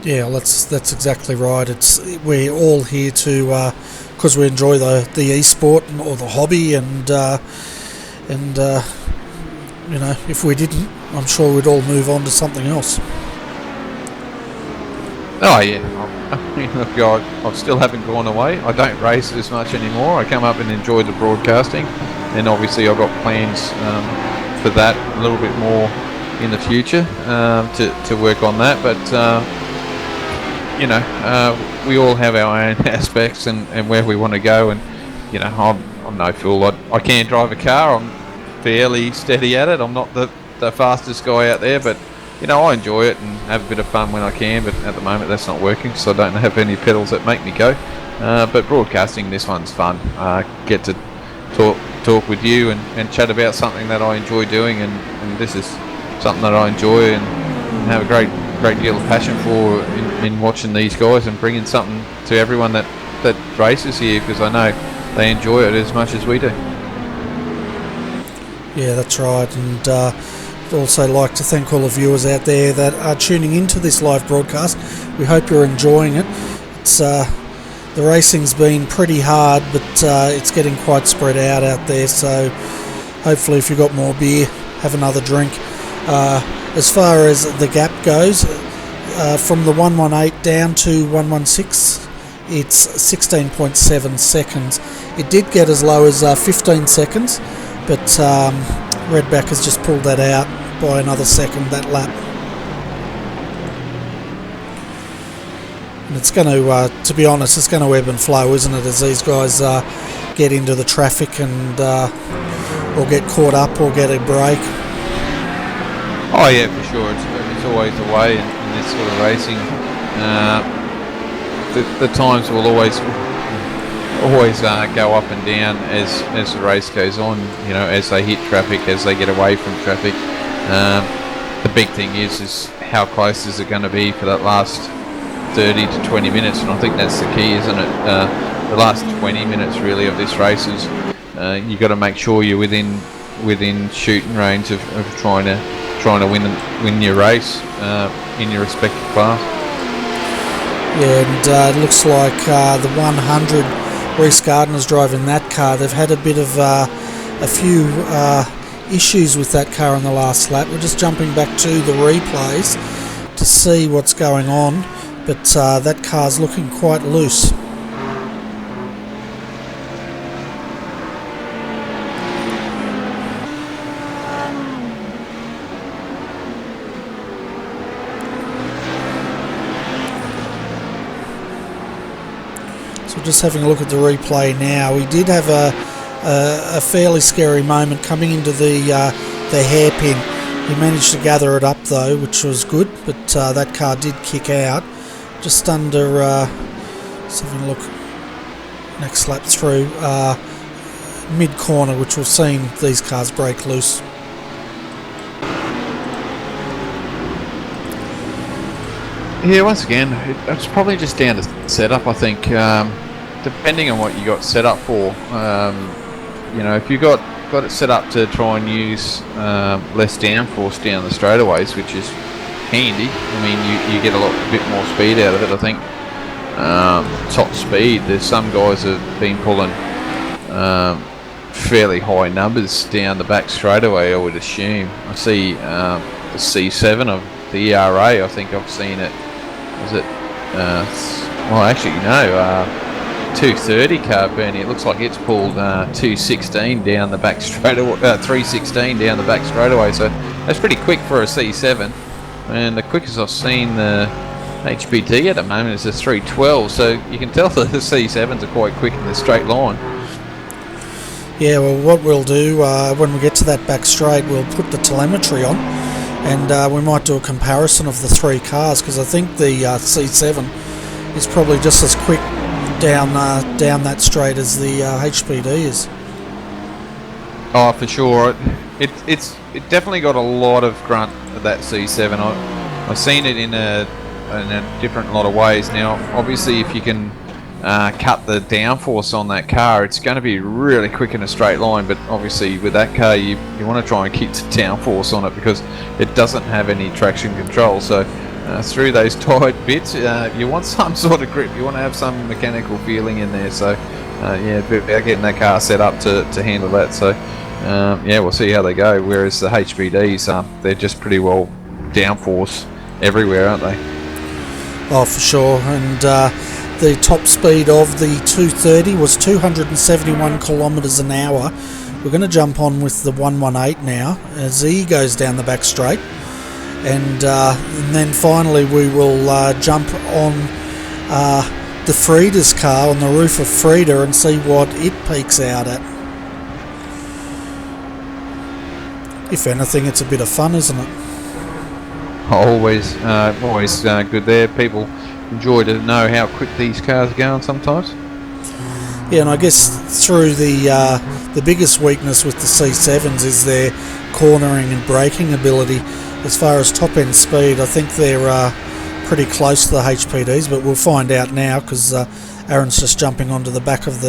Yeah, that's exactly right. We're all here to because we enjoy the e-sport or the hobby, and if we didn't, I'm sure we'd all move on to something else. Oh yeah, I mean, look, I still haven't gone away. I don't race as much anymore. I come up and enjoy the broadcasting, and obviously I've got plans for that a little bit more in the future to work on that. But we all have our own aspects and where we want to go, and I'm no fool. I can drive a car. I'm fairly steady at it. I'm not the fastest guy out there, but I enjoy it and have a bit of fun when I can, but at the moment that's not working, so I don't have any pedals that make me go. But broadcasting, this one's fun. Get to talk with you and chat about something that I enjoy doing, and this is something that I enjoy and have a great deal of passion for in watching these guys and bringing something to everyone that races here, because I know they enjoy it as much as we do. Yeah, that's right, and I'd also like to thank all the viewers out there that are tuning into this live broadcast. We hope you're enjoying it. It's the racing's been pretty hard, but it's getting quite spread out there, so hopefully if you've got more beer, have another drink. As far as the gap goes, from the 118 down to 116, it's 16.7 seconds. It did get as low as 15 seconds, but Redback has just pulled that out by another second that lap. And it's going to be honest, it's going to ebb and flow, isn't it, as these guys get into the traffic and or get caught up or get a break. Oh yeah, for sure. It's always the way in this sort of racing. The times will always go up and down as the race goes on. You know, as they hit traffic, as they get away from traffic. The big thing is how close is it going to be for that last 30 to 20 minutes, and I think that's the key, isn't it? The last 20 minutes really of this race is you got to make sure you're within shooting range of trying to win your race in your respective class. Yeah, and it looks like the 100, Reece Gardner's driving that car. They've had a bit of a few issues with that car on the last lap. We're just jumping back to the replays to see what's going on, but that car's looking quite loose. So just having a look at the replay now. We did have a fairly scary moment coming into the hairpin. He managed to gather it up though, which was good, but that car did kick out just under, let's have a look, next lap through, mid-corner, which we've seen these cars break loose. Yeah, once again, it's probably just down to setup, I think. Depending on what you got set up for, you know, if you got it set up to try and use less downforce down the straightaways, which is handy. I mean, you get a bit more speed out of it, I think. Top speed, there's some guys that have been pulling fairly high numbers down the back straightaway, I would assume. I see the C7 of the ERA, I think I've seen it. Is it? Well, actually, no. 230 car, Bernie. It looks like it's pulled 216 down the back straightaway, 316 down the back straightaway. So that's pretty quick for a C7. And the quickest I've seen the HPT at the moment is a 312. So you can tell that the C7s are quite quick in the straight line. Yeah, well, what we'll do when we get to that back straight, we'll put the telemetry on, and we might do a comparison of the three cars, because I think the C7 is probably just as quick down that straight as the HPD is. Oh, for sure. It definitely got a lot of grunt of that C7. I've seen it in a different lot of ways. Now, obviously, if you can cut the downforce on that car, it's going to be really quick in a straight line. But obviously, with that car, you want to try and keep the downforce on it because it doesn't have any traction control. So through those tight bits, you want some sort of grip. You want to have some mechanical feeling in there. So yeah, about getting that car set up to handle that. So yeah, we'll see how they go. Whereas the HBDs, they're just pretty well downforce everywhere, aren't they? Oh, for sure. And the top speed of the 230 was 271 kilometres an hour. We're going to jump on with the 118 now as he goes down the back straight. And then finally we will jump on the Frieda's car on the roof of Frieda and see what it peaks out at. If anything, it's a bit of fun, isn't it? Always good there. People enjoy to know how quick these cars are going sometimes. Yeah, and I guess through the biggest weakness with the C7s is their cornering and braking ability. As far as top end speed, I think they're pretty close to the HPDs, but we'll find out now because Aaron's just jumping onto the back of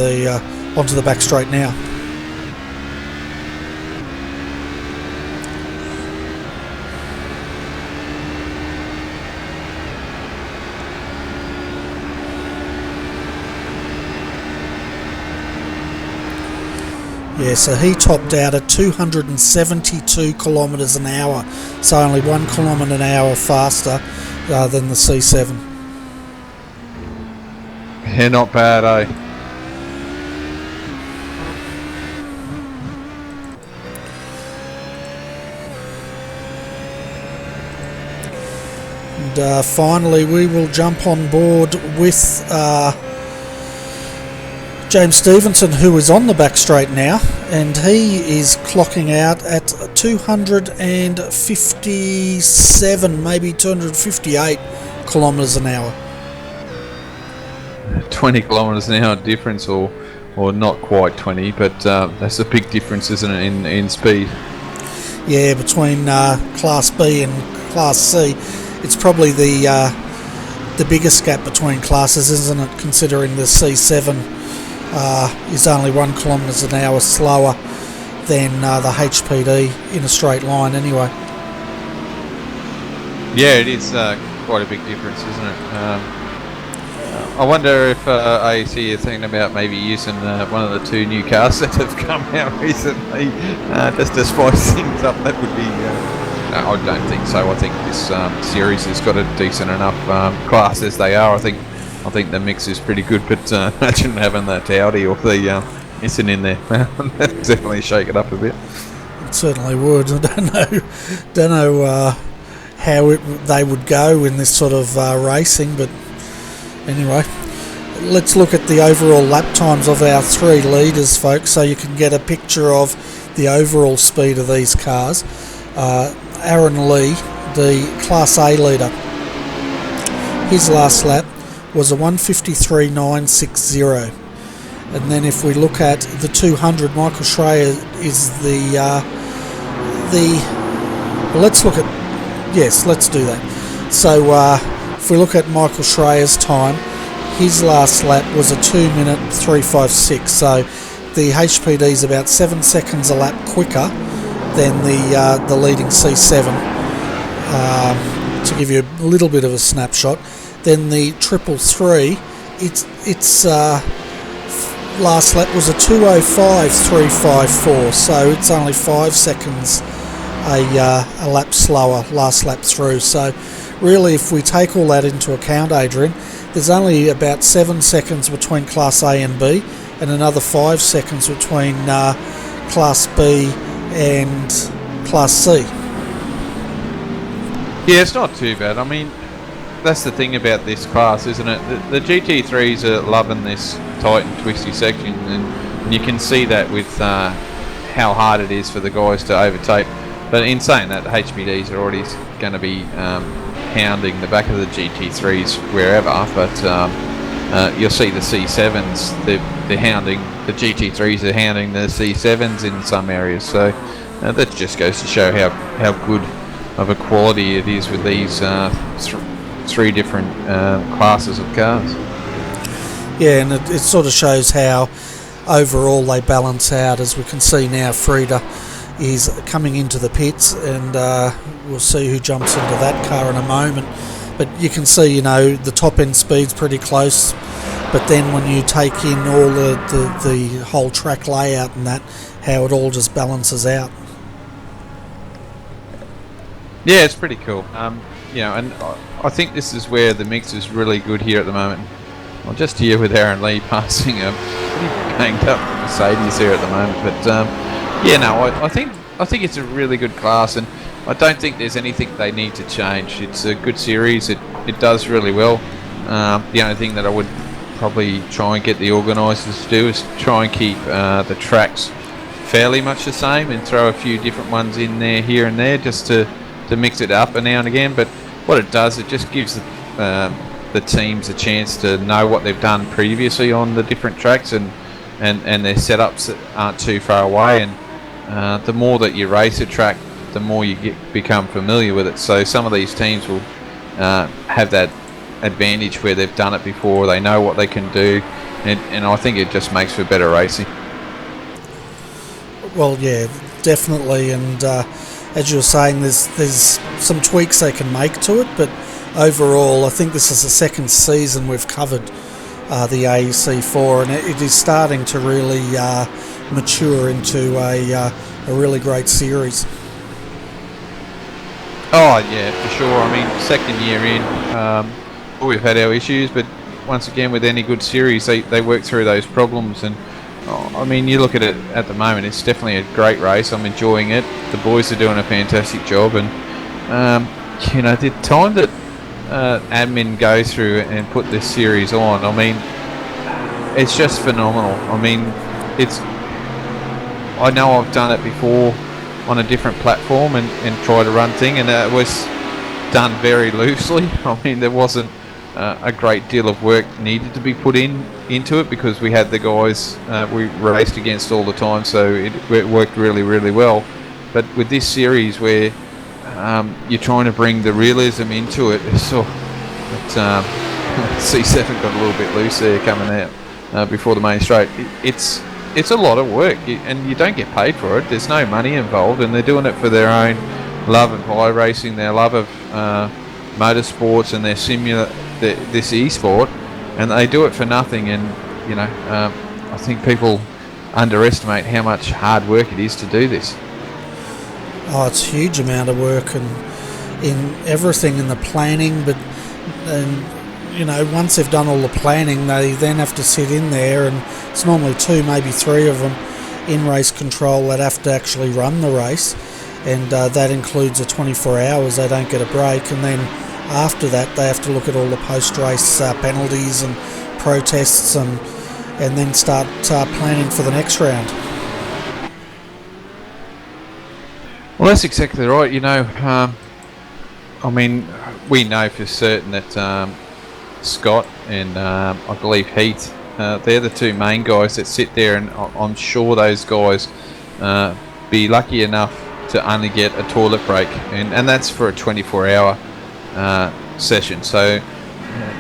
onto the back straight now. Yeah, so he topped out at 272 kilometres an hour, so only 1 kilometre an hour faster than the C7. Yeah, not bad, eh? And finally, we will jump on board with James Stevenson, who is on the back straight now, and he is clocking out at 257, maybe 258 kilometres an hour. 20 kilometres an hour difference, or not quite 20, but that's a big difference, isn't it, in speed? Yeah, between Class B and Class C, it's probably the biggest gap between classes, isn't it? Considering the C7 is only 1 kilometres an hour slower than the HPD in a straight line, anyway. Yeah, it is quite a big difference, isn't it? I wonder if AEC is thinking about maybe using one of the 2 new cars that have come out recently just to spice things up. That would be... I don't think so. I think this series has got a decent enough class as they are. I think the mix is pretty good, but imagine having that Audi or the Nissan in there. That'd definitely shake it up a bit. It certainly would. I don't know how they would go in this sort of racing, but anyway, let's look at the overall lap times of our 3 leaders, folks, so you can get a picture of the overall speed of these cars. Aaron Lee, the Class A leader, his last lap was a 1:53.960, and then if we look at the 200, Michael Schreier is let's do that. So if we look at Michael Schreier's time, his last lap was a 2:3:56, so the HPD is about 7 seconds a lap quicker than the leading C7, to give you a little bit of a snapshot. Then the 333, its last lap was a 2:05.354, so it's only 5 seconds a lap slower last lap through. So really, if we take all that into account, Adrian, there's only about 7 seconds between Class A and B, and another 5 seconds between Class B and Class C. Yeah, it's not too bad. I mean, that's the thing about this class, isn't it? The GT3s are loving this tight and twisty section, and you can see that with how hard it is for the guys to overtake. But in saying that, the HPDs are already going to be hounding the back of the GT3s wherever, but you'll see the C7s, they're hounding, the GT3s are hounding the C7s in some areas, so that just goes to show how good of a quality it is with these 3 different classes of cars. Yeah, and it sort of shows how overall they balance out. As we can see now, Frida is coming into the pits, and we'll see who jumps into that car in a moment. But you can see, the top end speed's pretty close, but then when you take in all the whole track layout and that, how it all just balances out. Yeah, it's pretty cool. And I think this is where the mix is really good here at the moment. Well, just here with Aaron Lee passing a pretty banged up Mercedes here at the moment, but I think it's a really good class, and I don't think there's anything they need to change. It's a good series. It does really well. The only thing that I would probably try and get the organisers to do is try and keep the tracks fairly much the same, and throw a few different ones in there here and there just to mix it up now and again. But what it does, it just gives the teams a chance to know what they've done previously on the different tracks, and their setups aren't too far away, and the more that you race a track, the more you become familiar with it. So some of these teams will have that advantage where they've done it before, they know what they can do, and I think it just makes for better racing. Well, yeah, definitely, and as you were saying, there's some tweaks they can make to it, but overall I think this is the second season we've covered the AEC4, and it is starting to really mature into a really great series. Oh yeah, for sure. I mean, second year in, we've had our issues, but once again, with any good series, they work through those problems. And I mean, you look at it at the moment, it's definitely a great race. I'm enjoying it. The boys are doing a fantastic job, and the time that admin go through and put this series on, I mean, it's just phenomenal. I mean, I know I've done it before on a different platform and tried to run thing, and it was done very loosely. I mean, there wasn't a great deal of work needed to be put into it because we had the guys we raced against all the time, so it worked really, really well. But with this series where you're trying to bring the realism into it, so C7 got a little bit loose there coming out before the main straight. It's a lot of work, and you don't get paid for it. There's no money involved, and they're doing it for their own love of iRacing, their love of motorsports, and this e-sport, and they do it for nothing. And you know, I think people underestimate how much hard work it is to do this. Oh, it's a huge amount of work, and in everything in the planning, you know, once they've done all the planning, they then have to sit in there, and it's normally 2, maybe 3 of them in race control that have to actually run the race, and that includes the 24 hours. They don't get a break, and then after that they have to look at all the post-race penalties and protests, and then start planning for the next round. Well, that's exactly right. You know, I mean, we know for certain that Scott and I believe Heath, they're the 2 main guys that sit there, and I'm sure those guys be lucky enough to only get a toilet break, and that's for a 24-hour session. So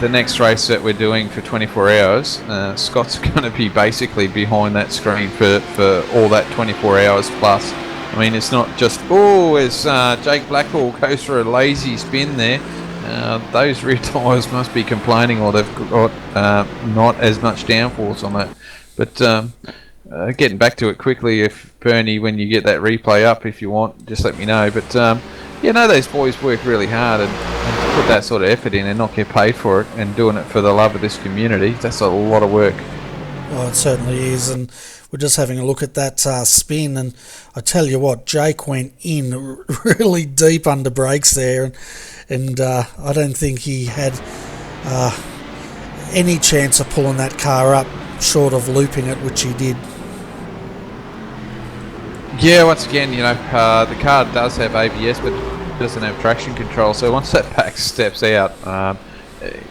the next race that we're doing for 24 hours, Scott's going to be basically behind that screen for all that 24 hours plus. I mean, it's not just, as Jake Blackwell goes for a lazy spin there. Those rear tyres must be complaining, or they've got not as much downforce on that. But getting back to it quickly, if Bernie, when you get that replay up, if you want, just let me know. But you know, those boys work really hard, and to put that sort of effort in and not get paid for it, and doing it for the love of this community, that's a lot of work. Oh, it certainly is, and we're just having a look at that spin, and I tell you what, Jake went in really deep under brakes there, and I don't think he had any chance of pulling that car up short of looping it, which he did. Yeah, once again, you know, the car does have ABS, but it doesn't have traction control, so once that back steps out,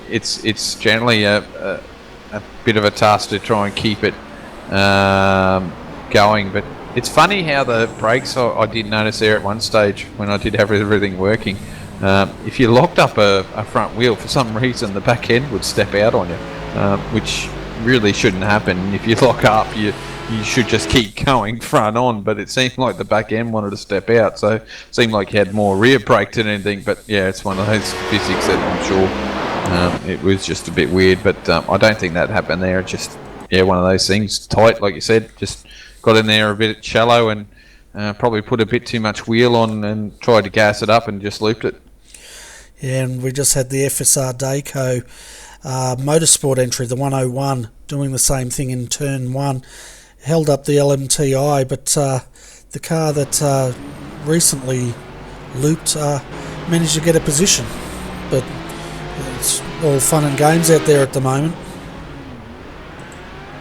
it's generally a bit of a task to try and keep it going. But it's funny how the brakes, I did notice there at one stage when I did have everything working, if you locked up a front wheel, for some reason the back end would step out on you, which really shouldn't happen. If you lock up, you should just keep going front on, but it seemed like the back end wanted to step out, so it seemed like you had more rear brake than anything. But yeah, it's one of those physics that I'm sure it was just a bit weird, but I don't think that happened there. It just, yeah, one of those things, tight, like you said, just got in there a bit shallow, and probably put a bit too much wheel on and tried to gas it up and just looped it. Yeah, and we just had the FSR Dayco motorsport entry, the 101, doing the same thing in turn 1. Held up the LMTI, but the car that recently looped managed to get a position. But it's all fun and games out there at the moment.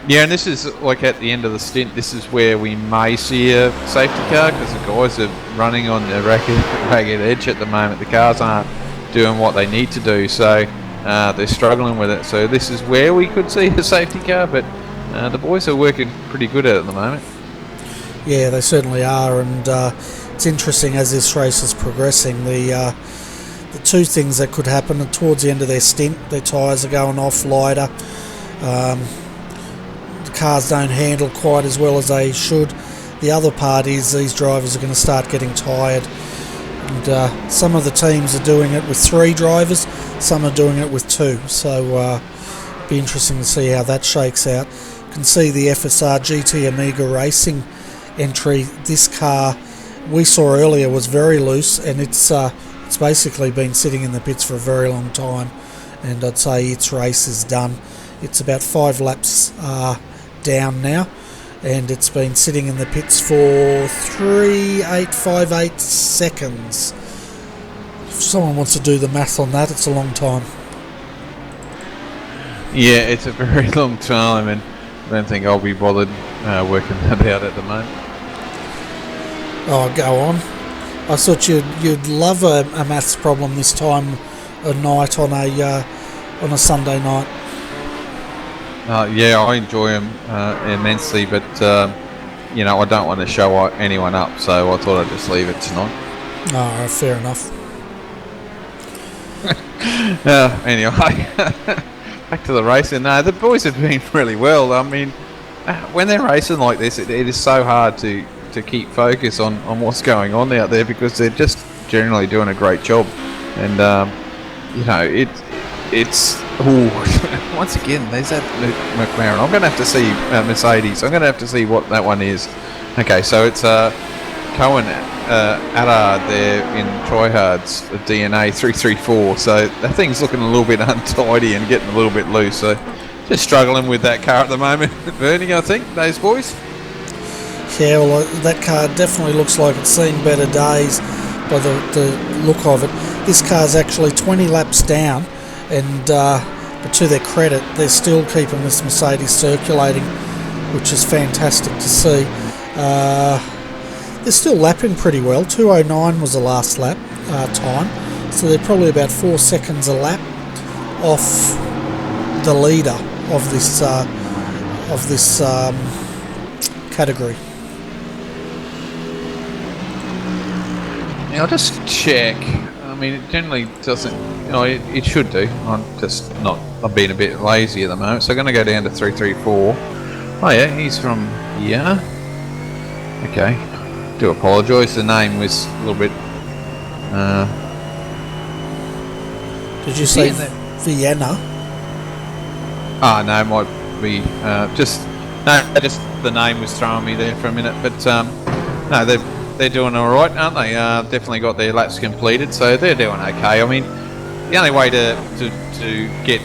Yeah, and this is like at the end of the stint, this is where we may see a safety car, because the guys are running on the ragged edge at the moment. The cars aren't doing what they need to do, so they're struggling with it. So this is where we could see a safety car, but the boys are working pretty good at it at the moment. Yeah, they certainly are, and it's interesting as this race is progressing. The 2 things that could happen are towards the end of their stint, their tyres are going off lighter. The cars don't handle quite as well as they should. The other part is these drivers are going to start getting tired, and some of the teams are doing it with 3 drivers, some are doing it with 2, so be interesting to see how that shakes out. You can see the FSR GT Amiga Racing entry. This car we saw earlier was very loose, and it's basically been sitting in the pits for a very long time, and I'd say its race is done. It's about 5 laps down now, and it's been sitting in the pits for 3.858 seconds. someone wants to do the math on that, it's a long time. Yeah, it's a very long time, and I don't think I'll be bothered working that out at the moment. Oh, go on. I thought you'd love a maths problem this time of night on a Sunday night. Yeah, I enjoy them immensely, but you know, I don't want to show anyone up, so I thought I'd just leave it tonight. Oh, fair enough. Anyway, back to the racing. No, the boys have been really well. I mean, when they're racing like this, it is so hard to keep focus on what's going on out there, because they're just generally doing a great job. And you know, it's once again, there's that McLaren. I'm going to have to see Mercedes. I'm going to have to see what that one is. Okay, so it's Cohen Adard there in Tryhard's DNA 334. So that thing's looking a little bit untidy and getting a little bit loose. So just struggling with that car at the moment. Bernie, I think, those boys. Yeah, well, that car definitely looks like it's seen better days by the look of it. This car's actually 20 laps down, and but to their credit, they're still keeping this Mercedes circulating, which is fantastic to see. They're still lapping pretty well. 2:09 was the last lap time, so they're probably about 4 seconds a lap off the leader of this category. I'll just check. I mean, it generally doesn't. You know, it should do. I'm being a bit lazy at the moment, so I'm going to go down to 334. Oh yeah, he's from here. Okay. Do apologise. The name was a little bit. Did you say Vienna? Ah, no, it might be just the name was throwing me there for a minute. But no, they're doing all right, aren't they? Definitely got their laps completed, so they're doing okay. I mean, the only way to get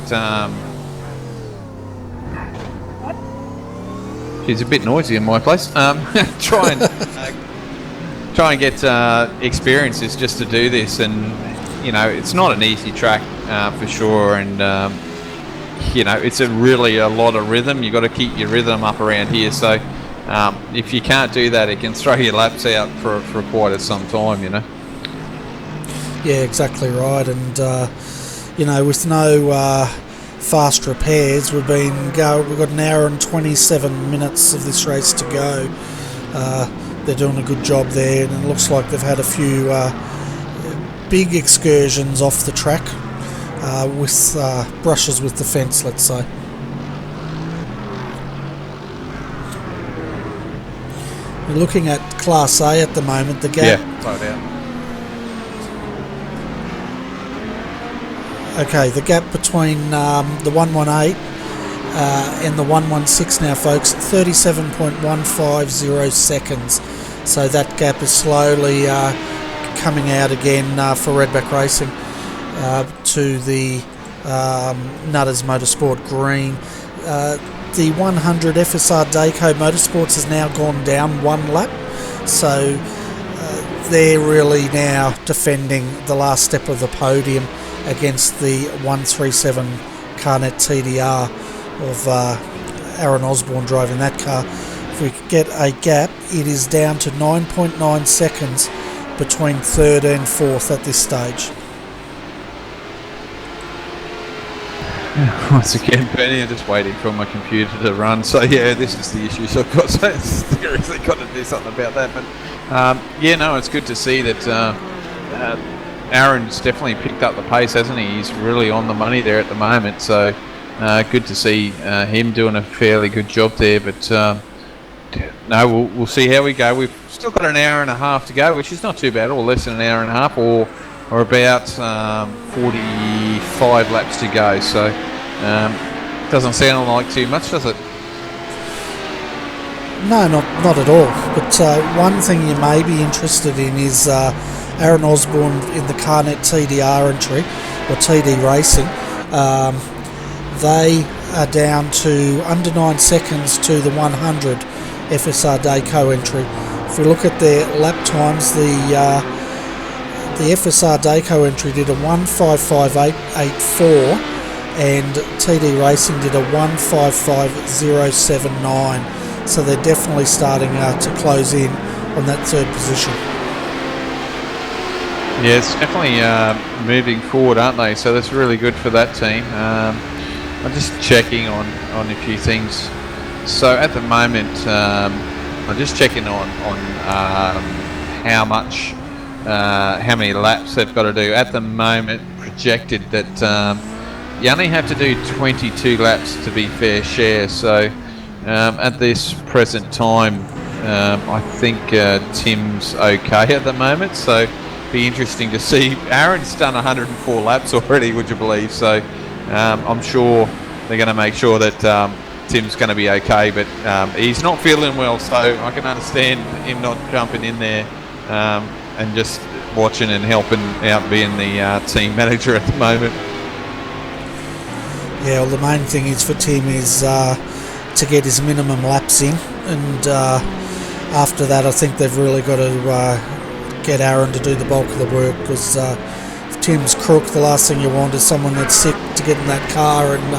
she's a bit noisy in my place. Try and get experience is just to do this, and you know, it's not an easy track for sure, and you know, it's really a lot of rhythm. You got to keep your rhythm up around here, so. If you can't do that, it can throw your laps out for quite some time, you know. Yeah, exactly right. And you know, with no fast repairs, we've got an hour and 27 minutes of this race to go. They're doing a good job there, and it looks like they've had a few big excursions off the track with brushes with the fence, let's say. We're looking at Class A at the moment, the gap. Yeah, right out. Okay, the gap between the 118 and the 116 now, folks, 37.150 seconds. So that gap is slowly coming out again for Redback Racing to the Nutters Motorsport Green. The 100 FSR Dayco Motorsports has now gone down one lap, so they're really now defending the last step of the podium against the 137 Carnet TDR of Aaron Osborne driving that car. If we get a gap, it is down to 9.9 seconds between third and fourth at this stage. Once again, Benny, I'm just waiting for my computer to run. So yeah, this is the issue. So I've got seriously got to do something about that. But yeah, no, it's good to see that Aaron's definitely picked up the pace, hasn't he? He's really on the money there at the moment. So good to see him doing a fairly good job there. But no, we'll see how we go. We've still got an hour and a half to go, which is not too bad, or less than an hour and a half, or about 45 laps to go, so doesn't sound like too much, does it? No, not at all. But one thing you may be interested in is Aaron Osborne in the Carnet TDR entry, or TD Racing. They are down to under 9 seconds to the 100 FSR Dayco entry. If we look at their lap times, the The FSR Dayco entry did a 155.884 and TD Racing did a 155.079. So they're definitely starting to close in on that third position. Yeah, it's definitely moving forward, aren't they? So that's really good for that team. I'm just checking on a few things. So at the moment, I'm just checking on how many laps they've got to do. At the moment, projected that you only have to do 22 laps to be fair share. So at this present time, I think Tim's okay at the moment. So be interesting to see. Aaron's done 104 laps already, would you believe? So I'm sure they're going to make sure that Tim's going to be okay, but he's not feeling well, so I can understand him not jumping in there and just watching and helping out, being the team manager at the moment. Yeah, well, the main thing is for Tim is to get his minimum laps in, and after that I think they've really got to get Aaron to do the bulk of the work, because if Tim's crook, the last thing you want is someone that's sick to get in that car and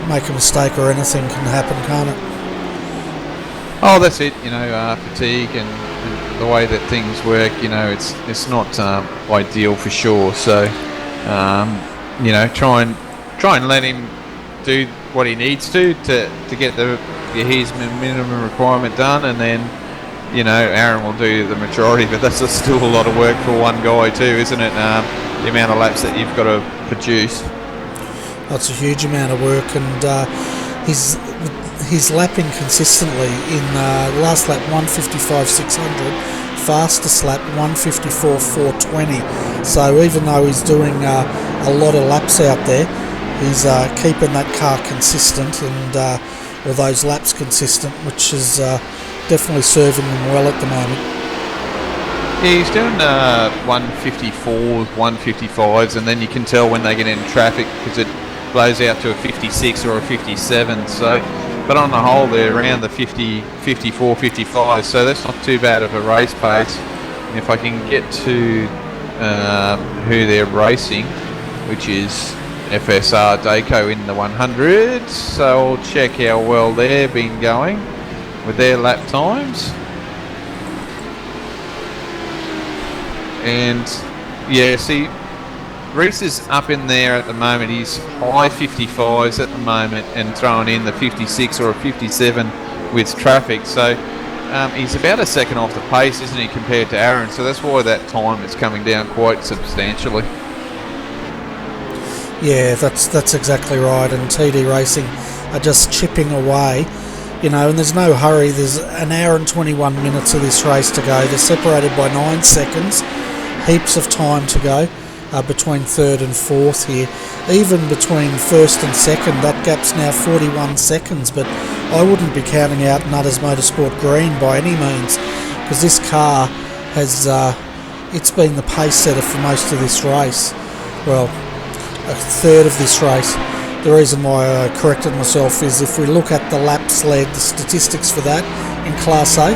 make a mistake, or anything can happen, can't it? Oh, that's it. Fatigue and the way that things work. It's not ideal for sure. So, try and let him do what he needs to get his minimum requirement done, and then Aaron will do the majority. But that's still a lot of work for one guy too, isn't it? The amount of laps that you've got to produce. That's a huge amount of work, and he's lapping consistently. In last lap 155.600, fastest lap 154.420. So even though he's doing a lot of laps out there, he's keeping that car consistent and or those laps consistent, which is definitely serving them well at the moment. Yeah, he's doing 154s, 155s, and then you can tell when they get in traffic because it blows out to a 56 or a 57. So, but on the whole, they're around the 50, 54, 55. So that's not too bad of a race pace. And if I can get to who they're racing, which is FSR Dayco in the 100s, so I'll check how well they've been going with their lap times. And yeah, see, Reese is up in there at the moment. He's high 55s at the moment and throwing in the 56 or a 57 with traffic. So he's about a second off the pace, isn't he, compared to Aaron? So that's why that time is coming down quite substantially. Yeah, that's exactly right. And TD Racing are just chipping away, and there's no hurry. There's an hour and 21 minutes of this race to go. They're separated by 9 seconds. Heaps of time to go between third and fourth here. Even between first and second, that gap's now 41 seconds. But I wouldn't be counting out Nutters Motorsport Green by any means, because this car has it's been the pace setter for most of this race. Well, a third of this race. The reason why I corrected myself is if we look at the laps led, the statistics for that in Class A,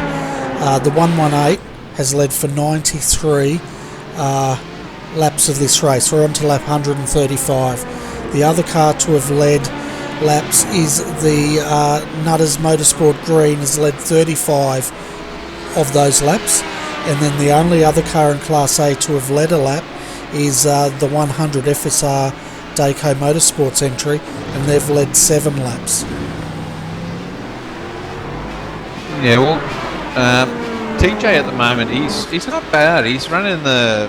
the 118 has led for 93 laps of this race. We're on to lap 135. The other car to have led laps is the Nutters Motorsport Green, has led 35 of those laps, and then the only other car in Class A to have led a lap is the 100 FSR Dayco Motorsports entry, and they've led 7 laps. Yeah, well, TJ at the moment, he's not bad. He's running the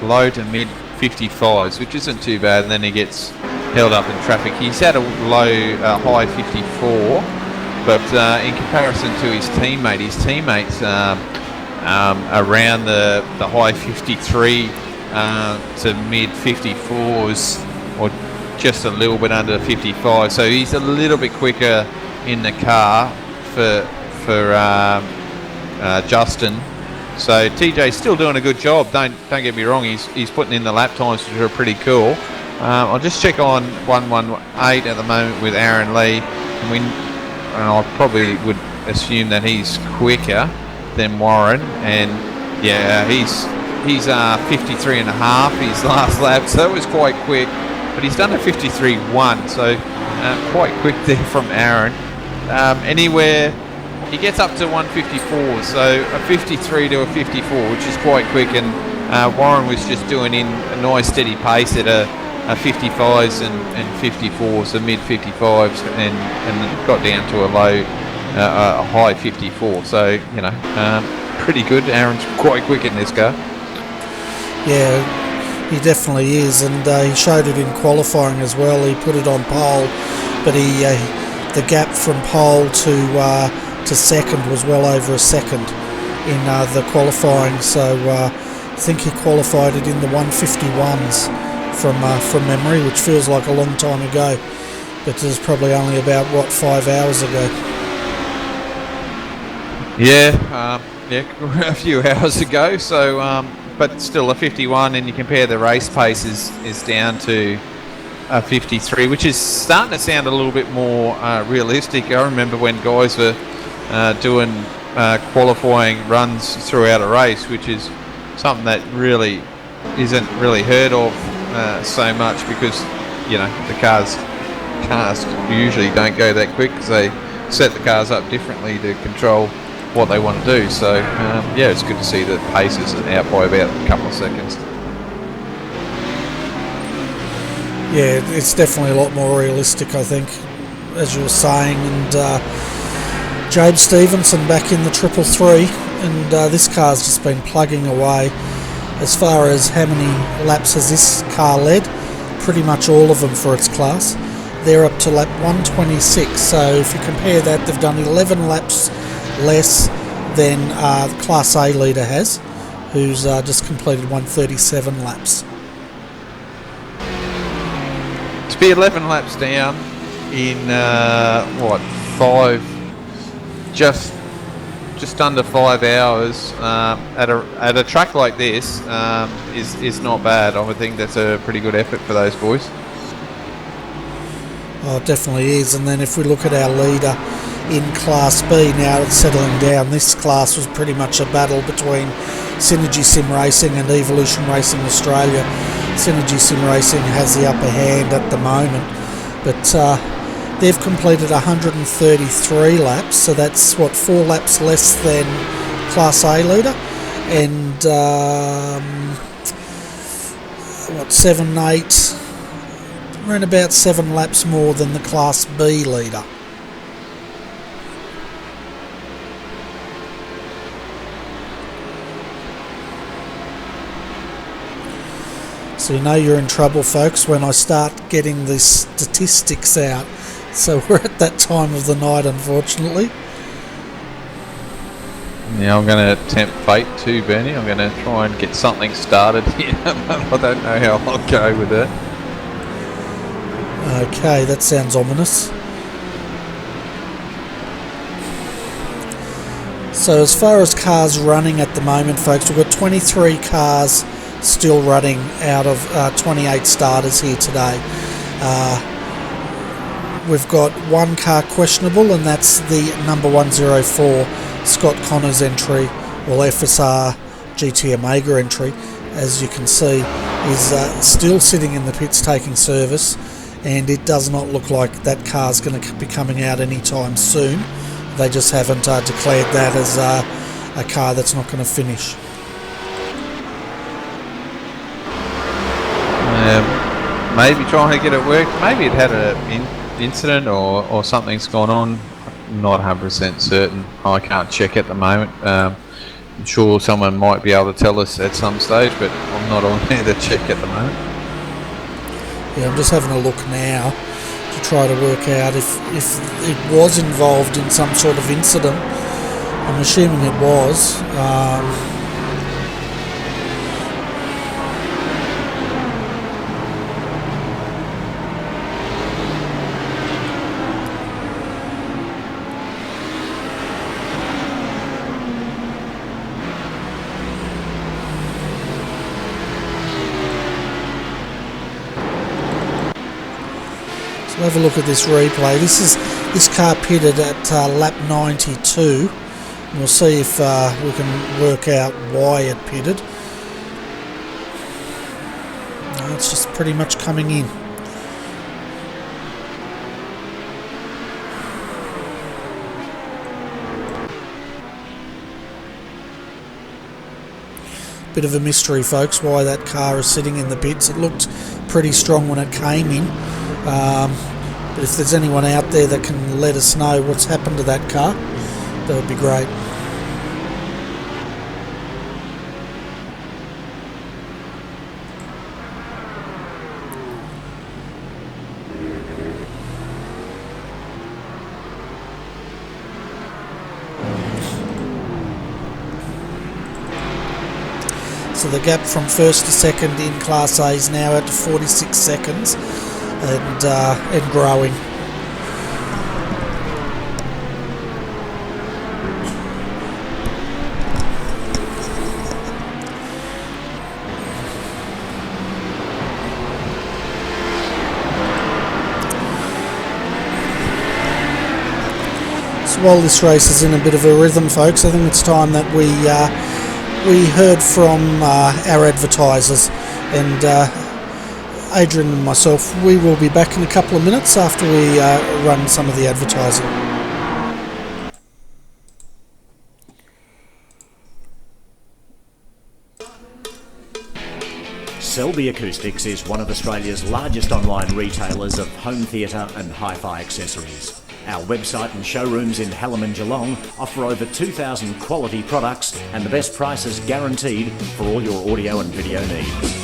low to mid 55s, which isn't too bad, and then he gets held up in traffic. He's had a high 54, but in comparison to his teammates around the high 53 to mid 54s, or just a little bit under 55. So he's a little bit quicker in the car for Justin. So TJ's still doing a good job. Don't get me wrong. He's putting in the lap times, which are pretty cool. I'll just check on 118 at the moment with Aaron Lee, and I probably would assume that he's quicker. than Warren, and yeah, he's 53 and a half his last lap, so it was quite quick, but he's done a 53.1, so quite quick there from Aaron. Anywhere he gets up to 154, so a 53 to a 54, which is quite quick, and Warren was just doing in a nice steady pace at a 55s and 54s, so mid 55s, and got down to a high 54. So you know, pretty good. Aaron's quite quick in this car. Yeah, he definitely is, and he showed it in qualifying as well. He put it on pole, but the gap from pole to second was well over a second in the qualifying. So I think he qualified it in the 151s from memory, which feels like a long time ago, but it was probably only about 5 hours ago. Yeah, a few hours ago. So, but still a 51, and you compare the race pace is down to a 53, which is starting to sound a little bit more realistic. I remember when guys were doing qualifying runs throughout a race, which is something that really isn't really heard of so much, because you know the cars usually don't go that quick because they set the cars up differently to control what they want to do. So yeah, it's good to see that pace is out by about a couple of seconds. Yeah, it's definitely a lot more realistic, I think, as you were saying. And Jabe Stevenson back in the 333, and this car's just been plugging away. As far as how many laps has this car led, pretty much all of them for its class. They're up to lap 126, so if you compare that, they've done 11 laps less than the Class A leader has, who's just completed 137 laps. To be 11 laps down in just under 5 hours at a track like this is not bad. I would think that's a pretty good effort for those boys. Oh, it definitely is. And then if we look at our leader in Class B, now it's settling down. This class was pretty much a battle between Synergy Sim Racing and Evolution Racing Australia. Synergy Sim Racing has the upper hand at the moment, but they've completed 133 laps, so that's 4 laps less than Class A leader, and 7, 8, around about 7 laps more than the Class B leader. So you know you're in trouble, folks, when I start getting the statistics out. So we're at that time of the night, unfortunately. Yeah, I'm going to tempt fate too, Bernie. I'm going to try and get something started here. I don't know how I'll go with it. Okay, that sounds ominous. So as far as cars running at the moment, folks, we've got 23 cars still running out of 28 starters here today. We've got 1 car questionable, and that's the number 104 Scott Connor's entry, or FSR GT Omega entry, as you can see, is still sitting in the pits taking service, and it does not look like that car's going to be coming out anytime soon. They just haven't declared that as a car that's not going to finish. Maybe trying to get it worked. Maybe it had an incident or something's gone on. I'm not 100% certain. I can't check at the moment. I'm sure someone might be able to tell us at some stage, but I'm not on there to check at the moment. Yeah, I'm just having a look now to try to work out if it was involved in some sort of incident. I'm assuming it was. Have a look at this replay. This car pitted at lap 92, We'll see if we can work out why it pitted. No, it's just pretty much coming in. Bit of a mystery, folks, why that car is sitting in the pits. It looked pretty strong when it came in. But if there's anyone out there that can let us know what's happened to that car, that would be great. So the gap from first to second in Class A is now at 46 seconds and growing. So while this race is in a bit of a rhythm, folks, I think it's time that we heard from our advertisers, and Adrian and myself, we will be back in a couple of minutes after we run some of the advertising. Selby Acoustics is one of Australia's largest online retailers of home theatre and hi-fi accessories. Our website and showrooms in Hallam and Geelong offer over 2,000 quality products and the best prices guaranteed for all your audio and video needs.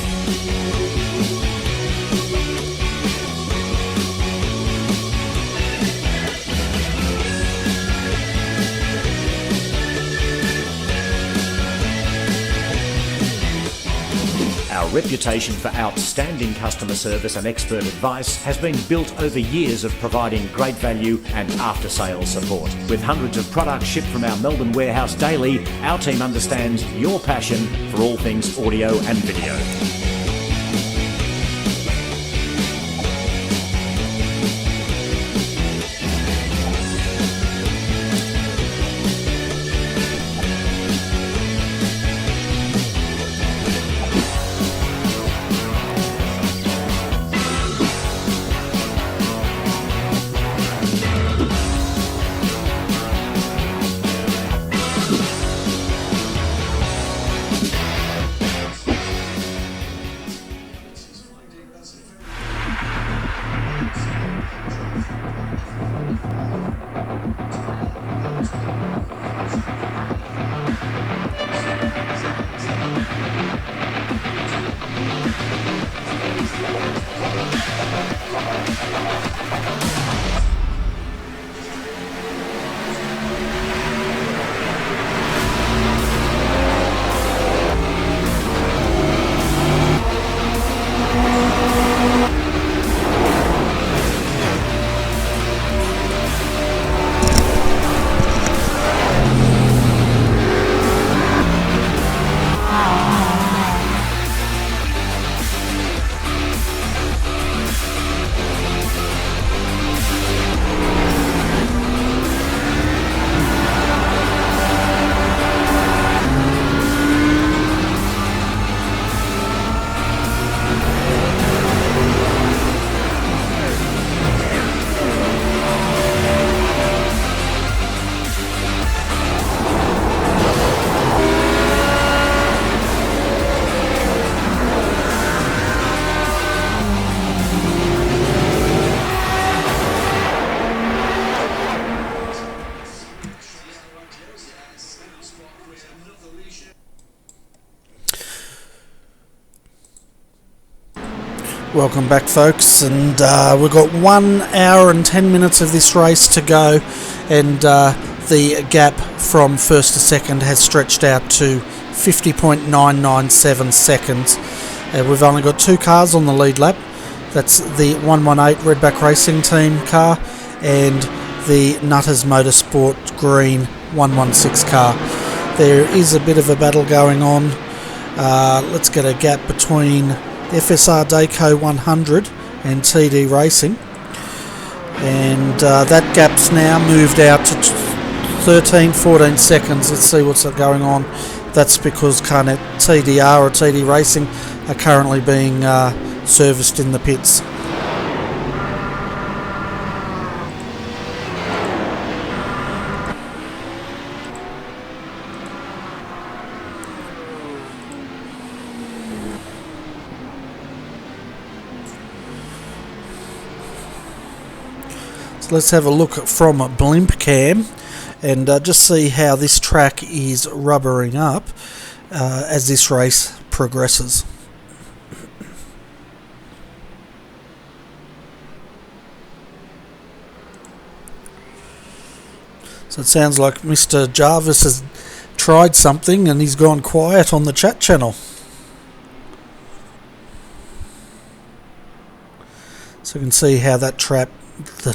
Our reputation for outstanding customer service and expert advice has been built over years of providing great value and after-sales support. With hundreds of products shipped from our Melbourne warehouse daily, our team understands your passion for all things audio and video. Welcome back, folks, and we've got 1 hour and 10 minutes of this race to go, and the gap from first to second has stretched out to 50.997 seconds. We've only got 2 cars on the lead lap. That's the 118 Redback Racing Team car and the Nutters Motorsport Green 116 car. There is a bit of a battle going on. Let's get a gap between FSR Daco 100 and TD Racing, and that gap's now moved out to 13, 14 seconds. Let's see what's going on. That's because Carnet TDR or TD Racing are currently being serviced in the pits. So let's have a look from Blimp Cam and just see how this track is rubbering up as this race progresses. So it sounds like Mr. Jarvis has tried something and he's gone quiet on the chat channel. So you can see how that the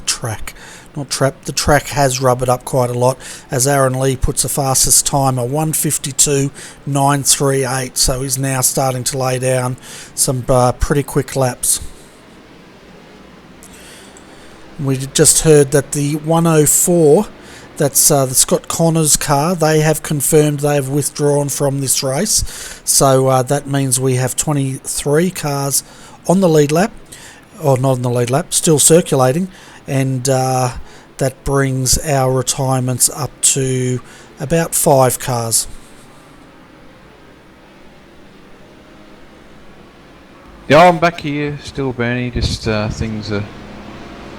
track has rubbered up quite a lot as Aaron Lee puts the fastest time of 1:52.938, so he's now starting to lay down some pretty quick laps. We just heard that the 104, that's the Scott Connors car, they have confirmed they have withdrawn from this race, so that means we have 23 cars on the lead lap, or not on the lead lap, still circulating, and that brings our retirements up to about 5 cars. Yeah, I'm back here still, Bernie. Just things are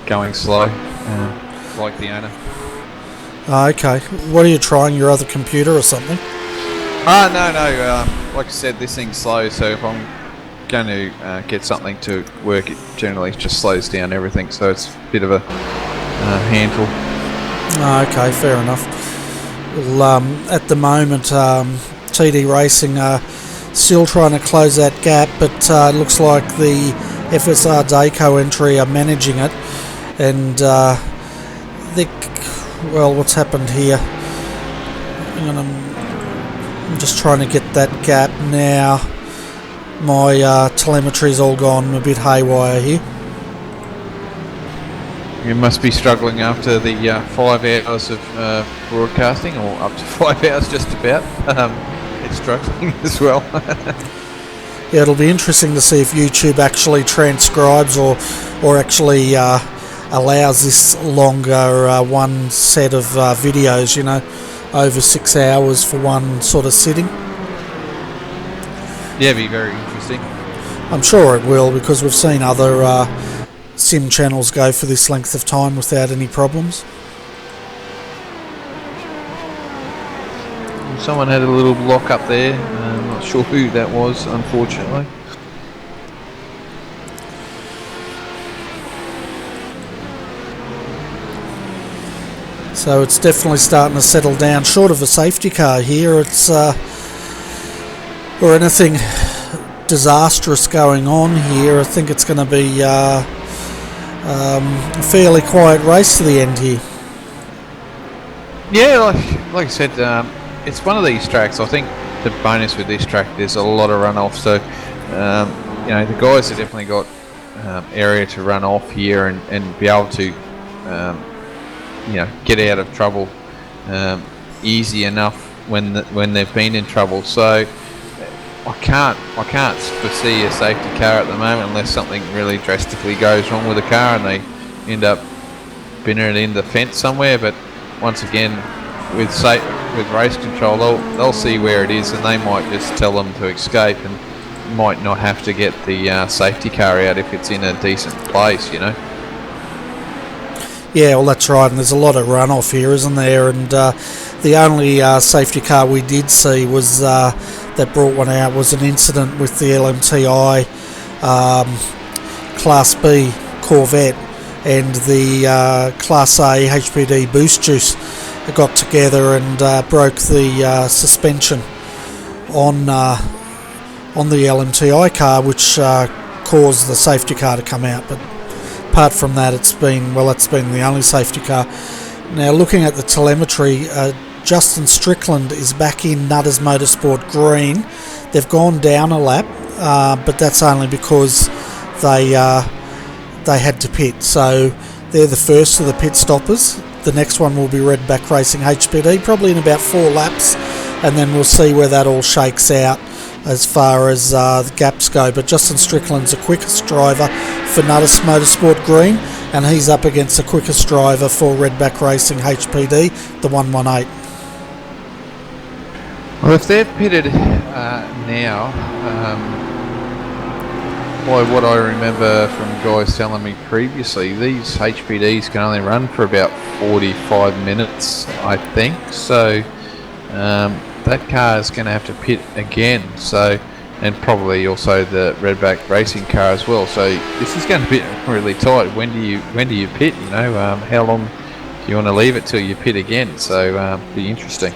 going slow, like the owner. Okay, what are you trying, your other computer or something? No. Like I said, this thing's slow, so if I'm going to get something to work, it generally just slows down everything, so it's a bit of a handful. Okay, fair enough. Well, at the moment, TD Racing are still trying to close that gap, but it looks like the FSR Dayco entry are managing it, and well, what's happened here? I'm just trying to get that gap now. My telemetry's all gone a bit haywire here. You must be struggling after the 5 hours of broadcasting, or up to 5 hours just about. It's struggling as well. Yeah, it'll be interesting to see if YouTube actually transcribes or actually allows this longer one set of videos, over 6 hours for one sort of sitting. Yeah, it'd be very interesting. I'm sure it will, because we've seen other sim channels go for this length of time without any problems. Someone had a little block up there. I'm not sure who that was, unfortunately. So it's definitely starting to settle down. Short of a safety car here, it's or anything disastrous going on here, I think it's going to be a fairly quiet race to the end here. Yeah, like I said, it's one of these tracks. I think the bonus with this track, there's a lot of runoff, so the guys have definitely got area to run off here and be able to get out of trouble easy enough when they've been in trouble. So I can't foresee a safety car at the moment unless something really drastically goes wrong with the car and they end up binning it in the fence somewhere. But once again, with race control, they'll see where it is and they might just tell them to escape and might not have to get the safety car out if it's in a decent place, Yeah, well, that's right, and there's a lot of runoff here, isn't there? And the only safety car we did see was that brought one out was an incident with the LMTI Class B Corvette and the Class A HPD Boost Juice got together and broke the suspension on the LMTI car, which caused the safety car to come out. But apart from that, it's been the only safety car. Now, looking at the telemetry, Justin Strickland is back in Nutters Motorsport Green. They've gone down a lap, but that's only because they had to pit. So they're the first of the pit stoppers. the next one will be Redback Racing HPD, probably in about 4 laps, and then we'll see where that all shakes out as far as the gaps go. But Justin Strickland's the quickest driver for Nuttall Motorsport Green, and he's up against the quickest driver for Redback Racing HPD, the 118. Well, if they've pitted now, by what I remember from guys telling me previously, these HPDs can only run for about 45 minutes, I think. So that car is going to have to pit again. So, and probably also the Redback Racing car as well. So this is going to be really tight. When do you pit? You know, how long do you want to leave it till you pit again? So be interesting.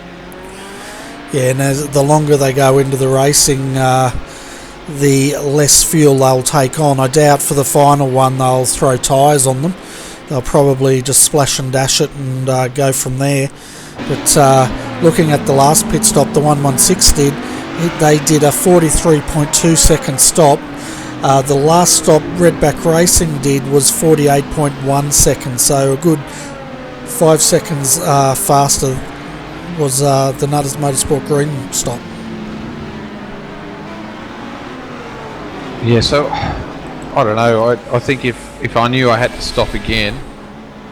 Yeah, and as the longer they go into the racing, the less fuel they'll take on. I doubt for the final one they'll throw tyres on them. They'll probably just splash and dash it and go from there. But looking at the last pit stop, the 116 they did a 43.2 second stop. The last stop Redback Racing did was 48.1 seconds, so a good 5 seconds faster was the Nuttall Motorsport Green stop. Yeah, so I don't know. I think if I knew I had to stop again,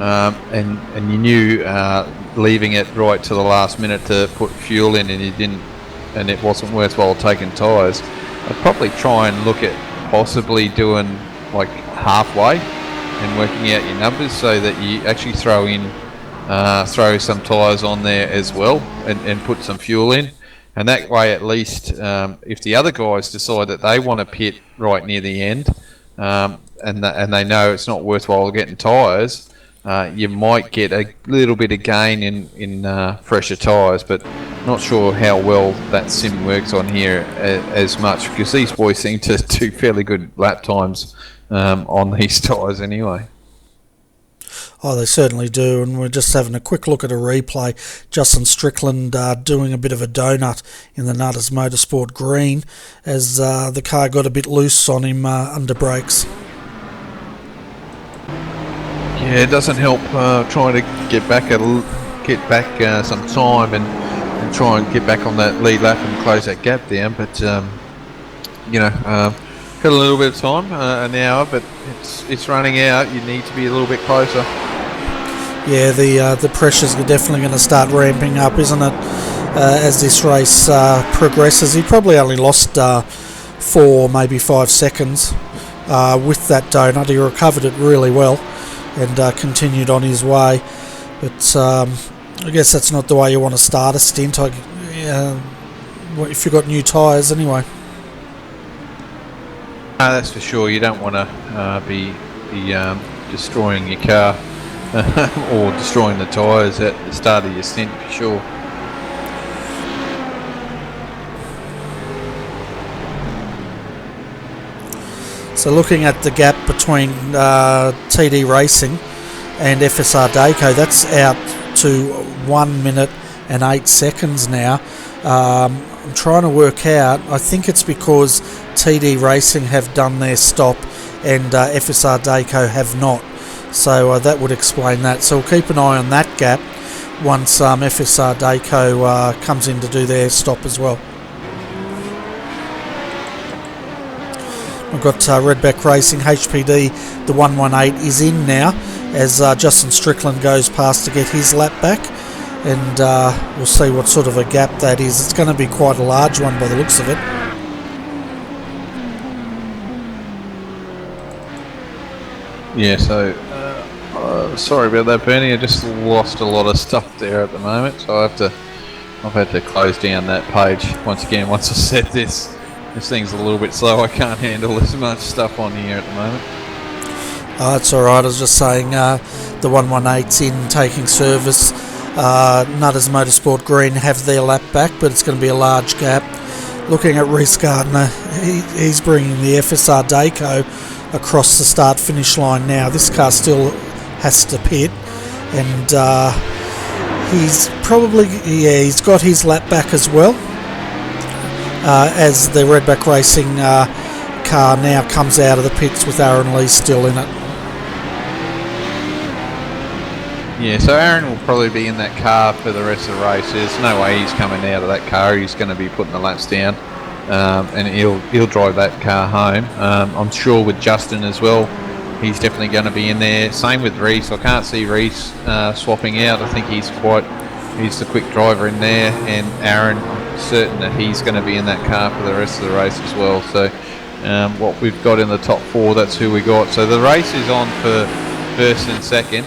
and you knew leaving it right to the last minute to put fuel in, and you didn't, and it wasn't worthwhile taking tyres, I'd probably try and look at possibly doing like halfway and working out your numbers so that you actually throw some tyres on there as well and put some fuel in. And that way, at least, if the other guys decide that they want to pit right near the end, and they know it's not worthwhile getting tyres, you might get a little bit of gain in fresher tyres. But not sure how well that sim works on here as much, because these boys seem to do fairly good lap times on these tyres anyway. Oh, they certainly do, and we're just having a quick look at a replay. Justin Strickland doing a bit of a donut in the Nuttall Motorsport Green as the car got a bit loose on him under brakes. Yeah, it doesn't help trying to get back some time and try and get back on that lead lap and close that gap down. But got a little bit of time, an hour, but it's running out. You need to be a little bit closer. Yeah, the pressures are definitely going to start ramping up, isn't it? As this race progresses, he probably only lost 4, maybe 5 seconds with that donut. He recovered it really well and continued on his way. But I guess that's not the way you want to start a stint. If you've got new tyres, anyway. No, that's for sure. You don't want to be destroying your car or destroying the tyres at the start of your stint, for sure. So looking at the gap between TD Racing and FSR Dayco, that's out to 1 minute and 8 seconds now. I'm trying to work out, I think it's because TD Racing have done their stop and FSR Dayco have not. So that would explain that. So we'll keep an eye on that gap once FSR Dayco comes in to do their stop as well. We've got Redback Racing HPD, the 118 is in now as Justin Strickland goes past to get his lap back, and we'll see what sort of a gap that is. It's going to be quite a large one by the looks of it. Yeah, so sorry about that, Bernie. I just lost a lot of stuff there at the moment, so I've had to close down that page once again. Once I said this thing's a little bit slow. I can't handle as much stuff on here at the moment. It's alright. I was just saying the 118's in taking service. Nuttall Motorsport Green have their lap back, but it's going to be a large gap. Looking at Reece Gardner, he's bringing the FSR Dayco across the start finish line now. This car still has to pit, and he's got his lap back as well, as the Redback Racing car now comes out of the pits with Aaron Lee still in it. Yeah, so Aaron will probably be in that car for the rest of the race. There's no way he's coming out of that car. He's going to be putting the laps down, and he'll drive that car home. I'm sure with Justin as well, he's definitely going to be in there. Same with Reese. I can't see Reese swapping out. I think he's the quick driver in there, and Aaron, I'm certain that he's going to be in that car for the rest of the race as well. So what we've got in the top 4, that's who we got. So the race is on for first and second,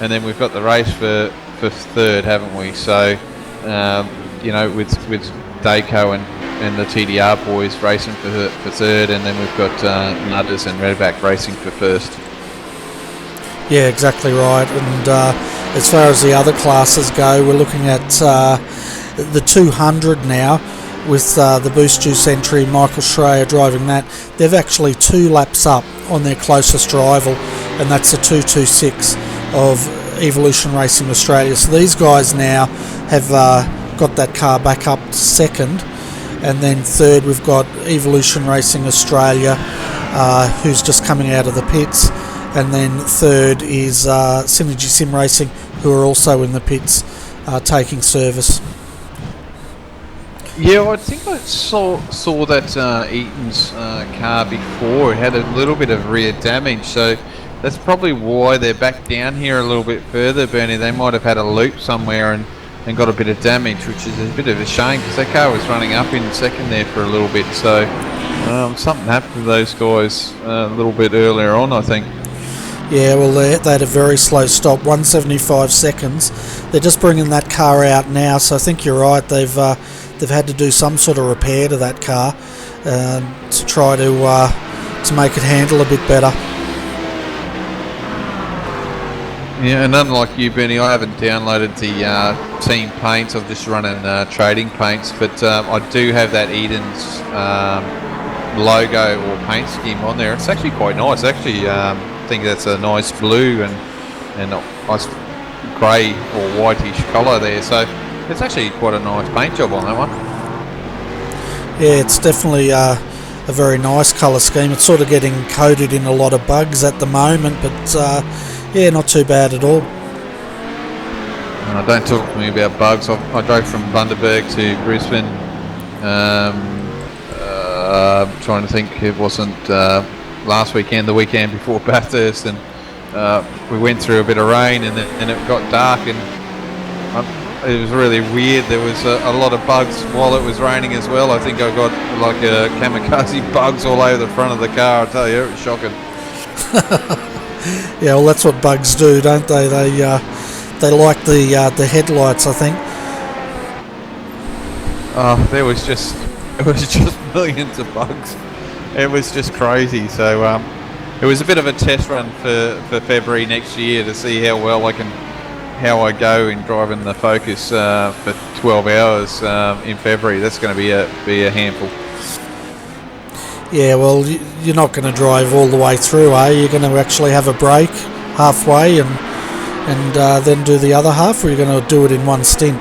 and then we've got the race for third, haven't we? So with Dayco and the TDR boys racing for third, and then we've got Nutters and Redback racing for first. Yeah, exactly right. And as far as the other classes go, we're looking at the 200 now, with the Boost Juice entry, Michael Schreier driving that. They've actually 2 laps up on their closest rival, and that's the 226 of Evolution Racing Australia. So these guys now have got that car back up to second, and then third we've got Evolution Racing Australia, who's just coming out of the pits, and then third is Synergy Sim Racing, who are also in the pits taking service. Yeah, I think I saw that Eaton's car before. It had a little bit of rear damage, so that's probably why they're back down here a little bit further, Bernie. They might have had a loop somewhere and got a bit of damage, which is a bit of a shame, because that car was running up in second there for a little bit. So something happened to those guys a little bit earlier on, I think. Yeah, well, they had a very slow stop, 175 seconds. They're just bringing that car out now, so I think you're right. They've had to do some sort of repair to that car to try to make it handle a bit better. Yeah, and unlike you, Benny, I haven't downloaded the team paints. I've just running trading paints, but I do have that Eden's logo or paint scheme on there. It's actually quite nice. Actually, I think that's a nice blue and a nice grey or whitish colour there. So it's actually quite a nice paint job on that one. Yeah, it's definitely a very nice colour scheme. It's sort of getting coated in a lot of bugs at the moment, but yeah, not too bad at all. Don't talk to me about bugs. I drove from Bundaberg to Brisbane. Trying to think, it wasn't last weekend, the weekend before Bathurst, and we went through a bit of rain, and then it got dark, and it was really weird. There was a lot of bugs while it was raining as well. I think I got like kamikaze bugs all over the front of the car. I tell you, it was shocking. Yeah, well, that's what bugs do, don't they? They like the headlights, I think. It was just millions of bugs. It was just crazy. So it was a bit of a test run for February next year to see how I go in driving the Focus for 12 hours in February. That's going to be a handful. Yeah, well, you're not going to drive all the way through, are you? You're going to actually have a break halfway and then do the other half, or you're going to do it in one stint?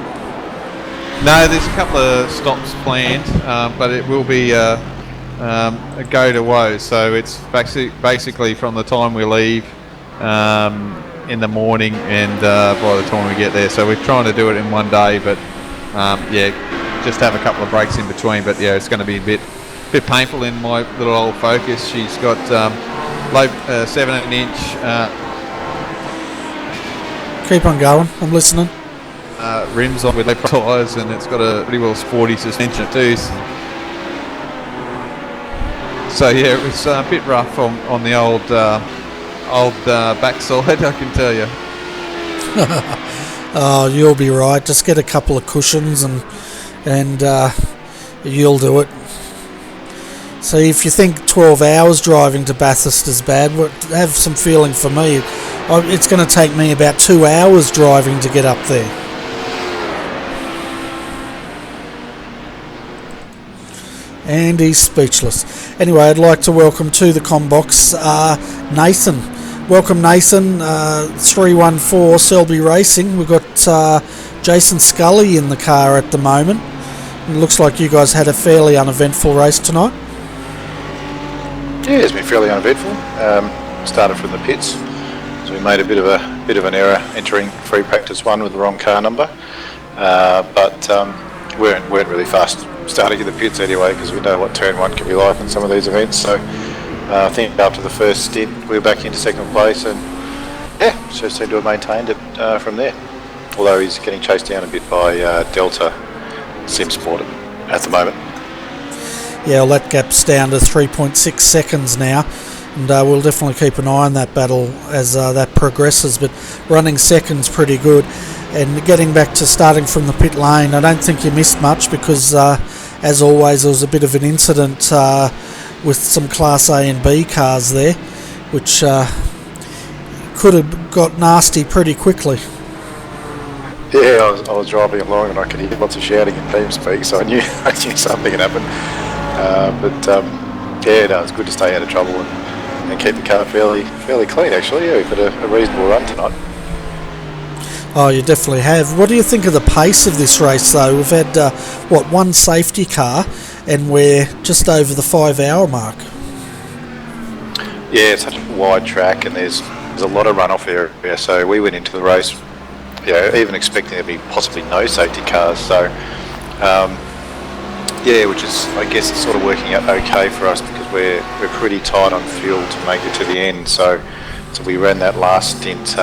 No, there's a couple of stops planned, but it will be a go to woe. So it's basically from the time we leave in the morning and by the time we get there. So we're trying to do it in one day, but yeah, just have a couple of breaks in between. But yeah, it's going to be a bit painful in my little old Focus. She's got low 7-inch. Keep on going, I'm listening. Rims on with low tyres, and it's got a pretty well sporty suspension too. So yeah, it was a bit rough on the old backside, I can tell you. Oh, you'll be right. Just get a couple of cushions and you'll do it. So if you think 12 hours driving to Bathurst is bad, have some feeling for me. It's going to take me about 2 hours driving to get up there. And he's speechless. Anyway, I'd like to welcome to the Combox Nathan. Welcome, Nathan. 314 Selby Racing. We've got Jason Scully in the car at the moment. It looks like you guys had a fairly uneventful race tonight. Yeah, it's been fairly uneventful. Started from the pits. So we made a bit of an error entering free practice 1 with the wrong car number, but weren't really fast starting in the pits anyway, because we know what turn 1 can be like in some of these events. So I think after the first stint we were back into second place, and so seemed to have maintained it from there. Although he's getting chased down a bit by Delta SimSport at the moment. Yeah, well, that gap's down to 3.6 seconds now, and we'll definitely keep an eye on that battle as that progresses. But running second's pretty good, and getting back to starting from the pit lane, I don't think you missed much because, as always, there was a bit of an incident with some Class A and B cars there, which could have got nasty pretty quickly. Yeah, I was driving along and I could hear lots of shouting in TeamSpeak, so I knew something had happened. It was good to stay out of trouble and keep the car fairly clean. Actually, we've had a reasonable run tonight. Oh, you definitely have. What do you think of the pace of this race, though? We've had one safety car, and we're just over the 5-hour mark. Yeah, it's such a wide track, and there's a lot of runoff area. So we went into the race, even expecting there to be possibly no safety cars. So, which is, I guess, it's sort of working out okay for us because we're pretty tight on fuel to make it to the end. So we ran that last stint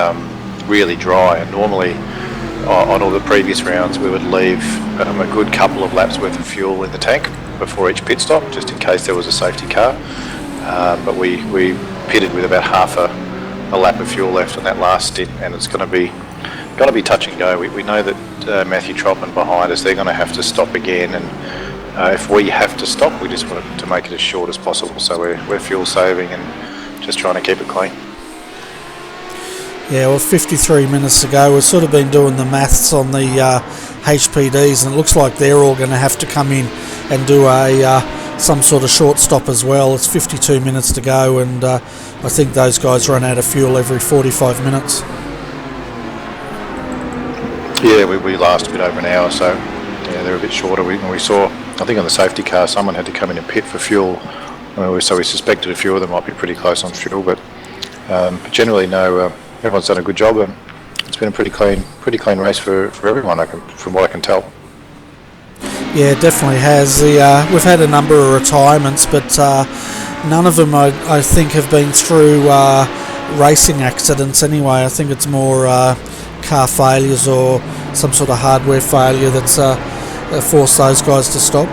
really dry, and normally on all the previous rounds we would leave a good couple of laps worth of fuel in the tank before each pit stop, just in case there was a safety car. But we pitted with about half a lap of fuel left on that last stint, and it's going to be touch and go. We know that Matthew Trotman behind us, they're going to have to stop again, and if we have to stop, we just want to make it as short as possible. So we're fuel saving and just trying to keep it clean. Yeah, well, 53 minutes ago, we've sort of been doing the maths on the HPDs, and it looks like they're all going to have to come in and do some sort of short stop as well. It's 52 minutes to go, and I think those guys run out of fuel every 45 minutes. Yeah, we last a bit over an hour, so they're a bit shorter. We saw, I think on the safety car, someone had to come in and pit for fuel, so we suspected a few of them might be pretty close on fuel, but generally no. Everyone's done a good job, and it's been a pretty clean race for everyone, from what I can tell. Yeah, it definitely has. We've had a number of retirements, but none of them, I think, have been through racing accidents anyway. I think it's more car failures or some sort of hardware failure that's forced those guys to stop.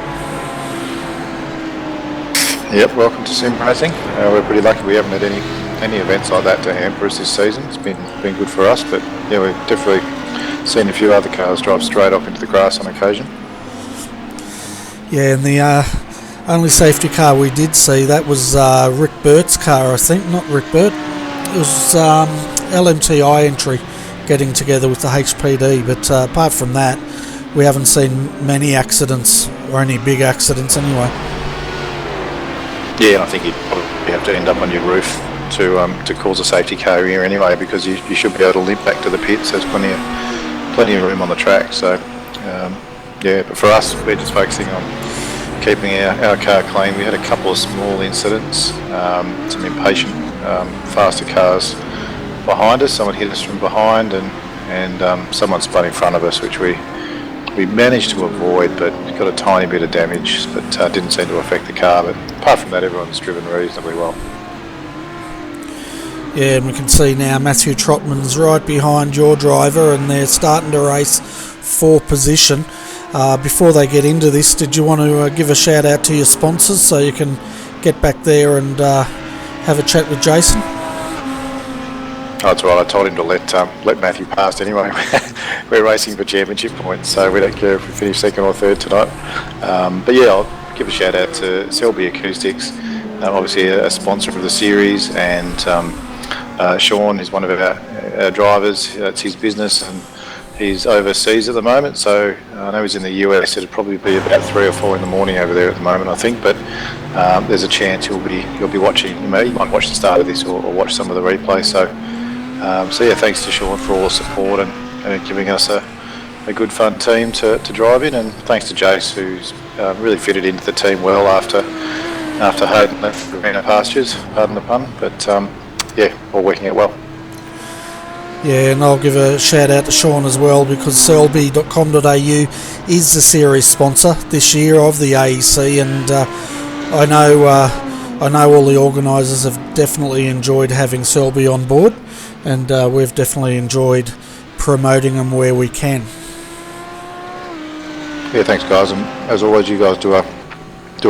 Yep, welcome to sim racing. We're pretty lucky we haven't had any events like that to hamper us this season. It's been good for us, but yeah, we've definitely seen a few other cars drive straight off into the grass on occasion. Yeah, and the only safety car we did see, that was Rick Burt's car, I think. Not Rick Burt. It was LMTI entry getting together with the HPD, but apart from that, we haven't seen many accidents, or any big accidents anyway. Yeah, and I think you'd probably have to end up on your roof to cause a safety car here anyway, because you should be able to limp back to the pits. There's plenty of room on the track. So but for us, we're just focusing on keeping our car clean. We had a couple of small incidents, some impatient faster cars behind us. Someone hit us from behind, and someone spun in front of us, which we managed to avoid, but got a tiny bit of damage, but didn't seem to affect the car. But apart from that, everyone's driven reasonably well. Yeah, and we can see now Matthew Trotman's right behind your driver, and they're starting to race for position. Before they get into this, did you want to give a shout out to your sponsors so you can get back there and have a chat with Jason? Oh, that's right. I told him to let Matthew past anyway. We're racing for championship points, so we don't care if we finish second or third tonight. But yeah, I'll give a shout out to Selby Acoustics, obviously a sponsor of the series, and Sean is one of our drivers. It's his business, and he's overseas at the moment. So I know he's in the US. It'd probably be about 3 or 4 in the morning over there at the moment, I think. But there's a chance he'll be watching. He might watch the start of this or watch some of the replay. So yeah, thanks to Sean for all the support and giving us a good fun team to drive in, and thanks to Jace, who's really fitted into the team well after Hayden left for greener pastures, pardon the pun, but yeah, all working out well. Yeah, and I'll give a shout out to Sean as well, because selby.com.au is the series sponsor this year of the AEC, and I know all the organisers have definitely enjoyed having Selby on board, and we've definitely enjoyed promoting them where we can. Yeah, thanks guys, and as always you guys do a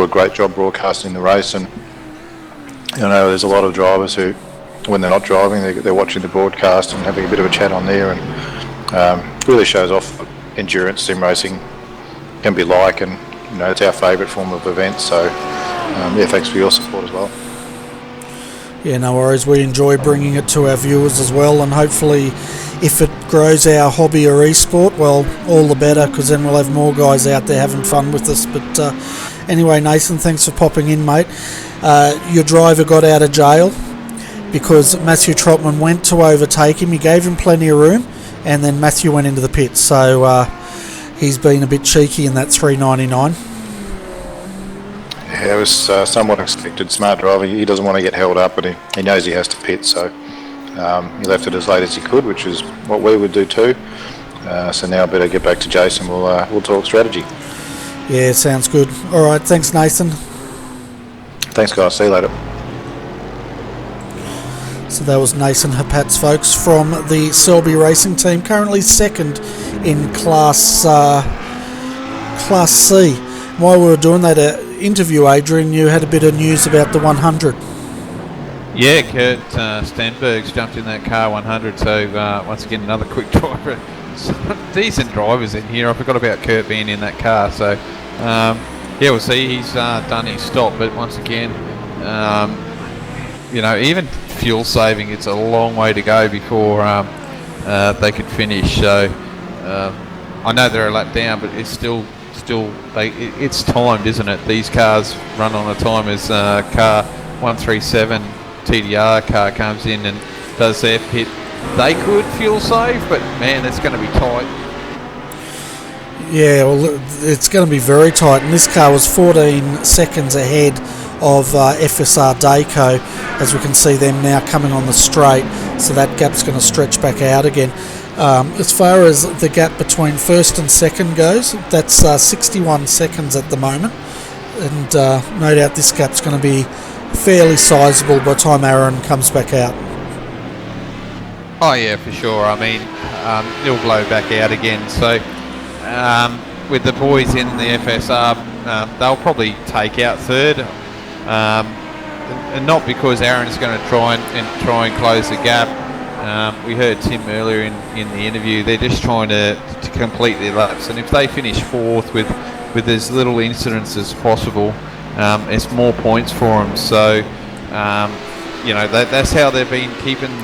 great job broadcasting the race, and I know there's a lot of drivers who, when they're not driving, they're watching the broadcast and having a bit of a chat on there, and really shows off what endurance sim racing can be like, and it's our favourite form of event, so yeah, thanks for your support as well. Yeah, no worries. We enjoy bringing it to our viewers as well, and hopefully if it grows our hobby or esport, well, all the better, because then we'll have more guys out there having fun with us. But anyway, Nathan, thanks for popping in, mate. Your driver got out of jail because Matthew Trotman went to overtake him. He gave him plenty of room, and then Matthew went into the pits, so he's been a bit cheeky in that 399. Yeah, it was somewhat expected. Smart driver. He doesn't want to get held up, and he knows he has to pit, so he left it as late as he could, which is what we would do too. So now I better get back to Jason. We'll talk strategy. Yeah, sounds good. All right, thanks, Nathan. Thanks, guys. See you later. So that was Nathan Hapats, folks, from the Selby Racing team, currently second in Class C. While we were doing that interview, Adrian, you had a bit of news about the 100. Yeah, Kurt Stenberg's jumped in that car 100, so once again another quick driver. Some decent drivers in here. I forgot about Kurt being in that car, so yeah, we'll see. He's done his stop, but once again, even fuel saving, it's a long way to go before they could finish, so I know they're a lap down, but it's still it's timed, isn't it? These cars run on a time as car 137 TDR car comes in and does their pit. They could fuel save, but man, it's going to be tight. Yeah, well, it's going to be very tight, and this car was 14 seconds ahead of FSR Dayco, as we can see them now coming on the straight, so that gap's going to stretch back out again. As far as the gap between first and second goes, that's 61 seconds at the moment, and no doubt this gap's going to be fairly sizable by the time Aaron comes back out. Oh yeah, for sure. I mean, it'll blow back out again, so with the boys in the FSR, they'll probably take out third, and not because Aaron's going to try and close the gap. We heard Tim earlier in the interview, they're just trying to complete their laps, and if they finish fourth with as little incidents as possible, it's more points for them. So that's how they've been keeping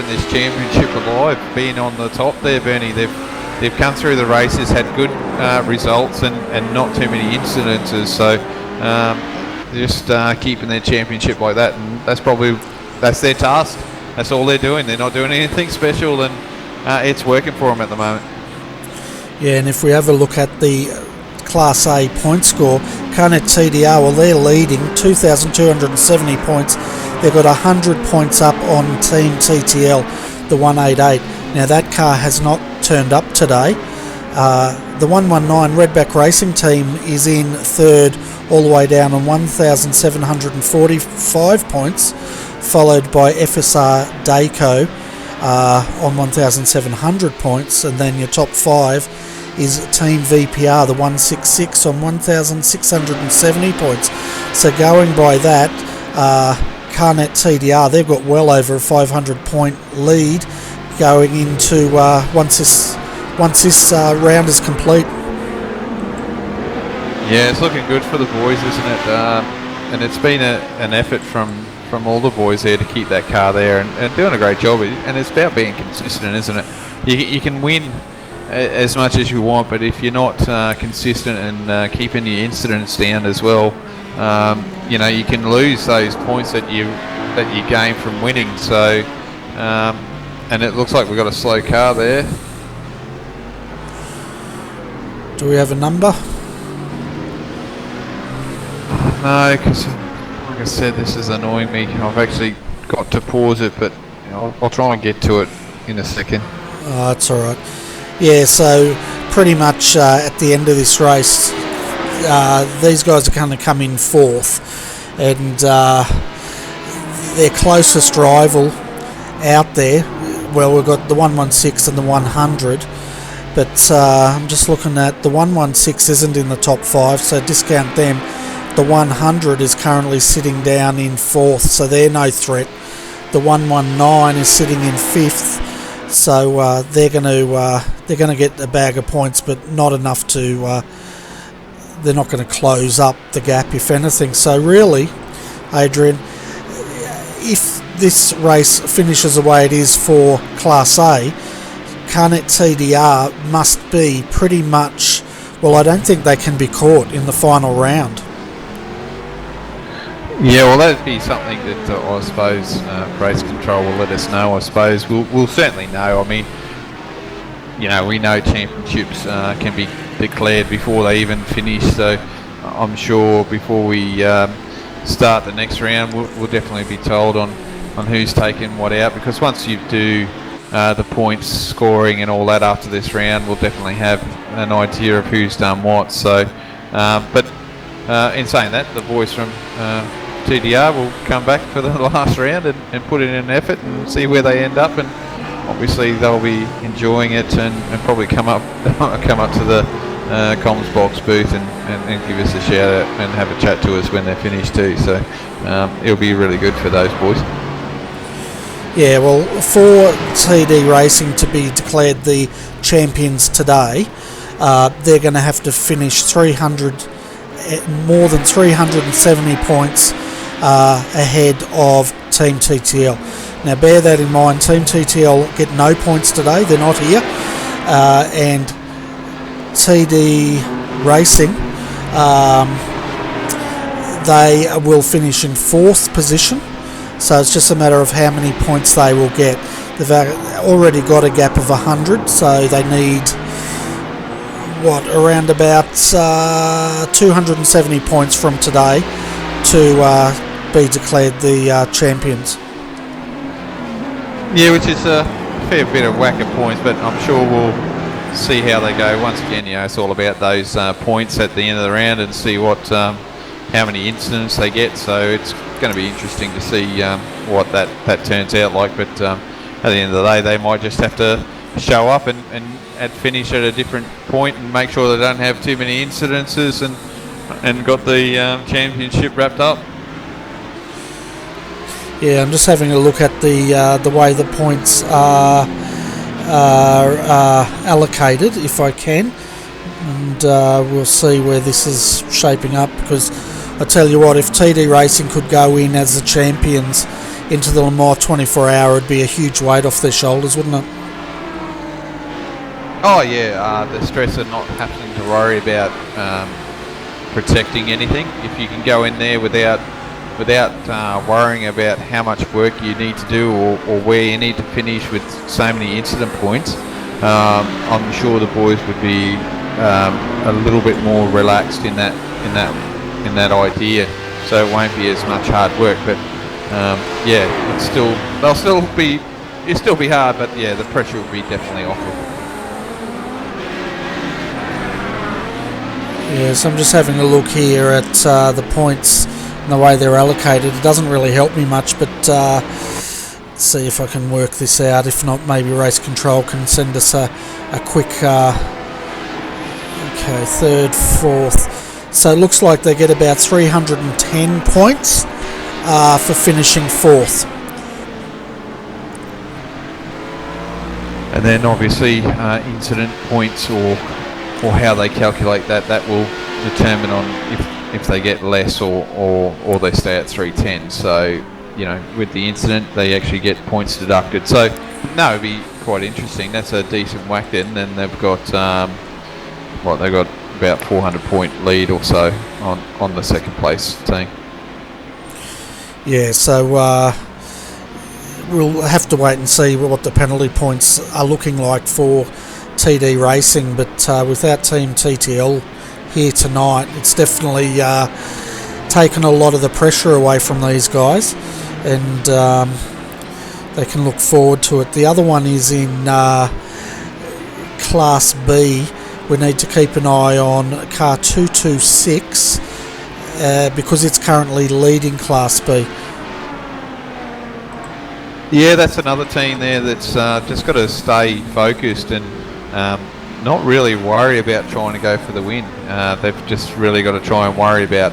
this championship alive, being on the top there, Bernie. They've come through the races, had good results, and not too many incidences, so just keeping their championship like that, and that's their task. That's all they're doing. They're not doing anything special, and it's working for them at the moment. Yeah, and if we have a look at the Class A point score, Carnet TDR, well, they're leading 2,270 points. They've got 100 points up on Team TTL, the 188. Now, that car has not turned up today. The 119 Redback Racing team is in third, all the way down on 1,745 points, followed by FSR Dayco on 1,700 points, and then your top five is Team VPR, the 166, on 1,670 points. So going by that, Carnet TDR, they've got well over a 500 point lead going into once this round is complete. Yeah, it's looking good for the boys, isn't it? And it's been an effort from all the boys there to keep that car there, and doing a great job. And it's about being consistent, isn't it? You can win as much as you want, but if you're not consistent and keeping your incidents down as well, you can lose those points that you gain from winning. So, and it looks like we've got a slow car there. Do we have a number? No, because like I said, this is annoying me. I've actually got to pause it, but I'll try and get to it in a second. Oh, that's all right. Yeah, so pretty much at the end of this race, these guys are going to come in fourth, and their closest rival out there, well, we've got the 116 and the 100, but I'm just looking at the 116 isn't in the top 5, so discount them. The 100 is currently sitting down in fourth, so they're no threat. The 119 is sitting in fifth, so they're going to get a bag of points, but not enough to. They're not going to close up the gap, if anything. So really, Adrian, if this race finishes the way it is for Class A, Carnet TDR must be pretty much. Well, I don't think they can be caught in the final round. Yeah, well, that'd be something that I suppose race control will let us know. I suppose we'll certainly know. I mean, you know, we know championships can be declared before they even finish, so I'm sure before we start the next round, we'll definitely be told on who's taken what out. Because once you do the points scoring and all that after this round, we'll definitely have an idea of who's done what. So, but in saying that, the boys from TDR will come back for the last round and put in an effort and see where they end up, and obviously they'll be enjoying it and probably come up to the comms box booth and give us a shout out and have a chat to us when they're finished too. So it'll be really good for those boys. Yeah, well, for TD Racing to be declared the champions today, they're going to have to finish more than 370 points ahead of Team TTL. Now bear that in mind, Team TTL get no points today, they're not here, and TD Racing, they will finish in fourth position, so it's just a matter of how many points they will get. They've already got a gap of 100, so they need around about 270 points from today to be declared the champions. Yeah, which is a fair bit of whack of points, but I'm sure we'll see how they go. Once again, you know, it's all about those points at the end of the round and see what how many incidents they get. So it's going to be interesting to see what that turns out like. But at the end of the day, they might just have to show up and finish at a different point and make sure they don't have too many incidences and got the championship wrapped up. Yeah, I'm just having a look at the way the points are allocated, if I can, and we'll see where this is shaping up. Because I tell you what, if TD Racing could go in as the champions into the Le Mans 24-hour, it'd be a huge weight off their shoulders, wouldn't it? Oh yeah, the stress of not having to worry about protecting anything. If you can go in there without worrying about how much work you need to do or where you need to finish with so many incident points, I'm sure the boys would be a little bit more relaxed in that idea. So it won't be as much hard work. But yeah, it'll still be hard. But yeah, the pressure will be definitely off them. Yeah, so I'm just having a look here at the points and the way they're allocated. It doesn't really help me much, but let's see if I can work this out. If not, maybe Race Control can send us a quick okay, third, fourth. So it looks like they get about 310 points for finishing fourth. And then obviously incident points or how they calculate that will determine on if they get less or they stay at 310. So, you know, with the incident they actually get points deducted. So no, it'd be quite interesting. That's a decent whack then. Then they've got they've got about 400 point lead or so on the second place team. Yeah, so we'll have to wait and see what the penalty points are looking like for TD Racing, but without Team TTL here tonight, it's definitely taken a lot of the pressure away from these guys, and they can look forward to it. The other one is in Class B. We need to keep an eye on car 226 because it's currently leading Class B. Yeah, that's another team there that's just got to stay focused and not really worry about trying to go for the win. They've just really got to try and worry about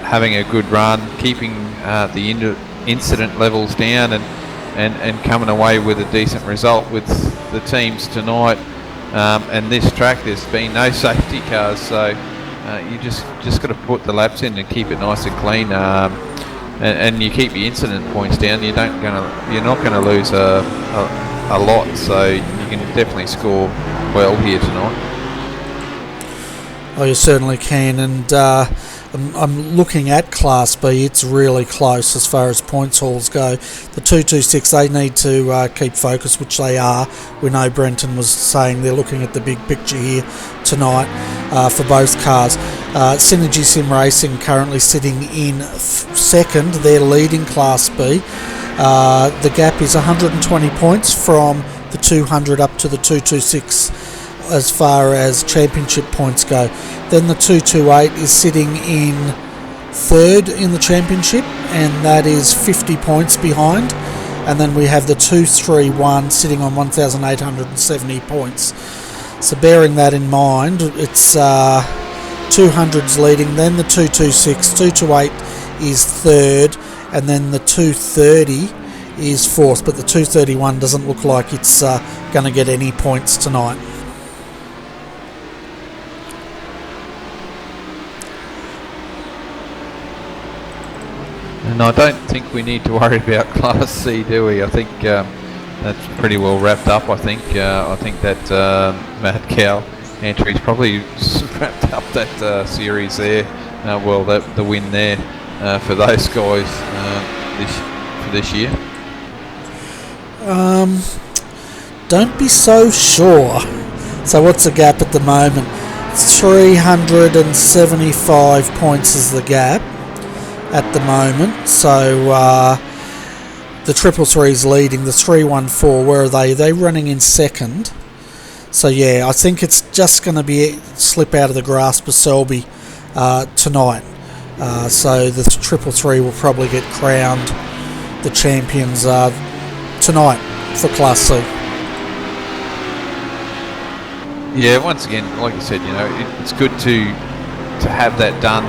having a good run, keeping the incident levels down, and coming away with a decent result with the teams tonight. And this track, there's been no safety cars, so you just got to put the laps in and keep it nice and clean. And you keep your incident points down. You're not going to lose a lot, so you can definitely score well here tonight. Oh, you certainly can, and I'm looking at Class B. It's really close as far as points hauls go. The 226, they need to keep focus, which they are. We know Brenton was saying they're looking at the big picture here tonight for both cars. Synergy Sim Racing currently sitting in second. They're leading Class B. The gap is 120 points from the 200 up to the 226 as far as championship points go. Then the 228 is sitting in third in the championship, and that is 50 points behind. And then we have the 231 sitting on 1,870 points. So bearing that in mind, it's 200's leading, then the 226, 228 is third, and then the 230 is fourth, but the 231 doesn't look like it's going to get any points tonight. And I don't think we need to worry about Class C, do we? I think that's pretty well wrapped up. I think that Mad Cow entry's probably wrapped up that series there. The win there for those guys for this year. Don't be so sure. So what's the gap at the moment? 375 points is the gap at the moment. So the 333 is leading. The 314, where are they? They're running in second. So yeah, I think it's just going to be slip out of the grasp of Selby tonight. So the 333 will probably get crowned the champions tonight for Class C. Yeah, once again, like you said, it's good to have that done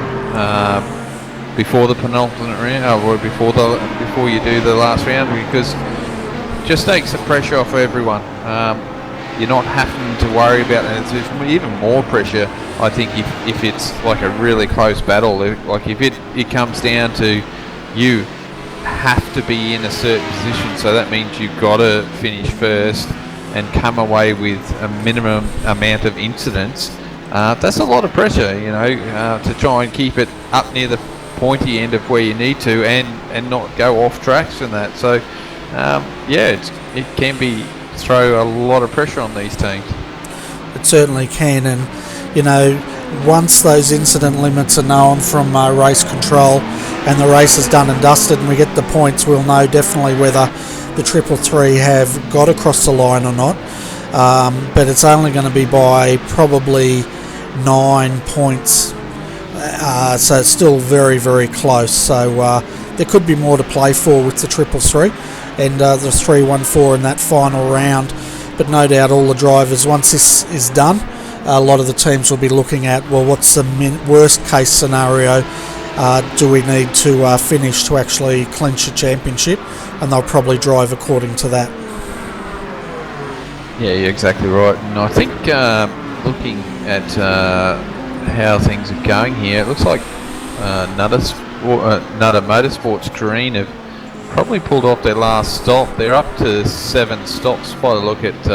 before the penultimate round, or before you do the last round, because it just takes the pressure off everyone. You're not having to worry about it. There's even more pressure, I think, if it's like a really close battle. Like if it comes down to you have to be in a certain position, so that means you've got to finish first and come away with a minimum amount of incidents. That's a lot of pressure, to try and keep it up near the pointy end of where you need to, and not go off tracks and that. So it can be throw a lot of pressure on these teams. It certainly can, and once those incident limits are known from race control and the race is done and dusted and we get the points, we'll know definitely whether the 333 have got across the line or not. But it's only going to be by probably 9 points, so it's still very, very close. So there could be more to play for with the 333 and the 314 in that final round. But no doubt all the drivers, once this is done, a lot of the teams will be looking at, well, what's the worst case scenario do we need to finish to actually clinch a championship, and they'll probably drive according to that. Yeah, you're exactly right. And I think looking at how things are going here, it looks like Nutter Motorsports Careen have probably pulled off their last stop. They're up to 7 stops by the look at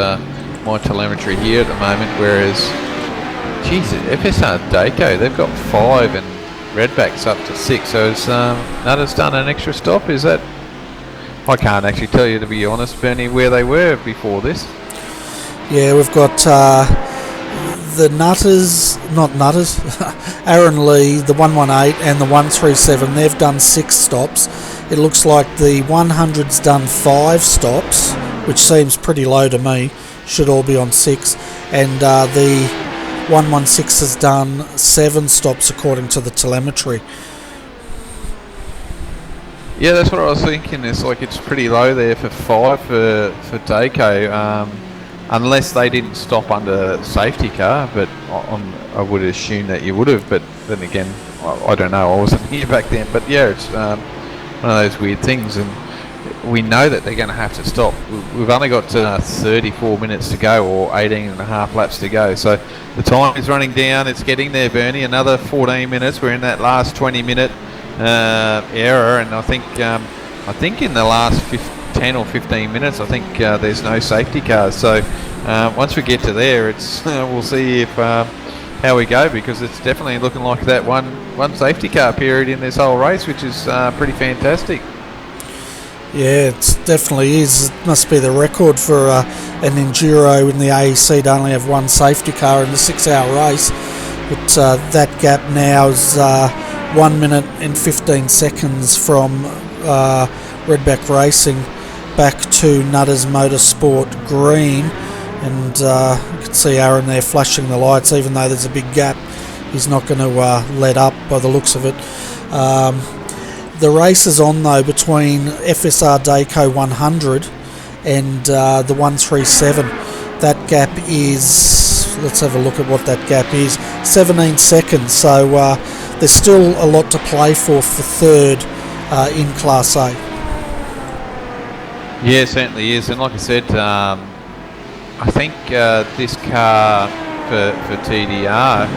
my telemetry here at the moment, whereas FSR Daco, they've got 5 and Redback's up to 6. So has Nutter's done an extra stop? Is that? I can't actually tell you, to be honest, Bernie, where they were before this. Yeah, we've got the Aaron Lee, the 118 and the 137, they've done 6 stops. it looks like the 100's done 5 stops, which seems pretty low to me. Should all be on 6, and the 116 has done 7 stops according to the telemetry. Yeah, that's what I was thinking. It's pretty low there for 5 for Dayco, unless they didn't stop under safety car. But I would assume that you would have. But then again, I don't know. I wasn't here back then. But yeah, it's one of those weird things, and we know that they're going to have to stop. We've only got 34 minutes to go, or 18 and a half laps to go. So the time is running down. It's getting there, Bernie. Another 14 minutes. We're in that last 20-minute error, and I think in the last 10 or 15 minutes, I think there's no safety cars. So once we get to there, it's we'll see if how we go, because it's definitely looking like that one safety car period in this whole race, which is pretty fantastic. Yeah, it definitely is. It must be the record for an enduro in the AEC to only have one safety car in the 6-hour race. But that gap now is 1 minute and 15 seconds from Redback Racing back to Nutters Motorsport Green. And you can see Aaron there flashing the lights, even though there's a big gap. He's not going to let up by the looks of it. The race is on though between FSR Dayco 100 and the 137. That gap is, let's have a look at what that gap is, 17 seconds. So there's still a lot to play for third in Class A. Yeah, certainly is. And like I said, I think this car for TDR,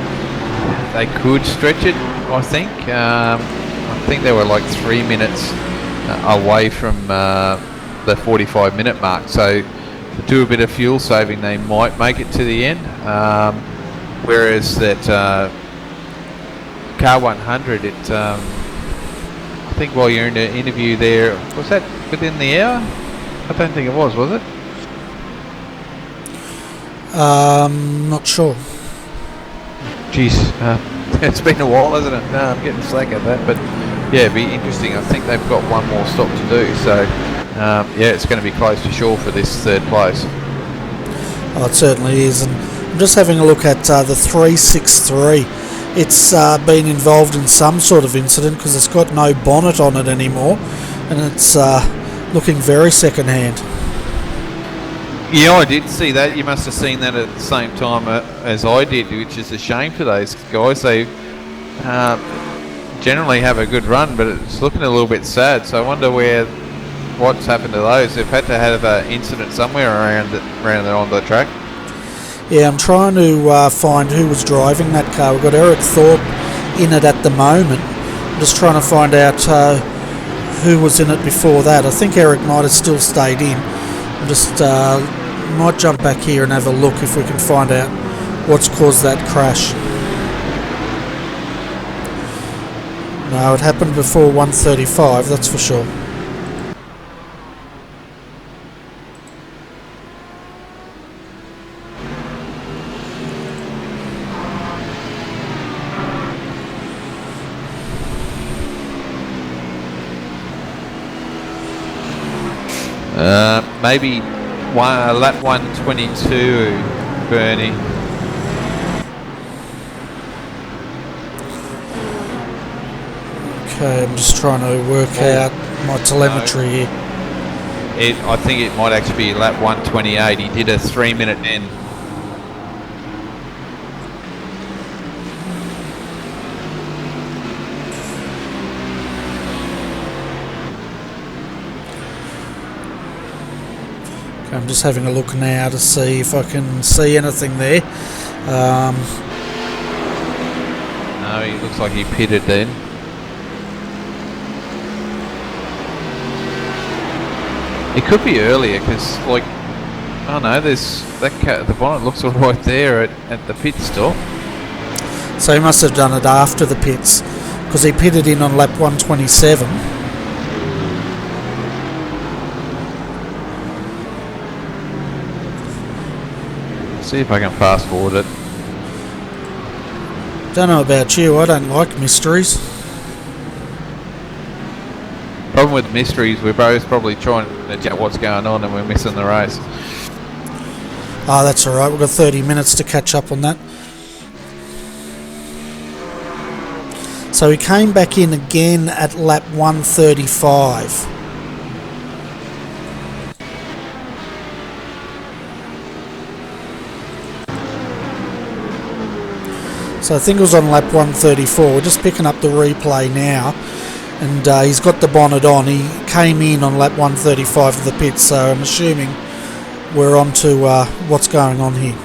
they could stretch it, I think. I think they were like 3 minutes away from the 45-minute mark. So to do a bit of fuel saving, they might make it to the end. Whereas that car 100, I think while you're in the interview there, was that within the hour? I don't think it was it? Not sure. Jeez, it's been a while, hasn't it? I'm getting slack at that, but yeah, it'd be interesting. I think they've got one more stop to do, so yeah, it's going to be close to shore for this third place. Oh, it certainly is. And I'm just having a look at the 363. It's been involved in some sort of incident because it's got no bonnet on it anymore, and it's looking very second-hand. Yeah, I did see that. You must have seen that at the same time as I did, which is a shame for those guys. They generally have a good run, but it's looking a little bit sad. So I wonder what's happened to those. They've had to have an incident somewhere around there on the track. Yeah, I'm trying to find who was driving that car. We've got Eric Thorpe in it at the moment. I'm just trying to find out who was in it before that. I think Eric might have still stayed in. I'm just might jump back here and have a look if we can find out what's caused that crash. No, it happened before 135, that's for sure. Maybe lap 122, Bernie. Okay, I'm just trying to work out my telemetry here. I think it might actually be lap 128. He did a 3-minute end. I'm just having a look now to see if I can see anything there. No, he looks like he pitted then. It could be earlier because, like, oh no, there's the bonnet looks all right there at the pit stop. So he must have done it after the pits because he pitted in on lap 127. See if I can fast forward it. Don't know about you, I don't like mysteries. Problem with the mysteries. We're both probably trying to get what's going on, and we're missing the race. Oh, that's all right. We've got 30 minutes to catch up on that. So he came back in again at lap 135. So I think it was on lap 134. We're just picking up the replay now. And he's got the bonnet on. He came in on lap 135 of the pits, so I'm assuming we're on to what's going on here.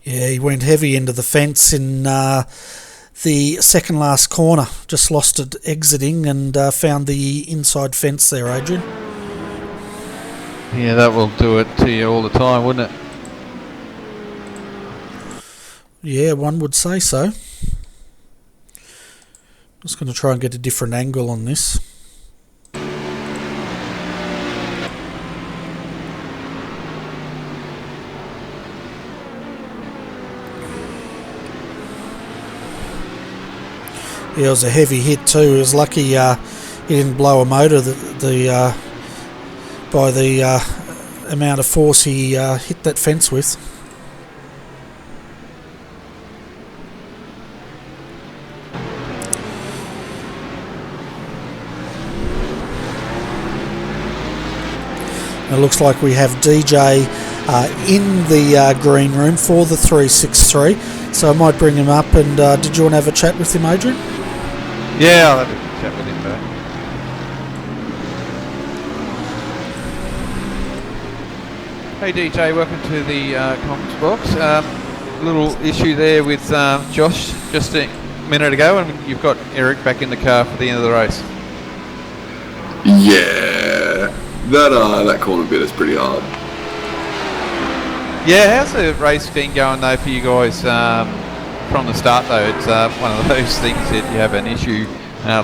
Yeah, he went heavy into the fence in the second last corner. Just lost it exiting and found the inside fence there, Adrian. Yeah, that will do it to you all the time, wouldn't it? Yeah, one would say so. Just going to try and get a different angle on this. Yeah, it was a heavy hit too. He was lucky he didn't blow a motor by the amount of force he hit that fence with. It looks like we have DJ in the green room for the 363, so I might bring him up. And did you want to have a chat with him, Adrian? Yeah, I'll have a chat with him though. Hey DJ, welcome to the conference box. Little issue there with Josh just a minute ago, and you've got Eric back in the car for the end of the race. Yeah, that corner bit is pretty hard. Yeah, how's the race been going though for you guys from the start though? It's one of those things that you have an issue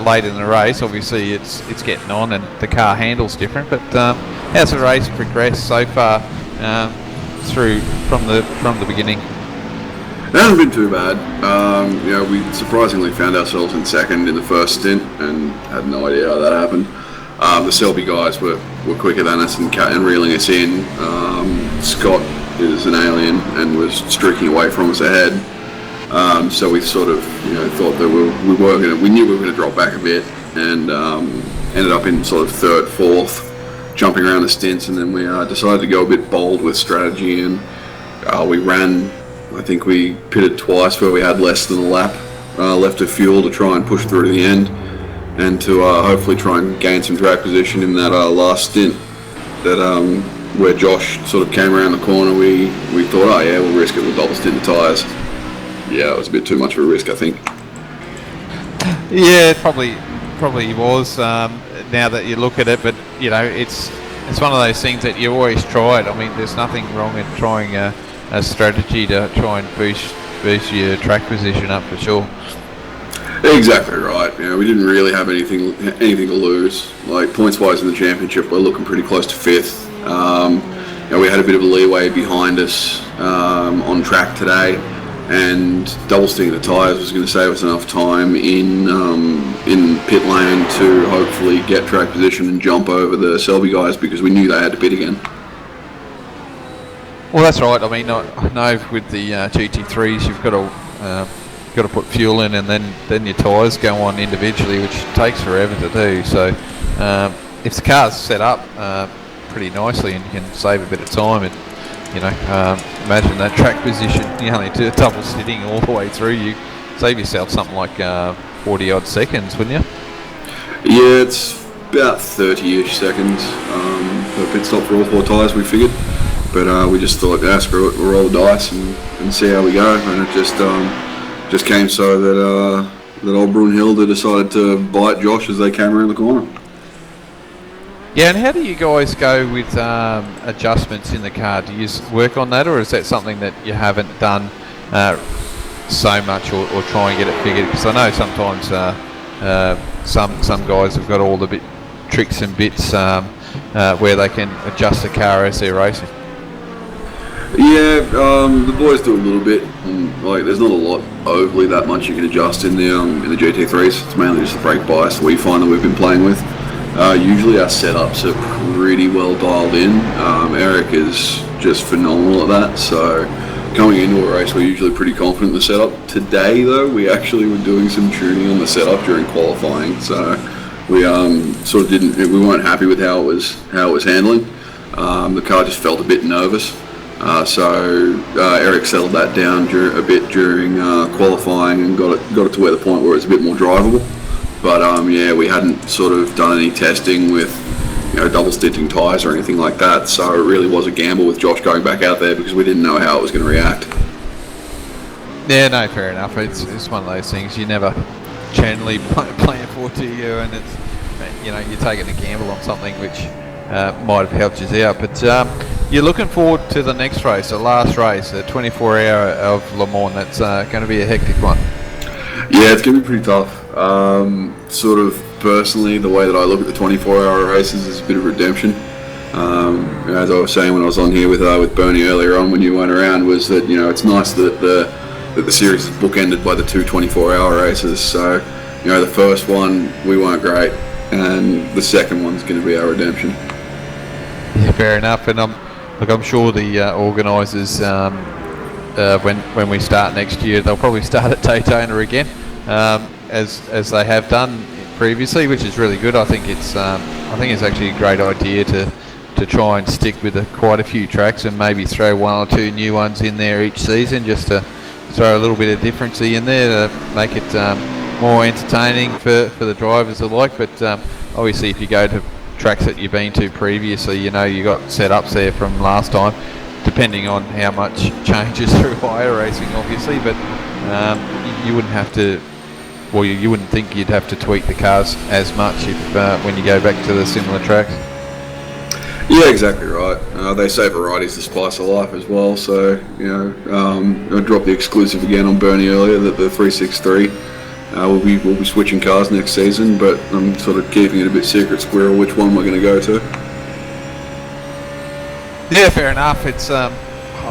late in the race. Obviously it's getting on and the car handles different, but how's the race progressed so far through from the beginning? It hasn't been too bad. We surprisingly found ourselves in second in the first stint and had no idea how that happened. The Selby guys were quicker than us and reeling us in. Scott is an alien and was streaking away from us ahead. So we sort of thought that we knew we were going to drop back a bit, and ended up in sort of third, fourth, jumping around the stints, and then we decided to go a bit bold with strategy, and we ran. I think we pitted twice where we had less than a lap left of fuel to try and push through to the end, and to hopefully try and gain some drag position in that last stint. That where Josh sort of came around the corner, we thought, oh yeah, we'll risk it. We'll double stint the tyres. Yeah, it was a bit too much of a risk, I think. Yeah, it probably was. Now that you look at it, but it's one of those things that you always try it. I mean, there's nothing wrong in trying a strategy to try and boost your track position up for sure. Exactly right. We didn't really have anything to lose. Like points wise in the championship, we're looking pretty close to fifth. We had a bit of a leeway behind us on track today, and double stinting the tyres was going to save us enough time in pit lane to hopefully get track position and jump over the Selby guys, because we knew they had to pit again. Well, that's right. I mean, I know with the GT3s you've got to put fuel in, and then your tyres go on individually, which takes forever to do. So if the car's set up pretty nicely and you can save a bit of time, and imagine that track position, you only do double sitting all the way through, you save yourself something like 40 odd seconds, wouldn't you? Yeah, it's about 30-ish seconds per pit stop for all four tyres, we figured. But we just thought, screw it, we'll roll the dice and see how we go. And it just came so that old Brunhilde decided to bite Josh as they came around the corner. Yeah, and how do you guys go with adjustments in the car? Do you work on that, or is that something that you haven't done so much, or try and get it figured? Because I know sometimes some guys have got all the tricks and bits where they can adjust the car as they're racing. Yeah, the boys do a little bit. Like, there's not a lot overly that much you can adjust in the GT3s. It's mainly just the brake bias we find that we've been playing with. Usually our setups are pretty well dialed in. Eric is just phenomenal at that. So coming into a race, we're usually pretty confident in the setup. Today, though, we actually were doing some tuning on the setup during qualifying. So we sort of we weren't happy with how it was handling. The car just felt a bit nervous. So Eric settled that down a bit during qualifying and got it to where the point where it's a bit more drivable. But yeah, we hadn't sort of done any testing with double stitching tyres or anything like that. So it really was a gamble with Josh going back out there because we didn't know how it was going to react. Yeah, no, fair enough. It's one of those things you never generally plan for, do you? And it's you're taking a gamble on something which might have helped you out. But you're looking forward to the next race, the last race, the 24-hour of Le Mans. That's going to be a hectic one. Yeah, it's going to be pretty tough. Sort of personally, the way that I look at the 24-hour races is a bit of redemption. As I was saying when I was on here with Bernie earlier on when you weren't around, was that it's nice that the series is bookended by the two 24-hour races. So the first one we weren't great, and the second one's going to be our redemption. Yeah, fair enough. And I'm sure the organisers, when we start next year, they'll probably start at Daytona again, as they have done previously, which is really good. I think it's actually a great idea to try and stick with quite a few tracks and maybe throw one or two new ones in there each season, just to throw a little bit of differency in there to make it more entertaining for the drivers alike. But obviously, if you go to tracks that you've been to previously, you got setups there from last time, depending on how much changes through iRacing, obviously. But you wouldn't have to. Well, you wouldn't think you'd have to tweak the cars as much if when you go back to the similar tracks. Yeah, exactly right. They say variety's the spice of life as well. So I dropped the exclusive again on Bernie earlier that the 363 we'll be switching cars next season, but I'm sort of keeping it a bit secret squirrel which one we're going to go to. Yeah, fair enough. It's the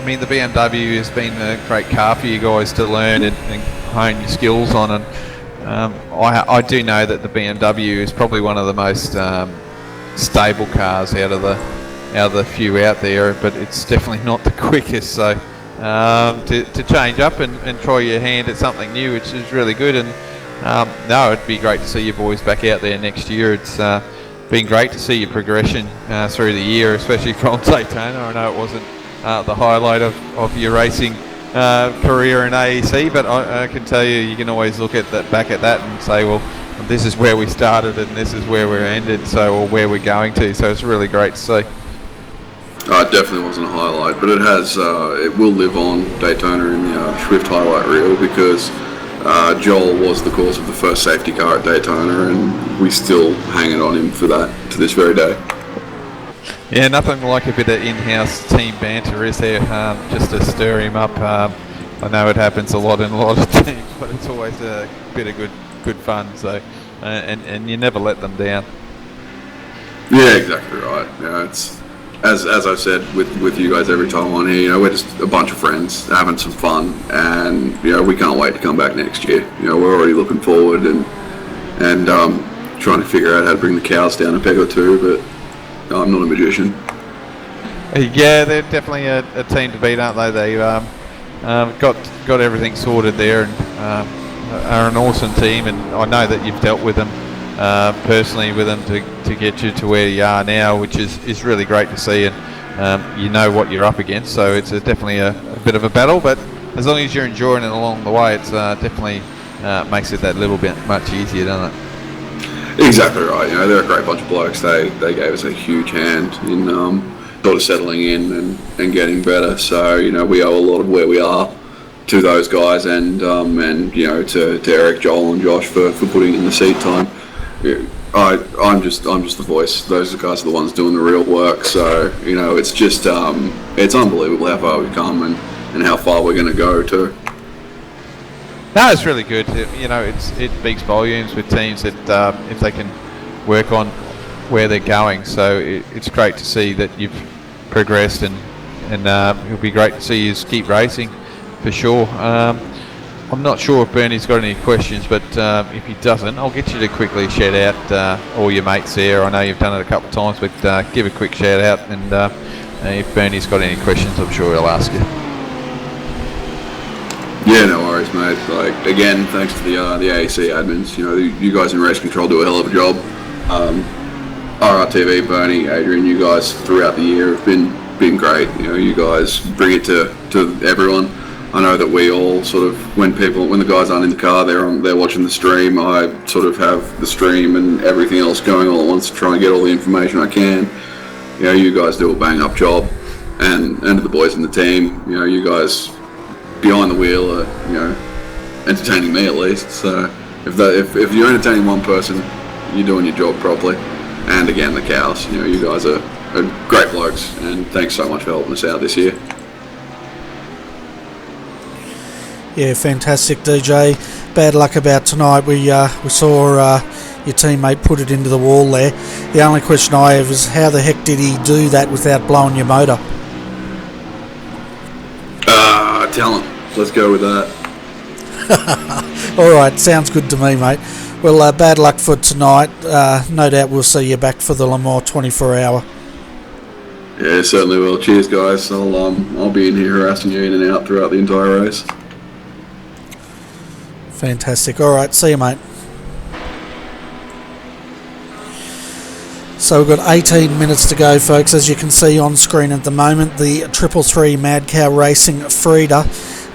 BMW has been a great car for you guys to learn and hone your skills on, and I do know that the BMW is probably one of the most stable cars out of the few out there, but it's definitely not the quickest. So to change up and try your hand at something new, which is really good. And no, it'd be great to see you boys back out there next year. It's been great to see your progression through the year, especially from Daytona. I know it wasn't the highlight of your racing career in AEC, but I can tell you can always look at back at that and say, well, this is where we started and this is where we're ended, or where we're going to. So it's really great to see. It definitely wasn't a highlight, but it will live on Daytona in the Swift highlight reel, because Joel was the cause of the first safety car at Daytona, and we still hang it on him for that to this very day. Yeah, nothing like a bit of in-house team banter, is there? Just to stir him up. I know it happens a lot in a lot of teams, but it's always a bit of good fun. So, and you never let them down. Yeah, exactly right. It's as I've said with you guys every time I'm on here. We're just a bunch of friends having some fun, and we can't wait to come back next year. We're already looking forward and trying to figure out how to bring the cows down a peg or two, but I'm not a magician. Yeah, they're definitely a team to beat, aren't they? They got everything sorted there, and are an awesome team. And I know that you've dealt with them personally with them to get you to where you are now, which is really great to see. And you know what you're up against, so it's definitely a bit of a battle. But as long as you're enjoying it along the way, it's definitely makes it that little bit much easier, doesn't it? Exactly right. They're a great bunch of blokes. They gave us a huge hand in sort of settling in and getting better. So we owe a lot of where we are to those guys and to Eric, Joel, and Josh for putting in the seat time. I'm just the voice. Those guys are the ones doing the real work. So it's just it's unbelievable how far we've come and how far we're going to go too. No, it's really good. It speaks volumes with teams that if they can work on where they're going. So it's great to see that you've progressed, and it'll be great to see you keep racing for sure. I'm not sure if Bernie's got any questions, but if he doesn't, I'll get you to quickly shout out all your mates there. I know you've done it a couple of times, but give a quick shout out, and if Bernie's got any questions, I'm sure he'll ask you. Yeah, no worries, mate. Like, again, thanks to the AEC admins. You guys in Race Control do a hell of a job. RRTV, Bernie, Adrian, you guys throughout the year have been great. You guys bring it to everyone. I know that we all sort of, when the guys aren't in the car, they're watching the stream. I sort of have the stream and everything else going all at once to try and get all the information I can. You guys do a bang up job, and to the boys in the team, you guys behind the wheel are, entertaining me at least. So if you're entertaining one person, you're doing your job properly. And again, the cows, you guys are great blokes, and thanks so much for helping us out this year. Yeah, fantastic, DJ. Bad luck about tonight. We saw your teammate put it into the wall there. The only question I have is how the heck did he do that without blowing your motor? Talent. Let's go with that. All right, sounds good to me, mate. Well, bad luck for tonight. No doubt we'll see you back for the Le Mans 24-hour. Yeah, certainly will. Cheers, guys. I'll be in here harassing you in and out throughout the entire race. Fantastic. All right, see you, mate. So we've got 18 minutes to go, folks. As you can see on screen at the moment, the 333 Mad Cow Racing Frida.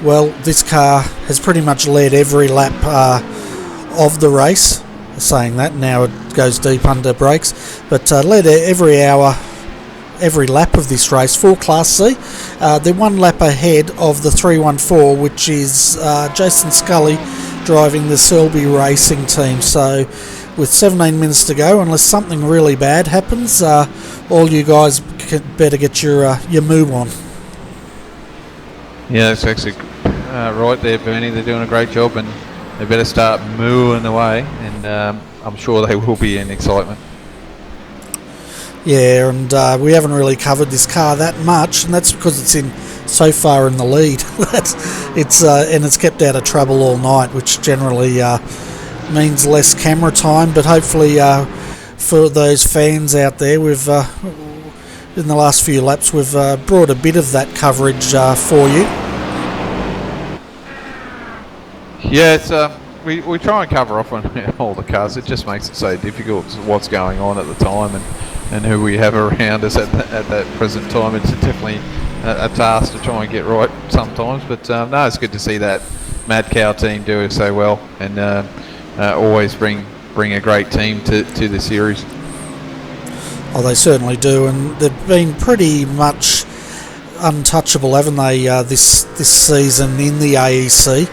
Well, this car has pretty much led every lap of the race. Saying that, now it goes deep under brakes. But led every lap of this race for Class C. They're one lap ahead of the 314, which is Jason Scully driving the Selby Racing team. So with 17 minutes to go, unless something really bad happens, all you guys better get your move on. Yeah, that's actually right there, Bernie. They're doing a great job, and they better start mooing away, and I'm sure they will be in excitement. Yeah, and we haven't really covered this car that much, and that's because it's so far in the lead. It's kept out of trouble all night, which generally means less camera time. But hopefully, for those fans out there, we've in the last few laps we've brought a bit of that coverage for you. Yeah, it's we try and cover off on all the cars. It just makes it so difficult what's going on at the time and who we have around us at that present time. It's definitely a task to try and get right sometimes. But no, it's good to see that Mad Cow team do it so well, and always bring a great team to the series. Oh, they certainly do, and they've been pretty much untouchable, haven't they, this season in the AEC.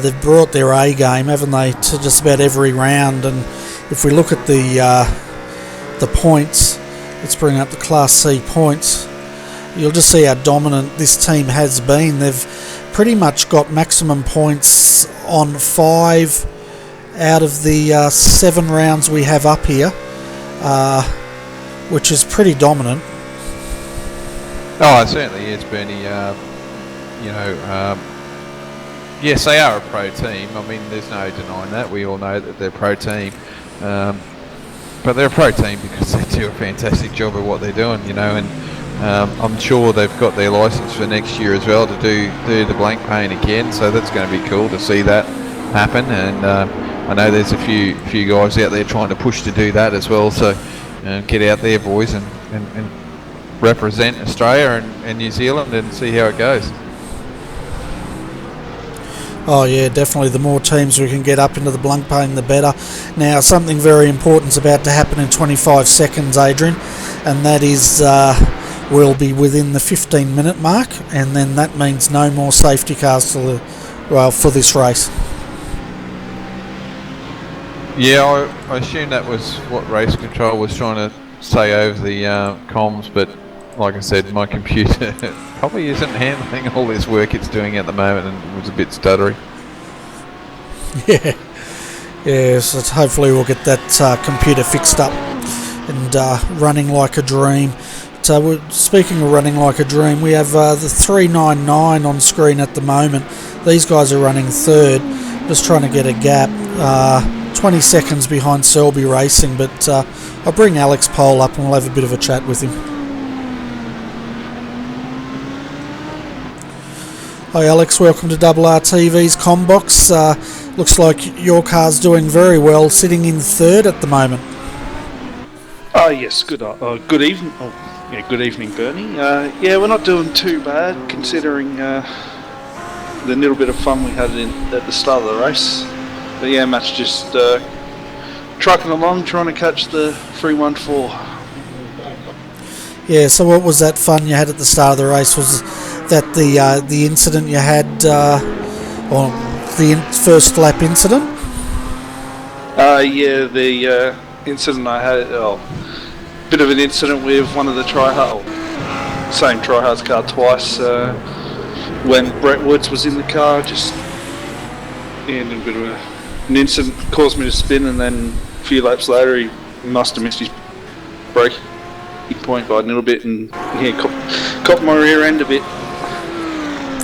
They've brought their A game, haven't they, to just about every round. And if we look at the points, let's bring up the Class C points, you'll just see how dominant this team has been. They've pretty much got maximum points on 5 out of the 7 rounds we have up here, which is pretty dominant. Oh, it certainly is, Bernie. Yes, they are a pro team. I mean, there's no denying that. We all know that they're a pro team. But they're a pro team because they do a fantastic job of what they're doing, and I'm sure they've got their license for next year as well to do the blank paint again, so that's going to be cool to see that happen. And I know there's a few guys out there trying to push to do that as well, so get out there, boys, and represent Australia and New Zealand and see how it goes. Oh yeah, definitely. The more teams we can get up into the blank paint, the better. Now, something very important is about to happen in 25 seconds, Adrian, and that is will be within the 15-minute mark, and then that means no more safety cars for this race. Yeah, I assume that was what race control was trying to say over the comms, but like I said, my computer probably isn't handling all this work it's doing at the moment, and was a bit stuttery. Yeah, so hopefully we'll get that computer fixed up and running like a dream. So speaking of running like a dream, we have the 399 on screen at the moment. These guys are running third, just trying to get a gap. 20 seconds behind Selby Racing, but I'll bring Alex Pole up and we'll have a bit of a chat with him. Hi Alex, welcome to RRTV's Combox. Looks like your car's doing very well, sitting in third at the moment. Oh yes, good evening. Good evening, Bernie. Yeah, we're not doing too bad considering the little bit of fun we had at the start of the race. But yeah, Matt's just trucking along, trying to catch the 314. Yeah, so what was that fun you had at the start of the race? Was that the incident you had, or the first lap incident? Yeah, the incident I had, bit of an incident with one of the same tryhards car twice, when Brett Woods was in the car, just a bit of an incident caused me to spin, and then a few laps later he must have missed his braking point by a little bit, and caught my rear end a bit.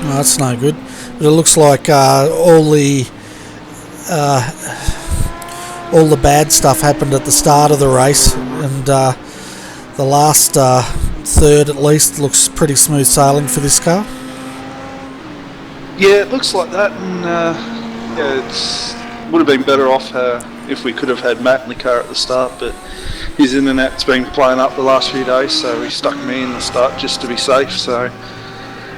Oh, that's no good. But it looks like all the bad stuff happened at the start of the race, and the last third at least looks pretty smooth sailing for this car. Yeah, it looks like that, and it would have been better off if we could have had Matt in the car at the start, but his internet's been playing up the last few days, so he stuck me in the start just to be safe. So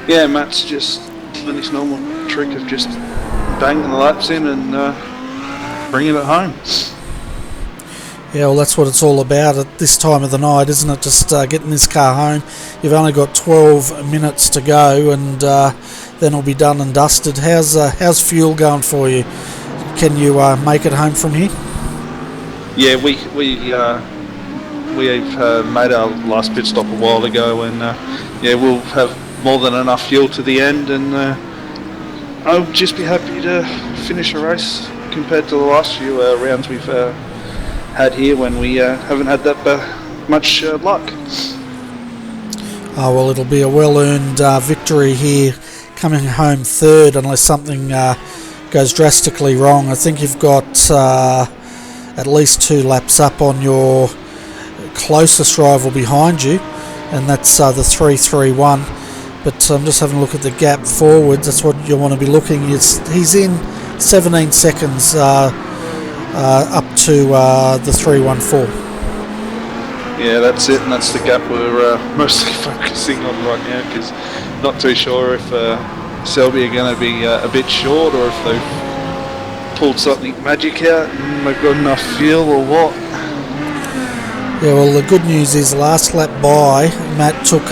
yeah, Matt's just doing his normal trick of just banging the laps in and bringing it home. Yeah, well, that's what it's all about at this time of the night, isn't it? Just getting this car home. You've only got 12 minutes to go, and then it'll be done and dusted. How's fuel going for you? Can you make it home from here? Yeah, we've made our last pit stop a while ago, and we'll have more than enough fuel to the end, and I'll just be happy to finish a race compared to the last few rounds we've had here when we haven't had that much luck. Oh, well, it'll be a well-earned victory here, coming home third, unless something goes drastically wrong. I think you've got at least 2 laps up on your closest rival behind you, and that's the 331. But I'm just having a look at the gap forwards. That's what you want to be looking. He's in 17 seconds up to the 314. Yeah, that's it, and that's the gap we're mostly focusing on right now, because not too sure if Selby are going to be a bit short, or if they've pulled something magic out and they've got enough fuel or what. Yeah, well, the good news is last lap by, Matt took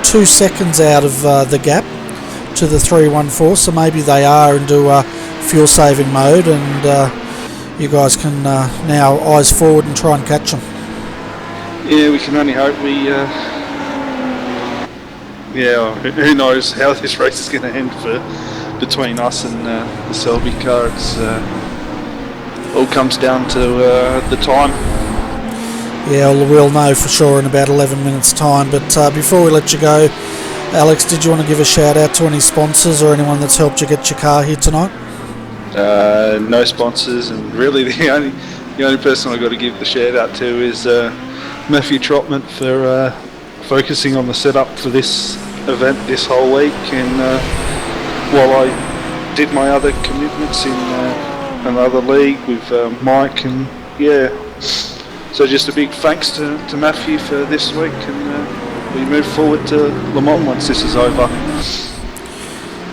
2 seconds out of the gap to the 314, so maybe they are into fuel saving mode, and you guys can now eyes forward and try and catch them. Yeah, we can only hope. Who knows how this race is going to end between us and the Selby car. It's all comes down to the time. Yeah, well, we'll know for sure in about 11 minutes time, but before we let you go, Alex, did you want to give a shout out to any sponsors or anyone that's helped you get your car here tonight? No sponsors, and really the only person I've got to give the shout out to is Matthew Trotman for focusing on the setup for this event this whole week, and while I did my other commitments in another league with Mike, and so just a big thanks to Matthew for this week, and we move forward to Le Mans once this is over.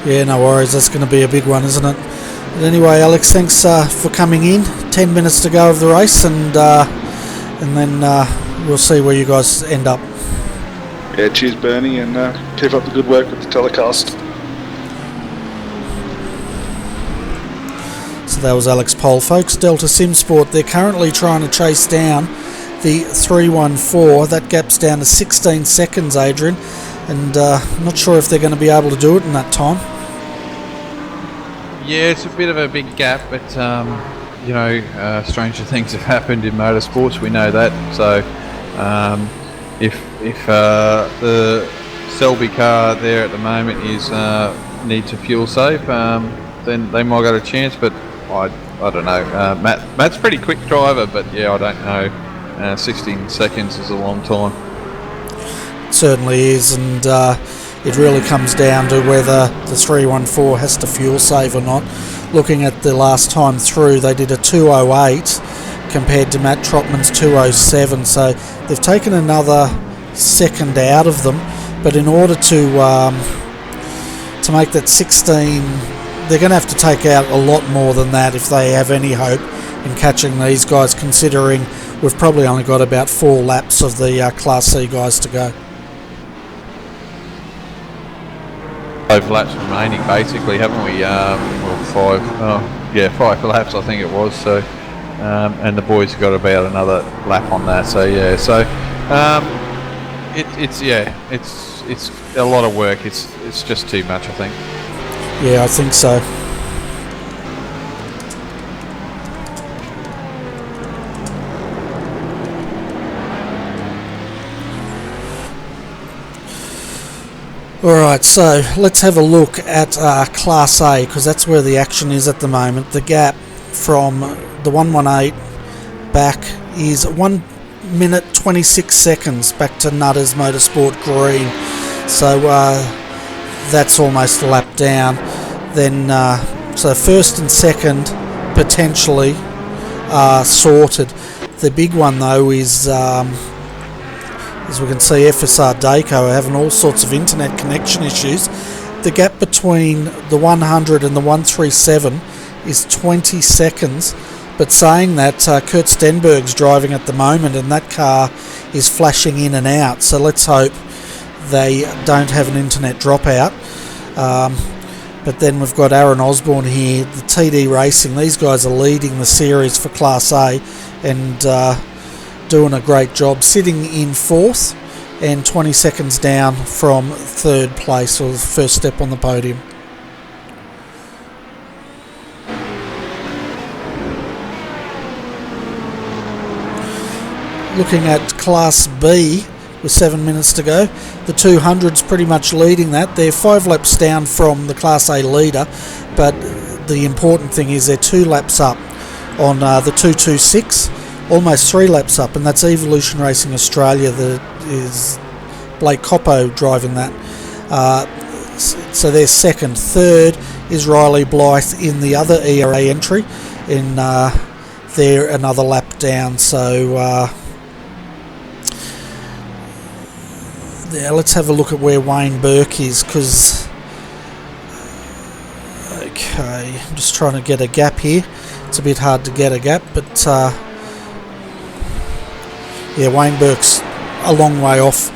Yeah, no worries, that's going to be a big one, isn't it? But anyway, Alex, thanks for coming in. 10 minutes to go of the race, and then we'll see where you guys end up. Yeah, cheers, Bernie, and keep up the good work with the telecast. So that was Alex Pole, folks. Delta Sim Sport, they're currently trying to chase down the 314. That gap's down to 16 seconds, Adrian, and I'm not sure if they're going to be able to do it in that time. Yeah, it's a bit of a big gap, but you know, stranger things have happened in motorsports. We know that. So if the Selby car there at the moment is needs a fuel save, then they might got a chance. But I don't know. Matt's a pretty quick driver, but yeah, I don't know. 16 seconds is a long time. It certainly is, and it really comes down to whether the 314 has to fuel save or not. Looking at the last time through, they did a 208 compared to Matt Trotman's 207, so they've taken another second out of them. But in order to make that 16, they're going to have to take out a lot more than that if they have any hope in catching these guys, considering we've probably only got about 4 laps of the Class C guys to go. 5 laps remaining, basically, haven't we? Well, 5 laps, I think it was. So, and the boys have got about another lap on that. So yeah, so it's a lot of work. It's just too much, I think. Yeah, I think so. Alright, so let's have a look at Class A, because that's where the action is at the moment. The gap from the 118 back is 1 minute 26 seconds back to Nutters Motorsport Green. So that's almost a lap down. Then so first and second potentially sorted. The big one though is as we can see, FSR Daco are having all sorts of internet connection issues. The gap between the 100 and the 137 is 20 seconds. But saying that, Kurt Stenberg's driving at the moment and that car is flashing in and out. So let's hope they don't have an internet dropout. But then we've got Aaron Osborne here, the TD Racing. These guys are leading the series for Class A and doing a great job, sitting in 4th and 20 seconds down from 3rd place, or the first step on the podium. Looking at Class B with 7 minutes to go, the 200's pretty much leading that. They're 5 laps down from the Class A leader, but the important thing is they're 2 laps up on the 226. Almost 3 laps up, and that's Evolution Racing Australia that is Blake Coppo driving that. So they're second. Third is Riley Blythe in the other ERA entry, and they're another lap down. So yeah, let's have a look at where Wayne Burke is, because okay, I'm just trying to get a gap here. It's a bit hard to get a gap, but yeah, Wayne Burke's a long way off,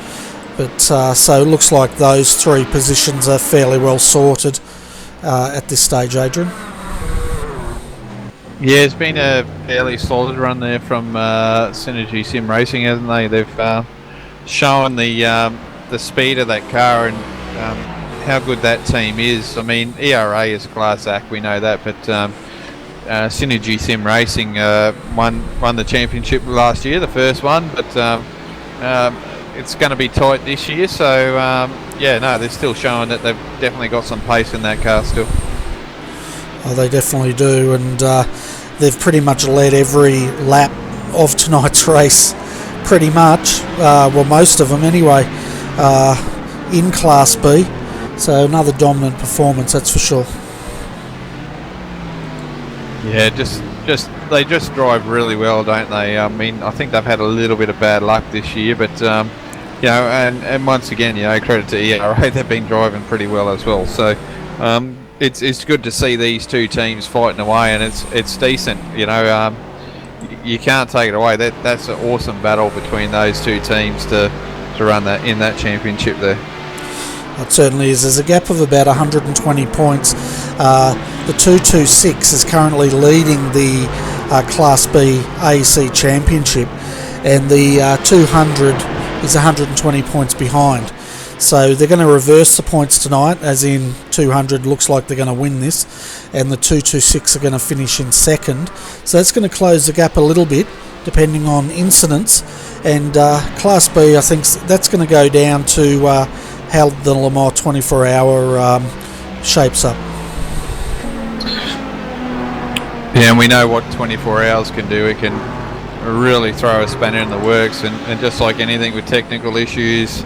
but so it looks like those 3 positions are fairly well sorted at this stage, Adrian. Yeah, it's been a fairly solid run there from Synergy Sim Racing, hasn't they? They've shown the speed of that car and how good that team is. I mean, ERA is a class act, we know that, but Synergy Sim Racing won the championship last year, the first one, but it's going to be tight this year. So yeah, no, they're still showing that they've definitely got some pace in that car still. Oh, they definitely do, and they've pretty much led every lap of tonight's race, pretty much. Well, most of them anyway, in Class B. So another dominant performance, that's for sure. Yeah, they just drive really well, don't they? I mean, I think they've had a little bit of bad luck this year, but you know, and once again, you know, credit to ERA, they've been driving pretty well as well. So it's good to see these 2 teams fighting away, and it's decent. You know, you can't take it away. That's an awesome battle between those two teams to run that in that championship there. It certainly is. There's a gap of about 120 points. The 226 is currently leading the Class B AEC Championship, and the 200 is 120 points behind. So they're going to reverse the points tonight, as in 200 looks like they're going to win this, and the 226 are going to finish in second. So that's going to close the gap a little bit, depending on incidents. And Class B, I think that's going to go down to how the Le Mans 24-hour shapes up. Yeah, and we know what 24 hours can do. It can really throw a spanner in the works, and just like anything with technical issues,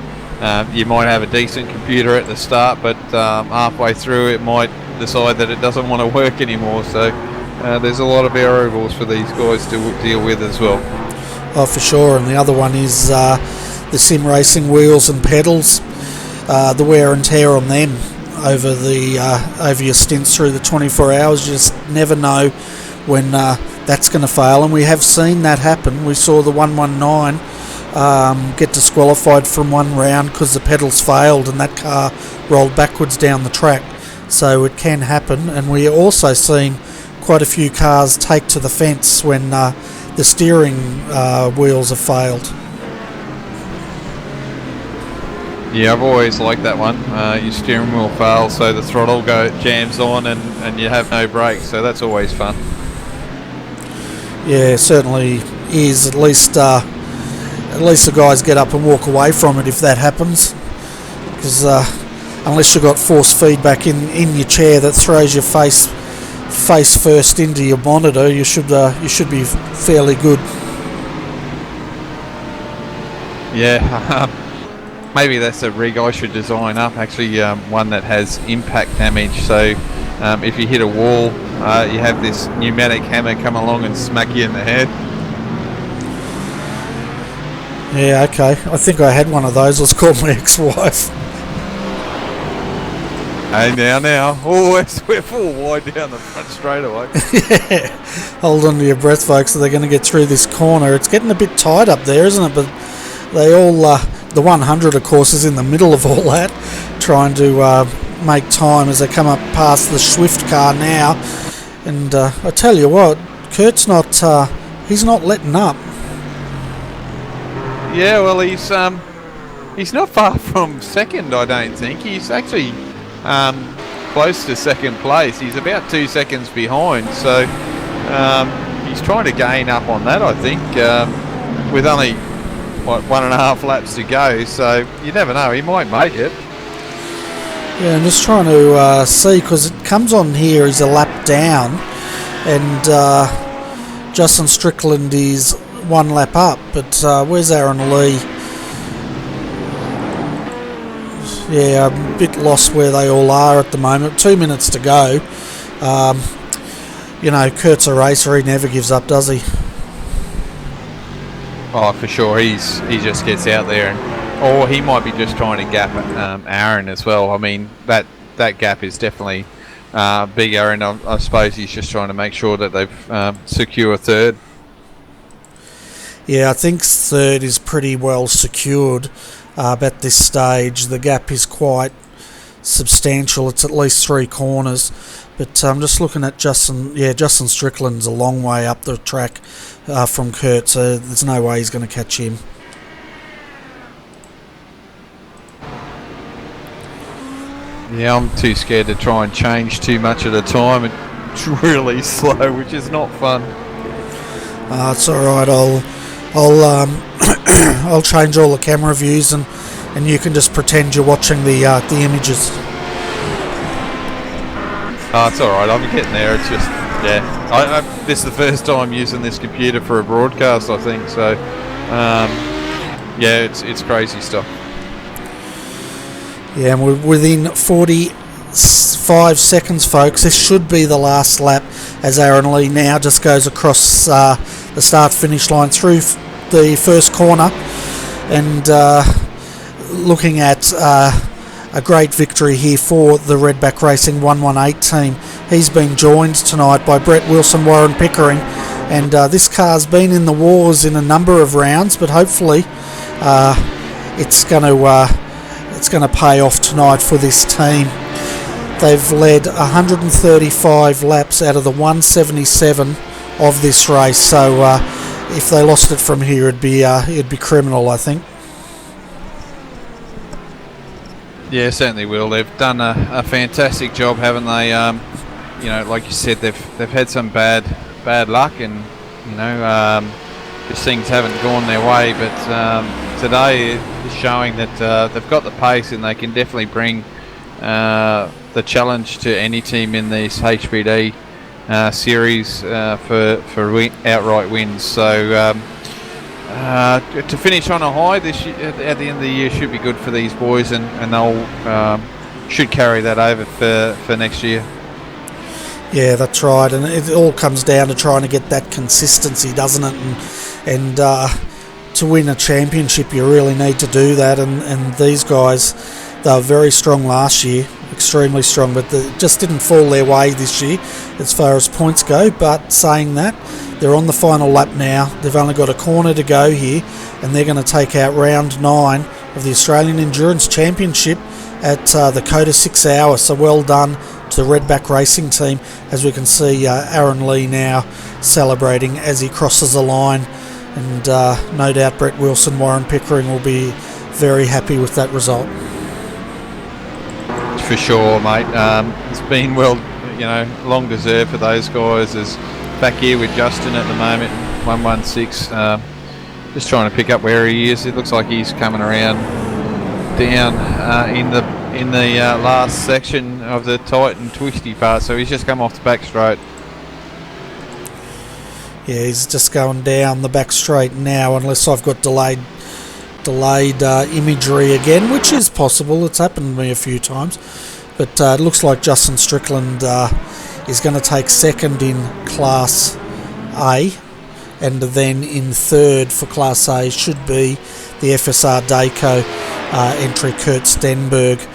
you might have a decent computer at the start, but halfway through it might decide that it doesn't want to work anymore. So there's a lot of variables for these guys to deal with as well. Oh, for sure. And the other one is the sim racing wheels and pedals, the wear and tear on them over your stints through the 24 hours. You just never know when that's going to fail, and we have seen that happen. We saw the 119 get disqualified from one round because the pedals failed and that car rolled backwards down the track. So it can happen, and we are also seen quite a few cars take to the fence when the steering wheels have failed. Yeah, I've always liked that one. Your steering wheel fails, so the throttle jams on, and you have no brakes. So that's always fun. Yeah, certainly is. At least the guys get up and walk away from it if that happens. Because unless you've got force feedback in your chair that throws your face first into your monitor, you should be fairly good. Yeah. Maybe that's a rig I should design up, actually, one that has impact damage. So if you hit a wall, you have this pneumatic hammer come along and smack you in the head. Yeah, okay. I think I had one of those. It was called my ex-wife. Hey, now. Oh, we're full wide down the front straightaway. Yeah. Hold on to your breath, folks, or they're going to get through this corner. It's getting a bit tight up there, isn't it? But they all... the 100, of course, is in the middle of all that, trying to make time as they come up past the Swift car now. And I tell you what, Kurt's he's not letting up. Yeah, well, he's not far from second, I don't think. He's actually close to second place. He's about 2 seconds behind, so he's trying to gain up on that, I think, with only 1.5 laps to go, so you never know, he might make it. Yeah, I'm just trying to see, because it comes on here, he's a lap down, and Justin Strickland is 1 lap up, but where's Aaron Lee? Yeah, I'm a bit lost where they all are at the moment. 2 minutes to go. Kurt's a racer, he never gives up, does he? Oh, for sure. He just gets out there, or he might be just trying to gap Aaron as well. I mean, that gap is definitely bigger, and I suppose he's just trying to make sure that they've secure third. Yeah, I think third is pretty well secured at this stage. The gap is quite substantial. It's at least 3 corners. But I'm just looking at Justin. Yeah, Justin Strickland's a long way up the track from Kurt, so there's no way he's going to catch him. Yeah, I'm too scared to try and change too much at a time. It's really slow, which is not fun. It's all right. I'll change all the camera views, and you can just pretend you're watching the images. Oh, it's alright, I'm getting there. It's just, yeah. This is the first time using this computer for a broadcast, I think, so, yeah, it's crazy stuff. Yeah, and we're within 45 seconds, folks. This should be the last lap, as Aaron Lee now just goes across the start-finish line through the first corner, and looking at a great victory here for the Redback Racing 118 team. He's been joined tonight by Brett Wilson, Warren Pickering, And this car's been in the wars in a number of rounds, but hopefully it's going to pay off tonight for this team. They've led 135 laps out of the 177 of this race, so if they lost it from here, it'd be criminal, I think. Yeah, certainly will. They've done a fantastic job, haven't they? You know, like you said, they've had some bad luck, and you know, just things haven't gone their way. But today is showing that they've got the pace, and they can definitely bring the challenge to any team in this HPD series for outright wins. So to finish on a high this year, at the end of the year should be good for these boys, and they'll should carry that over for next year. Yeah, that's right, and it all comes down to trying to get that consistency, doesn't it? And to win a championship, you really need to do that. And these guys, they were very strong last year, extremely strong, but they just didn't fall their way this year as far as points go. But saying that, they're on the final lap now. They've only got a corner to go here, and they're going to take out round 9 of the Australian Endurance Championship at the COTA 6 hour. So well done to the Redback Racing team, as we can see Aaron Lee now celebrating as he crosses the line, and no doubt Brett Wilson, Warren Pickering will be very happy with that result. For sure, mate. It's been long deserved for those guys. There's back here with Justin at the moment, 116, just trying to pick up where he is. It looks like he's coming around down in the last section of the tight and twisty part, so he's just come off the back straight. Yeah, he's just going down the back straight now, unless I've got delayed imagery again, which is possible. It's happened to me a few times, but it looks like Justin Strickland is going to take second in Class A, and then in third for Class A should be the FSR Dayco entry, Kurt Stenberg.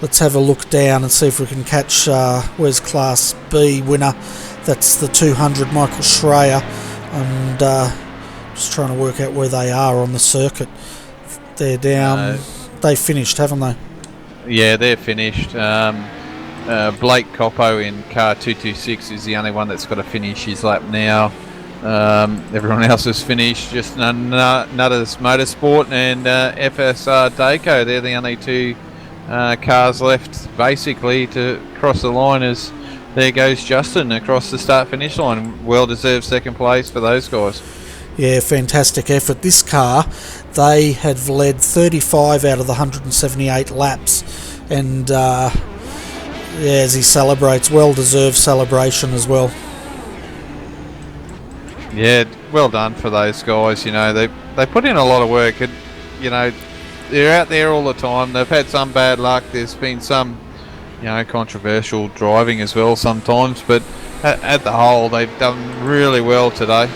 Let's have a look down and see if we can catch where's Class B winner. That's the 200, Michael Schreier, and just trying to work out where they are on the circuit. They're down. They finished, haven't they? Yeah, they're finished. Blake Coppo in car 226 is the only one that's got to finish his lap now. Everyone else has finished. Just Nutters Motorsport and FSR Dayco. They're the only two cars left basically to cross the line. As there goes Justin across the start-finish line. Well-deserved second place for those guys. Yeah, fantastic effort. This car, they have led 35 out of the 178 laps, and as he celebrates, well-deserved celebration as well. Yeah, well done for those guys. You know, they put in a lot of work, and you know, they're out there all the time. They've had some bad luck. There's been some, you know, controversial driving as well sometimes, but at the whole, they've done really well today.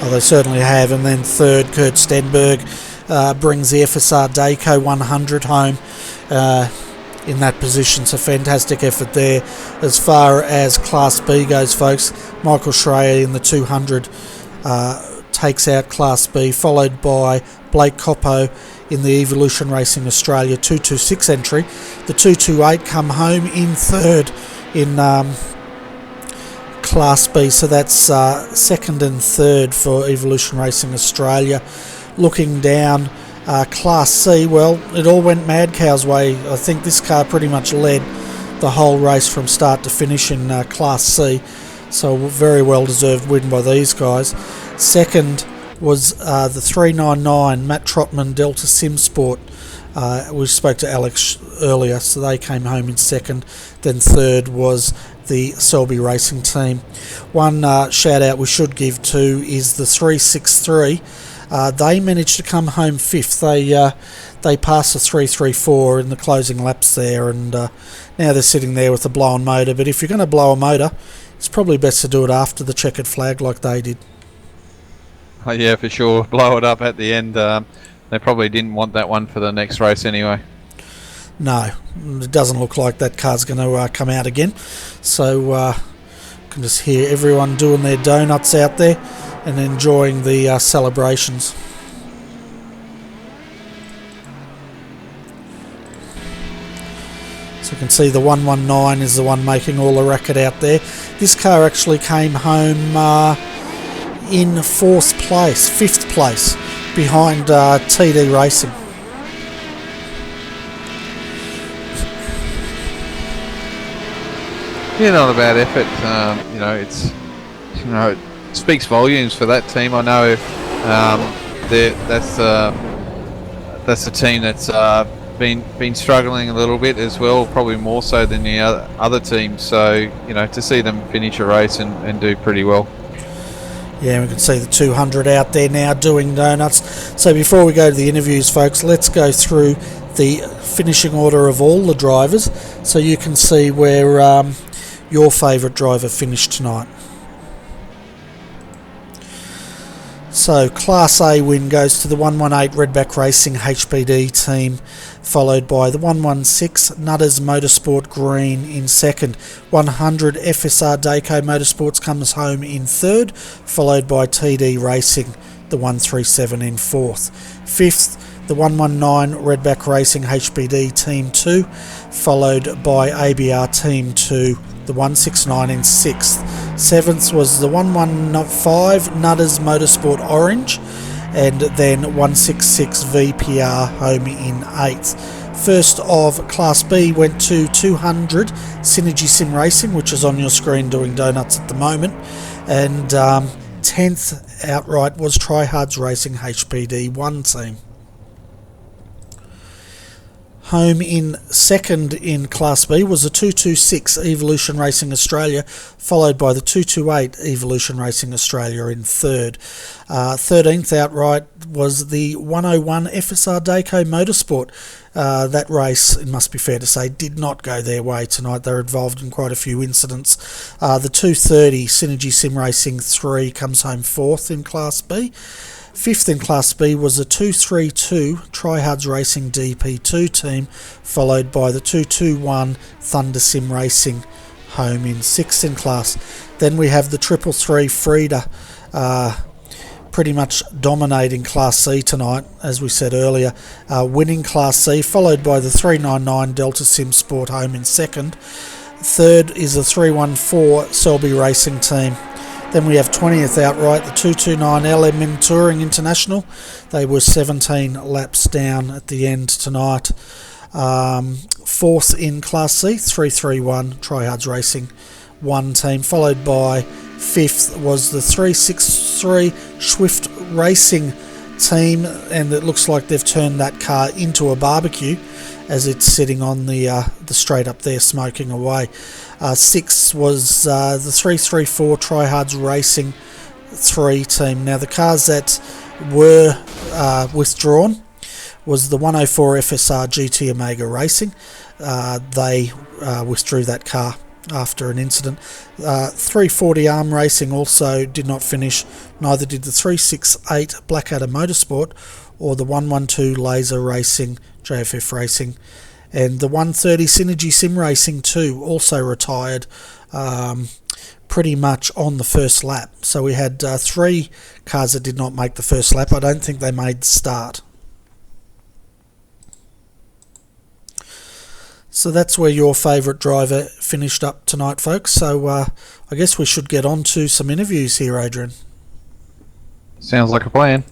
Oh, they certainly have. And then third, Kurt Stenberg brings the FSR Dayco 100 home in that position. So fantastic effort there. As far as Class B goes, folks, Michael Schreier in the 200 takes out Class B, followed by Blake Coppo in the Evolution Racing Australia 226 entry. The 228 come home in third in Class B, so that's second and third for Evolution Racing Australia. Looking down, Class C, well, it all went Mad Cow's way. I think this car pretty much led the whole race from start to finish in Class C, so very well deserved win by these guys. Second was the 399 Matt Trotman Delta Sim Sport. We spoke to Alex earlier, so they came home in second. Then third was the Selby Racing team. One shout out we should give to is the 363. They managed to come home fifth. They passed the 334 in the closing laps there, and now they're sitting there with a blown motor. But if you're going to blow a motor, it's probably best to do it after the checkered flag like they did. Oh, yeah, for sure. Blow it up at the end. They probably didn't want that one for the next race anyway. No, it doesn't look like that car's going to come out again. So can just hear everyone doing their donuts out there and enjoying the celebrations. So you can see the 119 is the one making all the racket out there. This car actually came home in 4th place, 5th place, behind TD Racing. Yeah, not a bad effort. It speaks volumes for that team. I know that's the team that's been struggling a little bit as well, probably more so than the other teams. So to see them finish a race and do pretty well. Yeah, we can see the 200 out there now doing donuts. So before we go to the interviews, folks, let's go through the finishing order of all the drivers so you can see where your favourite driver finished tonight. So Class A win goes to the 118 Redback Racing HBD team, followed by the 116 Nutters Motorsport Green in second. 100 FSR Daco Motorsports comes home in third, followed by TD Racing, the 137 in fourth. Fifth, the 119 Redback Racing HBD Team 2, followed by ABR Team 2, the 169 in 6th. 7th was the 115 Nutters Motorsport Orange, and then 166 VPR home in 8th. First of Class B went to 200 Synergy Sim Racing, which is on your screen doing donuts at the moment, and 10th outright was Tryhards Racing HBD 1 team. Home in second in Class B was the 226 Evolution Racing Australia, followed by the 228 Evolution Racing Australia in third. 13th outright was the 101 FSR Daco Motorsport. That race, it must be fair to say, did not go their way tonight. They were involved in quite a few incidents. The 230 Synergy Sim Racing 3 comes home fourth in Class B. Fifth in Class B was the 232 Tryhards Racing DP2 team, followed by the 221 Thunder Sim Racing home in sixth in class. Then we have the 333 Frida pretty much dominating Class C tonight, as we said earlier, winning Class C, followed by the 399 Delta Sim Sport home in second. Third is the 314 Selby Racing team. Then we have 20th outright, the 229 LMN Touring International. They were 17 laps down at the end tonight. Fourth in Class C, 331 Tryhards Racing 1 team, followed by fifth was the 363 Swift Racing team, and it looks like they've turned that car into a barbecue as it's sitting on the straight up there smoking away. Sixth was the 334 Tryhards Racing 3 team. Now the cars that were withdrawn was the 104 FSR GT Omega Racing. They withdrew that car after an incident. 340 Arm Racing also did not finish, neither did the 368 Blackadder Motorsport or the 112 Laser Racing JFF Racing, and the 130 Synergy Sim Racing 2 also retired pretty much on the first lap. So we had 3 cars that did not make the first lap. I don't think they made the start. So that's where your favourite driver finished up tonight, folks. So I guess we should get on to some interviews here, Adrian. Sounds like a plan.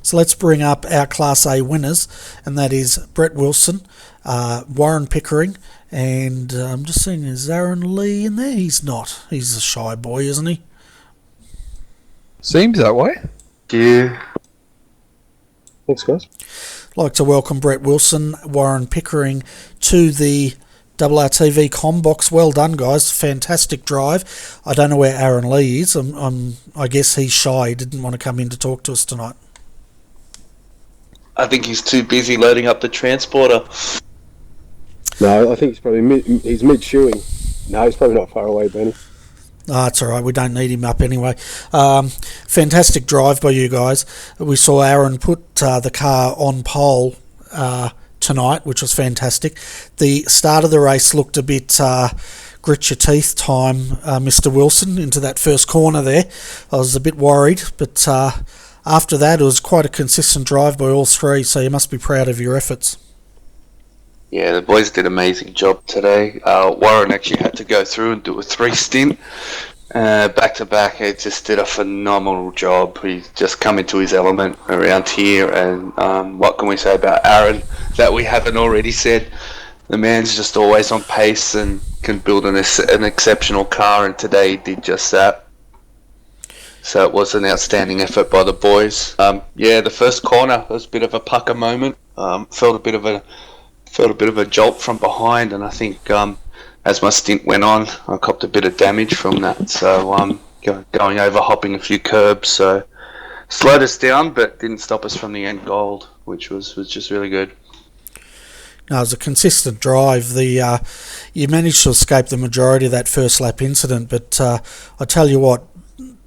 So let's bring up our Class A winners, and that is Brett Wilson, Warren Pickering, and I'm just seeing, is Aaron Lee in there? He's not. He's a shy boy, isn't he? Seems that way. Yeah. Thanks, guys. I'd like to welcome Brett Wilson, Warren Pickering to the RRTV Combox. Well done, guys. Fantastic drive. I don't know where Aaron Lee is. I guess he's shy. He didn't want to come in to talk to us tonight. I think he's too busy loading up the transporter. No, I think he's probably mid-shoeing. No, he's probably not far away, Benny. That's all right. We don't need him up anyway. Fantastic drive by you guys. We saw Aaron put the car on pole tonight, which was fantastic. The start of the race looked a bit grit your teeth time, Mr. Wilson, into that first corner there. I was a bit worried, but after that it was quite a consistent drive by all three, so you must be proud of your efforts. Yeah, the boys did an amazing job today. Warren actually had to go through and do a 3 stint back to back. He just did a phenomenal job. He's just come into his element around here, and what can we say about Aaron that we haven't already said? The man's just always on pace and can build an exceptional car, and today he did just that. So it was an outstanding effort by the boys. The first corner was a bit of a pucker moment. Felt a bit of a jolt from behind, and I think as my stint went on, I copped a bit of damage from that. So going over, hopping a few curbs, so slowed us down, but didn't stop us from the end goal, which was just really good. No, it was a consistent drive. You managed to escape the majority of that first lap incident, but I tell you what,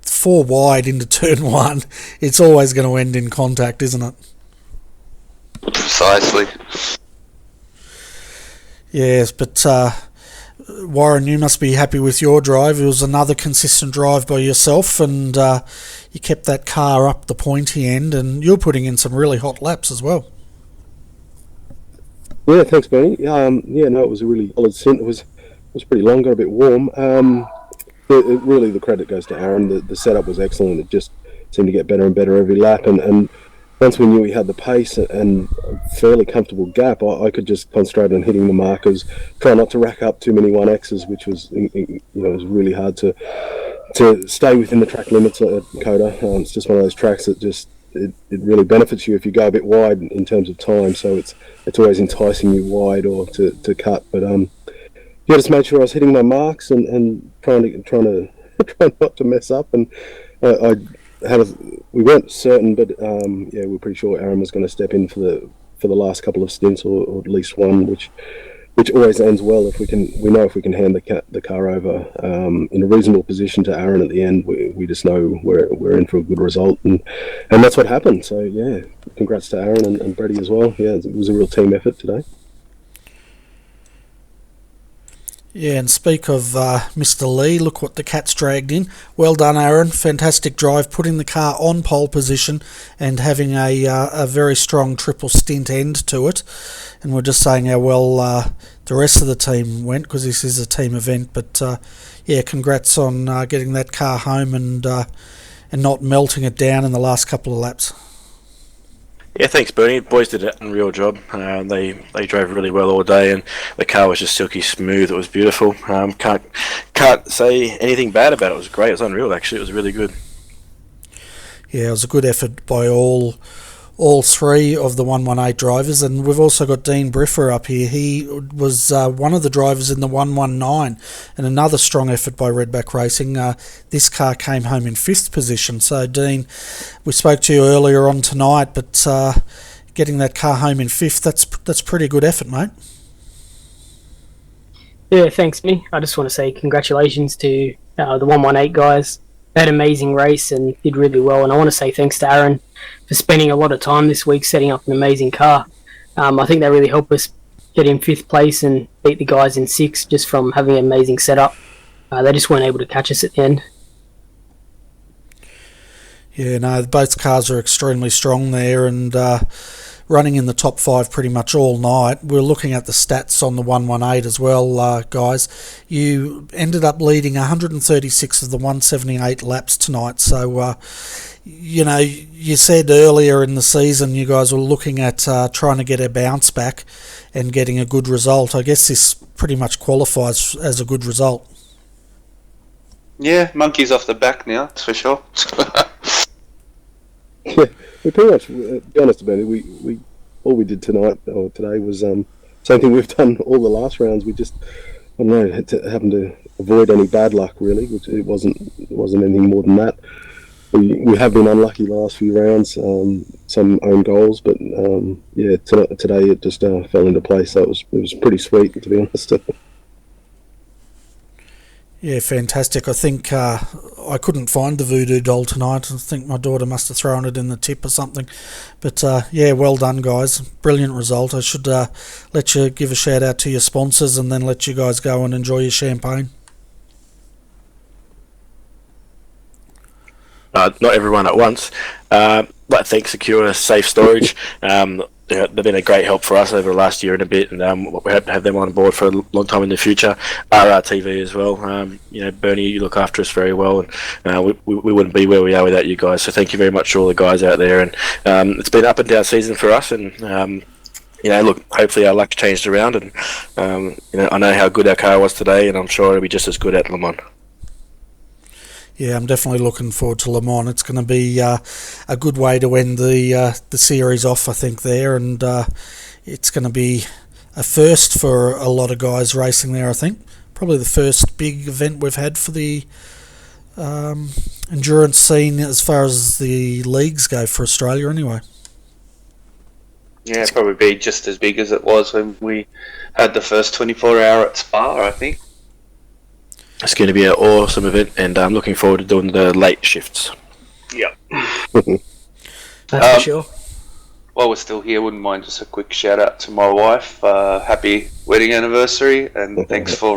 4 wide into turn 1, it's always going to end in contact, isn't it? Precisely. Yes, but Warren, you must be happy with your drive. It was another consistent drive by yourself, and you kept that car up the pointy end, and you're putting in some really hot laps as well. Yeah, thanks, Bernie. It was a really solid stint. It was pretty long, got a bit warm. Really, the credit goes to Aaron. The setup was excellent. It just seemed to get better and better every lap. And once we knew we had the pace and a fairly comfortable gap, I could just concentrate on hitting the markers, try not to rack up too many 1Xs, which was, it was really hard to stay within the track limits at COTA. It's just one of those tracks that just it really benefits you if you go a bit wide in terms of time. So it's always enticing you wide or to cut. But just made sure I was hitting my marks and trying not to mess up. And we weren't certain, but we're pretty sure Aaron was going to step in for the last couple of stints, or at least one, which always ends well if we can hand the car over in a reasonable position to Aaron at the end. We just know we're in for a good result, and that's what happened. So yeah, congrats to Aaron and Brady as well. Yeah, it was a real team effort today. Yeah, and speak of Mr. Lee, look what the cat's dragged in. Well done, Aaron. Fantastic drive, putting the car on pole position and having a very strong triple stint end to it. And we're just saying how well the rest of the team went, because this is a team event. But congrats on getting that car home and not melting it down in the last couple of laps. Yeah, thanks, Bernie. Boys did an unreal job. They drove really well all day, and the car was just silky smooth. It was beautiful. Can't say anything bad about it. It was great. It was unreal, actually. It was really good. Yeah, it was a good effort by all three of the 118 drivers, and we've also got Dean Briffer up here. He was one of the drivers in the 119, and another strong effort by Redback Racing. This car came home in 5th position. So Dean, we spoke to you earlier on tonight, but getting that car home in 5th, that's pretty good effort, mate. Yeah, thanks, me. I just want to say congratulations to the 118 guys. They had an amazing race and did really well, and I want to say thanks to Aaron for spending a lot of time this week setting up an amazing car. I think that really helped us get in 5th place and beat the guys in 6th just from having an amazing setup. They just weren't able to catch us at the end. Yeah, no, both cars are extremely strong there, and running in the top 5 pretty much all night. We're looking at the stats on the 118 as well, guys. You ended up leading 136 of the 178 laps tonight. So, you said earlier in the season you guys were looking at trying to get a bounce back and getting a good result. I guess this pretty much qualifies as a good result. Yeah, monkey's off the back now, that's for sure. Yeah, we pretty much, to be honest about it, we all we did tonight or today was same thing we've done all the last rounds. We just, I don't know, happened to avoid any bad luck really, which it wasn't anything more than that. We have been unlucky last few rounds, some own goals, but today it just fell into place. So it was pretty sweet, to be honest. Yeah, fantastic. I think I couldn't find the voodoo doll tonight. I think my daughter must have thrown it in the tip or something. But yeah, well done, guys. Brilliant result. I should let you give a shout out to your sponsors and then let you guys go and enjoy your champagne. Not everyone at once. Like thank Secure Safe Storage. They've been a great help for us over the last year and a bit, and we hope to have them on board for a long time in the future. RRTV as well. Bernie, you look after us very well, and we wouldn't be where we are without you guys. So thank you very much to all the guys out there. And it's been up and down season for us, and look, hopefully our luck's changed around, and I know how good our car was today, and I'm sure it'll be just as good at Le Mans. Yeah, I'm definitely looking forward to Le Mans. It's going to be a good way to end the series off, I think, there, and it's going to be a first for a lot of guys racing there, I think. Probably the first big event we've had for the endurance scene as far as the leagues go for Australia anyway. Yeah, probably be just as big as it was when we had the first 24-hour at Spa, I think. It's going to be an awesome event, and I'm looking forward to doing the late shifts. Yeah. That's for sure. While we're still here, wouldn't mind just a quick shout out to my wife. Happy wedding anniversary, and thanks for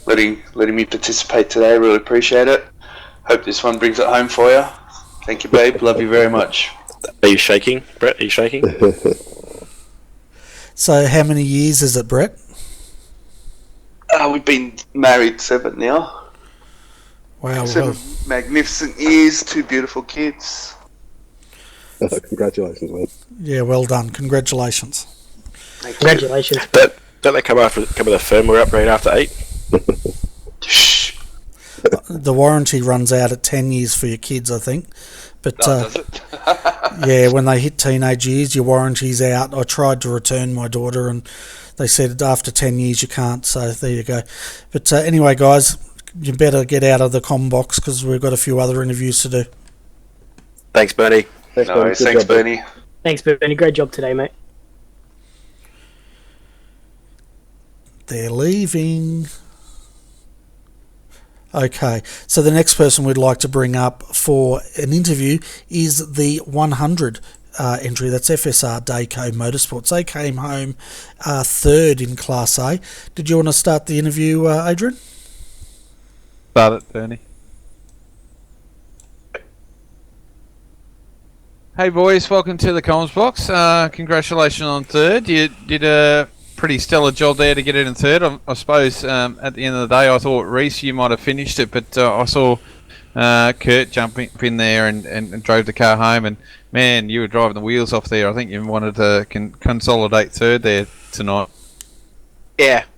letting me participate today. Really appreciate it. Hope this one brings it home for you. Thank you, babe. Love you very much. Are you shaking, Brett? Are you shaking? So how many years is it, Brett? We've been married 7 now. Wow. 7 magnificent years, 2 beautiful kids. Congratulations, mate. Yeah, well done. Congratulations. Congratulations. Don't they come with a firmware upgrade after 8? The warranty runs out at 10 years for your kids, I think. But does it? yeah, when they hit teenage years, your warranty's out. I tried to return my daughter, and they said after 10 years you can't. So there you go. But anyway, guys, you better get out of the comm box because we've got a few other interviews to do. Thanks, Bernie. Thanks, Bernie. Thanks, Bernie. Great job today, mate. They're leaving. Okay, so the next person we'd like to bring up for an interview is the 100 entry. That's FSR Dayco Motorsports. They came home third in Class A. Did you want to start the interview, Adrian? Start it, Bernie. Hey boys, welcome to the comms box. Congratulations on third. You did a pretty stellar job there to get it in third. I suppose at the end of the day I thought Reese you might have finished it, but I saw Kurt jump in there and drove the car home, and man, you were driving the wheels off there. I think you wanted to consolidate third there tonight.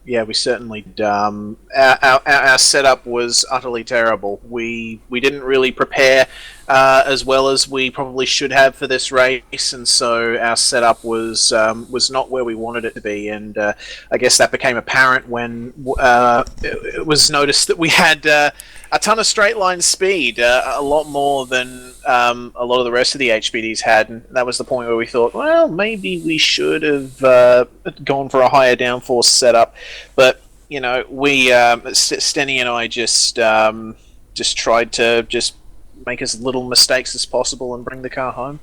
Yeah, we certainly did. Our setup was utterly terrible. We didn't really prepare as well as we probably should have for this race, and so our setup was not where we wanted it to be. And I guess that became apparent when it was noticed that we had a ton of straight line speed, a lot more than a lot of the rest of the HBDs had, and that was the point where we thought, well, maybe we should have gone for a higher downforce setup. But we Stenny and I just tried to just make as little mistakes as possible and bring the car home.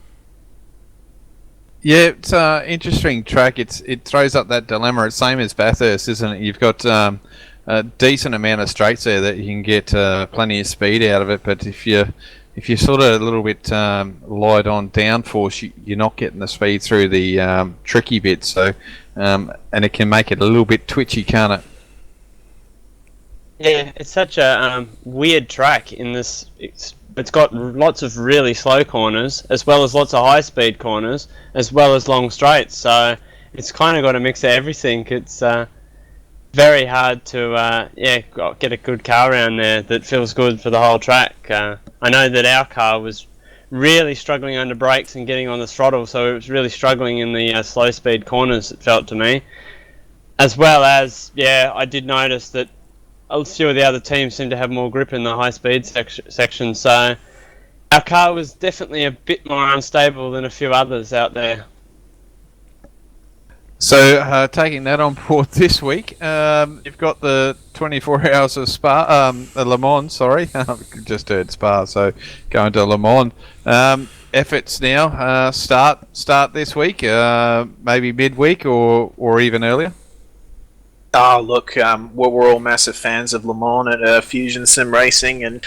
Yeah, it's an interesting track. It throws up that dilemma. It's same as Bathurst, isn't it? You've got a decent amount of straights there that you can get plenty of speed out of it, but if you're sort of a little bit light on downforce, you're not getting the speed through the tricky bits. So, and it can make it a little bit twitchy, can't it? Yeah, it's such a weird track in this. It's got lots of really slow corners, as well as lots of high-speed corners, as well as long straights. So it's kind of got a mix of everything. It's very hard to get a good car around there that feels good for the whole track. I know that our car was really struggling under brakes and getting on the throttle, so it was really struggling in the slow-speed corners, it felt to me. As well as, I did notice that a few of the other teams seem to have more grip in the high-speed section, so our car was definitely a bit more unstable than a few others out there. So, taking that on board this week, you've got the 24 hours of Spa, Le Mans, sorry. Just heard Spa, so going to Le Mans. Efforts now start this week, maybe midweek or even earlier. Oh, look, we're all massive fans of Le Mans at Fusion Sim Racing, and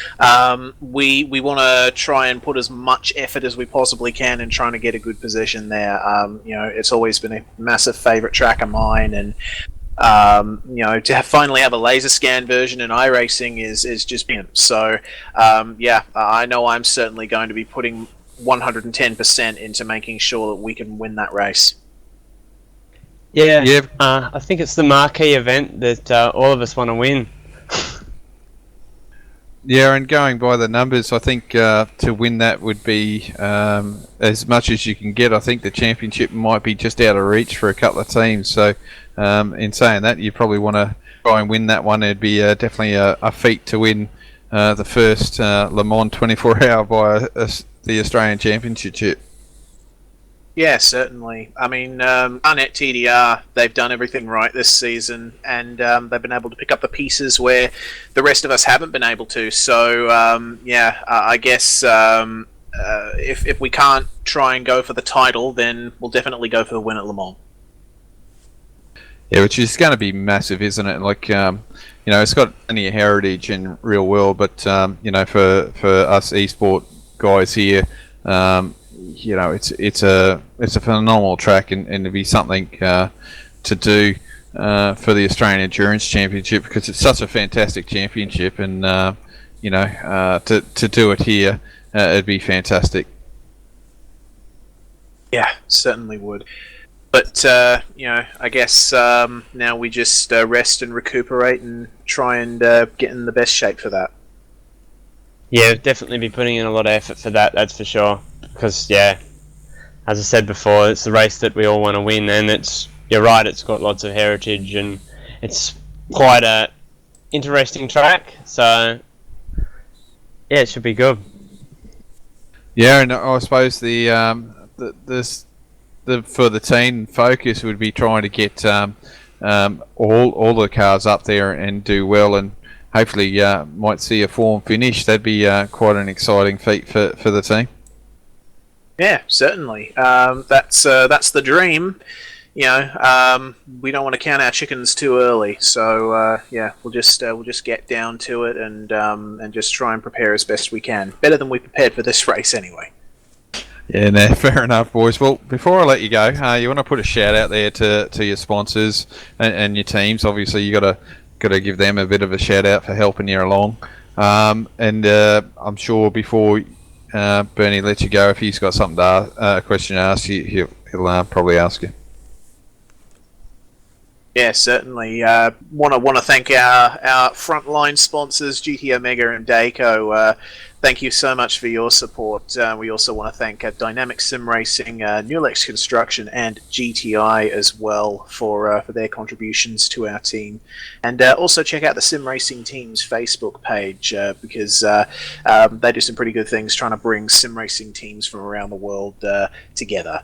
we want to try and put as much effort as we possibly can in trying to get a good position there. It's always been a massive favourite track of mine, and to finally have a laser scan version in iRacing is just brilliant. So, I know I'm certainly going to be putting 110% into making sure that we can win that race. Yeah, I think it's the marquee event that all of us want to win. Yeah, and going by the numbers, I think to win that would be as much as you can get. I think the championship might be just out of reach for a couple of teams. So, in saying that, you probably want to try and win that one. It'd be definitely a feat to win the first Le Mans 24-hour by the Australian Championship. Yeah, certainly. I mean, Arnett TDR, they've done everything right this season, and they've been able to pick up the pieces where the rest of us haven't been able to. So, I guess if we can't try and go for the title, then we'll definitely go for the win at Le Mans. Yeah, which is going to be massive, isn't it? Like, it's got plenty of heritage in real world, but for us esport guys here, it's a phenomenal track, and to be something to do for the Australian Endurance Championship, because it's such a fantastic championship, and to do it here, it'd be fantastic. Yeah, certainly would. But I guess now we just rest and recuperate and try and get in the best shape for that. Yeah, definitely be putting in a lot of effort for that. That's for sure. Because as I said before, it's the race that we all want to win, and you're right. It's got lots of heritage, and it's quite a interesting track. So it should be good. Yeah, and I suppose for the team focus would be trying to get all the cars up there and do well, and hopefully might see a form finish. That'd be quite an exciting feat for the team. Yeah, certainly. That's the dream. We don't want to count our chickens too early. So we'll just get down to it and just try and prepare as best we can. Better than we prepared for this race anyway. Yeah, no, fair enough, boys. Well, before I let you go, you want to put a shout out there to your sponsors and your teams. Obviously, you got to give them a bit of a shout out for helping you along. And I'm sure before Bernie lets you go, if he's got something a question to ask you, he'll probably ask you. Yeah, certainly. Want to thank our frontline sponsors, GT Omega and Dayco. Thank you so much for your support. We also want to thank Dynamic Sim Racing, Nulex Construction, and GTI as well for their contributions to our team. And also check out the Sim Racing Team's Facebook page because they do some pretty good things trying to bring sim racing teams from around the world together.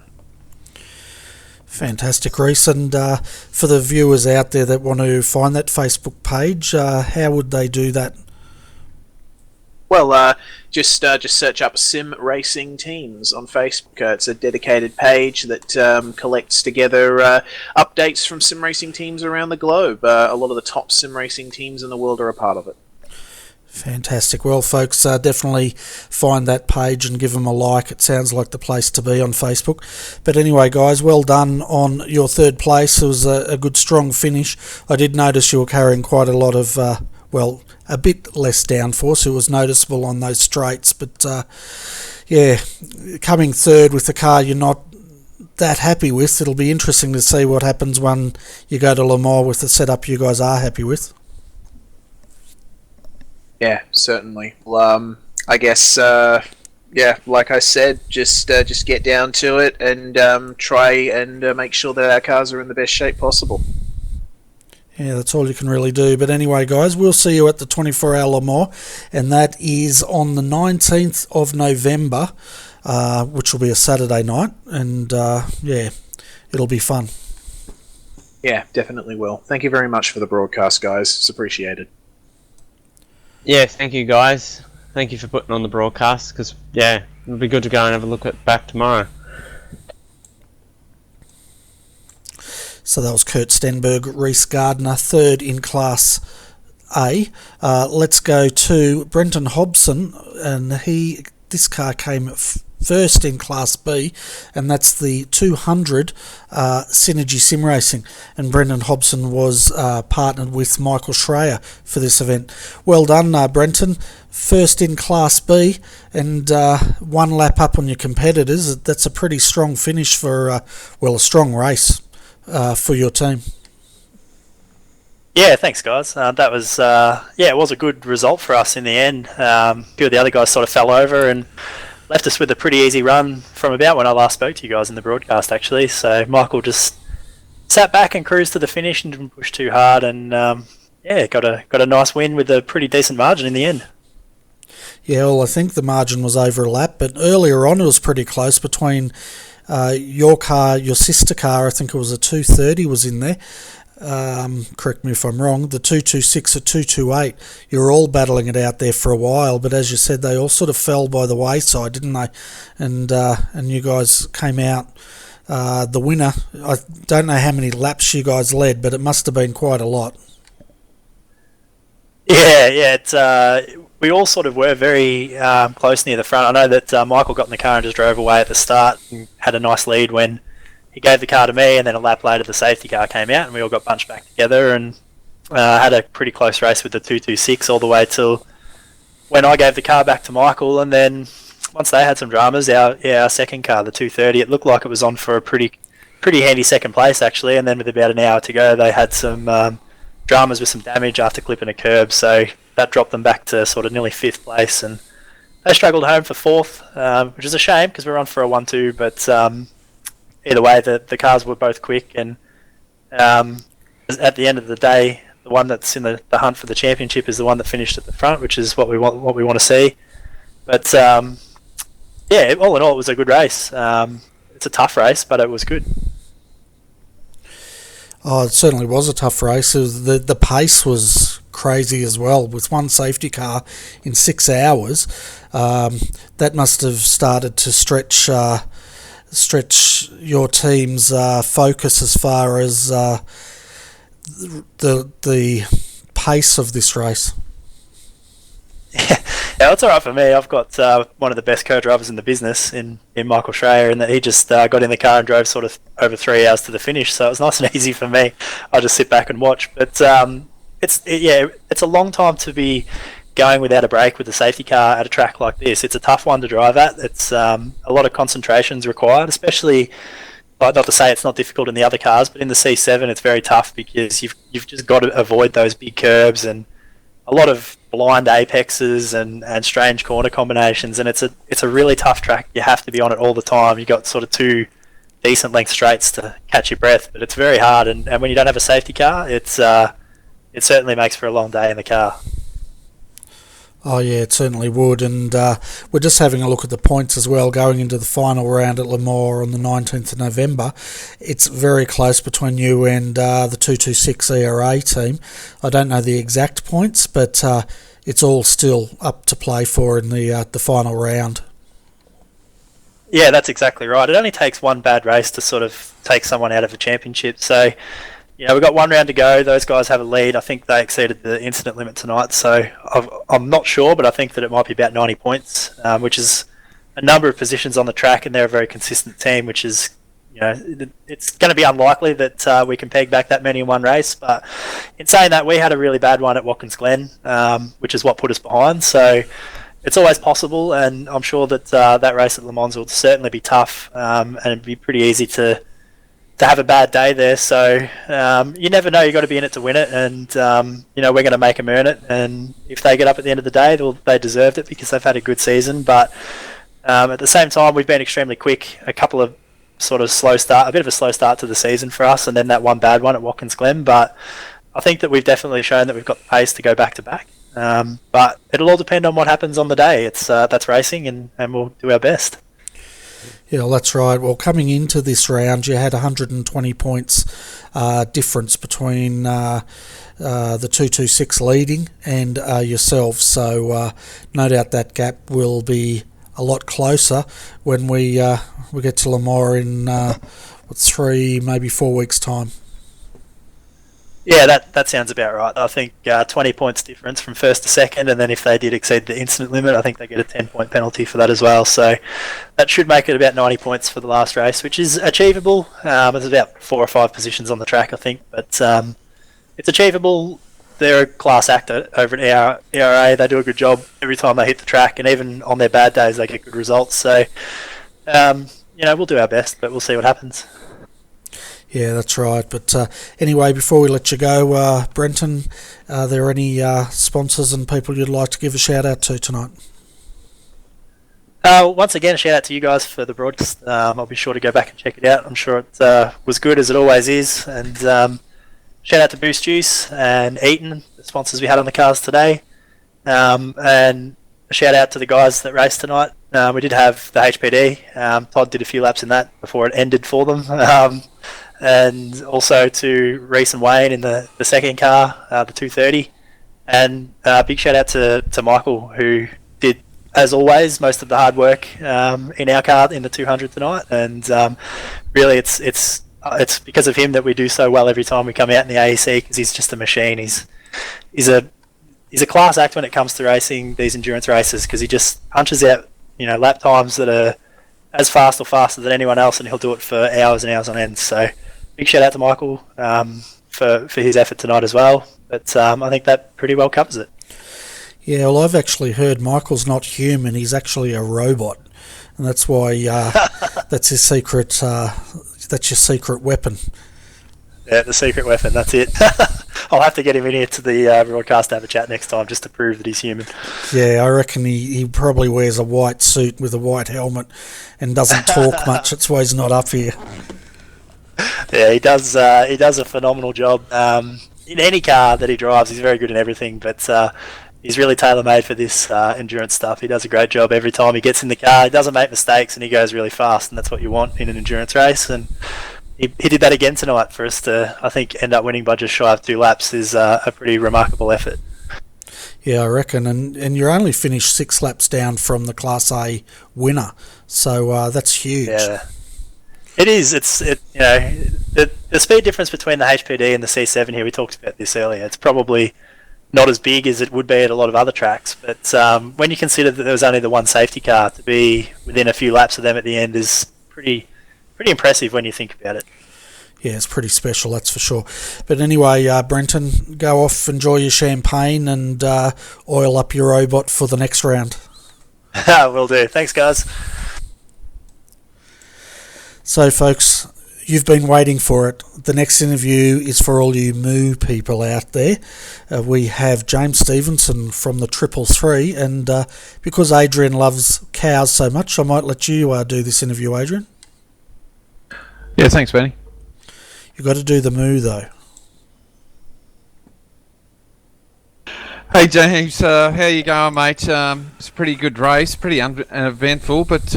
Fantastic, Reese. And for the viewers out there that want to find that Facebook page, how would they do that? Well, just search up Sim Racing Teams on Facebook. It's a dedicated page that collects together updates from sim racing teams around the globe. A lot of the top sim racing teams in the world are a part of it. Fantastic. Well, folks, definitely find that page and give them a like. It sounds like the place to be on Facebook. But anyway, guys, well done on your third place. It was a good, strong finish. I did notice you were carrying quite a lot of, a bit less downforce. It was noticeable on those straights. But, coming third with the car you're not that happy with, it'll be interesting to see what happens when you go to Le Mans with the setup you guys are happy with. Yeah, certainly. Well, I guess, like I said, just get down to it and try and make sure that our cars are in the best shape possible. Yeah, that's all you can really do. But anyway, guys, we'll see you at the 24-hour Le Mans, and that is on the 19th of November, which will be a Saturday night, and it'll be fun. Yeah, definitely will. Thank you very much for the broadcast, guys. It's appreciated. Yeah, thank you guys. Thank you for putting on the broadcast, because, yeah, it'll be good to go and have a look at back tomorrow. So that was Kurt Stenberg, Reese Gardner, third in Class A. Let's go to Brenton Hobson, and this car came first in Class B, and that's the 200 Synergy Sim Racing, and Brendan Hobson was partnered with Michael Schreier for this event. Well done, Brenton. First in Class B, and one lap up on your competitors. That's a pretty strong finish for, a strong race for your team. Yeah, thanks guys. That was, it was a good result for us in the end. A few of the other guys sort of fell over and left us with a pretty easy run from about when I last spoke to you guys in the broadcast, actually. So Michael just sat back and cruised to the finish and didn't push too hard, and got a nice win with a pretty decent margin in the end. Yeah, well, I think the margin was over a lap, but earlier on it was pretty close between your car, your sister car. I think it was a 230 was in there. Correct me if I'm wrong, the 226 or 228, you were all battling it out there for a while, but as you said, they all sort of fell by the wayside, didn't they? And you guys came out the winner. I don't know how many laps you guys led, but it must have been quite a lot. Yeah, we all sort of were very close near the front. I know that Michael got in the car and just drove away at the start and had a nice lead when he gave the car to me, and then a lap later the safety car came out and we all got bunched back together and had a pretty close race with the 226 all the way till when I gave the car back to Michael, and then once they had some dramas, our second car, the 230, it looked like it was on for a pretty handy second place actually, and then with about an hour to go they had some dramas with some damage after clipping a curb, so that dropped them back to sort of nearly 5th place, and they struggled home for 4th, which is a shame because we were on for a 1-2, but either way, the cars were both quick, and at the end of the day, the one that's in the hunt for the championship is the one that finished at the front, which is what we want to see. But all in all, it was a good race. It's a tough race, but it was good. Oh, it certainly was a tough race. The pace was crazy as well, with one safety car in 6 hours. That must have started to stretch your team's focus as far as the pace of this race. Yeah, it's alright for me. I've got one of the best co-drivers in the business in Michael Schreier, and that he just got in the car and drove sort of over 3 hours to the finish, so it was nice and easy for me. I just sit back and watch. But it's a long time to be going without a break with a safety car at a track like this. It's a tough one to drive at. It's a lot of concentration's required, especially, not to say it's not difficult in the other cars, but in the C7 it's very tough because you've just got to avoid those big curbs and a lot of blind apexes and strange corner combinations, and it's a really tough track. You have to be on it all the time. You've got sort of 2 decent length straights to catch your breath, but it's very hard, and when you don't have a safety car, it certainly makes for a long day in the car. Oh yeah, it certainly would, and we're just having a look at the points as well, going into the final round at Le Mans on the 19th of November. It's very close between you and the 226 ERA team. I don't know the exact points, but it's all still up to play for in the final round. Yeah, that's exactly right. It only takes one bad race to sort of take someone out of a championship, so we've got 1 round to go. Those guys have a lead. I think they exceeded the incident limit tonight, so I'm not sure, but I think that it might be about 90 points, which is a number of positions on the track, and they're a very consistent team, which is, it's going to be unlikely that we can peg back that many in one race, but in saying that, we had a really bad one at Watkins Glen, which is what put us behind, so it's always possible, and I'm sure that that race at Le Mans will certainly be tough, and it'd be pretty easy to have a bad day there, so you never know. You've got to be in it to win it, and we're going to make them earn it, and if they get up at the end of the day, they deserved it because they've had a good season, but at the same time, we've been extremely quick. A couple of sort of a bit of a slow start to the season for us, and then that one bad one at Watkins Glen, but I think that we've definitely shown that we've got the pace to go back to back, but it'll all depend on what happens on the day. That's racing, and we'll do our best. Yeah, well, that's right. Well, coming into this round, you had 120 points difference between the 226 leading and yourself. So no doubt that gap will be a lot closer when we get to Lamar in 3, maybe 4 weeks' time. Yeah, that sounds about right. I think 20 points difference from first to second, and then if they did exceed the incident limit, I think they get a 10-point penalty for that as well. So that should make it about 90 points for the last race, which is achievable. There's about 4 or 5 positions on the track, I think, but it's achievable. They're a class act over at ERA. They do a good job every time they hit the track, and even on their bad days, they get good results. So, we'll do our best, but we'll see what happens. Yeah, that's right. But anyway, before we let you go, Brenton, are there any sponsors and people you'd like to give a shout out to tonight? Once again, a shout out to you guys for the broadcast. I'll be sure to go back and check it out. I'm sure it was good, as it always is. And shout out to Boost Juice and Eaton, the sponsors we had on the cars today. And a shout out to the guys that raced tonight. We did have the HPD. Todd did a few laps in that before it ended for them. And also to Reese and Wayne in the second car, the 230. And big shout out to Michael, who did, as always, most of the hard work in our car in the 200 tonight. And really, it's because of him that we do so well every time we come out in the AEC, because he's just a machine. He's a class act when it comes to racing these endurance races, because he just punches out lap times that are as fast or faster than anyone else, and he'll do it for hours and hours on end. So big shout out to Michael for his effort tonight as well. But I think that pretty well covers it. Yeah, well, I've actually heard Michael's not human; he's actually a robot, and that's why that's his secret. That's your secret weapon. Yeah, the secret weapon. That's it. I'll have to get him in here to the broadcast to have a chat next time, just to prove that he's human. Yeah, I reckon he probably wears a white suit with a white helmet and doesn't talk much. That's why he's not up here. Yeah, he does a phenomenal job. In any car that he drives, he's very good in everything, but he's really tailor-made for this endurance stuff. He does a great job every time he gets in the car. He doesn't make mistakes, and he goes really fast, and that's what you want in an endurance race. And he did that again tonight for us to, I think, end up winning by just shy of 2 laps is a pretty remarkable effort. Yeah, I reckon, and you're only finished 6 laps down from the Class A winner, so that's huge. Yeah, it is. The speed difference between the HPD and the C7 here. We talked about this earlier. It's probably not as big as it would be at a lot of other tracks, but when you consider that there was only the one safety car, to be within a few laps of them at the end is pretty impressive when you think about it. Yeah, it's pretty special, that's for sure. But anyway, Brenton, go off, enjoy your champagne, and oil up your robot for the next round. Will do. Thanks, guys. So, folks, you've been waiting for it. The next interview is for all you moo people out there. We have James Stevenson from the 333, and because Adrian loves cows so much, I might let you do this interview, Adrian. Yeah, thanks, Benny. You've got to do the moo, though. Hey, James, how you going, mate? It's a pretty good race, pretty uneventful, but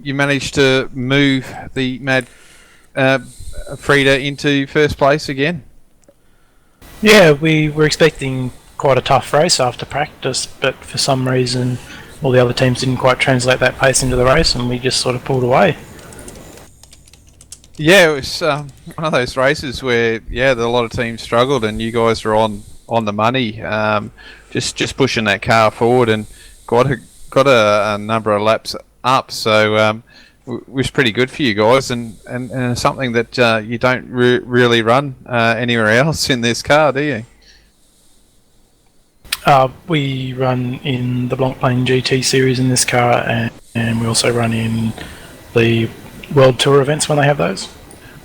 you managed to move the Mad Frida into first place again. Yeah, we were expecting quite a tough race after practice, but for some reason all the other teams didn't quite translate that pace into the race, and we just sort of pulled away. Yeah, it was one of those races where, a lot of teams struggled, and you guys were on the money, just pushing that car forward, and got a number of laps up. So it was pretty good for you guys, and something that you don't really run anywhere else in this car, do you? We run in the Blancpain GT series in this car, and we also run in the World Tour events when they have those.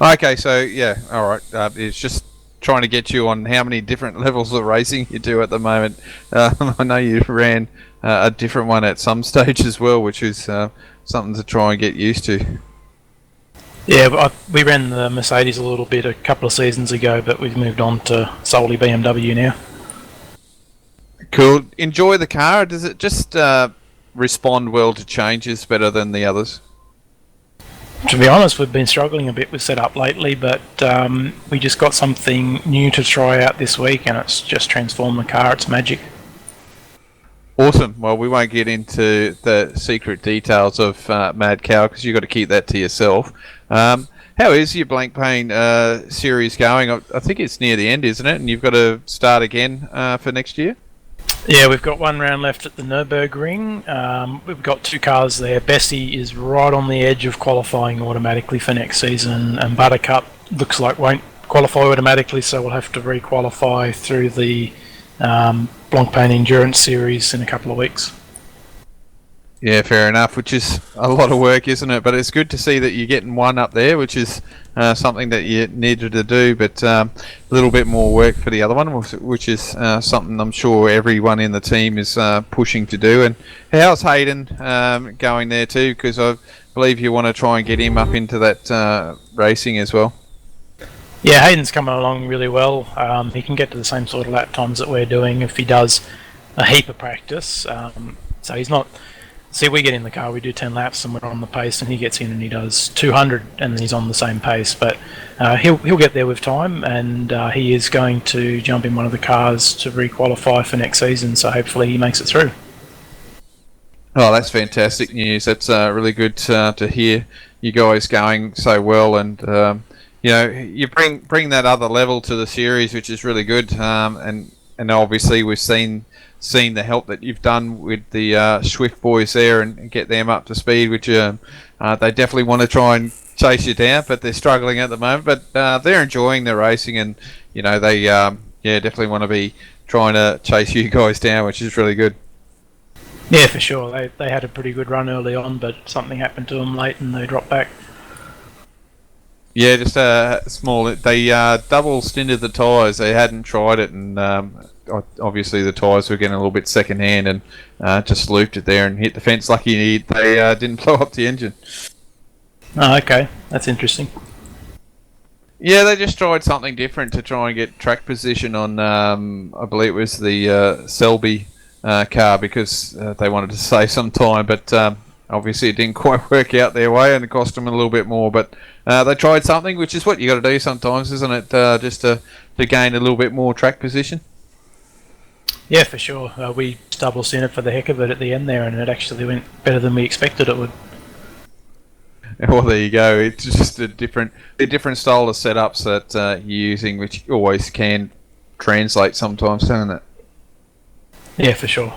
Okay, so all right. It's just trying to get you on how many different levels of racing you do at the moment. I know you ran a different one at some stage as well, which is something to try and get used to. Yeah, we ran the Mercedes a little bit a couple of seasons ago, but we've moved on to solely BMW now. Cool. Enjoy the car. Does it just respond well to changes better than the others? To be honest, we've been struggling a bit with setup lately, but we just got something new to try out this week, and it's just transformed the car. It's magic. Awesome. Well, we won't get into the secret details of Mad Cow because you've got to keep that to yourself. How is your Blancpain series going? I think it's near the end, isn't it? And you've got to start again for next year? Yeah, we've got one round left at the Nürburgring. We've got 2 cars there. Bessie is right on the edge of qualifying automatically for next season, and Buttercup looks like won't qualify automatically, so we'll have to re-qualify through the Blancpain Endurance Series in a couple of weeks. Yeah, fair enough, which is a lot of work, isn't it? But it's good to see that you're getting one up there, which is something that you needed to do, but a little bit more work for the other one, which is something I'm sure everyone in the team is pushing to do. And how's Hayden going there too? Because I believe you want to try and get him up into that racing as well. Yeah, Hayden's coming along really well. He can get to the same sort of lap times that we're doing if he does a heap of practice. So he's not... See, we get in the car, we do 10 laps and we're on the pace, and he gets in and he does 200 and then he's on the same pace. But he'll get there with time, and he is going to jump in one of the cars to re-qualify for next season, so hopefully he makes it through. Oh, that's fantastic news. That's really good to hear you guys going so well, and you know, you bring that other level to the series, which is really good. And obviously we've seen the help that you've done with the Swift boys there and get them up to speed, which they definitely want to try and chase you down, but they're struggling at the moment. But they're enjoying the racing, and you know they definitely want to be trying to chase you guys down, which is really good. Yeah, for sure. They had a pretty good run early on, but something happened to them late and they dropped back. Yeah, just small. They double stinted the tyres. They hadn't tried it, and obviously the tyres were getting a little bit second hand, and just looped it there and hit the fence. Lucky they didn't blow up the engine. Oh, okay. That's interesting. Yeah, they just tried something different to try and get track position on, I believe it was the Selby car, because they wanted to save some time, but obviously it didn't quite work out their way and it cost them a little bit more. But they tried something, which is what you got to do sometimes, isn't it? Just to gain a little bit more track position. Yeah, for sure. We double seen it for the heck of it at the end there, and it actually went better than we expected it would. Well, there you go. It's just a different style of setups that you're using, which always can translate sometimes, doesn't it? Yeah, for sure.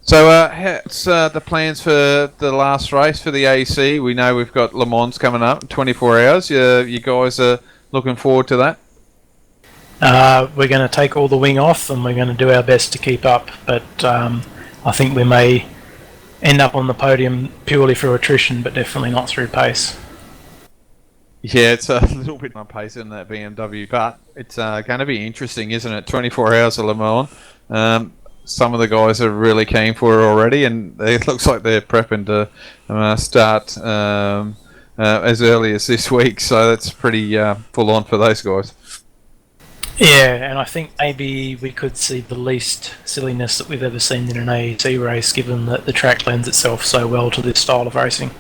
So, what's the plans for the last race for the AC? We know we've got Le Mans coming up, 24 hours. You guys are looking forward to that? We're going to take all the wing off, and we're going to do our best to keep up, but I think we may end up on the podium purely through attrition, but definitely not through pace. Yeah, it's a little bit on pace in that BMW, but it's going to be interesting, isn't it? 24 hours of Le Mans. Some of the guys are really keen for it already, and it looks like they're prepping to start as early as this week, so that's pretty full on for those guys. Yeah, and I think maybe we could see the least silliness that we've ever seen in an AET race, given that the track lends itself so well to this style of racing.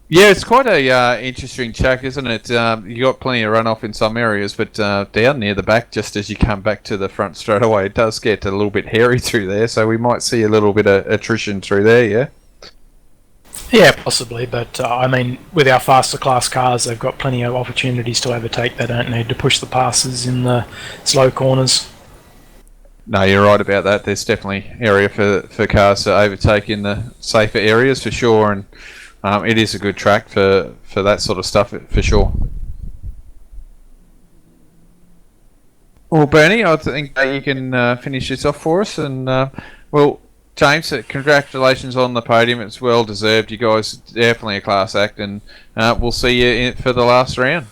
Yeah, it's quite a interesting track, isn't it? You got plenty of runoff in some areas, but down near the back, just as you come back to the front straight away, it does get a little bit hairy through there, so we might see a little bit of attrition through there, yeah? Yeah, possibly, but I mean, with our faster class cars, they've got plenty of opportunities to overtake. They don't need to push the passes in the slow corners. No, you're right about that. There's definitely area for cars to overtake in the safer areas for sure, and it is a good track for that sort of stuff for sure. Well, Bernie, I think you can finish this off for us, and well, James, congratulations on the podium. It's well deserved. You guys are definitely a class act, and we'll see you for the last round.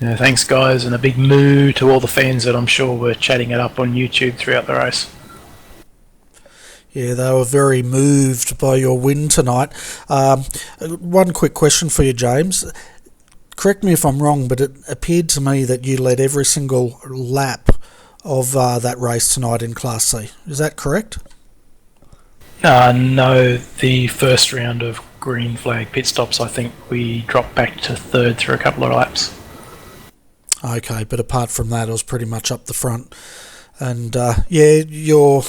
Yeah, thanks, guys, and a big moo to all the fans that I'm sure were chatting it up on YouTube throughout the race. Yeah, they were very moved by your win tonight. One quick question for you, James. Correct me if I'm wrong, but it appeared to me that you led every single lap of that race tonight in Class C. Is that correct? No, the first round of green flag pit stops, I think we dropped back to third through a couple of laps. Okay, but apart from that, it was pretty much up the front. And yeah, your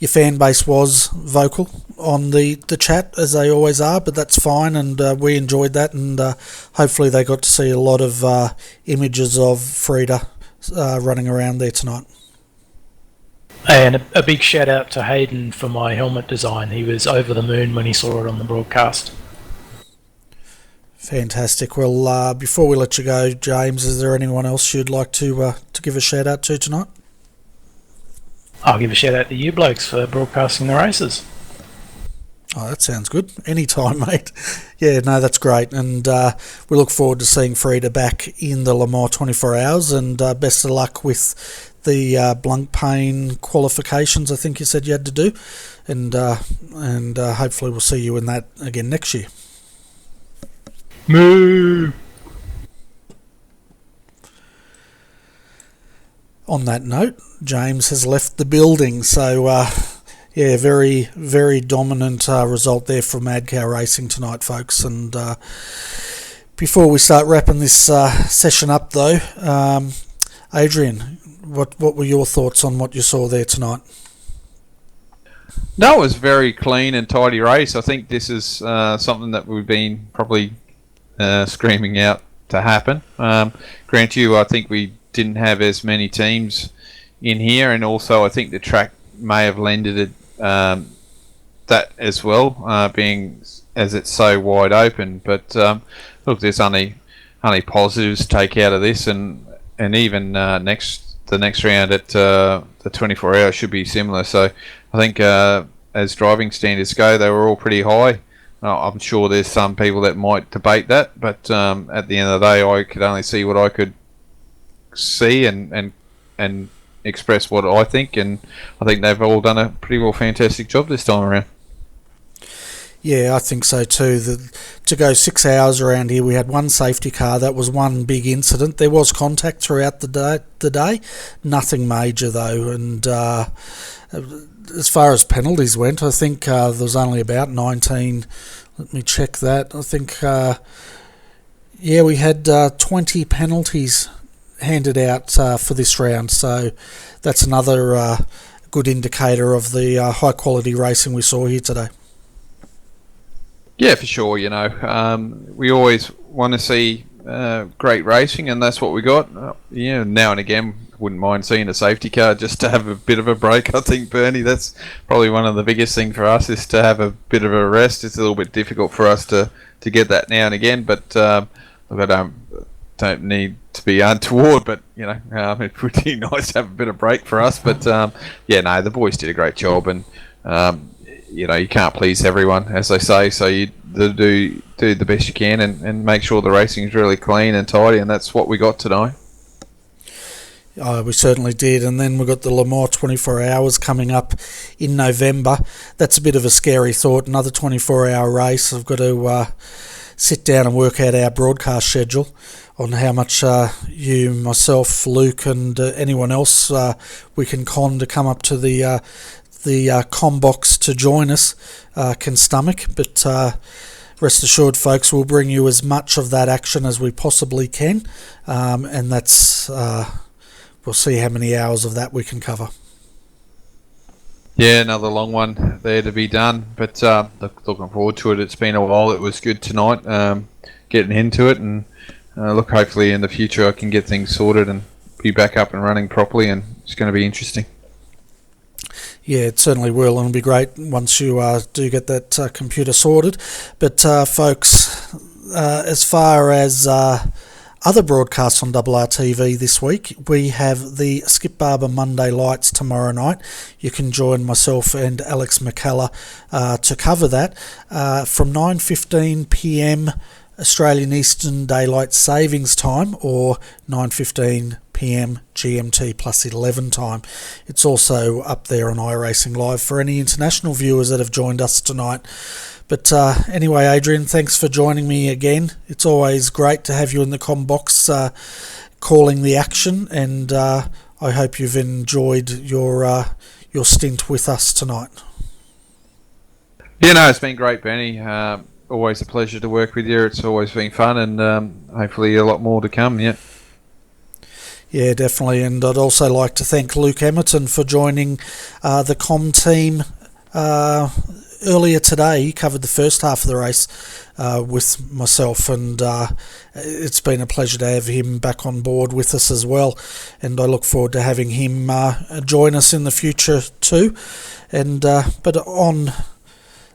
fan base was vocal on the chat, as they always are, but that's fine, and we enjoyed that, and hopefully they got to see a lot of images of Frida running around there tonight. And a big shout out to Hayden for my helmet design. He was over the moon when he saw it on the broadcast. Fantastic. Well, before we let you go, James, is there anyone else you'd like to give a shout out to tonight? I'll give a shout out to you blokes for broadcasting the races. Oh, that sounds good. Anytime, mate. Yeah, no, that's great. And we look forward to seeing Frida back in the Le Mans 24 Hours, and best of luck with the Blancpain qualifications I think you said you had to do. And hopefully we'll see you in that again next year. Moo! On that note, James has left the building, so yeah, very, very dominant result there for Mad Cow Racing tonight, folks. And before we start wrapping this session up, though, Adrian, what were your thoughts on what you saw there tonight? No, it was a very clean and tidy race. I think this is something that we've been probably screaming out to happen. Grant you, I think we didn't have as many teams in here, and also I think the track may have lended it that as well, being as it's so wide open. But look, there's only positives to take out of this, and even the next round at the 24 hours should be similar. So I think as driving standards go, they were all pretty high. I'm sure there's some people that might debate that, but at the end of the day, I could only see what I could see and express what I think, and I think they've all done a pretty well fantastic job this time around. Yeah, I think so too. To go 6 hours around here, we had one safety car. That was one big incident. There was contact throughout the day. Nothing major though, and as far as penalties went, I think there was only about 19. Let me check that. I think, yeah, we had 20 penalties handed out for this round. So that's another good indicator of the high quality racing we saw here today. Yeah, for sure. You know, we always want to see great racing, and that's what we got. Yeah, now and again, wouldn't mind seeing a safety car just to have a bit of a break. I think, Bernie, that's probably one of the biggest things for us, is to have a bit of a rest. It's a little bit difficult for us to get that now and again, but look, I don't need to be untoward, but you know, it would be nice to have a bit of break for us. But yeah, no, the boys did a great job, and you know, you can't please everyone, as they say, so you do the best you can and make sure the racing is really clean and tidy, and that's what we got tonight. We certainly did. And then we've got the Le Mans 24 Hours coming up in November. That's a bit of a scary thought, another 24-hour race. I've got to sit down and work out our broadcast schedule on how much you, myself, Luke and anyone else we can con to come up to the Combox to join us can stomach. But rest assured, folks, we'll bring you as much of that action as we possibly can, and that's we'll see how many hours of that we can cover. Yeah, another long one there to be done, but looking forward to it. It's been a while. It was good tonight, getting into it, and look, hopefully in the future I can get things sorted and be back up and running properly, and it's going to be interesting. Yeah, it certainly will, and it'll be great once you do get that computer sorted. But folks, as far as other broadcasts on RRTV this week, we have the Skip Barber Monday Lights tomorrow night. You can join myself and Alex McCullough to cover that from 9:15 p.m. Australian Eastern Daylight Savings Time, or 9:15 p.m. GMT plus 11 time. It's also up there on iRacing Live for any international viewers that have joined us tonight. But anyway, Adrian, thanks for joining me again. It's always great to have you in the comm box calling the action, and I hope you've enjoyed your your stint with us tonight. Yeah, no, it's been great, Benny. Always a pleasure to work with you. It's always been fun, and hopefully a lot more to come. Yeah. Yeah, definitely. And I'd also like to thank Luke Emerton for joining the comm team earlier today. He covered the first half of the race with myself, and it's been a pleasure to have him back on board with us as well. And I look forward to having him join us in the future too. And but on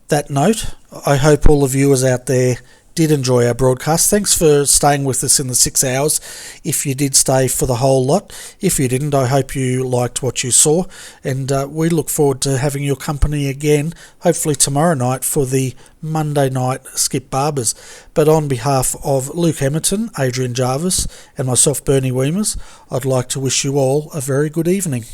that note, I hope all the viewers out there did enjoy our broadcast. Thanks for staying with us in the 6 hours. If you did stay for the whole lot, if you didn't, I hope you liked what you saw, and we look forward to having your company again, hopefully tomorrow night for the Monday night Skip Barbers. But on behalf of Luke Emerton, Adrian Jarvis and myself, Bernie Weemers, I'd like to wish you all a very good evening.